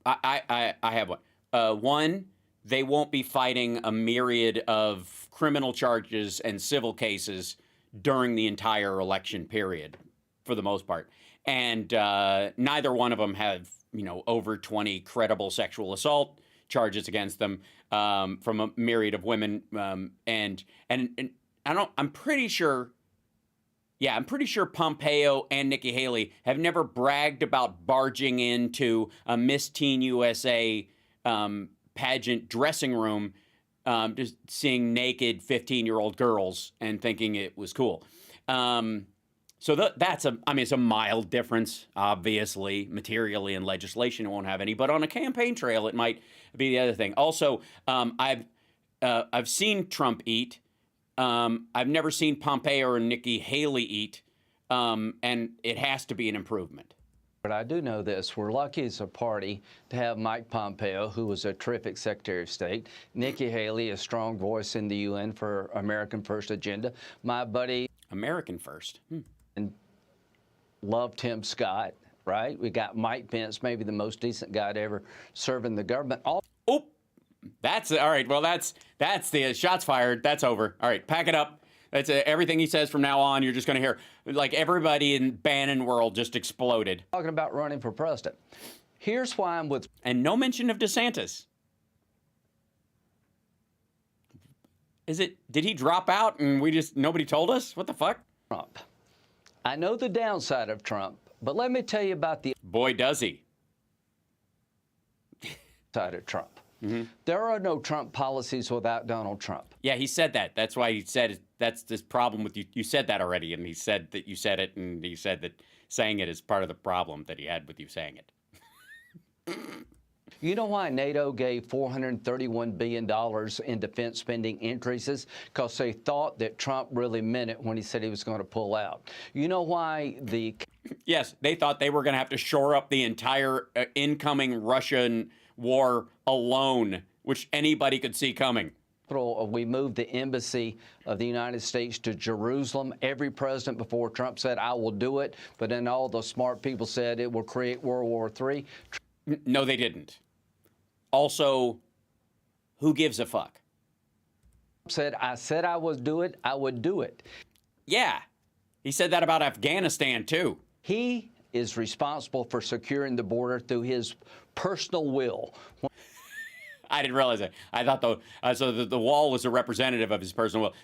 I have one. One, they won't be fighting a myriad of criminal charges and civil cases during the entire election period, for the most part. And neither one of them have, over 20 credible sexual assault charges against them from a myriad of women. And I'm pretty sure Pompeo and Nikki Haley have never bragged about barging into a Miss Teen USA pageant dressing room, just seeing naked 15-year-old girls and thinking it was cool. So it's a mild difference, obviously. Materially in legislation, it won't have any, but on a campaign trail, it might be the other thing. Also, I've seen Trump eat. I've never seen Pompeo or Nikki Haley eat, and it has to be an improvement. But I do know this. We're lucky as a party to have Mike Pompeo, who was a terrific Secretary of State, Nikki Haley, a strong voice in the UN for American First agenda. My buddy... American First. And love Tim Scott, right? We got Mike Pence, maybe the most decent guy to ever serve in the government. That's all right. Well, that's the shots fired. That's over. All right, pack it up. That's everything he says from now on. You're just going to hear like everybody in Bannon world just exploded. Talking about running for president. Here's why I'm with. And no mention of DeSantis. Did he drop out and nobody told us? What the fuck? Trump. I know the downside of Trump, but let me tell you about the. Boy, does he. Side of Trump. Mm-hmm. There are no Trump policies without Donald Trump. Yeah, he said that. That's why he said that's this problem with you. You said that already, and he said that you said it, and he said that saying it is part of the problem that he had with you saying it. You know why NATO gave $431 billion in defense spending increases? Because they thought that Trump really meant it when he said he was going to pull out. You know why the... Yes, they thought they were going to have to shore up the entire incoming Russian war alone, which anybody could see coming. We moved the embassy of the United States to Jerusalem. Every president before Trump said, I will do it. But then all the smart people said it will create World War III. No, they didn't. Also, who gives a fuck? I said I would do it. I would do it. Yeah. He said that about Afghanistan, too. He is responsible for securing the border through his personal will. I didn't realize that. I thought the wall was a representative of his personal will.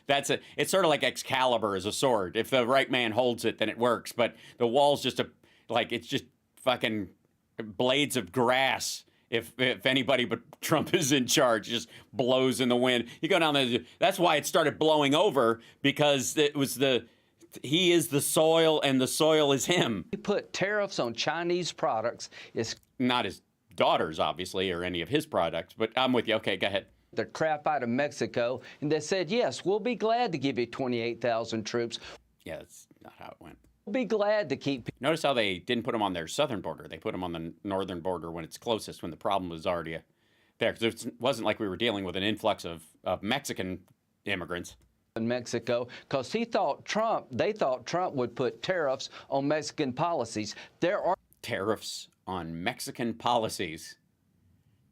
It's sort of like Excalibur as a sword. If the right man holds it, then it works. But the wall's just it's just fucking blades of grass. If anybody but Trump is in charge, just blows in the wind. You go down there. That's why it started blowing over, because it was he is the soil and the soil is him. He put tariffs on Chinese products. It's not his daughters, obviously, or any of his products, but I'm with you. Okay, go ahead. The crap out of Mexico, and they said, yes, we'll be glad to give you 28,000 troops. Yeah, that's not how it went. We'll be glad to keep. Notice how they didn't put them on their southern border. They put them on the northern border when it's closest, when the problem was already there. Because it wasn't like we were dealing with an influx of Mexican immigrants. In Mexico, because they thought Trump would put tariffs on Mexican policies. There are tariffs on Mexican policies.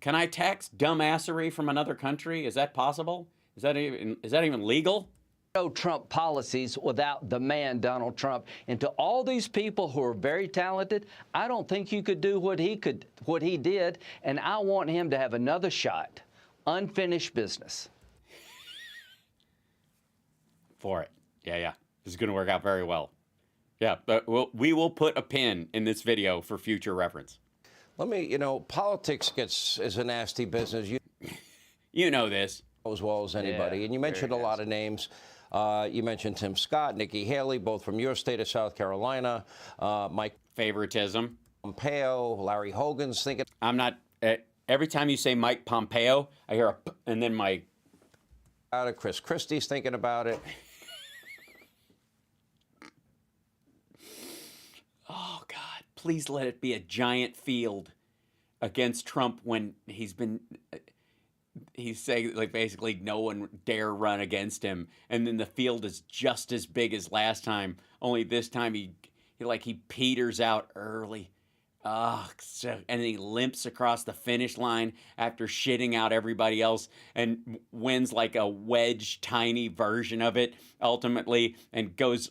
Can I tax dumbassery from another country? Is that possible? Is that even legal? No Trump policies without the man Donald Trump. And to all these people who are very talented, I don't think you could do what he did, and I want him to have another shot. Unfinished business. For it. Yeah. This is going to work out very well. Yeah, but we will put a pin in this video for future reference. Let me, politics is a nasty business. You know this. As well as anybody. Yeah, and you mentioned a lot of names. You mentioned Tim Scott, Nikki Haley, both from your state of South Carolina. Mike favoritism. Pompeo, Larry Hogan's thinking. I'm not. Every time you say Mike Pompeo, I hear and then my. Chris Christie's thinking about it. Oh, God, please let it be a giant field against Trump when he's saying, basically no one dare run against him. And then the field is just as big as last time, only this time he peters out early. And he limps across the finish line after shitting out everybody else and wins like a wedge tiny version of it ultimately, and goes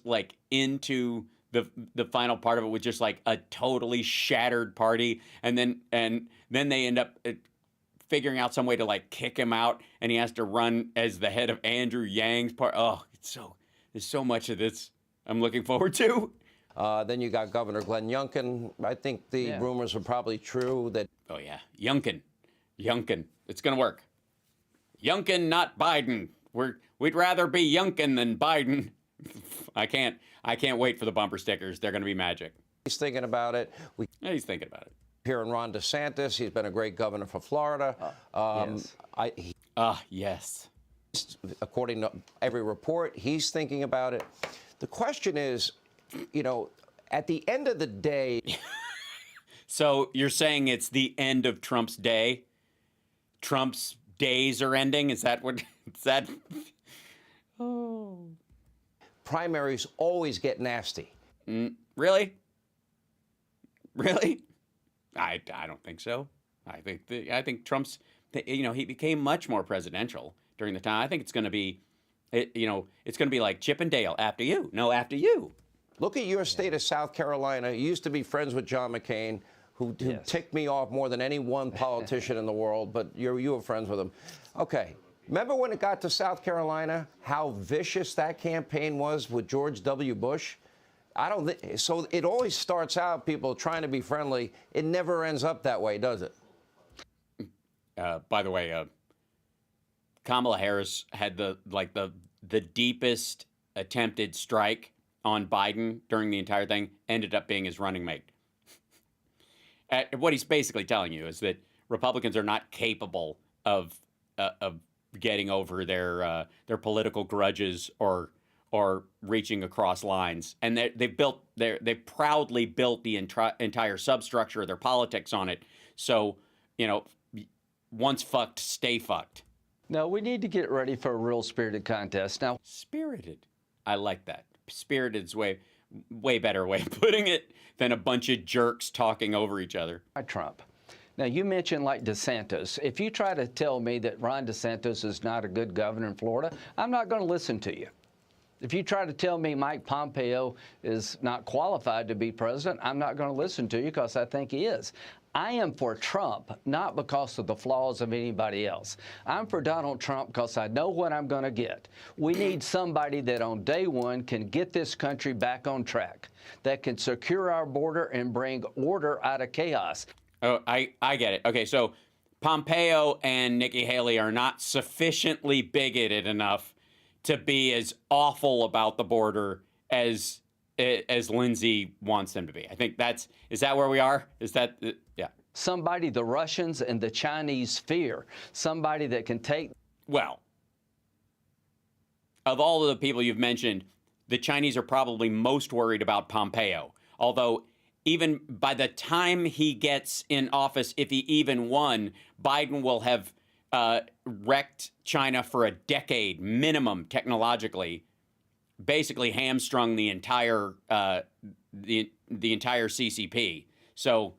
into the final part of it with just a totally shattered party, and then they end up figuring out some way to kick him out, and he has to run as the head of Andrew Yang's part. Oh, there's so much of this I'm looking forward to. Then you got Governor Glenn Youngkin. I think the rumors are probably true that. Oh yeah, Youngkin, it's gonna work. Youngkin, not Biden. We'd rather be Youngkin than Biden. I can't wait for the bumper stickers. They're going to be magic. He's thinking about it. He's thinking about it. Here in Ron DeSantis, he's been a great governor for Florida. Yes. According to every report, he's thinking about it. The question is, at the end of the day. So you're saying it's the end of Trump's day? Trump's days are ending? Is that what? Is that? Oh. Primaries always get nasty. Really? Really? I don't think so. I think Trump's, he became much more presidential during the time. I think it's going to be, it's going to be like Chip and Dale. After you. No, after you. Look at your state of South Carolina. You used to be friends with John McCain, who ticked me off more than any one politician in the world, but you were friends with him. Okay. Remember when it got to South Carolina, how vicious that campaign was with George W. Bush? So it always starts out people trying to be friendly. It never ends up that way, does it? By the way, Kamala Harris had the the deepest attempted strike on Biden during the entire thing ended up being his running mate. What he's basically telling you is that Republicans are not capable of getting over their political grudges or reaching across lines, and they proudly built the entire substructure of their politics on it. So, once fucked, stay fucked. No, we need to get ready for a real spirited contest now. Spirited, I like that. Spirited's way better way of putting it than a bunch of jerks talking over each other. Trump. Now, you mentioned like DeSantis. If you try to tell me that Ron DeSantis is not a good governor in Florida, I'm not going to listen to you. If you try to tell me Mike Pompeo is not qualified to be president, I'm not going to listen to you because I think he is. I am for Trump, not because of the flaws of anybody else. I'm for Donald Trump because I know what I'm going to get. We need somebody that on day one can get this country back on track, that can secure our border and bring order out of chaos. Oh, I get it. Okay, so Pompeo and Nikki Haley are not sufficiently bigoted enough to be as awful about the border as Lindsey wants them to be. I think is that where we are? Is that, yeah. Somebody the Russians and the Chinese fear. Somebody that can take. Well, of all of the people you've mentioned, the Chinese are probably most worried about Pompeo. Although, even by the time he gets in office, if he even won, Biden will have wrecked China for a decade minimum technologically, basically hamstrung the entire the entire CCP. So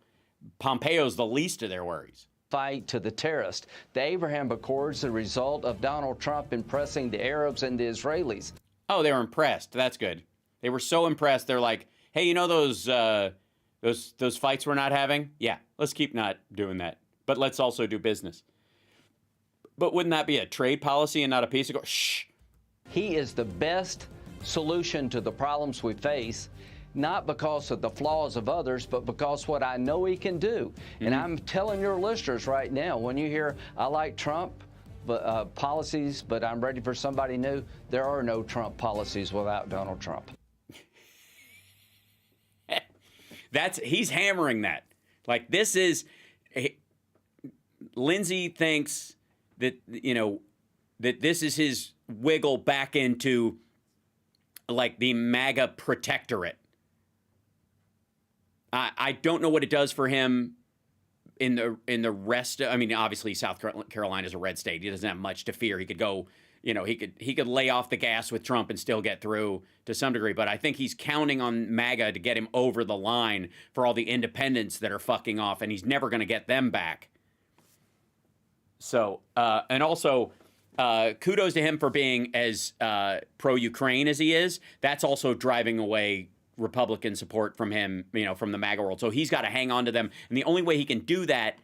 Pompeo's the least of their worries. Fight to the terrorist. The Abraham Accords, the result of Donald Trump impressing the Arabs and the Israelis. Oh, they were impressed. That's good. They were so impressed. They're like, hey, those fights we're not having? Yeah, let's keep not doing that. But let's also do business. But wouldn't that be a trade policy and not a peace accord? Shh. He is the best solution to the problems we face, not because of the flaws of others, but because what I know he can do. Mm-hmm. And I'm telling your listeners right now, when you hear, I like Trump policies, but I'm ready for somebody new, there are no Trump policies without Donald Trump. He's hammering that. Like, this is, Lindsey thinks that, that this is his wiggle back into, like, the MAGA protectorate. I don't know what it does for him in the rest. Obviously South Carolina is a red state. He doesn't have much to fear. He could go, he could lay off the gas with Trump and still get through to some degree. But I think he's counting on MAGA to get him over the line for all the independents that are fucking off, and he's never going to get them back. So, and also, kudos to him for being as pro-Ukraine as he is. That's also driving away Republican support from him, from the MAGA world. So he's got to hang on to them. And the only way he can do that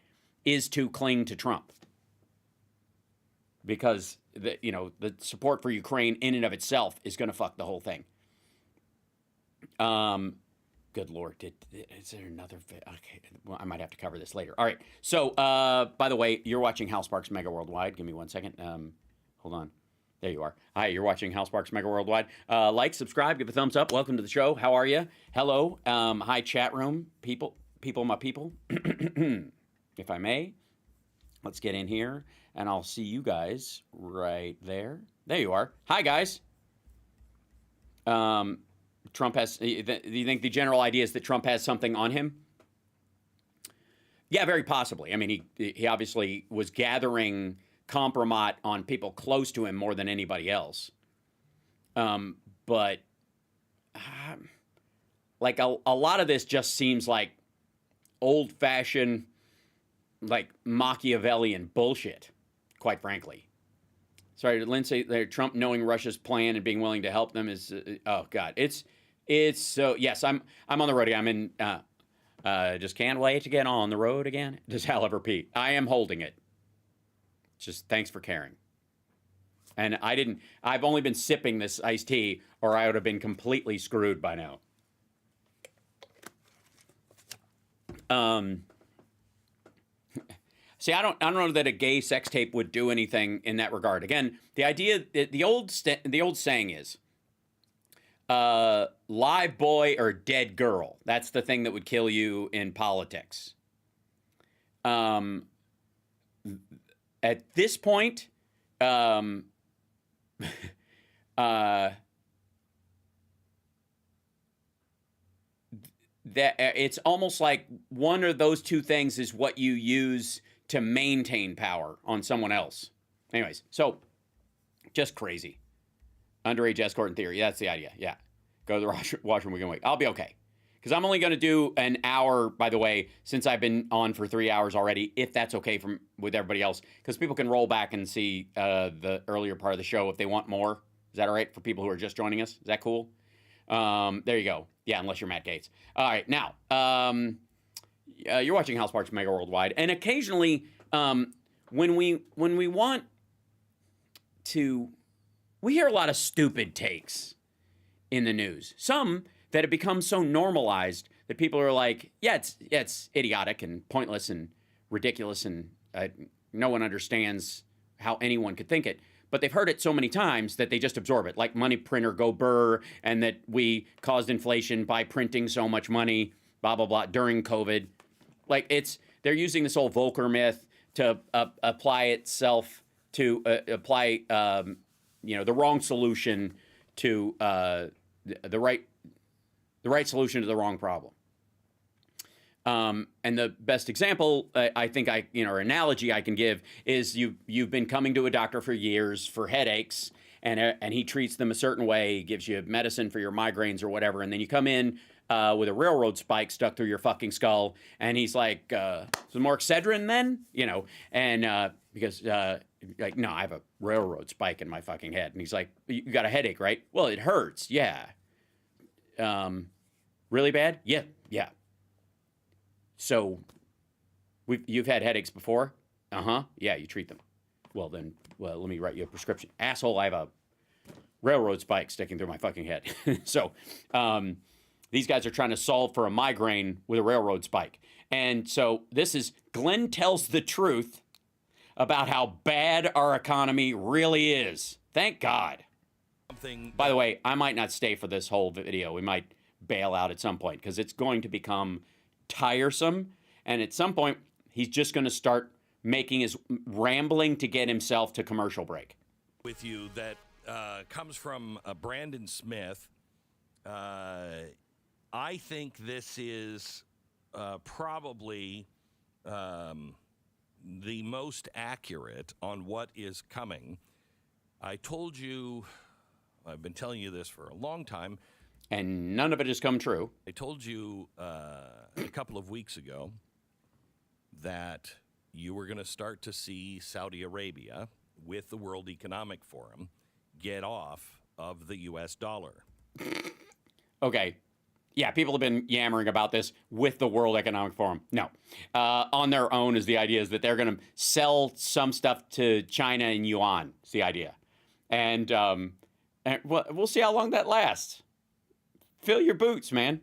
is to cling to Trump. Because, the support for Ukraine in and of itself is going to fuck the whole thing. Good Lord. Is there another? Okay. Well, I might have to cover this later. All right. So, by the way, you're watching Hal Sparks Mega Worldwide. Give me 1 second. Hold on. There you are. Hi, you're watching Hal Sparks Mega Worldwide. Like, subscribe, give a thumbs up. Welcome to the show. How are you? Hello. Hi, chat room. People, my people. If I may, let's get in here, and I'll see you guys right there. There you are. Hi, guys. Trump has, do you think the general idea is that Trump has something on him? Yeah, very possibly. I mean, he obviously was gathering compromise on people close to him more than anybody else. But like a lot of this just seems like old-fashioned, like Machiavellian bullshit, quite frankly. Sorry, Lindsey, Trump knowing Russia's plan and being willing to help them is, oh God, it's so, yes, I'm on the road again. I'm in, just can't wait to get on the road again. Does Hal ever Pete? I am holding it. Just thanks for caring. And I've only been sipping this iced tea, or I would have been completely screwed by now. See, I don't know that a gay sex tape would do anything in that regard. Again, the idea, the old saying is, live boy or dead girl. That's the thing that would kill you in politics. At this point, that it's almost like one of those two things is what you use to maintain power on someone else. Anyways, so just crazy. Underage escort in theory. That's the idea. Yeah. Go to the washroom. We can wait. I'll be okay. Because I'm only going to do an hour, by the way, since I've been on for 3 hours already, if that's okay with everybody else. Because people can roll back and see the earlier part of the show if they want more. Is that all right for people who are just joining us? Is that cool? There you go. Yeah, unless you're Matt Gaetz. All right, now, you're watching House Parks Mega Worldwide, and occasionally, when we want to, we hear a lot of stupid takes in the news. Some that have become so normalized that people are like, yeah, it's idiotic and pointless and ridiculous, and no one understands how anyone could think it. But they've heard it so many times that they just absorb it, like money printer go burr, and that we caused inflation by printing so much money, blah, blah, blah, during COVID. Like, they're using this whole Volcker myth to apply itself to apply, the wrong solution to the right solution to the wrong problem. And the best example, I think or analogy I can give is you've been coming to a doctor for years for headaches, and he treats them a certain way, gives you medicine for your migraines or whatever, and then you come in with a railroad spike stuck through your fucking skull, and he's like, some more Excedrin then? And because like, no, I have a railroad spike in my fucking head. And he's like, you got a headache, right? Well, it hurts, yeah. Really bad? Yeah. So, you've had headaches before? Uh-huh. Yeah, you treat them. Well, let me write you a prescription. Asshole, I have a railroad spike sticking through my fucking head. So, these guys are trying to solve for a migraine with a railroad spike. And so, this is Glenn tells the truth about how bad our economy really is. Thank God. By the way, I might not stay for this whole video. We might bail out at some point because it's going to become tiresome, and at some point he's just going to start making his rambling to get himself to commercial break. With you that comes from Brandon Smith. I think this is probably the most accurate on what is coming. I told you, I've been telling you this for a long time, and none of it has come true. I told you a couple of weeks ago that you were going to start to see Saudi Arabia with the World Economic Forum get off of the U.S. dollar. Okay. Yeah, people have been yammering about this with the World Economic Forum. No. On their own is the idea is that they're going to sell some stuff to China in yuan. It's the idea. And we'll see how long that lasts. Fill your boots, man.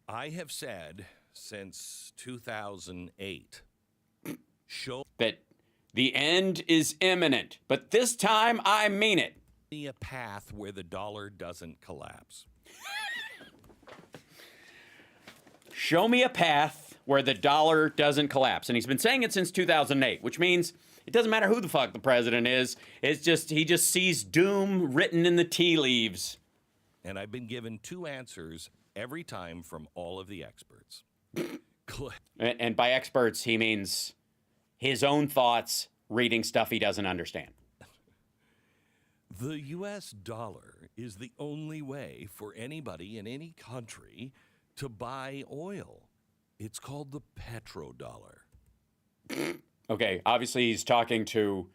I have said since 2008 that the end is imminent, but this time I mean it. A path where the dollar doesn't collapse. Show me a path where the dollar doesn't collapse. And he's been saying it since 2008, which means it doesn't matter who the fuck the president is. It's just he just sees doom written in the tea leaves. And I've been given two answers every time from all of the experts. And by experts, he means his own thoughts, reading stuff he doesn't understand. The U.S. dollar is the only way for anybody in any country to buy oil. It's called the petrodollar. Okay, obviously he's talking to,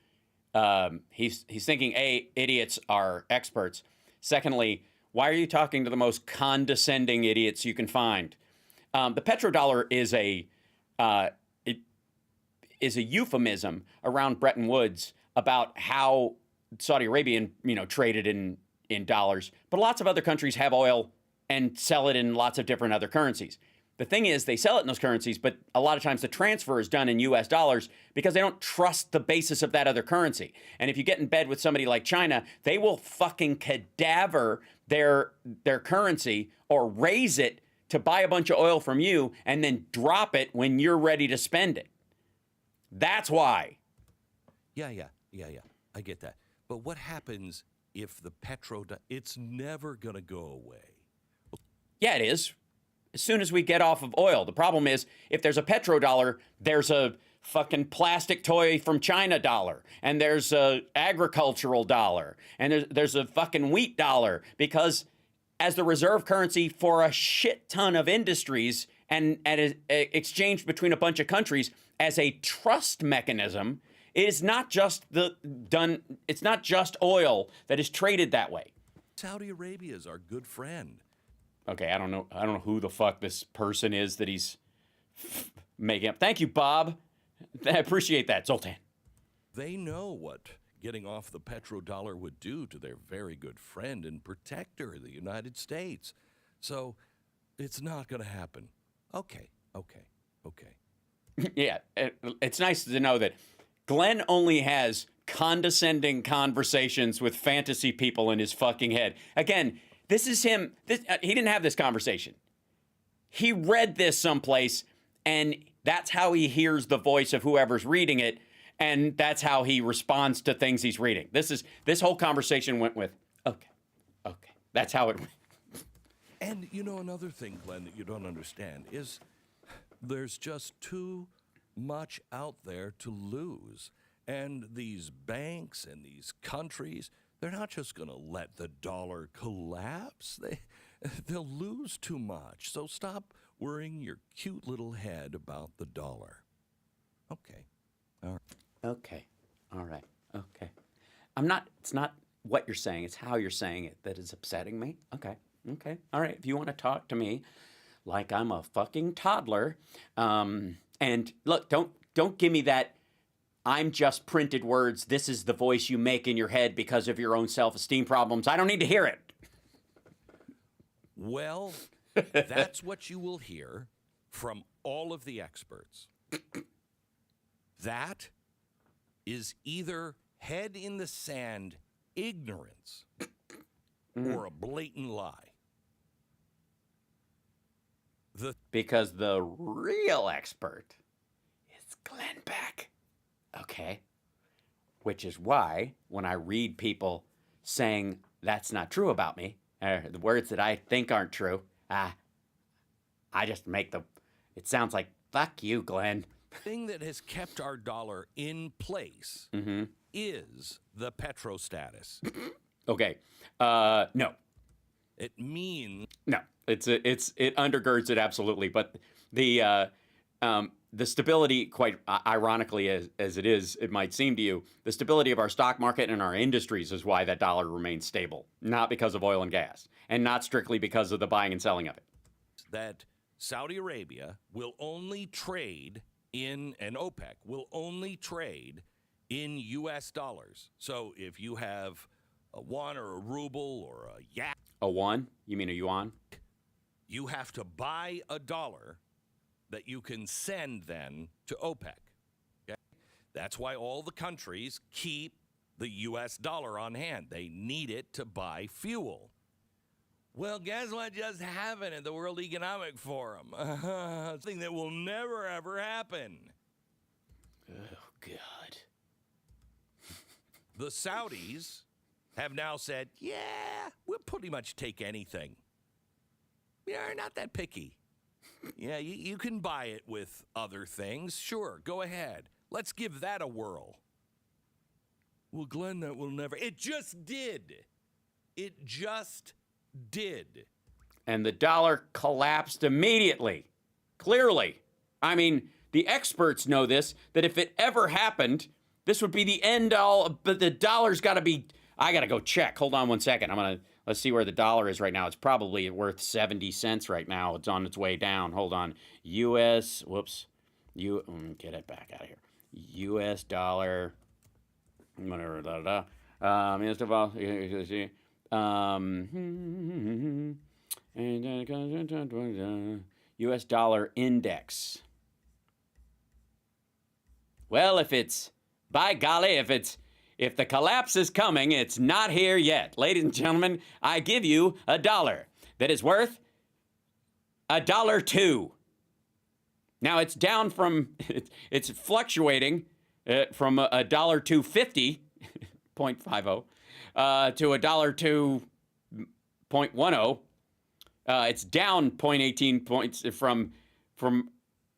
he's thinking, A, idiots are experts. Secondly, why are you talking to the most condescending idiots you can find? The petrodollar is a euphemism around Bretton Woods about how Saudi Arabia, traded in dollars, but lots of other countries have oil and sell it in lots of different other currencies. The thing is, they sell it in those currencies, but a lot of times the transfer is done in US dollars because they don't trust the basis of that other currency. And if you get in bed with somebody like China, they will fucking cadaver their currency or raise it to buy a bunch of oil from you and then drop it when you're ready to spend it. That's why. Yeah. I get that. But what happens if the it's never going to go away? Yeah, it is. As soon as we get off of oil. The problem is, if there's a petrodollar, there's a fucking plastic toy from China dollar, and there's a agricultural dollar, and there's a fucking wheat dollar, because as the reserve currency for a shit ton of industries and exchanged between a bunch of countries as a trust mechanism, it is not just it's not just oil that is traded that way. Saudi Arabia is our good friend. Okay, I don't know who the fuck this person is that he's making up. Thank you, Bob. I appreciate that, Zoltan. They know what getting off the petrodollar would do to their very good friend and protector, the United States. So it's not going to happen. Okay. Yeah, it's nice to know that Glenn only has condescending conversations with fantasy people in his fucking head. Again, this is him. He didn't have this conversation. He read this someplace, and that's how he hears the voice of whoever's reading it, and that's how he responds to things he's reading. This whole conversation went with, okay. That's how it went. And another thing, Glenn, that you don't understand is there's just too much out there to lose. And these banks and these countries, they're not just going to let the dollar collapse. They'll lose too much. So stop worrying your cute little head about the dollar. Okay. All right. Okay. All right. Okay. It's not what you're saying. It's how you're saying it that is upsetting me. Okay. All right. If you want to talk to me like I'm a fucking toddler, and look, don't give me that I'm just printed words. This is the voice you make in your head because of your own self-esteem problems. I don't need to hear it. Well, that's what you will hear from all of the experts. That is either head in the sand ignorance or a blatant lie. Because the real expert is Glenn Beck. Okay. Which is why when I read people saying that's not true about me, the words that I think aren't true, I just make it sounds like, fuck you, Glenn. The thing that has kept our dollar in place is the petro status. Okay. No. It means... No. It undergirds it absolutely, but the stability, quite ironically as it might seem to you, the stability of our stock market and our industries is why that dollar remains stable, not because of oil and gas, and not strictly because of the buying and selling of it. That Saudi Arabia will only trade and OPEC will only trade in U.S. dollars. So if you have a won or a ruble or a yak. A won? You mean a yuan? You have to buy a dollar that you can send then to OPEC. Okay? That's why all the countries keep the U.S. dollar on hand. They need it to buy fuel. Well, guess what just happened at the World Economic Forum? Something that will never, ever happen. Oh, God. The Saudis have now said, yeah, we'll pretty much take anything. We are not that picky. Yeah, you can buy it with other things. Sure, go ahead. Let's give that a whirl. Well, Glenn, that will never. It just did. It just did. And the dollar collapsed immediately. Clearly. I mean, the experts know this, that if it ever happened, this would be the end all, but the dollar's got to be, I got to go check. Hold on one second. Let's see where the dollar is right now. It's probably worth 70 cents right now. It's on its way down. Hold on. U.S., whoops. Get it back out of here. U.S. dollar, whatever, U.S. dollar index. Well, by golly, if the collapse is coming, it's not here yet. Ladies and gentlemen, I give you $1 that is worth $1.02. Now it's down from, it's fluctuating from $1.250, 0.50, to $1.2.10. It's down 0.18 points from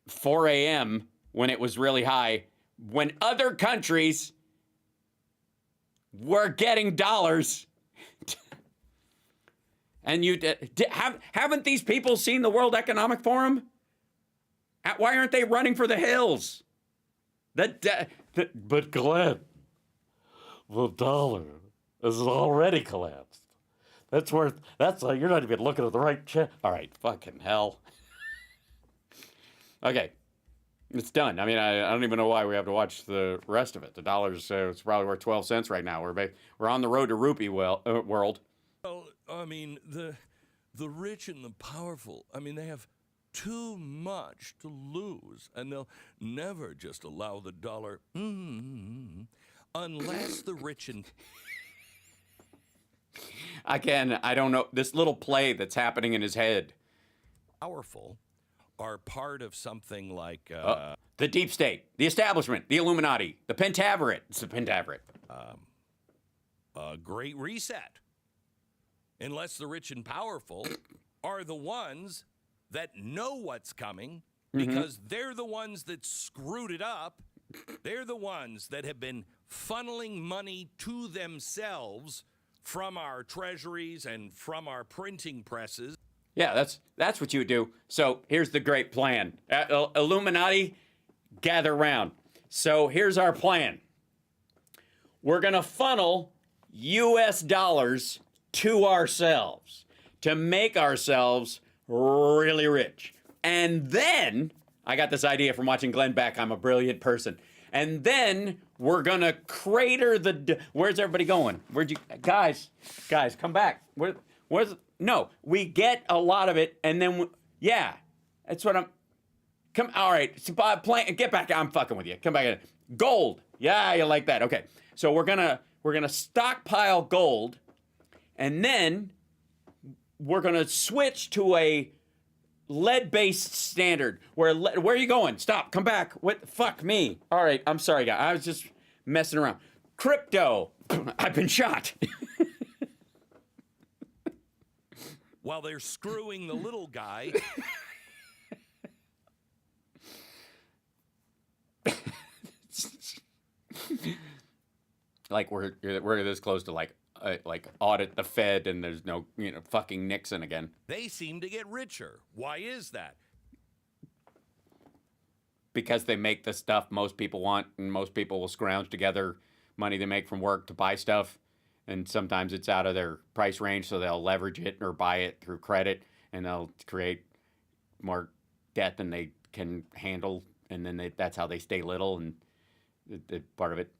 4 a.m. when it was really high, when other countries were getting dollars. And haven't these people seen the World Economic Forum? Why aren't they running for the hills? But Glenn, the dollar is already collapsed. You're not even looking at the right check. All right, fucking hell. Okay, it's done. I mean, I don't even know why we have to watch the rest of it. The dollar's it's probably worth 12 cents right now. We're on the road to rupee world. Well, I mean, the rich and the powerful, I mean, they have too much to lose, and they'll never just allow the dollar, unless the rich and... Again, I don't know, this little play that's happening in his head. Powerful are part of something like... the deep state, the establishment, the Illuminati, the Pentaverate. It's the Pentaverate. A great reset. Unless the rich and powerful are the ones that know what's coming, because they're the ones that screwed it up. They're the ones that have been funneling money to themselves from our treasuries and from our printing presses. Yeah, that's what you would do. So here's the great plan. Illuminati, gather round. So here's our plan. We're going to funnel U.S. dollars to ourselves to make ourselves really rich. And then, I got this idea from watching Glenn Beck. I'm a brilliant person. And then we're going to crater where's everybody going? Guys, come back. No, we get a lot of it, and then, that's what all right, so get back, I'm fucking with you. Come back in. Gold, yeah, you like that, okay. So we're gonna stockpile gold, and then we're gonna switch to a lead-based standard. Where are you going? Stop, come back. What, fuck me. All right, I'm sorry, guys, I was just messing around. Crypto, I've been shot. While they're screwing the little guy. Like we're this close to like audit the Fed, and there's no fucking Nixon again. They seem to get richer. Why is that? Because they make the stuff most people want, and most people will scrounge together money they make from work to buy stuff. And sometimes it's out of their price range, so they'll leverage it or buy it through credit, and they'll create more debt than they can handle, and then that's how they stay little, and part of it.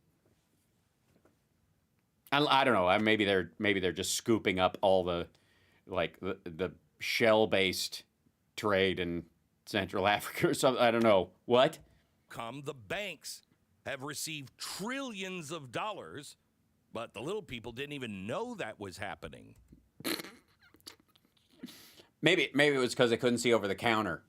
I don't know. Maybe they're just scooping up all the shell-based trade in Central Africa or something. I don't know. What? The banks have received trillions of dollars. But the little people didn't even know that was happening. Maybe it was because they couldn't see over the counter.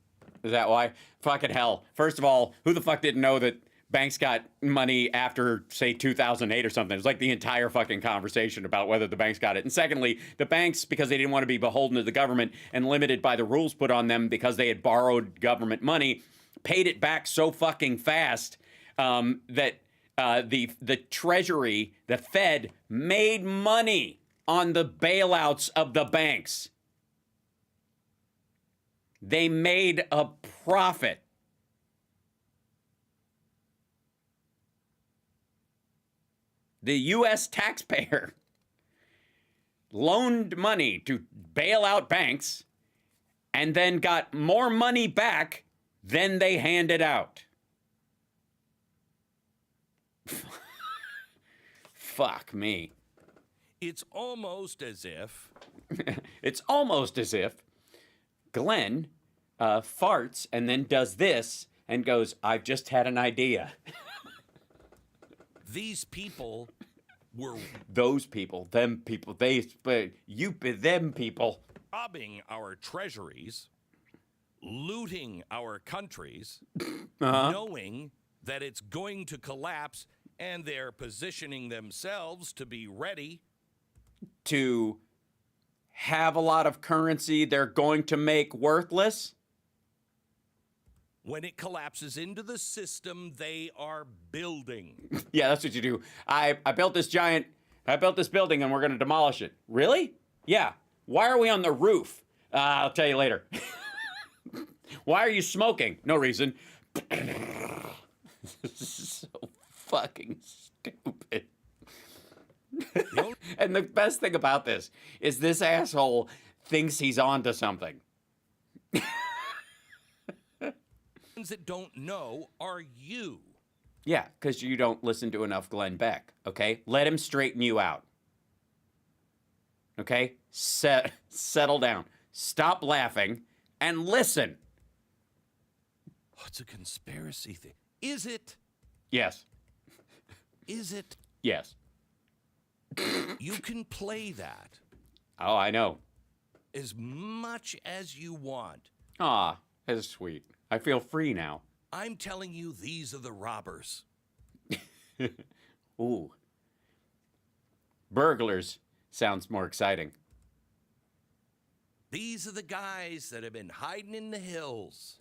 Is that why? Fucking hell. First of all, who the fuck didn't know that banks got money after, say, 2008 or something? It was like the entire fucking conversation about whether the banks got it. And secondly, the banks, because they didn't want to be beholden to the government and limited by the rules put on them because they had borrowed government money, paid it back so fucking fast that... the Treasury, the Fed, made money on the bailouts of the banks. They made a profit. The U.S. taxpayer loaned money to bail out banks and then got more money back than they handed out. Fuck me. It's almost as if Glenn farts and then does this and goes, "I've just had an idea." These people were those people, them people, them people robbing our treasuries, looting our countries, knowing that it's going to collapse, and they're positioning themselves to be ready to have a lot of currency they're going to make worthless. When it collapses into the system they are building. Yeah, that's what you do. I built this building and we're going to demolish it. Really? Yeah. Why are we on the roof? I'll tell you later. Why are you smoking? No reason. This is so fucking stupid. And the best thing about this is this asshole thinks he's onto something. That don't know are you. Yeah, because you don't listen to enough Glenn Beck, okay? Let him straighten you out. Okay? Settle down. Stop laughing and listen. Oh, it's a conspiracy thing. Is it? Yes. Is it? Yes. You can play that. Oh, I know. As much as you want. Aw, that's sweet. I feel free now. I'm telling you, these are the robbers. Ooh. Burglars sounds more exciting. These are the guys that have been hiding in the hills.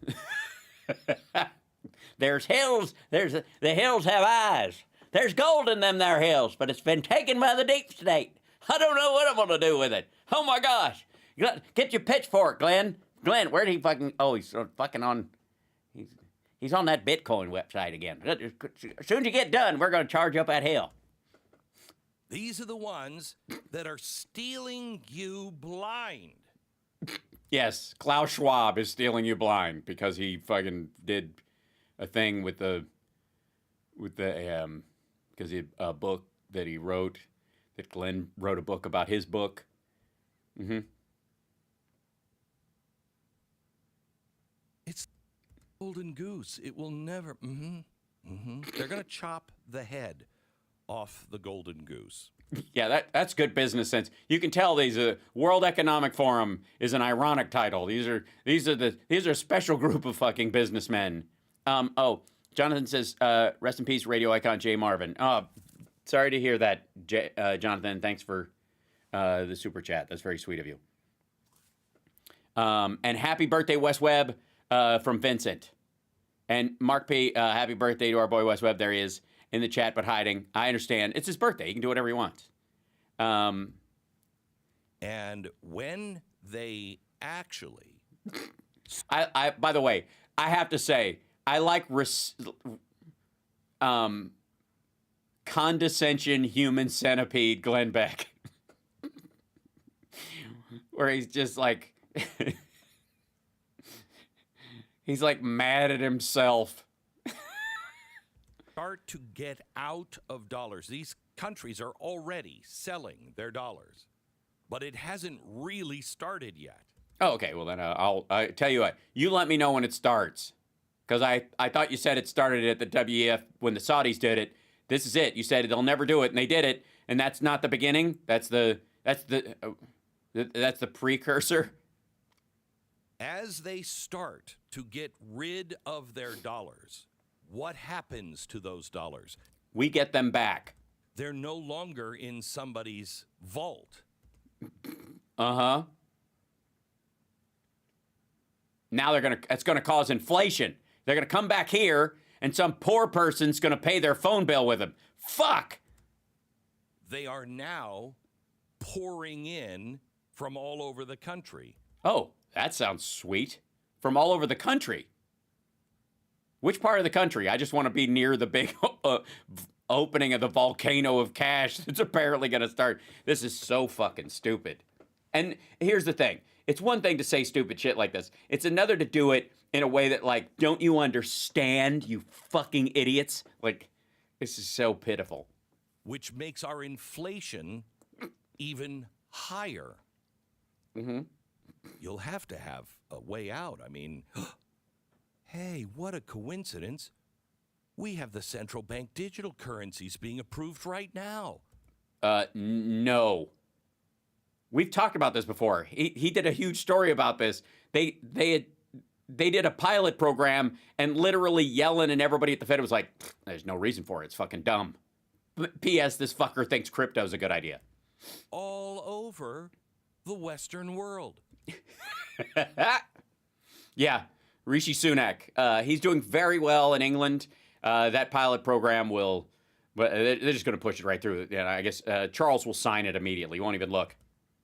There's hills. The hills have eyes. There's gold in them there hills, but it's been taken by the deep state. I don't know what I'm going to do with it. Oh, my gosh. Get your pitchfork, Glenn. Glenn, where'd he fucking... Oh, he's fucking on... He's on that Bitcoin website again. As soon as you get done, we're going to charge you up that hill. These are the ones that are stealing you blind. Yes, Klaus Schwab is stealing you blind because he fucking did a thing with the because a book that he wrote, that Glenn wrote a book about his book. Mm-hmm. It's golden goose. It will never. They're gonna chop the head off the golden goose. Yeah, that's good business sense. You can tell these World Economic Forum is an ironic title. These are a special group of fucking businessmen. Oh, Jonathan says, rest in peace, radio icon Jay Marvin. Oh, sorry to hear that, Jonathan. Thanks for the super chat. That's very sweet of you. And happy birthday, Wes Webb, from Vincent. And Mark P., happy birthday to our boy Wes Webb. There he is in the chat, but hiding. I understand. It's his birthday. He can do whatever he wants. And when they actually... I by the way, I have to say, I like condescension human centipede Glenn Beck. Where he's just like... he's like mad at himself. Start to get out of dollars. These countries are already selling their dollars, but it hasn't really started yet. Oh, okay. Well, then I'll tell you what. You let me know when it starts, because I thought you said it started at the WEF when the Saudis did it. This is it. You said they'll never do it, and they did it, and that's not the beginning. That's the precursor. As they start to get rid of their dollars, what happens to those dollars? We get them back. They're no longer in somebody's vault. Uh-huh. Now it's gonna cause inflation. They're gonna come back here and some poor person's gonna pay their phone bill with them. Fuck! They are now pouring in from all over the country. Oh, that sounds sweet. From all over the country. Which part of the country? I just want to be near the big opening of the volcano of cash that's apparently going to start. This is so fucking stupid. And here's the thing. It's one thing to say stupid shit like this. It's another to do it in a way that, like, don't you understand, you fucking idiots? Like, this is so pitiful. Which makes our inflation even higher. Mm-hmm. you'll have to have a way out. I mean, hey, what a coincidence. We have the central bank digital currencies being approved right now. No. We've talked about this before. He did a huge story about this. They did a pilot program, and literally Yellen and everybody at the Fed was like, there's no reason for it. It's fucking dumb. P.S. This fucker thinks crypto's a good idea. All over the Western world. Yeah, Rishi Sunak. He's doing very well in England. That pilot program will, but they're just going to push it right through. Yeah, I guess Charles will sign it immediately. He won't even look.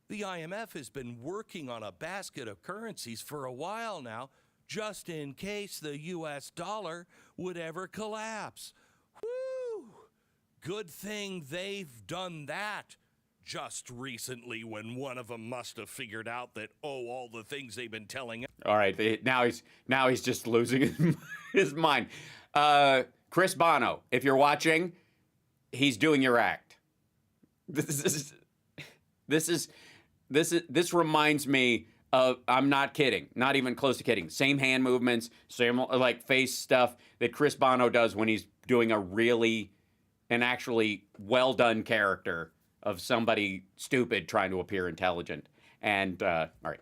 The IMF has been working on a basket of currencies for a while now, just in case the U.S. dollar would ever collapse. Woo! Good thing they've done that just recently, when one of them must have figured out that, all the things they've been telling. All right, now he's just losing his mind. Chris Bono, if you're watching, he's doing your act. This reminds me of, I'm not kidding, not even close to kidding. Same hand movements, same like face stuff that Chris Bono does when he's doing an actually well done character of somebody stupid trying to appear intelligent. And all right.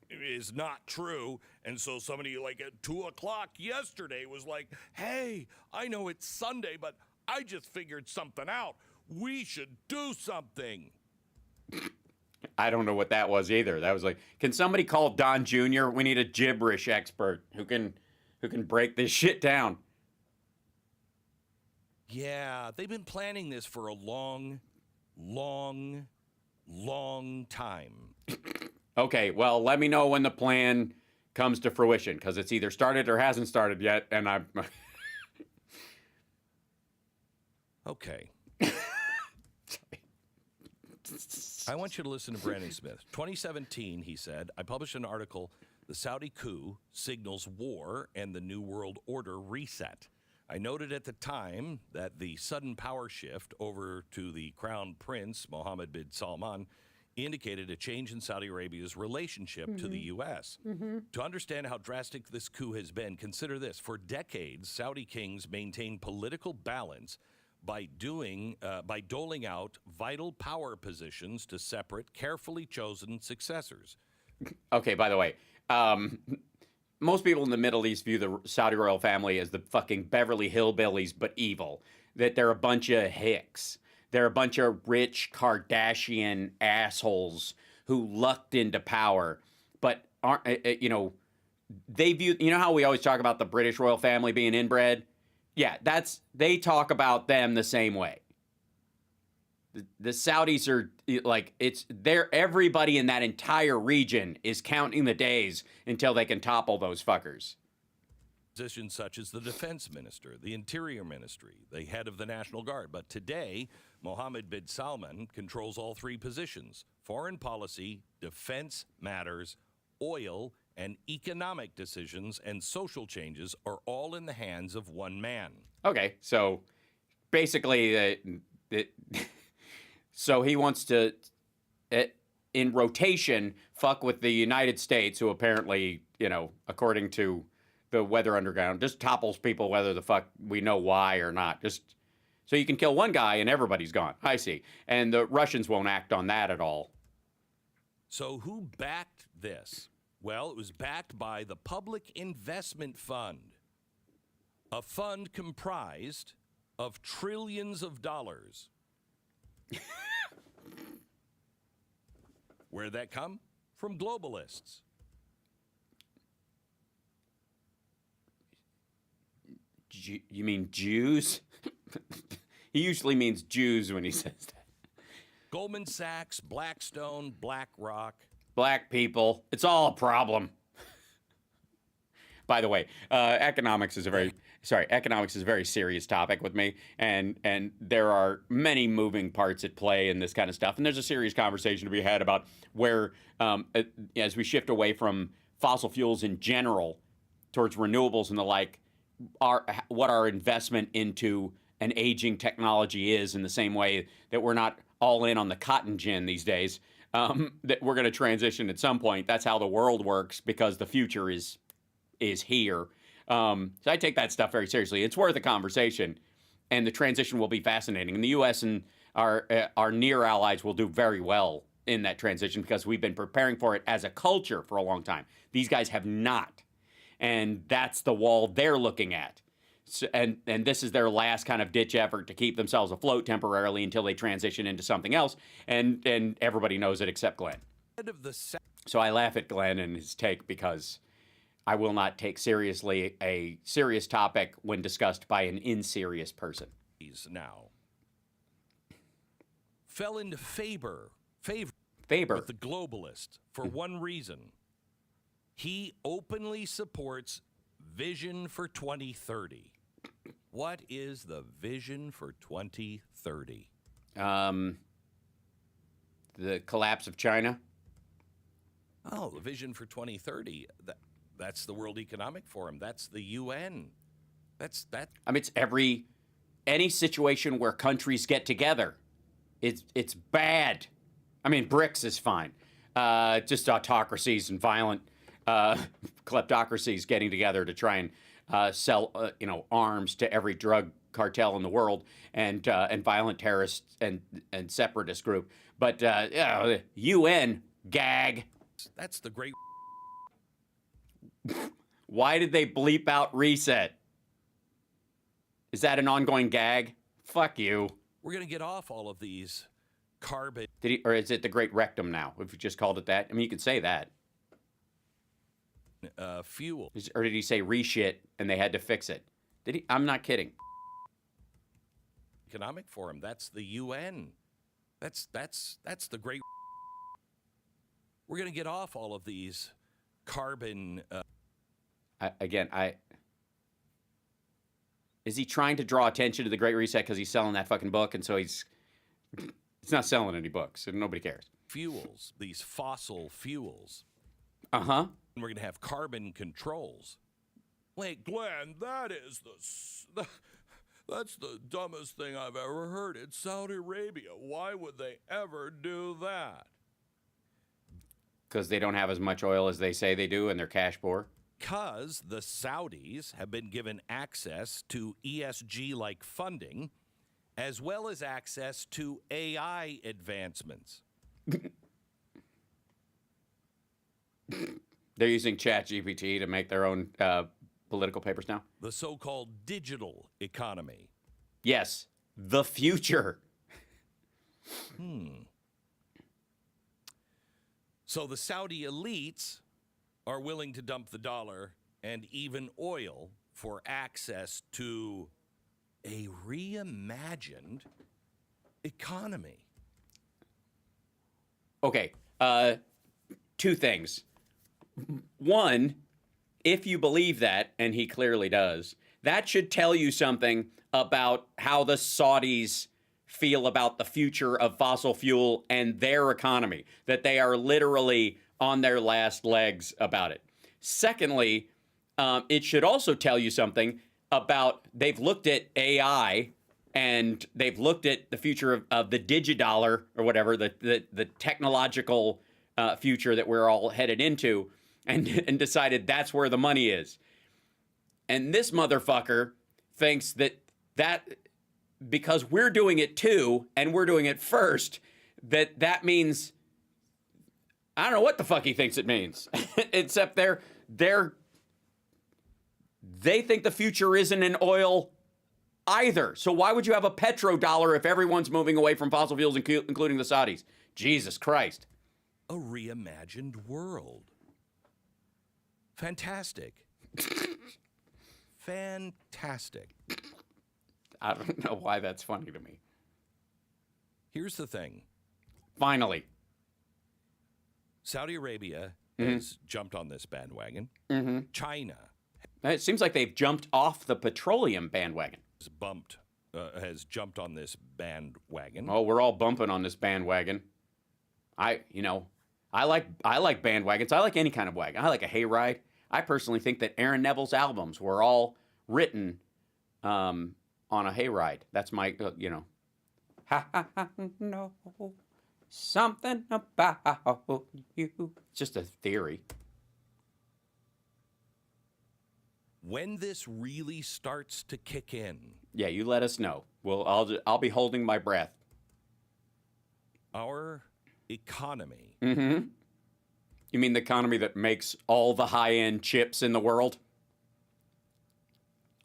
Is not true. And so somebody like at 2:00 yesterday was like, hey, I know it's Sunday, but I just figured something out. We should do something. I don't know what that was either. That was like, can somebody call Don Jr.? We need a gibberish expert who can break this shit down. Yeah, they've been planning this for a long time. Okay, well, let me know when the plan comes to fruition, because it's either started or hasn't started yet, and I'm... Okay. I want you to listen to Brandon Smith. 2017, he said, I published an article, The Saudi Coup Signals War and the New World Order Reset. I noted at the time that the sudden power shift over to the Crown Prince, Mohammed bin Salman, indicated a change in Saudi Arabia's relationship to the U.S. To understand how drastic this coup has been, consider this. For decades, Saudi kings maintained political balance by doling out vital power positions to separate, carefully chosen successors. Okay, by the way, most people in the Middle East view the Saudi royal family as the fucking Beverly Hillbillies, but evil. That they're a bunch of hicks. They're a bunch of rich Kardashian assholes who lucked into power, but aren't, they view, how we always talk about the British royal family being inbred? Yeah, they talk about them the same way. The Saudis are like, everybody in that entire region is counting the days until they can topple those fuckers. Positions such as the defense minister, the interior ministry, the head of the National Guard. But today, Mohammed bin Salman controls all three positions: foreign policy, defense matters, oil, and economic decisions and social changes are all in the hands of one man. Okay, so basically, so he wants to, in rotation, fuck with the United States, who apparently, according to the Weather Underground, just topples people whether the fuck we know why or not. Just so you can kill one guy and everybody's gone. I see. And the Russians won't act on that at all. So who backed this? Well, it was backed by the Public Investment Fund, a fund comprised of trillions of dollars. Where'd that come? From globalists. You mean Jews? He usually means Jews when he says that. Goldman Sachs, Blackstone, BlackRock. Black people. It's all a problem. By the way, economics is a very serious topic with me, and there are many moving parts at play in this kind of stuff. And there's a serious conversation to be had about where, as we shift away from fossil fuels in general towards renewables and the like, what our investment into an aging technology is, in the same way that we're not all in on the cotton gin these days. that we're going to transition at some point. That's how the world works because the future is here. So I take that stuff very seriously. It's worth a conversation, and the transition will be fascinating. And the U.S. and our near allies will do very well in that transition because we've been preparing for it as a culture for a long time. These guys have not, and that's the wall they're looking at. So, and this is their last kind of ditch effort to keep themselves afloat temporarily until they transition into something else. And everybody knows it except Glenn. So I laugh at Glenn and his take because I will not take seriously a serious topic when discussed by an inserious person. Now fell into favor with the globalist for one reason. He openly supports Vision for 2030. What is the Vision for 2030? The collapse of China. Oh, the Vision for 2030. That's the World Economic Forum. That's the UN. That's that. I mean, it's any situation where countries get together. It's bad. I mean, BRICS is fine. Just autocracies and violent kleptocracies getting together to try and sell arms to every drug cartel in the world and violent terrorists and separatist group. But UN gag. That's the great. Why did they bleep out reset? Is that an ongoing gag? Fuck you. We're going to get off all of these carbon. Or is it the Great Rectum now? If you just called it that, I mean, you could say that. Fuel. Or did he say reshit and they had to fix it? Did he? I'm not kidding. Economic Forum. That's the UN. That's the great. We're going to get off all of these carbon. Is he trying to draw attention to the Great Reset because he's selling that fucking book, and so he's not selling any books, and nobody cares. Fuels, these fossil fuels. Uh-huh. And we're going to have carbon controls. Wait, Glenn, that's the dumbest thing I've ever heard. It's Saudi Arabia. Why would they ever do that? Because they don't have as much oil as they say they do, and they're cash poor. Because the Saudis have been given access to ESG-like funding, as well as access to AI advancements. They're using ChatGPT to make their own political papers now? The so-called digital economy. Yes, the future. So the Saudi elites are willing to dump the dollar and even oil for access to a reimagined economy. Okay, two things. One, if you believe that, and he clearly does, that should tell you something about how the Saudis feel about the future of fossil fuel and their economy, that they are literally on their last legs about it. Secondly, it should also tell you something about they've looked at AI and they've looked at the future of the digidollar or whatever, the technological future that we're all headed into and decided that's where the money is. And this motherfucker thinks that because we're doing it too and we're doing it first, that means I don't know what the fuck he thinks it means, except they think the future isn't in oil either. So why would you have a petrodollar if everyone's moving away from fossil fuels, including the Saudis? Jesus Christ. A reimagined world. Fantastic. Fantastic. I don't know why that's funny to me. Here's the thing. Finally. Saudi Arabia has jumped on this bandwagon. China. It seems like they've jumped off the petroleum bandwagon. Has jumped on this bandwagon. Oh, we're all bumping on this bandwagon. I like bandwagons. I like any kind of wagon. I like a hayride. I personally think that Aaron Neville's albums were all written on a hayride. That's my, ha ha ha, no. Something about you. It's just a theory. When this really starts to kick in. Yeah, you let us know. I'll be holding my breath. Our economy. Mm-hmm. You mean the economy that makes all the high-end chips in the world?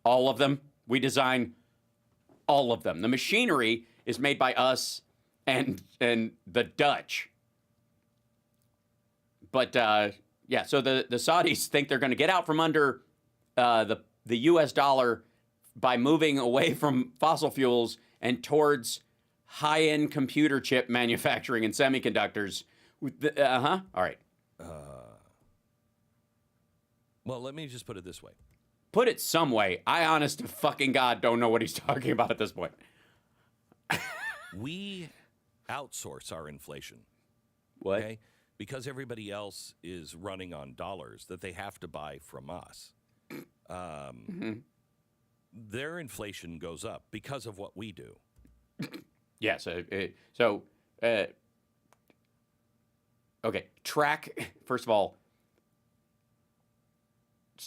All of them? We design all of them. The machinery is made by us and the Dutch. But, yeah, so the Saudis think they're going to get out from under the U.S. dollar by moving away from fossil fuels and towards high-end computer chip manufacturing and semiconductors. All right. Well, let me just put it this way. Put it some way. I, honest to fucking God, don't know what he's talking about at this point. We outsource our inflation. What? Okay? Because everybody else is running on dollars that they have to buy from us. Their inflation goes up because of what we do. Yeah, okay, track, first of all,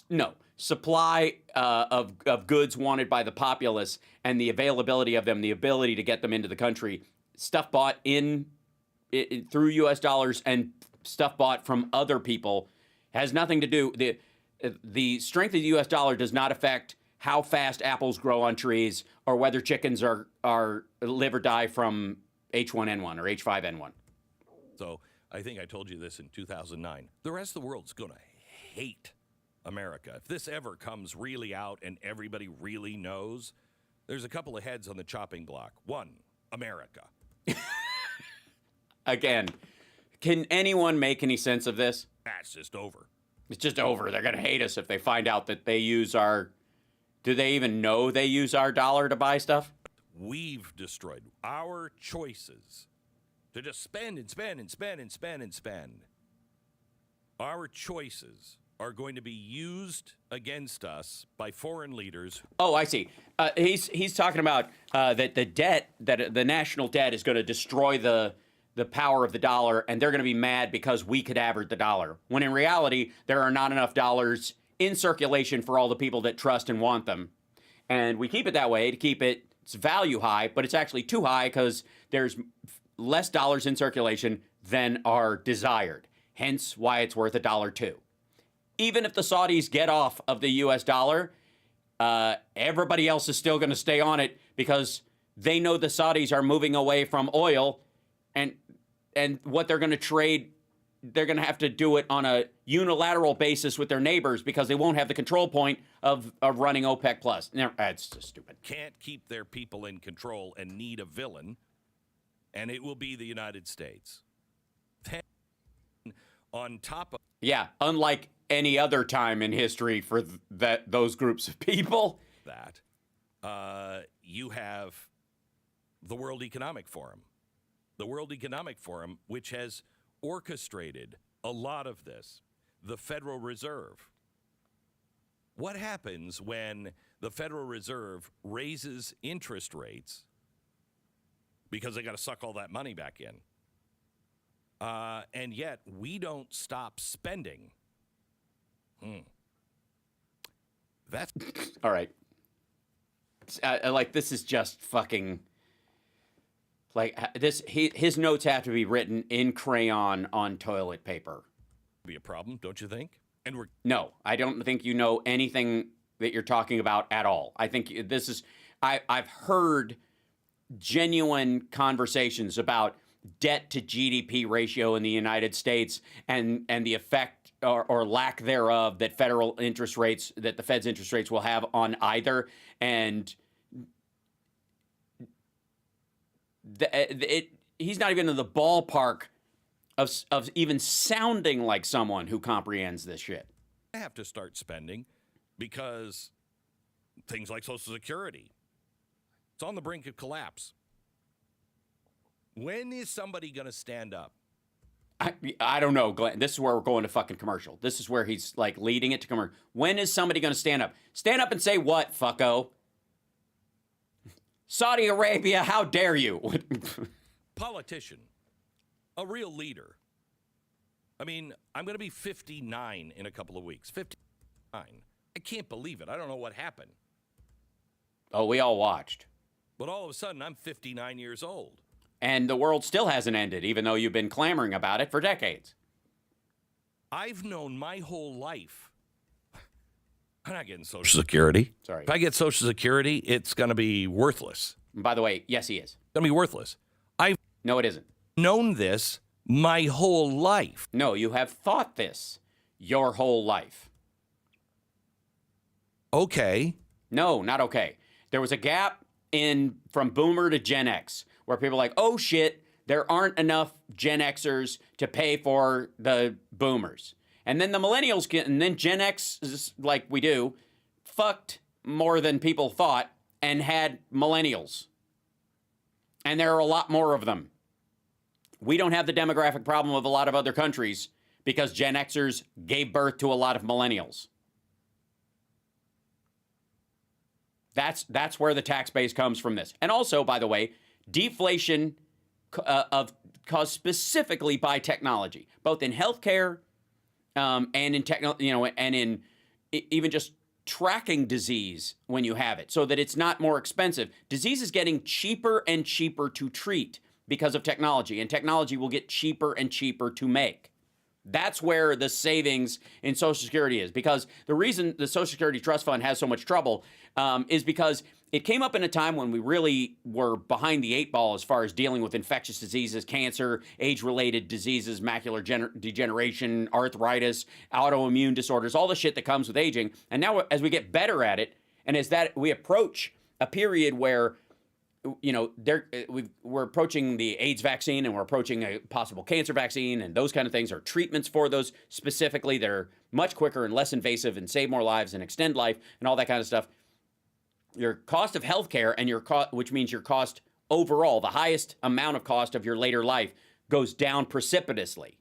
no, supply of goods wanted by the populace and the availability of them, the ability to get them into the country, stuff bought through U.S. dollars and stuff bought from other people has nothing to do, the strength of the U.S. dollar does not affect how fast apples grow on trees or whether chickens are live or die from H1N1 or H5N1. So I think I told you this in 2009. The rest of the world's going to hate America. If this ever comes really out and everybody really knows, there's a couple of heads on the chopping block. One, America. Again, can anyone make any sense of this? That's just over. It's just over. They're going to hate us if they find out that they use our... Do they even know they use our dollar to buy stuff? We've destroyed our choices to just spend and spend and spend and spend and spend. Our choices are going to be used against us by foreign leaders. Oh, I see. He's talking about that the debt, that the national debt is going to destroy the power of the dollar, and they're going to be mad because we cadavered the dollar. When in reality, there are not enough dollars in circulation for all the people that trust and want them. And we keep it that way to keep its value high, but it's actually too high because there's less dollars in circulation than are desired. Hence why it's worth $1 even if the Saudis get off of the U.S. dollar, everybody else is still going to stay on it because they know the Saudis are moving away from oil, and what they're going to trade, they're going to have to do it on a unilateral basis with their neighbors because they won't have the control point of running OPEC plus. That's just stupid. Can't keep their people in control and need a villain, and it will be the United States. Then, on top of... Yeah, unlike any other time in history for those groups of people. That, you have the World Economic Forum. The World Economic Forum, which has orchestrated a lot of this. The Federal Reserve. What happens when the Federal Reserve raises interest rates because they got to suck all that money back in? And yet we don't stop spending. That's all right. This is just fucking this. His notes have to be written in crayon on toilet paper. Be a problem, don't you think? And no, I don't think you know anything that you're talking about at all. I think this is. I've heard genuine conversations about debt to GDP ratio in the United States and the effect or lack thereof that the Fed's interest rates will have on either. And he's not even in the ballpark of even sounding like someone who comprehends this shit. I have to start spending because things like Social Security, it's on the brink of collapse. When is somebody going to stand up? I don't know, Glenn. This is where we're going to fucking commercial. This is where he's leading it to commercial. When is somebody going to stand up? Stand up and say what, fucko? Saudi Arabia, how dare you? Politician a real leader. I mean, I'm going to be 59 in a couple of weeks. 59. I can't believe it. I don't know what happened. Oh, we all watched. But all of a sudden, I'm 59 years old. And the world still hasn't ended, even though you've been clamoring about it for decades. I've known my whole life. I'm not getting Social Security. Sorry. If I get Social Security, it's going to be worthless. And by the way, yes, he is. It's going to be worthless. No, it isn't. Known this my whole life. No, you have thought this your whole life. Okay. No, not okay. There was a gap from Boomer to Gen X where people are like, oh shit, there aren't enough Gen Xers to pay for the Boomers. And then the Millennials and then Gen X, like we do, fucked more than people thought and had Millennials. And there are a lot more of them. We don't have the demographic problem of a lot of other countries because Gen Xers gave birth to a lot of Millennials. That's where the tax base comes from this. And also, by the way, deflation caused specifically by technology, both in healthcare and in and in even just tracking disease when you have it, so that it's not more expensive. Disease is getting cheaper and cheaper to treat because of technology, and technology will get cheaper and cheaper to make. That's where the savings in Social Security is, because the reason the Social Security Trust Fund has so much trouble is because it came up in a time when we really were behind the eight ball as far as dealing with infectious diseases, cancer, age-related diseases, macular degeneration, arthritis, autoimmune disorders, all the shit that comes with aging. And now as we get better at it, and as that we approach a period where we're approaching the AIDS vaccine and we're approaching a possible cancer vaccine and those kind of things, or treatments for those specifically that are much quicker and less invasive and save more lives and extend life and all that kind of stuff. Your cost of healthcare and which means your cost overall, the highest amount of cost of your later life, goes down precipitously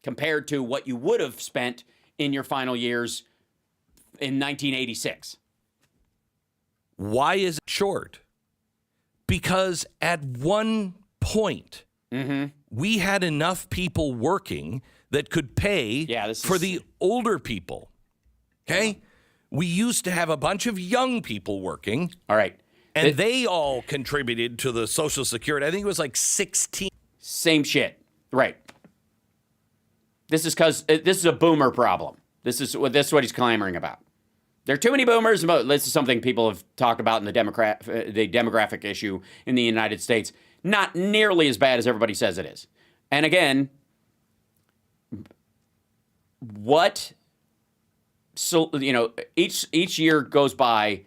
compared to what you would have spent in your final years in 1986. Why is it short? Because at one point, we had enough people working that could pay for the older people. Okay? We used to have a bunch of young people working. All right. And they all contributed to the Social Security. I think it was like 16. Same shit. Right. This is because this is a boomer problem. This is what he's clamoring about. There are too many boomers. This is something people have talked about in the demographic issue in the United States. Not nearly as bad as everybody says it is. And again, each year goes by,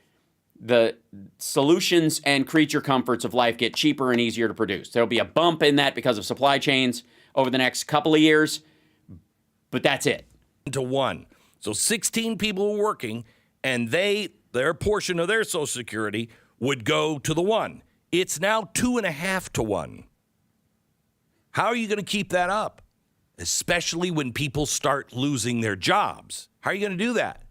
the solutions and creature comforts of life get cheaper and easier to produce. There'll be a bump in that because of supply chains over the next couple of years, but that's it. To one. So 16 people were working, and their portion of their Social Security would go to the one. It's now 2.5 to 1. How are you going to keep that up? Especially when people start losing their jobs. How are you going to do that?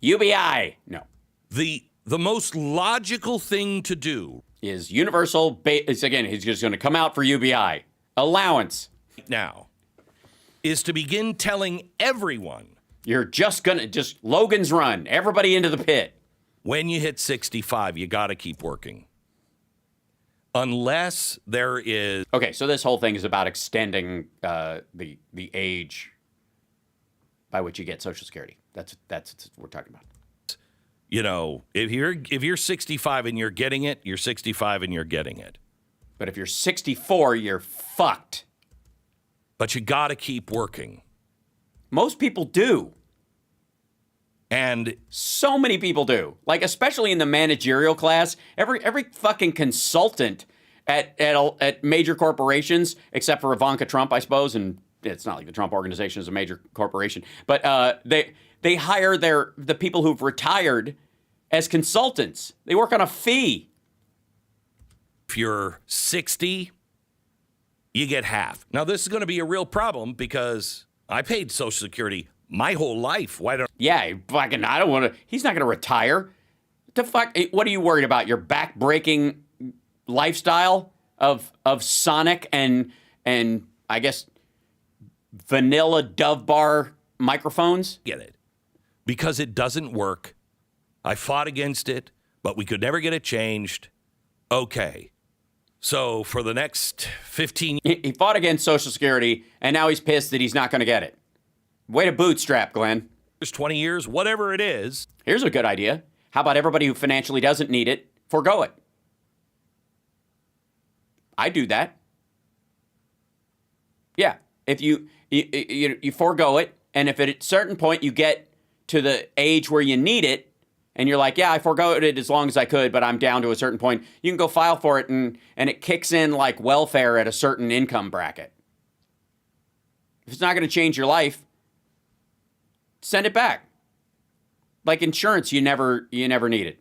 UBI. No. The most logical thing to do is universal. Again, he's just going to come out for UBI. Allowance. Now is to begin telling everyone. You're just Logan's Run. Everybody into the pit. When you hit 65, you got to keep working. Unless there is... Okay, so this whole thing is about extending the age by which you get Social Security. That's what we're talking about. You know, if you're 65 and you're getting it, you're 65 and you're getting it. But if you're 64, you're fucked. But you got to keep working. Most people do. And so many people do. Like, especially in the managerial class, every fucking consultant at major corporations, except for Ivanka Trump, I suppose, and it's not like the Trump organization is a major corporation, but they hire the people who've retired as consultants. They work on a fee. If you're 60, you get half. Now, this is going to be a real problem because I paid Social Security my whole life. Why don't... Yeah, fucking, I don't want to... He's not going to retire. The fuck? What are you worried about? Your back-breaking lifestyle of Sonic and and I guess vanilla Dove Bar microphones. Get it. Because it doesn't work. I fought against it, but we could never get it changed. Okay. So for the next 15 years. He fought against Social Security, and now he's pissed that he's not going to get it. Way to bootstrap, Glenn. 20 years, whatever it is. Here's a good idea. How about everybody who financially doesn't need it, forego it? I do that. Yeah. If you forego it, and if at a certain point you get to the age where you need it, and you're like, yeah, I forego it as long as I could, but I'm down to a certain point, you can go file for it, and it kicks in like welfare at a certain income bracket. If it's not going to change your life, send it back. Like insurance, you never need it.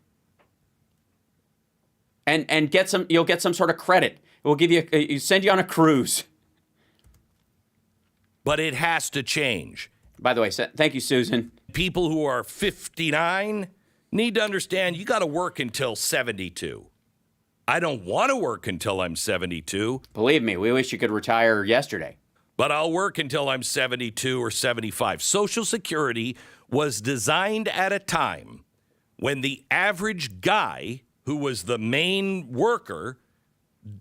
And you'll get some sort of credit. It will give you send you on a cruise. But it has to change. By the way, thank you, Susan. People who are 59 need to understand you got to work until 72. I don't want to work until I'm 72. Believe me, we wish you could retire yesterday. But I'll work until I'm 72 or 75. Social Security was designed at a time when the average guy who was the main worker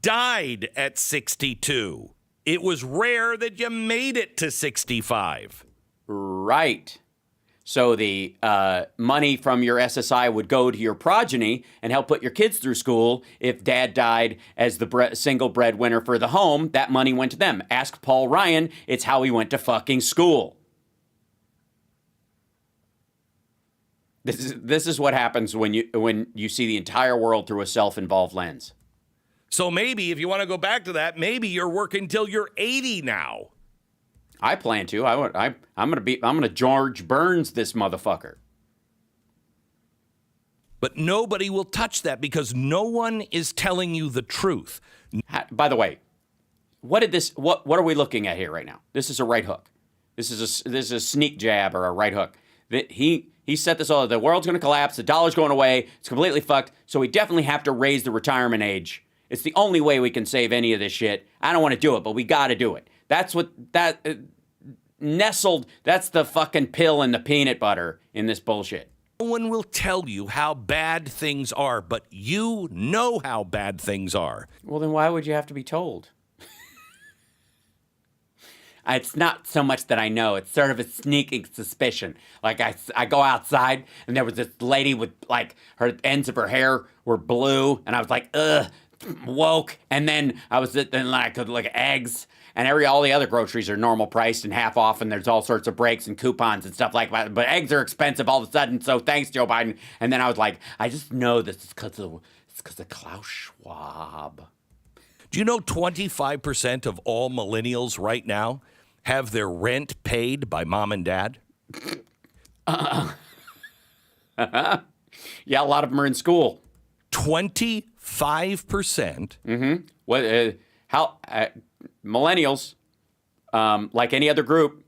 died at 62. It was rare that you made it to 65. Right. So the money from your SSI would go to your progeny and help put your kids through school. If dad died as the single breadwinner for the home, that money went to them. Ask Paul Ryan. It's how he went to fucking school. This is what happens when you see the entire world through a self-involved lens. So maybe if you want to go back to that, maybe you're working till you're 80 now. I plan to. I'm gonna George Burns this motherfucker. But nobody will touch that because no one is telling you the truth. By the way, what are we looking at here right now? This is a right hook. This is a sneak jab or a right hook. He set this all. The world's gonna collapse. The dollar's going away. It's completely fucked. So we definitely have to raise the retirement age. It's the only way we can save any of this shit. I don't want to do it, but we got to do it. That's what nestled. That's the fucking pill in the peanut butter in this bullshit. No one will tell you how bad things are, but you know how bad things are. Well, then why would you have to be told? It's not so much that I know. It's sort of a sneaking suspicion. Like I go outside and there was this lady with like her ends of her hair were blue, and I was like, ugh. Woke, and then I was then I could look at eggs, and all the other groceries are normal priced and half off, and there's all sorts of breaks and coupons and stuff like that. But eggs are expensive all of a sudden, so thanks, Joe Biden. And then I was like, I just know this is because of Klaus Schwab. Do you know 25% of all millennials right now have their rent paid by mom and dad? Yeah, a lot of them are in school. 25%. Mm-hmm. Millennials, like any other group,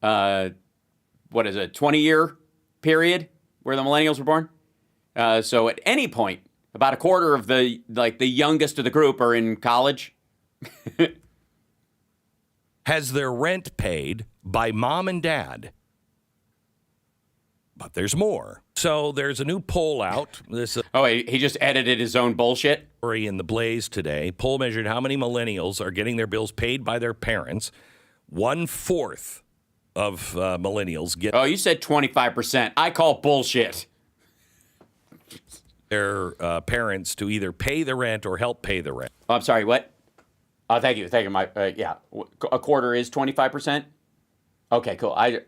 what is it, 20-year period where the millennials were born? So at any point, about a quarter of the youngest of the group are in college. Has their rent paid by mom and dad. But there's more. So there's a new poll out. He just edited his own bullshit? In the Blaze today. Poll measured how many millennials are getting their bills paid by their parents. 1/4 of millennials get... Oh, you said 25%. I call bullshit. Their parents to either pay the rent or help pay the rent. Oh, I'm sorry, what? Oh, thank you. Yeah. A quarter is 25%? Okay, cool. I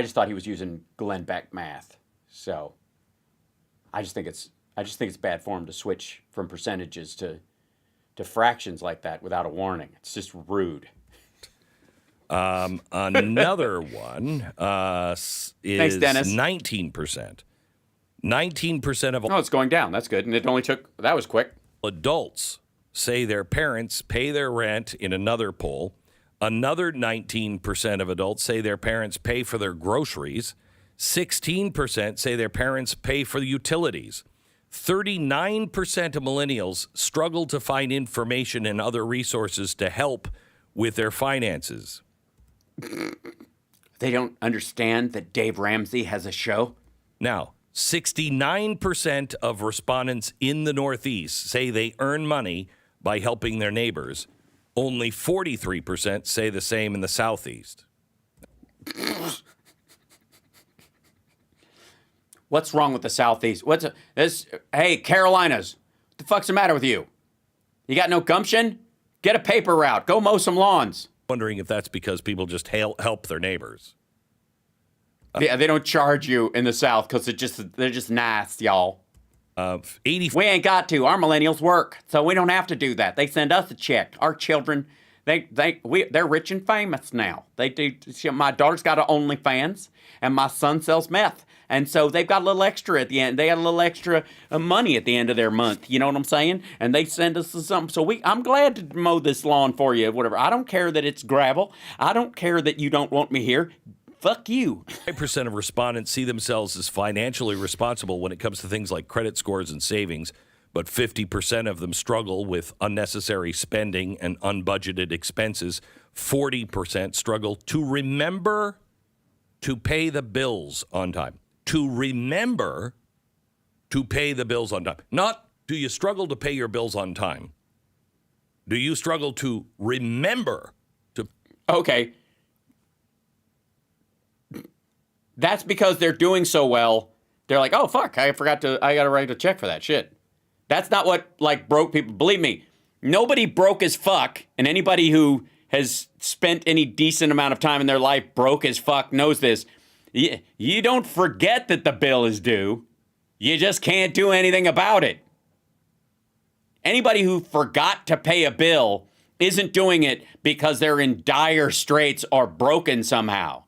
just thought he was using Glenn Beck math. So I just think it's bad form to switch from percentages to fractions like that without a warning. It's just rude. Another one is Thanks, Dennis. 19%. 19% of... Oh, it's going down. That's good. And that was quick. Adults say their parents pay their rent in another poll. Another 19% of adults say their parents pay for their groceries. 16% say their parents pay for the utilities. 39% of millennials struggle to find information and other resources to help with their finances. They don't understand that Dave Ramsey has a show? Now, 69% of respondents in the Northeast say they earn money by helping their neighbors. Only 43% say the same in the Southeast. What's wrong with the Southeast? Hey, Carolinas, what the fuck's the matter with you? You got no gumption? Get a paper route. Go mow some lawns. Wondering if that's because people just help their neighbors. Yeah, they don't charge you in the South because they're just nice, y'all. 80. We ain't got to. Our millennials work, so we don't have to do that. They send us a check. Our children, they're rich and famous now. They do. My daughter's got an OnlyFans, and my son sells meth. And so they've got a little extra at the end. They got a little extra money at the end of their month. You know what I'm saying? And they send us something. So I'm glad to mow this lawn for you, whatever. I don't care that it's gravel. I don't care that you don't want me here. Fuck you. 5% of respondents see themselves as financially responsible when it comes to things like credit scores and savings, but 50% of them struggle with unnecessary spending and unbudgeted expenses. 40% struggle to remember to pay the bills on time. To remember to pay the bills on time. Not do you struggle to pay your bills on time. Do you struggle to remember to... Okay. That's because they're doing so well. They're like, oh, fuck, I got to write a check for that shit. That's not what, like, broke people. Believe me, nobody broke as fuck, and anybody who has spent any decent amount of time in their life broke as fuck knows this. You don't forget that the bill is due. You just can't do anything about it. Anybody who forgot to pay a bill isn't doing it because they're in dire straits or broken somehow.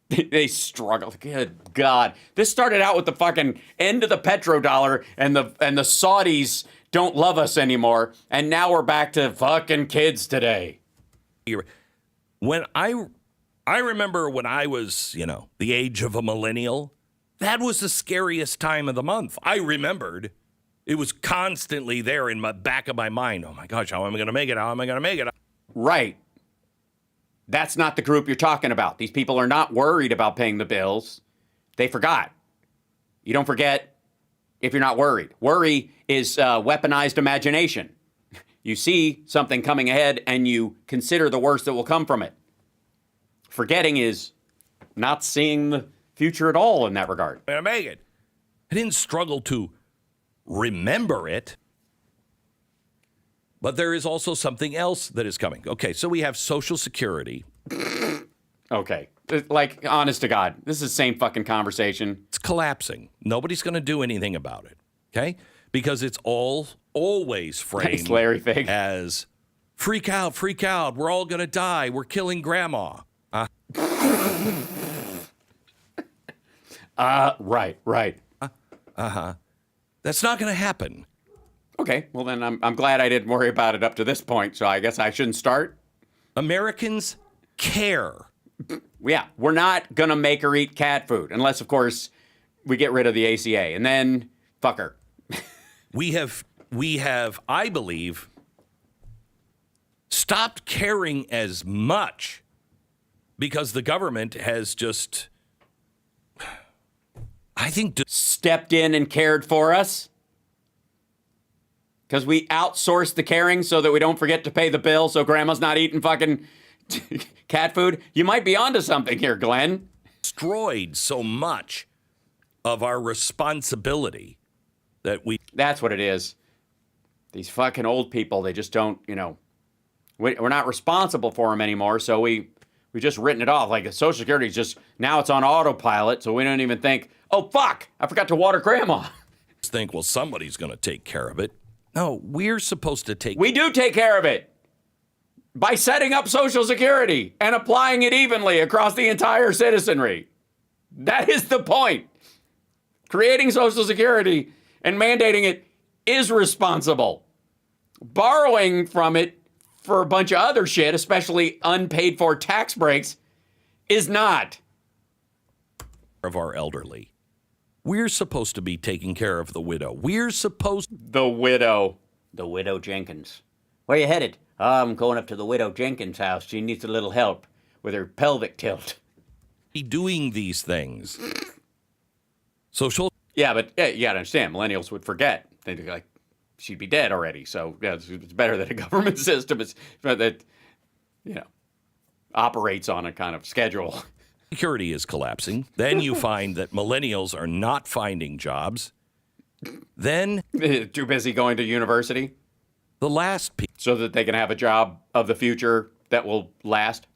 They struggle. Good God. This started out with the fucking end of the petrodollar and the Saudis don't love us anymore. And now we're back to fucking kids today. When I remember when I was, the age of a millennial, that was the scariest time of the month. I remembered. It was constantly there in my back of my mind. Oh my gosh, how am I going to make it? How am I going to make it? Right. That's not the group you're talking about. These people are not worried about paying the bills. They forgot. You don't forget if you're not worried. Worry is weaponized imagination. You see something coming ahead and you consider the worst that will come from it. Forgetting is not seeing the future at all in that regard. I'm going to make it. I didn't struggle to remember it. But there is also something else that is coming. Okay, so we have Social Security. Okay. Like, honest to God, this is the same fucking conversation. It's collapsing. Nobody's going to do anything about it, okay? Because it's always framed as freak out, we're all going to die, we're killing grandma. Right. That's not going to happen. Okay, well then I'm glad I didn't worry about it up to this point, so I guess I shouldn't start. Americans care. Yeah, we're not gonna make her eat cat food, unless, of course, we get rid of the ACA, and then fuck her. We have, I believe, stopped caring as much because the government has just, I think, stepped in and cared for us. Because we outsourced the caring so that we don't forget to pay the bill so grandma's not eating fucking cat food. You might be onto something here, Glenn. Destroyed so much of our responsibility that we... That's what it is. These fucking old people, they just don't, we're not responsible for them anymore, so we just written it off. Like, Social Security is just, now it's on autopilot, so we don't even think, oh, fuck, I forgot to water grandma. Think, well, somebody's going to take care of it. No, we're supposed to take... We do take care of it by setting up Social Security and applying it evenly across the entire citizenry. That is the point. Creating Social Security and mandating it is responsible. Borrowing from it for a bunch of other shit, especially unpaid for tax breaks, is not. Of our elderly. We're supposed to be taking care of the widow. The widow Jenkins. Where you headed? I'm going up to the widow Jenkins' house. She needs a little help with her pelvic tilt. Be doing these things. Yeah, but you gotta understand, millennials would forget. They'd be like, she'd be dead already. So yeah, it's better that a government system that operates on a kind of schedule. Security is collapsing. Then you find that millennials are not finding jobs. Then too busy going to university. The last piece, so that they can have a job of the future that will last.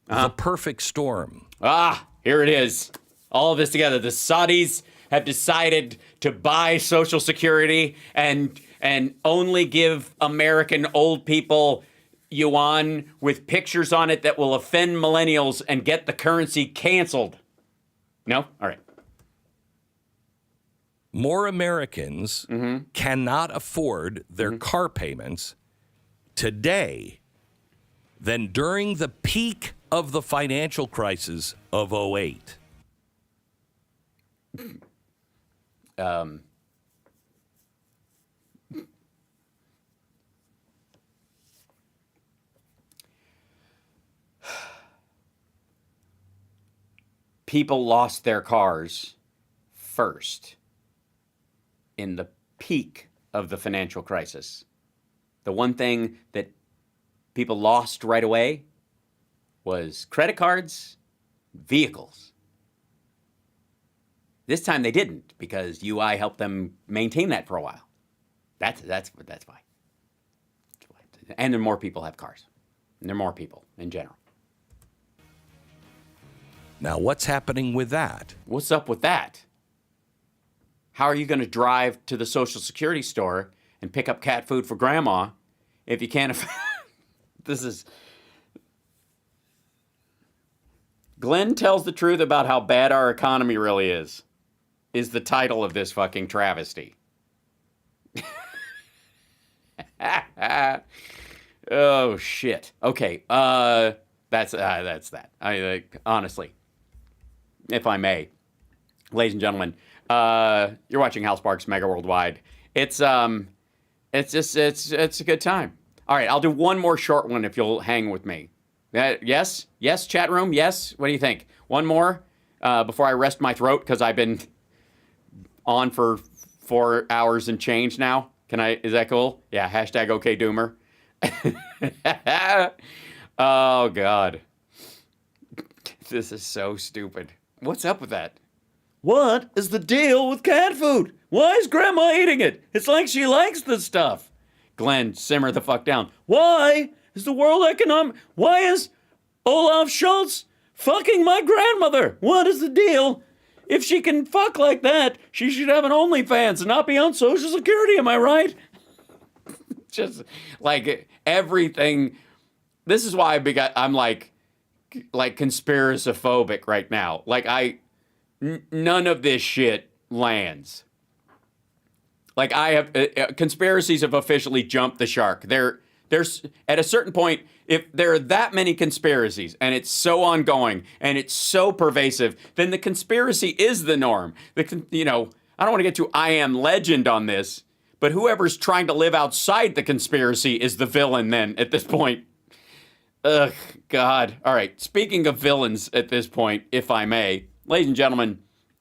The perfect storm. Here it is. All of this together. The Saudis have decided to buy Social Security and only give American old people yuan with pictures on it that will offend millennials and get the currency canceled. No? All right. More Americans cannot afford their car payments today than during the peak of the financial crisis of 2008. People lost their cars first in the peak of the financial crisis. The one thing that people lost right away was credit cards, vehicles. This time they didn't, because UI helped them maintain that for a while. That's why. And then more people have cars. And there are more people in general. Now, what's happening with that? What's up with that? How are you going to drive to the Social Security store and pick up cat food for grandma if you can't afford... This is... Glenn tells the truth about how bad our economy really is the title of this fucking travesty. Oh, shit. Okay, that's that. Honestly, if I may, ladies and gentlemen, you're watching Hal Sparks Mega Worldwide. It's a good time. All right, I'll do one more short one if you'll hang with me. Yes, chat room. Yes. What do you think? One more before I rest my throat, because I've been on for 4 hours and change now. Is that cool? Yeah. Hashtag OK Doomer. Oh God, this is so stupid. What's up with that? What is the deal with cat food? Why is grandma eating it? It's like she likes the stuff. Glenn, simmer the fuck down. Why is the World Economic... Why is Olaf Scholz fucking my grandmother? What is the deal? If she can fuck like that, she should have an OnlyFans and not be on Social Security, am I right? Just like everything. This is why I'm like conspiracophobic right now. Like none of this shit lands. Like conspiracies have officially jumped the shark. There's at a certain point, if there are that many conspiracies and it's so ongoing and it's so pervasive, then the conspiracy is the norm. I don't want to get too I Am Legend on this, but whoever's trying to live outside the conspiracy is the villain then at this point. Ugh, God. All right. Speaking of villains at this point, if I may, ladies and gentlemen,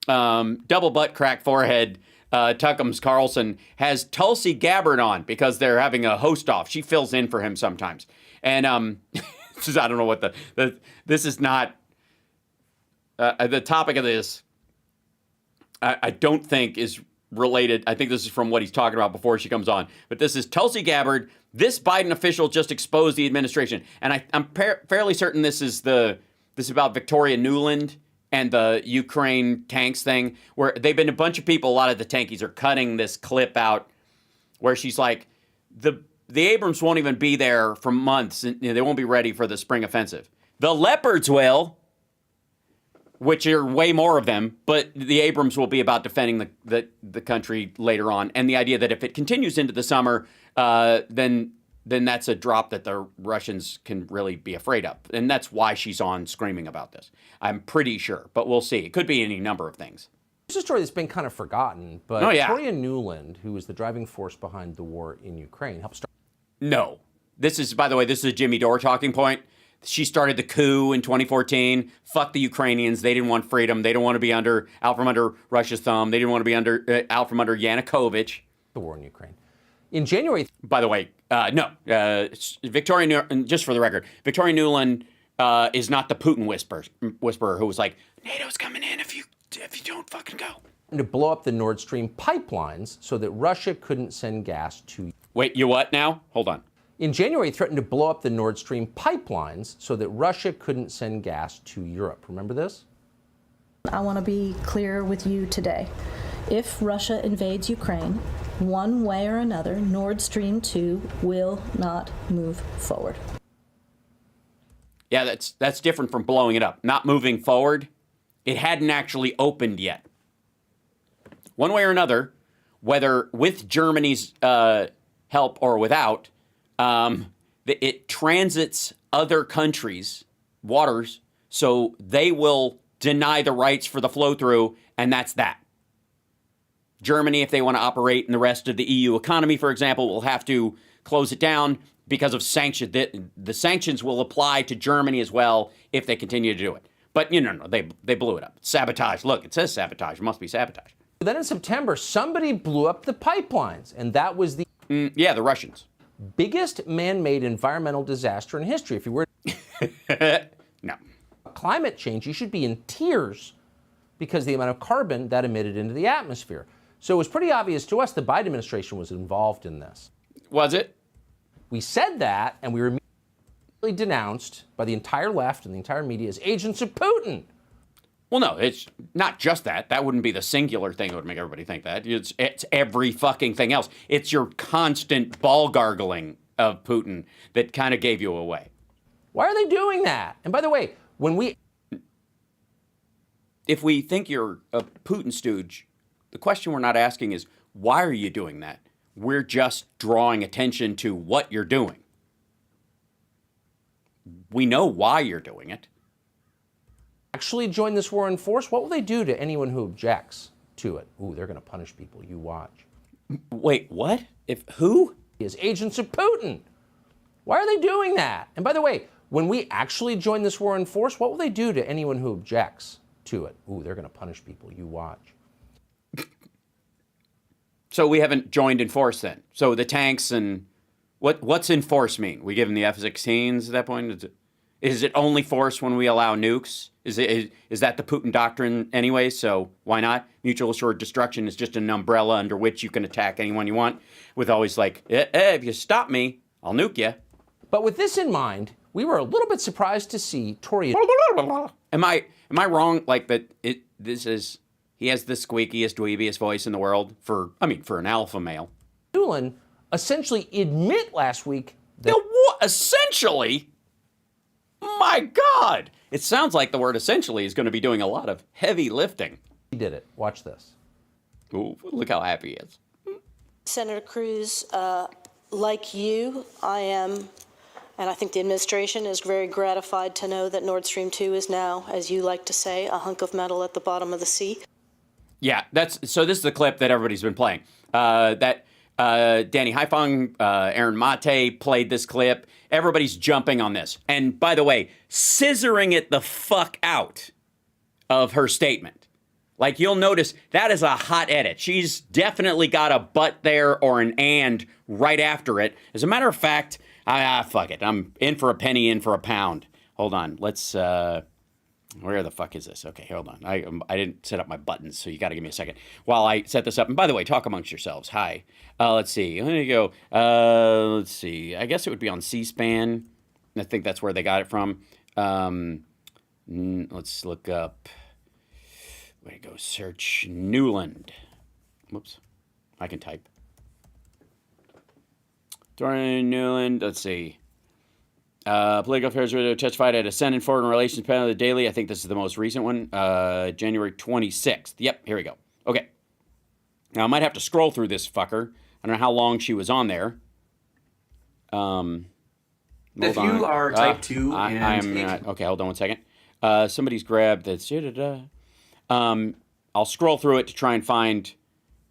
double butt crack forehead, Tuckums Carlson has Tulsi Gabbard on because they're having a host off. She fills in for him sometimes. And I don't know what this is not the topic of this. I don't think is related. I think this is from what he's talking about before she comes on. But this is Tulsi Gabbard. This Biden official just exposed the administration. And I'm fairly certain this is about Victoria Nuland and the Ukraine tanks thing, where they've been a bunch of people, a lot of the tankies are cutting this clip out where she's like, the Abrams won't even be there for months, and they won't be ready for the spring offensive. The Leopards will, which are way more of them, but the Abrams will be about defending the country later on. And the idea that if it continues into the summer, then that's a drop that the Russians can really be afraid of. And that's why she's on screaming about this. I'm pretty sure, but we'll see. It could be any number of things. It's a story that's been kind of forgotten, but Victoria Nuland, who was the driving force behind the war in Ukraine, helped start. No. This is, by the way, this is a Jimmy Dore talking point. She started the coup in 2014. Fuck the Ukrainians. They didn't want freedom. They don't want to be out from under Russia's thumb. They didn't want to be out from under Yanukovych. The war in Ukraine. In January. By the way, no. Victoria, just for the record, Victoria Nuland is not the Putin whisperer who was like, NATO's coming in if you don't fucking go. To blow up the Nord Stream pipelines so that Russia couldn't send gas to. Wait, you what now? Hold on. In January, threatened to blow up the Nord Stream pipelines so that Russia couldn't send gas to Europe. Remember this? I want to be clear with you today. If Russia invades Ukraine, one way or another, Nord Stream 2 will not move forward. Yeah, that's different from blowing it up. Not moving forward. It hadn't actually opened yet. One way or another, whether with Germany's help or without, it transits other countries' waters, so they will deny the rights for the flow through, and that's that. Germany, if they want to operate in the rest of the EU economy, for example, will have to close it down because of sanctions. The sanctions will apply to Germany as well if they continue to do it. But, no, they blew it up. Sabotage. Look, it says sabotage. It must be sabotage. Then in September, somebody blew up the pipelines, and that was the... the Russians. Biggest man-made environmental disaster in history. If you were... No. Climate change, you should be in tears because of the amount of carbon that emitted into the atmosphere. So it was pretty obvious to us the Biden administration was involved in this. Was it? We said that, and we were immediately denounced by the entire left and the entire media as agents of Putin. Well, no, it's not just that. That wouldn't be the singular thing that would make everybody think that. It's every fucking thing else. It's your constant ball gargling of Putin that kind of gave you away. Why are they doing that? And by the way, if we think you're a Putin stooge, the question we're not asking is, why are you doing that? We're just drawing attention to what you're doing. We know why you're doing it. Actually join this war in force, what will they do to anyone who objects to it? Ooh, they're going to punish people. You watch. Wait, what? Who? Is agents of Putin. Why are they doing that? And by the way, when we actually join this war in force, what will they do to anyone who objects to it? Ooh, they're going to punish people. You watch. So we haven't joined in force then. So the tanks and what's in force mean? We give them the F-16s at that point? Is it only force when we allow nukes? Is that the Putin doctrine anyway? So why not? Mutual assured destruction is just an umbrella under which you can attack anyone you want with always like, if you stop me, I'll nuke you. But with this in mind, we were a little bit surprised to see Tory. Am I wrong? Like that? He has the squeakiest, dweebiest voice in the world for an alpha male. Nuland essentially admit last week that essentially. My God! It sounds like the word essentially is going to be doing a lot of heavy lifting. He did it. Watch this. Ooh, look how happy he is. Senator Cruz, like you, I am, and I think the administration is very gratified to know that Nord Stream 2 is now, as you like to say, a hunk of metal at the bottom of the sea. Yeah, so this is the clip that everybody's been playing. Danny Haifeng, Aaron Mate played this clip. Everybody's jumping on this. And by the way, scissoring it the fuck out of her statement. Like, you'll notice that is a hot edit. She's definitely got a but there or an and right after it. As a matter of fact, fuck it. I'm in for a penny, in for a pound. Hold on. Let's, where the fuck is this? Okay, hold on. I didn't set up my buttons, so you got to give me a second while I set this up. And by the way, talk amongst yourselves. Hi. Let's see. There you go. Let's see. I guess it would be on C-SPAN. I think that's where they got it from. Let's look up. Way to go. Search Nuland. Whoops. I can type. Dorian Nuland. Let's see. Political Affairs Radio testified at a Senate and Foreign Relations panel of the Daily. I think this is the most recent one. January 26th. Yep, here we go. Okay. Now, I might have to scroll through this fucker. I don't know how long she was on there. If you are type 2 and... okay, hold on one second. Somebody's grabbed this. I'll scroll through it to try and find.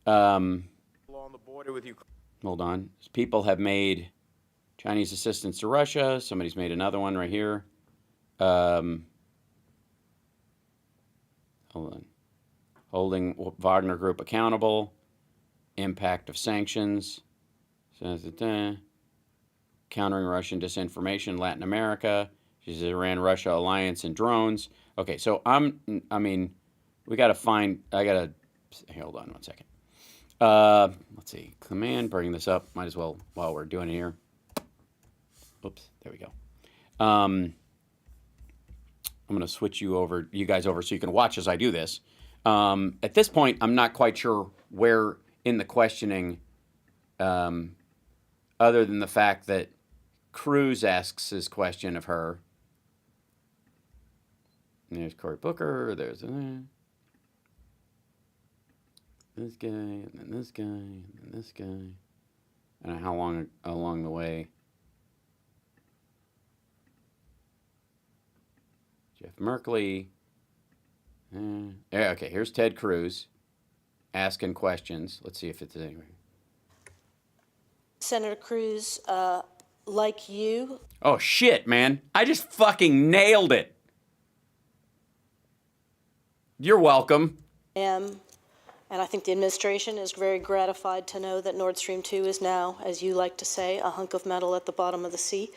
Along the border with Ukraine. Hold on. People have made Chinese assistance to Russia. Somebody's made another one right here. Hold on. Holding Wagner Group accountable. Impact of sanctions. Countering Russian disinformation. Latin America. She's Iran-Russia alliance and drones. Okay, so we got to find. Hold on one second. Let's see. Command, bring this up. Might as well while we're doing it here. Oops, there we go. I'm going to switch you guys over so you can watch as I do this. At this point, I'm not quite sure where in the questioning, other than the fact that Cruz asks his question of her. There's Cory Booker. There's this guy, and then this guy, and then this guy. I don't know how long along the way. Jeff Merkley. Okay, here's Ted Cruz asking questions. Let's see if it's anywhere. Senator Cruz, like you. Oh, shit, man. I just fucking nailed it. You're welcome. And I think the administration is very gratified to know that Nord Stream 2 is now, as you like to say, a hunk of metal at the bottom of the sea.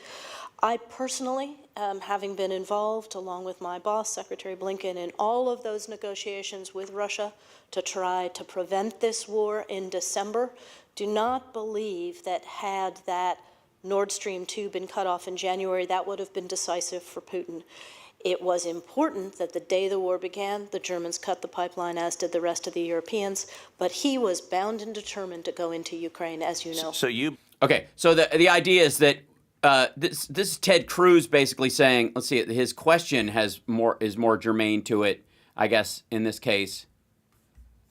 I personally, having been involved, along with my boss, Secretary Blinken, in all of those negotiations with Russia to try to prevent this war in December, do not believe that had that Nord Stream 2 been cut off in January, that would have been decisive for Putin. It was important that the day the war began, the Germans cut the pipeline, as did the rest of the Europeans, but he was bound and determined to go into Ukraine, as you know. Okay, so the idea is that this is Ted Cruz basically saying, let's see, his question is more germane to it, I guess, in this case.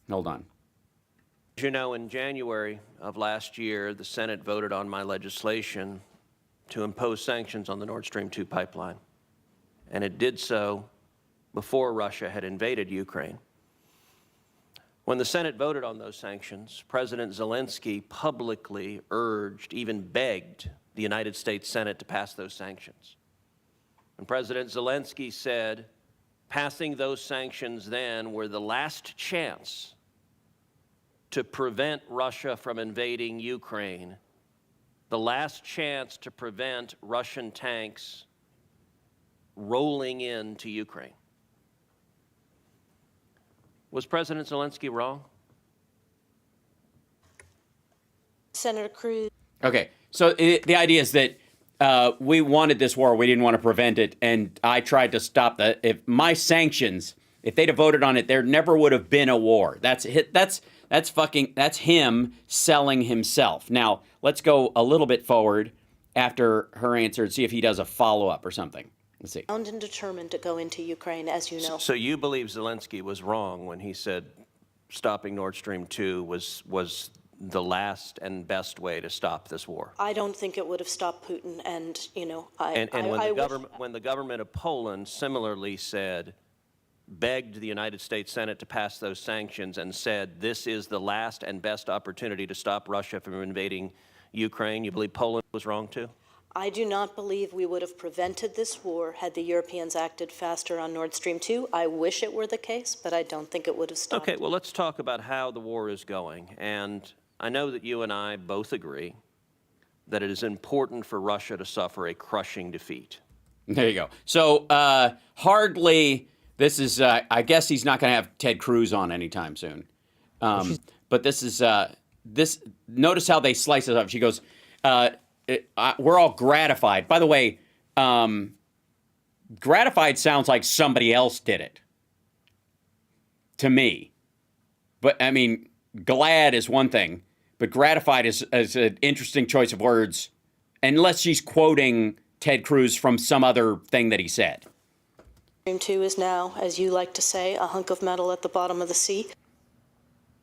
Hold on. As you know, in January of last year, the Senate voted on my legislation to impose sanctions on the Nord Stream 2 pipeline. And it did so before Russia had invaded Ukraine. When the Senate voted on those sanctions, President Zelensky publicly urged, even begged, the United States Senate to pass those sanctions. And President Zelensky said, passing those sanctions then were the last chance to prevent Russia from invading Ukraine, the last chance to prevent Russian tanks rolling into Ukraine. Was President Zelensky wrong? Senator Cruz. Okay, so the idea is that we wanted this war, we didn't want to prevent it, and I tried to stop that. If my sanctions, if they'd have voted on it, there never would have been a war. That's him selling himself. Now, let's go a little bit forward after her answer and see if he does a follow-up or something. Let's see. Bound and determined to go into Ukraine, as you know. So you believe Zelensky was wrong when he said stopping Nord Stream 2 was the last and best way to stop this war? I don't think it would have stopped Putin, and when the government of Poland similarly begged the United States Senate to pass those sanctions and said this is the last and best opportunity to stop Russia from invading Ukraine, you believe Poland was wrong too? I do not believe we would have prevented this war had the Europeans acted faster on Nord Stream 2. I wish it were the case, but I don't think it would have stopped. Okay, well, let's talk about how the war is going. And I know that you and I both agree that it is important for Russia to suffer a crushing defeat. There you go. So hardly, this is, I guess he's not going to have Ted Cruz on anytime soon. But this is, notice how they slice it up. She goes, we're all gratified. By the way, gratified sounds like somebody else did it to me. But, I mean, glad is one thing, but gratified is an interesting choice of words, unless she's quoting Ted Cruz from some other thing that he said. Stream 2 is now, as you like to say, a hunk of metal at the bottom of the sea.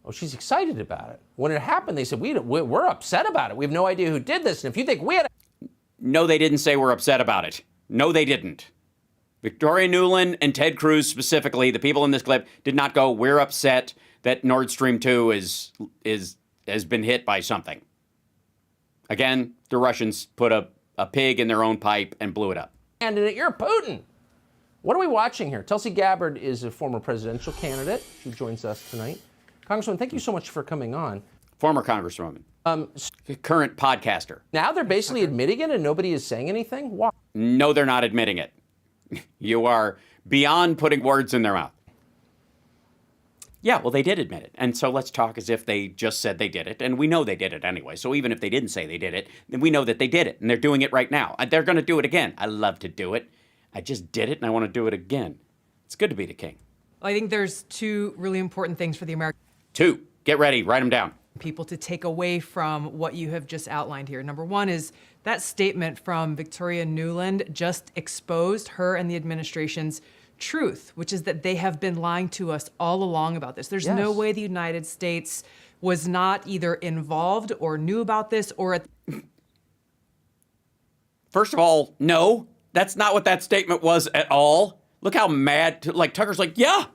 Oh, she's excited about it. When it happened, they said, we're upset about it. We have no idea who did this. And if you think we had... No, they didn't say we're upset about it. No, they didn't. Victoria Nuland and Ted Cruz specifically, the people in this clip, did not go, we're upset that Nord Stream 2 has been hit by something. Again, the Russians put a pig in their own pipe and blew it up. Candidate, you're Putin. What are we watching here? Tulsi Gabbard is a former presidential candidate. She joins us tonight. Congresswoman, thank you so much for coming on. Former Congresswoman. Current podcaster. Now they're basically admitting it and nobody is saying anything? Why? No, they're not admitting it. You are beyond putting words in their mouth. Yeah, well, they did admit it. And so let's talk as if they just said they did it. And we know they did it anyway. So even if they didn't say they did it, then we know that they did it. And they're doing it right now. They're going to do it again. I love to do it. I just did it and I want to do it again. It's good to be the king. I think there's two really important things for the American 2. Get ready. Write them down. People to take away from what you have just outlined here. Number one is that statement from Victoria Nuland just exposed her and the administration's truth, which is that they have been lying to us all along about this. There's no way the United States was not either involved or knew about this or... First of all, no, that's not what that statement was at all. Look how mad, like Tucker's like, yeah.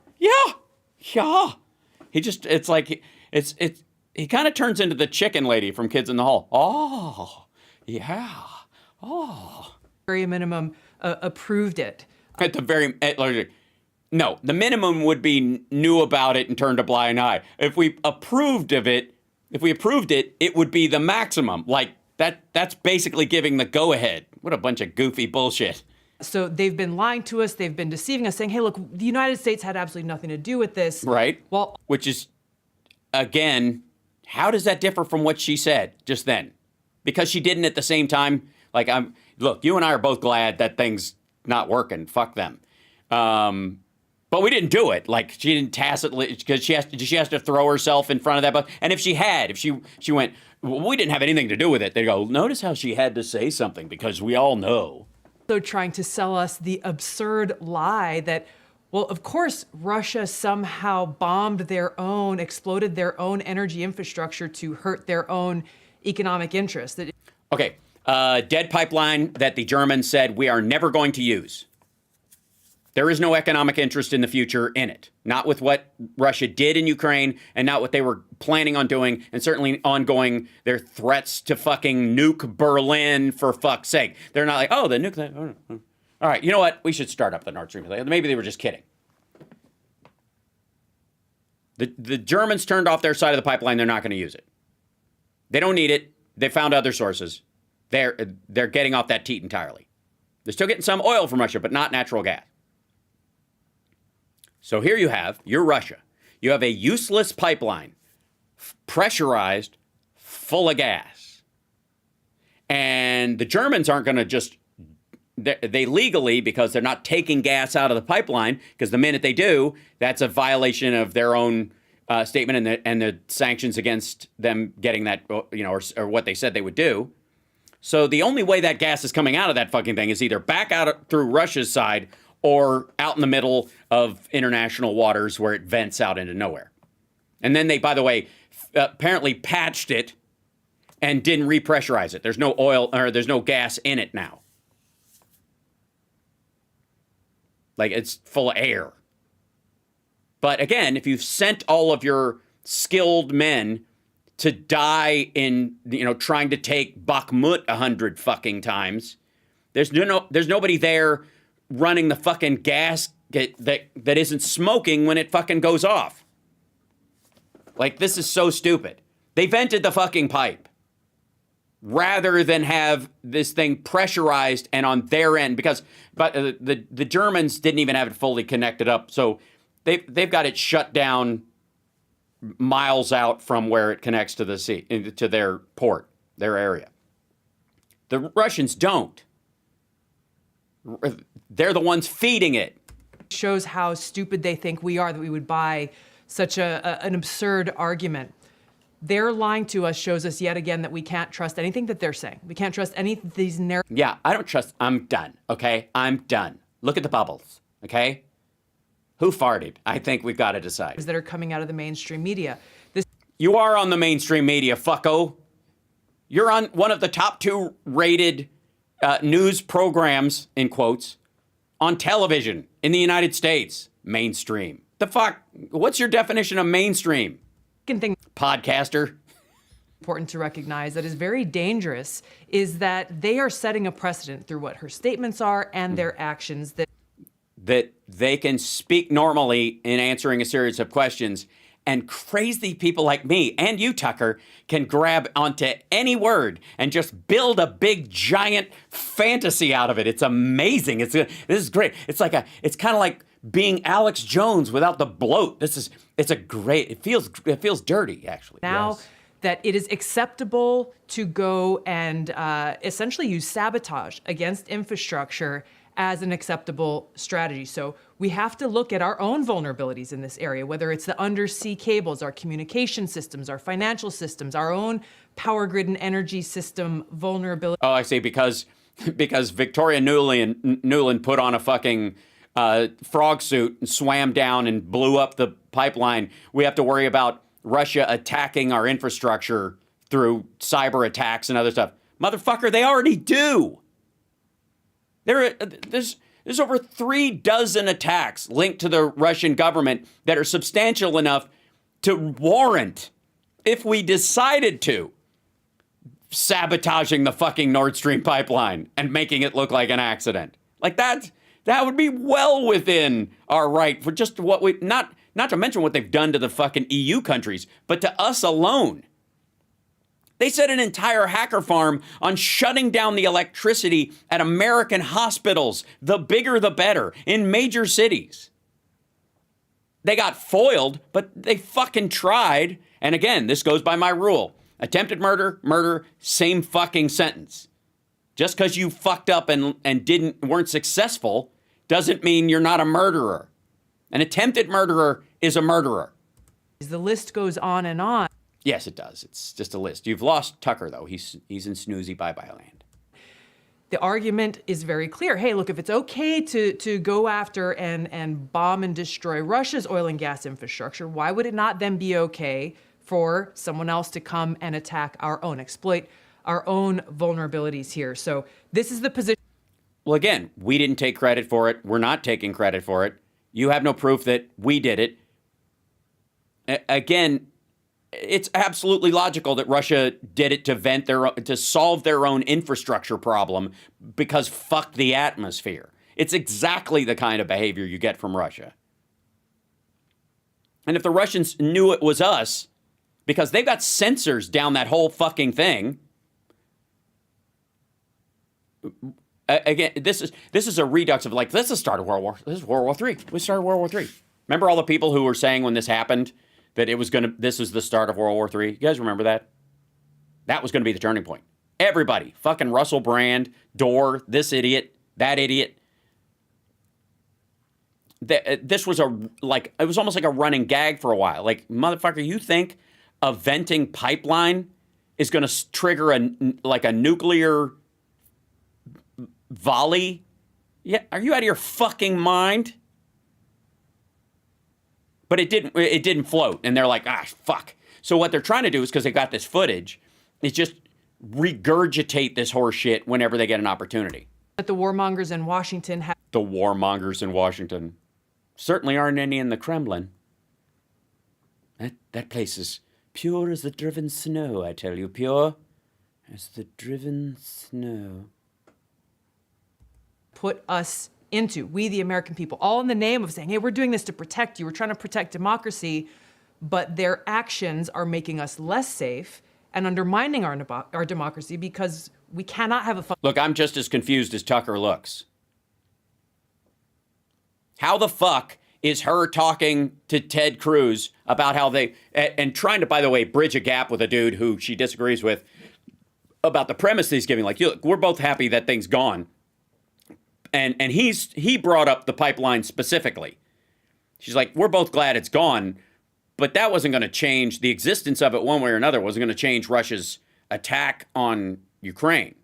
He just, it's like, he kind of turns into the chicken lady from Kids in the Hall. Oh, yeah. Oh. Very minimum approved it. At the very, no, the minimum would be knew about it and turned a blind eye. If we approved it, it would be the maximum. Like that's basically giving the go ahead. What a bunch of goofy bullshit. So they've been lying to us. They've been deceiving us, saying, hey, look, the United States had absolutely nothing to do with this. Right. Well, which is, again, how does that differ from what she said just then? Because she didn't at the same time. Like, look, you and I are both glad that thing's not working. Fuck them. But we didn't do it. Like, she didn't tacitly, because she has to throw herself in front of that. But and if she went, well, we didn't have anything to do with it. They go, notice how she had to say something because we all know. So trying to sell us the absurd lie that, well, of course, Russia somehow exploded their own energy infrastructure to hurt their own economic interests. Okay, dead pipeline that the Germans said we are never going to use. There is no economic interest in the future in it. Not with what Russia did in Ukraine and not what they were planning on doing, and certainly ongoing their threats to fucking nuke Berlin for fuck's sake. They're not like, oh, the nuke. All right, you know what? We should start up the Nord Stream. Maybe they were just kidding. The Germans turned off their side of the pipeline. They're not going to use it. They don't need it. They found other sources. They're getting off that teat entirely. They're still getting some oil from Russia, but not natural gas. So here you're Russia. You have a useless pipeline, pressurized, full of gas. And the Germans aren't going to just, they legally, because they're not taking gas out of the pipeline, because the minute they do, that's a violation of their own statement and the sanctions against them getting that, or what they said they would do. So the only way that gas is coming out of that fucking thing is either back out through Russia's side or out in the middle of international waters where it vents out into nowhere. And then they, by the way, apparently patched it and didn't repressurize it. There's no oil, or there's no gas in it now. Like, it's full of air. But again, if you've sent all of your skilled men to die in, trying to take Bakhmut 100 fucking times, there's nobody there running the fucking gas that isn't smoking when it fucking goes off. Like, this is so stupid. They vented the fucking pipe rather than have this thing pressurized and on their end, but the Germans didn't even have it fully connected up. So they've got it shut down miles out from where it connects to the sea, to their port, their area. The Russians don't. They're the ones feeding it. Shows how stupid they think we are that we would buy such an absurd argument. Their lying to us shows us yet again that we can't trust anything that they're saying. We can't trust any of these narratives. Yeah, I don't trust. I'm done, okay? I'm done. Look at the bubbles, okay? Who farted? I think we've got to decide. That are coming out of the mainstream media. You are on the mainstream media, fucko. You're on one of the top 2 rated news programs, in quotes, on television in the United States. Mainstream. The fuck? What's your definition of mainstream? Thing podcaster. Important to recognize that is very dangerous is that they are setting a precedent through what her statements are and their actions that they can speak normally in answering a series of questions, and crazy people like me and you, Tucker, can grab onto any word and just build a big giant fantasy out of it. It's amazing. This is great. It's kind of like being Alex Jones without the bloat. It feels dirty, actually. Now that it is acceptable to go and essentially use sabotage against infrastructure as an acceptable strategy. So we have to look at our own vulnerabilities in this area, whether it's the undersea cables, our communication systems, our financial systems, our own power grid and energy system vulnerability. Oh, I see. Because Victoria Nuland put on a fucking frog suit and swam down and blew up the pipeline. We have to worry about Russia attacking our infrastructure through cyber attacks and other stuff. Motherfucker, they already do. There's over 36 attacks linked to the Russian government that are substantial enough to warrant, if we decided to, sabotaging the fucking Nord Stream pipeline and making it look like an accident. Like that would be well within our right for just what we, not to mention what they've done to the fucking EU countries, but to us alone. They set an entire hacker farm on shutting down the electricity at American hospitals, the bigger the better, in major cities. They got foiled, but they fucking tried. And again, this goes by my rule. Attempted murder, same fucking sentence. Just because you fucked up and weren't successful doesn't mean you're not a murderer. An attempted murderer is a murderer. The list goes on and on. Yes, it does. It's just a list. You've lost Tucker, though. He's in snoozy bye-bye land. The argument is very clear. Hey, look, if it's okay to go after and bomb and destroy Russia's oil and gas infrastructure, why would it not then be okay for someone else to come and attack our own, exploit our own vulnerabilities here? So this is the position. Well, again, we didn't take credit for it. We're not taking credit for it. You have no proof that we did it. Again, it's absolutely logical that Russia did it to solve their own infrastructure problem because fuck the atmosphere. It's exactly the kind of behavior you get from Russia. And if the Russians knew it was us, because they've got sensors down that whole fucking thing. Again, this is a redux of like, this is the start of World War. This is World War III. We started World War III. Remember all the people who were saying when this happened that this is the start of World War III? You guys remember that? That was going to be the turning point. Everybody, fucking Russell Brand, Dorr, this idiot, that idiot. This was it was almost like a running gag for a while. Like, motherfucker, you think a venting pipeline is going to trigger a nuclear volley? Yeah, are you out of your fucking mind? But it didn't float, and they're like, fuck. So what they're trying to do is, because they got this footage, is just regurgitate this horse shit whenever they get an opportunity. But the warmongers in Washington have... The warmongers in Washington. Certainly aren't any in the Kremlin. That place is pure as the driven snow, I tell you. Pure as the driven snow. Put us into, we the American people, all in the name of saying, hey, we're doing this to protect you. We're trying to protect democracy, but their actions are making us less safe and undermining our democracy because we cannot have a... Look, I'm just as confused as Tucker looks. How the fuck is her talking to Ted Cruz about how they... And trying to, by the way, bridge a gap with a dude who she disagrees with about the premise he's giving. Like, look, we're both happy that thing's gone. And he brought up the pipeline specifically. She's like, we're both glad it's gone, but that wasn't going to change the existence of it one way or another. Wasn't going to change Russia's attack on Ukraine.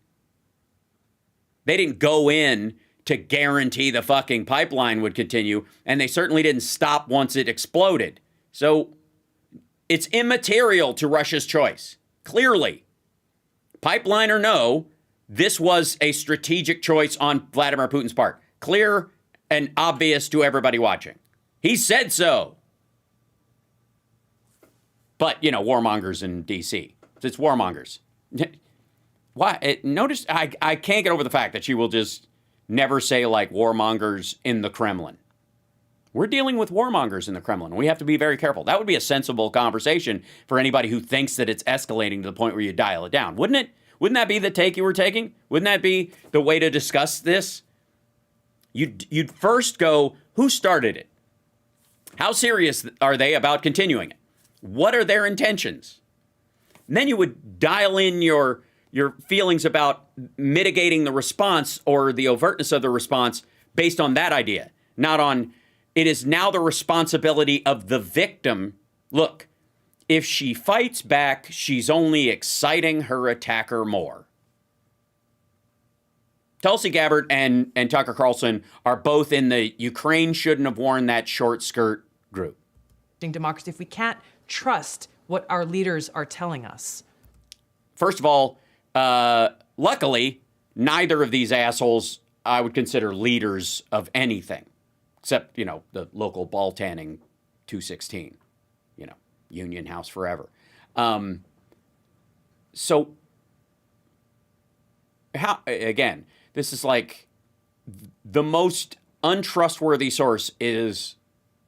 They didn't go in to guarantee the fucking pipeline would continue, and they certainly didn't stop once it exploded. So it's immaterial to Russia's choice. Clearly, pipeline or no, this was a strategic choice on Vladimir Putin's part. Clear and obvious to everybody watching. He said so. But, you know, warmongers in D.C. It's warmongers. Why? Notice, I can't get over the fact that she will just never say, like, warmongers in the Kremlin. We're dealing with warmongers in the Kremlin. We have to be very careful. That would be a sensible conversation for anybody who thinks that it's escalating to the point where you dial it down. Wouldn't it? Wouldn't that be the take you were taking? Wouldn't that be the way to discuss this? You'd first go, who started it? How serious are they about continuing it? What are their intentions? And then you would dial in your feelings about mitigating the response or the overtness of the response based on that idea, not on it is now the responsibility of the victim. Look, if she fights back, she's only exciting her attacker more. Tulsi Gabbard and Tucker Carlson are both in the Ukraine shouldn't have worn that short skirt group. Democracy, if we can't trust what our leaders are telling us. First of all, luckily, neither of these assholes I would consider leaders of anything, except, you know, the local ball tanning 216, you know, Union House forever. So, how, again, this is like the most untrustworthy source is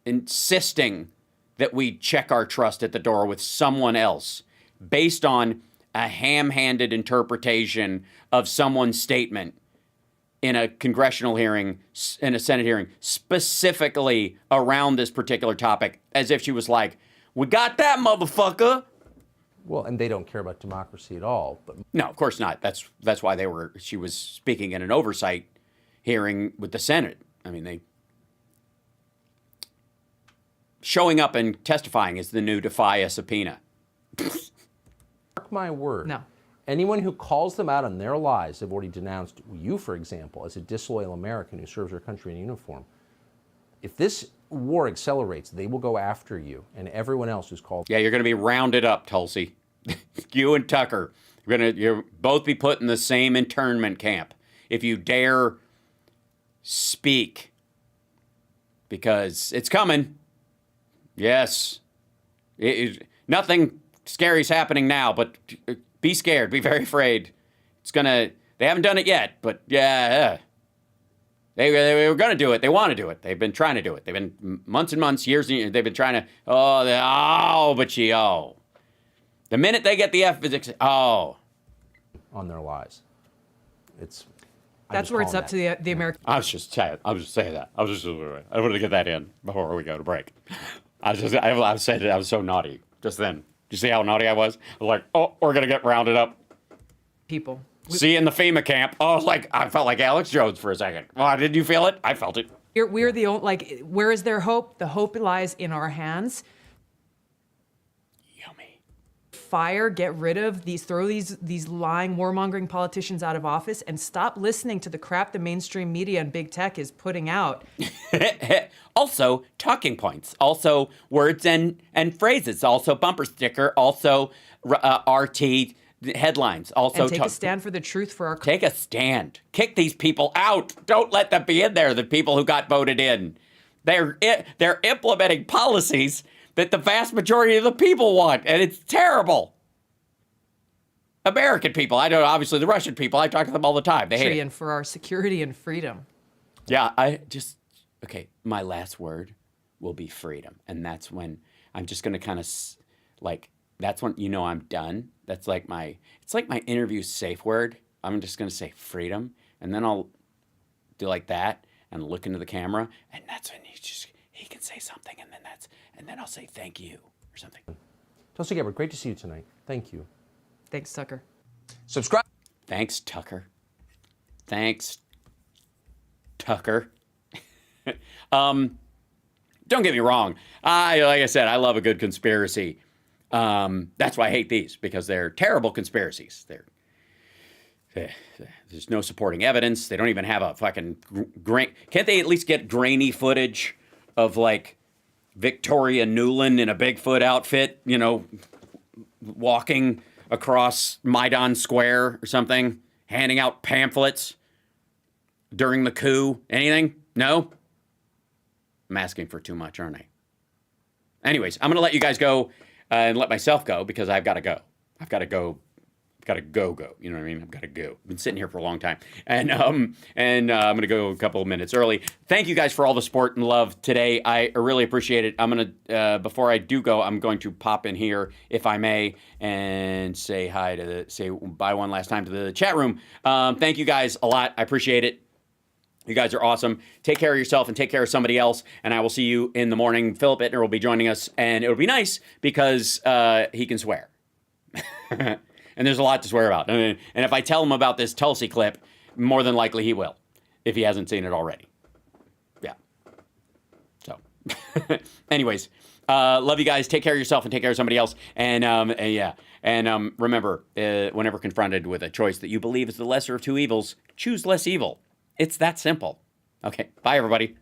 insisting that we check our trust at the door with someone else based on a ham-handed interpretation of someone's statement in a congressional hearing, in a Senate hearing, specifically around this particular topic, as if she was like, we got that, motherfucker. Well, and they don't care about democracy at all. But no, of course not. That's why she was speaking in an oversight hearing with the Senate. I mean, they showing up and testifying is the new defy a subpoena. Mark my word. No. Anyone who calls them out on their lies, they've already denounced you, for example, as a disloyal American who serves their country in uniform. If this war accelerates, they will go after you and everyone else who's called. Yeah, you're going to be rounded up, Tulsi. You and Tucker. You'll both be put in the same internment camp if you dare speak. Because it's coming. Yes. Nothing scary's happening now, but be scared. Be very afraid. They haven't done it yet, but yeah. They were going to do it. They want to do it. They've been trying to do it. They've been months and months, years and years. They've been trying to, the minute they get the on their lies. That's where it's up to the American. I was just saying that. I wanted to get that in before we go to break. I said it. I was so naughty just then. Did you see how naughty I was? I was like, oh, we're going to get rounded up. People. See you in the FEMA camp. Oh, I felt like Alex Jones for a second. Oh, did you feel it? I felt it. We're the only, where is their hope? The hope lies in our hands. Yummy. Fire, get rid of throw these lying, warmongering politicians out of office and stop listening to the crap the mainstream media and big tech is putting out. Also, talking points. Also, words and phrases. Also, bumper sticker. Also, RT headlines. Also, and take a stand for the truth for our country. Take a stand. Kick these people out. Don't let them be in there, the people who got voted in. They're implementing policies that the vast majority of the people want, and it's terrible. American people. I know, obviously, the Russian people. I talk to them all the time. They hate it. And for our security and freedom. Yeah, okay, my last word will be freedom. And that's when I'm just going to kind of, that's when, I'm done. That's it's like my interview safe word. I'm just going to say freedom. And then I'll do like that and look into the camera. And that's when he can say something. And then I'll say thank you or something. Tulsi Gabbard, great to see you tonight. Thank you. Thanks, Tucker. Subscribe. Thanks, Tucker. Thanks, Tucker. Don't get me wrong. Like I said, I love a good conspiracy. That's why I hate these, because they're terrible conspiracies. There's no supporting evidence. They don't even have a fucking can't they at least get grainy footage of Victoria Nuland in a Bigfoot outfit, walking across Maidan Square or something, handing out pamphlets during the coup? Anything? No? I'm asking for too much, aren't I? Anyways, I'm going to let you guys go and let myself go because I've got to go. I've got to go. I've got to go. You know what I mean? I've got to go. I've been sitting here for a long time. And I'm going to go a couple of minutes early. Thank you guys for all the support and love today. I really appreciate it. I'm going to, before I do go, I'm going to pop in here, if I may, and say hi say bye one last time to the chat room. Thank you guys a lot. I appreciate it. You guys are awesome. Take care of yourself and take care of somebody else. And I will see you in the morning. Philip Bittner will be joining us. And it'll be nice because he can swear. And there's a lot to swear about. And if I tell him about this Tulsi clip, more than likely he will, if he hasn't seen it already. Yeah. So, anyways, love you guys. Take care of yourself and take care of somebody else. And yeah. And remember, whenever confronted with a choice that you believe is the lesser of two evils, choose less evil. It's that simple. Okay. Bye, everybody.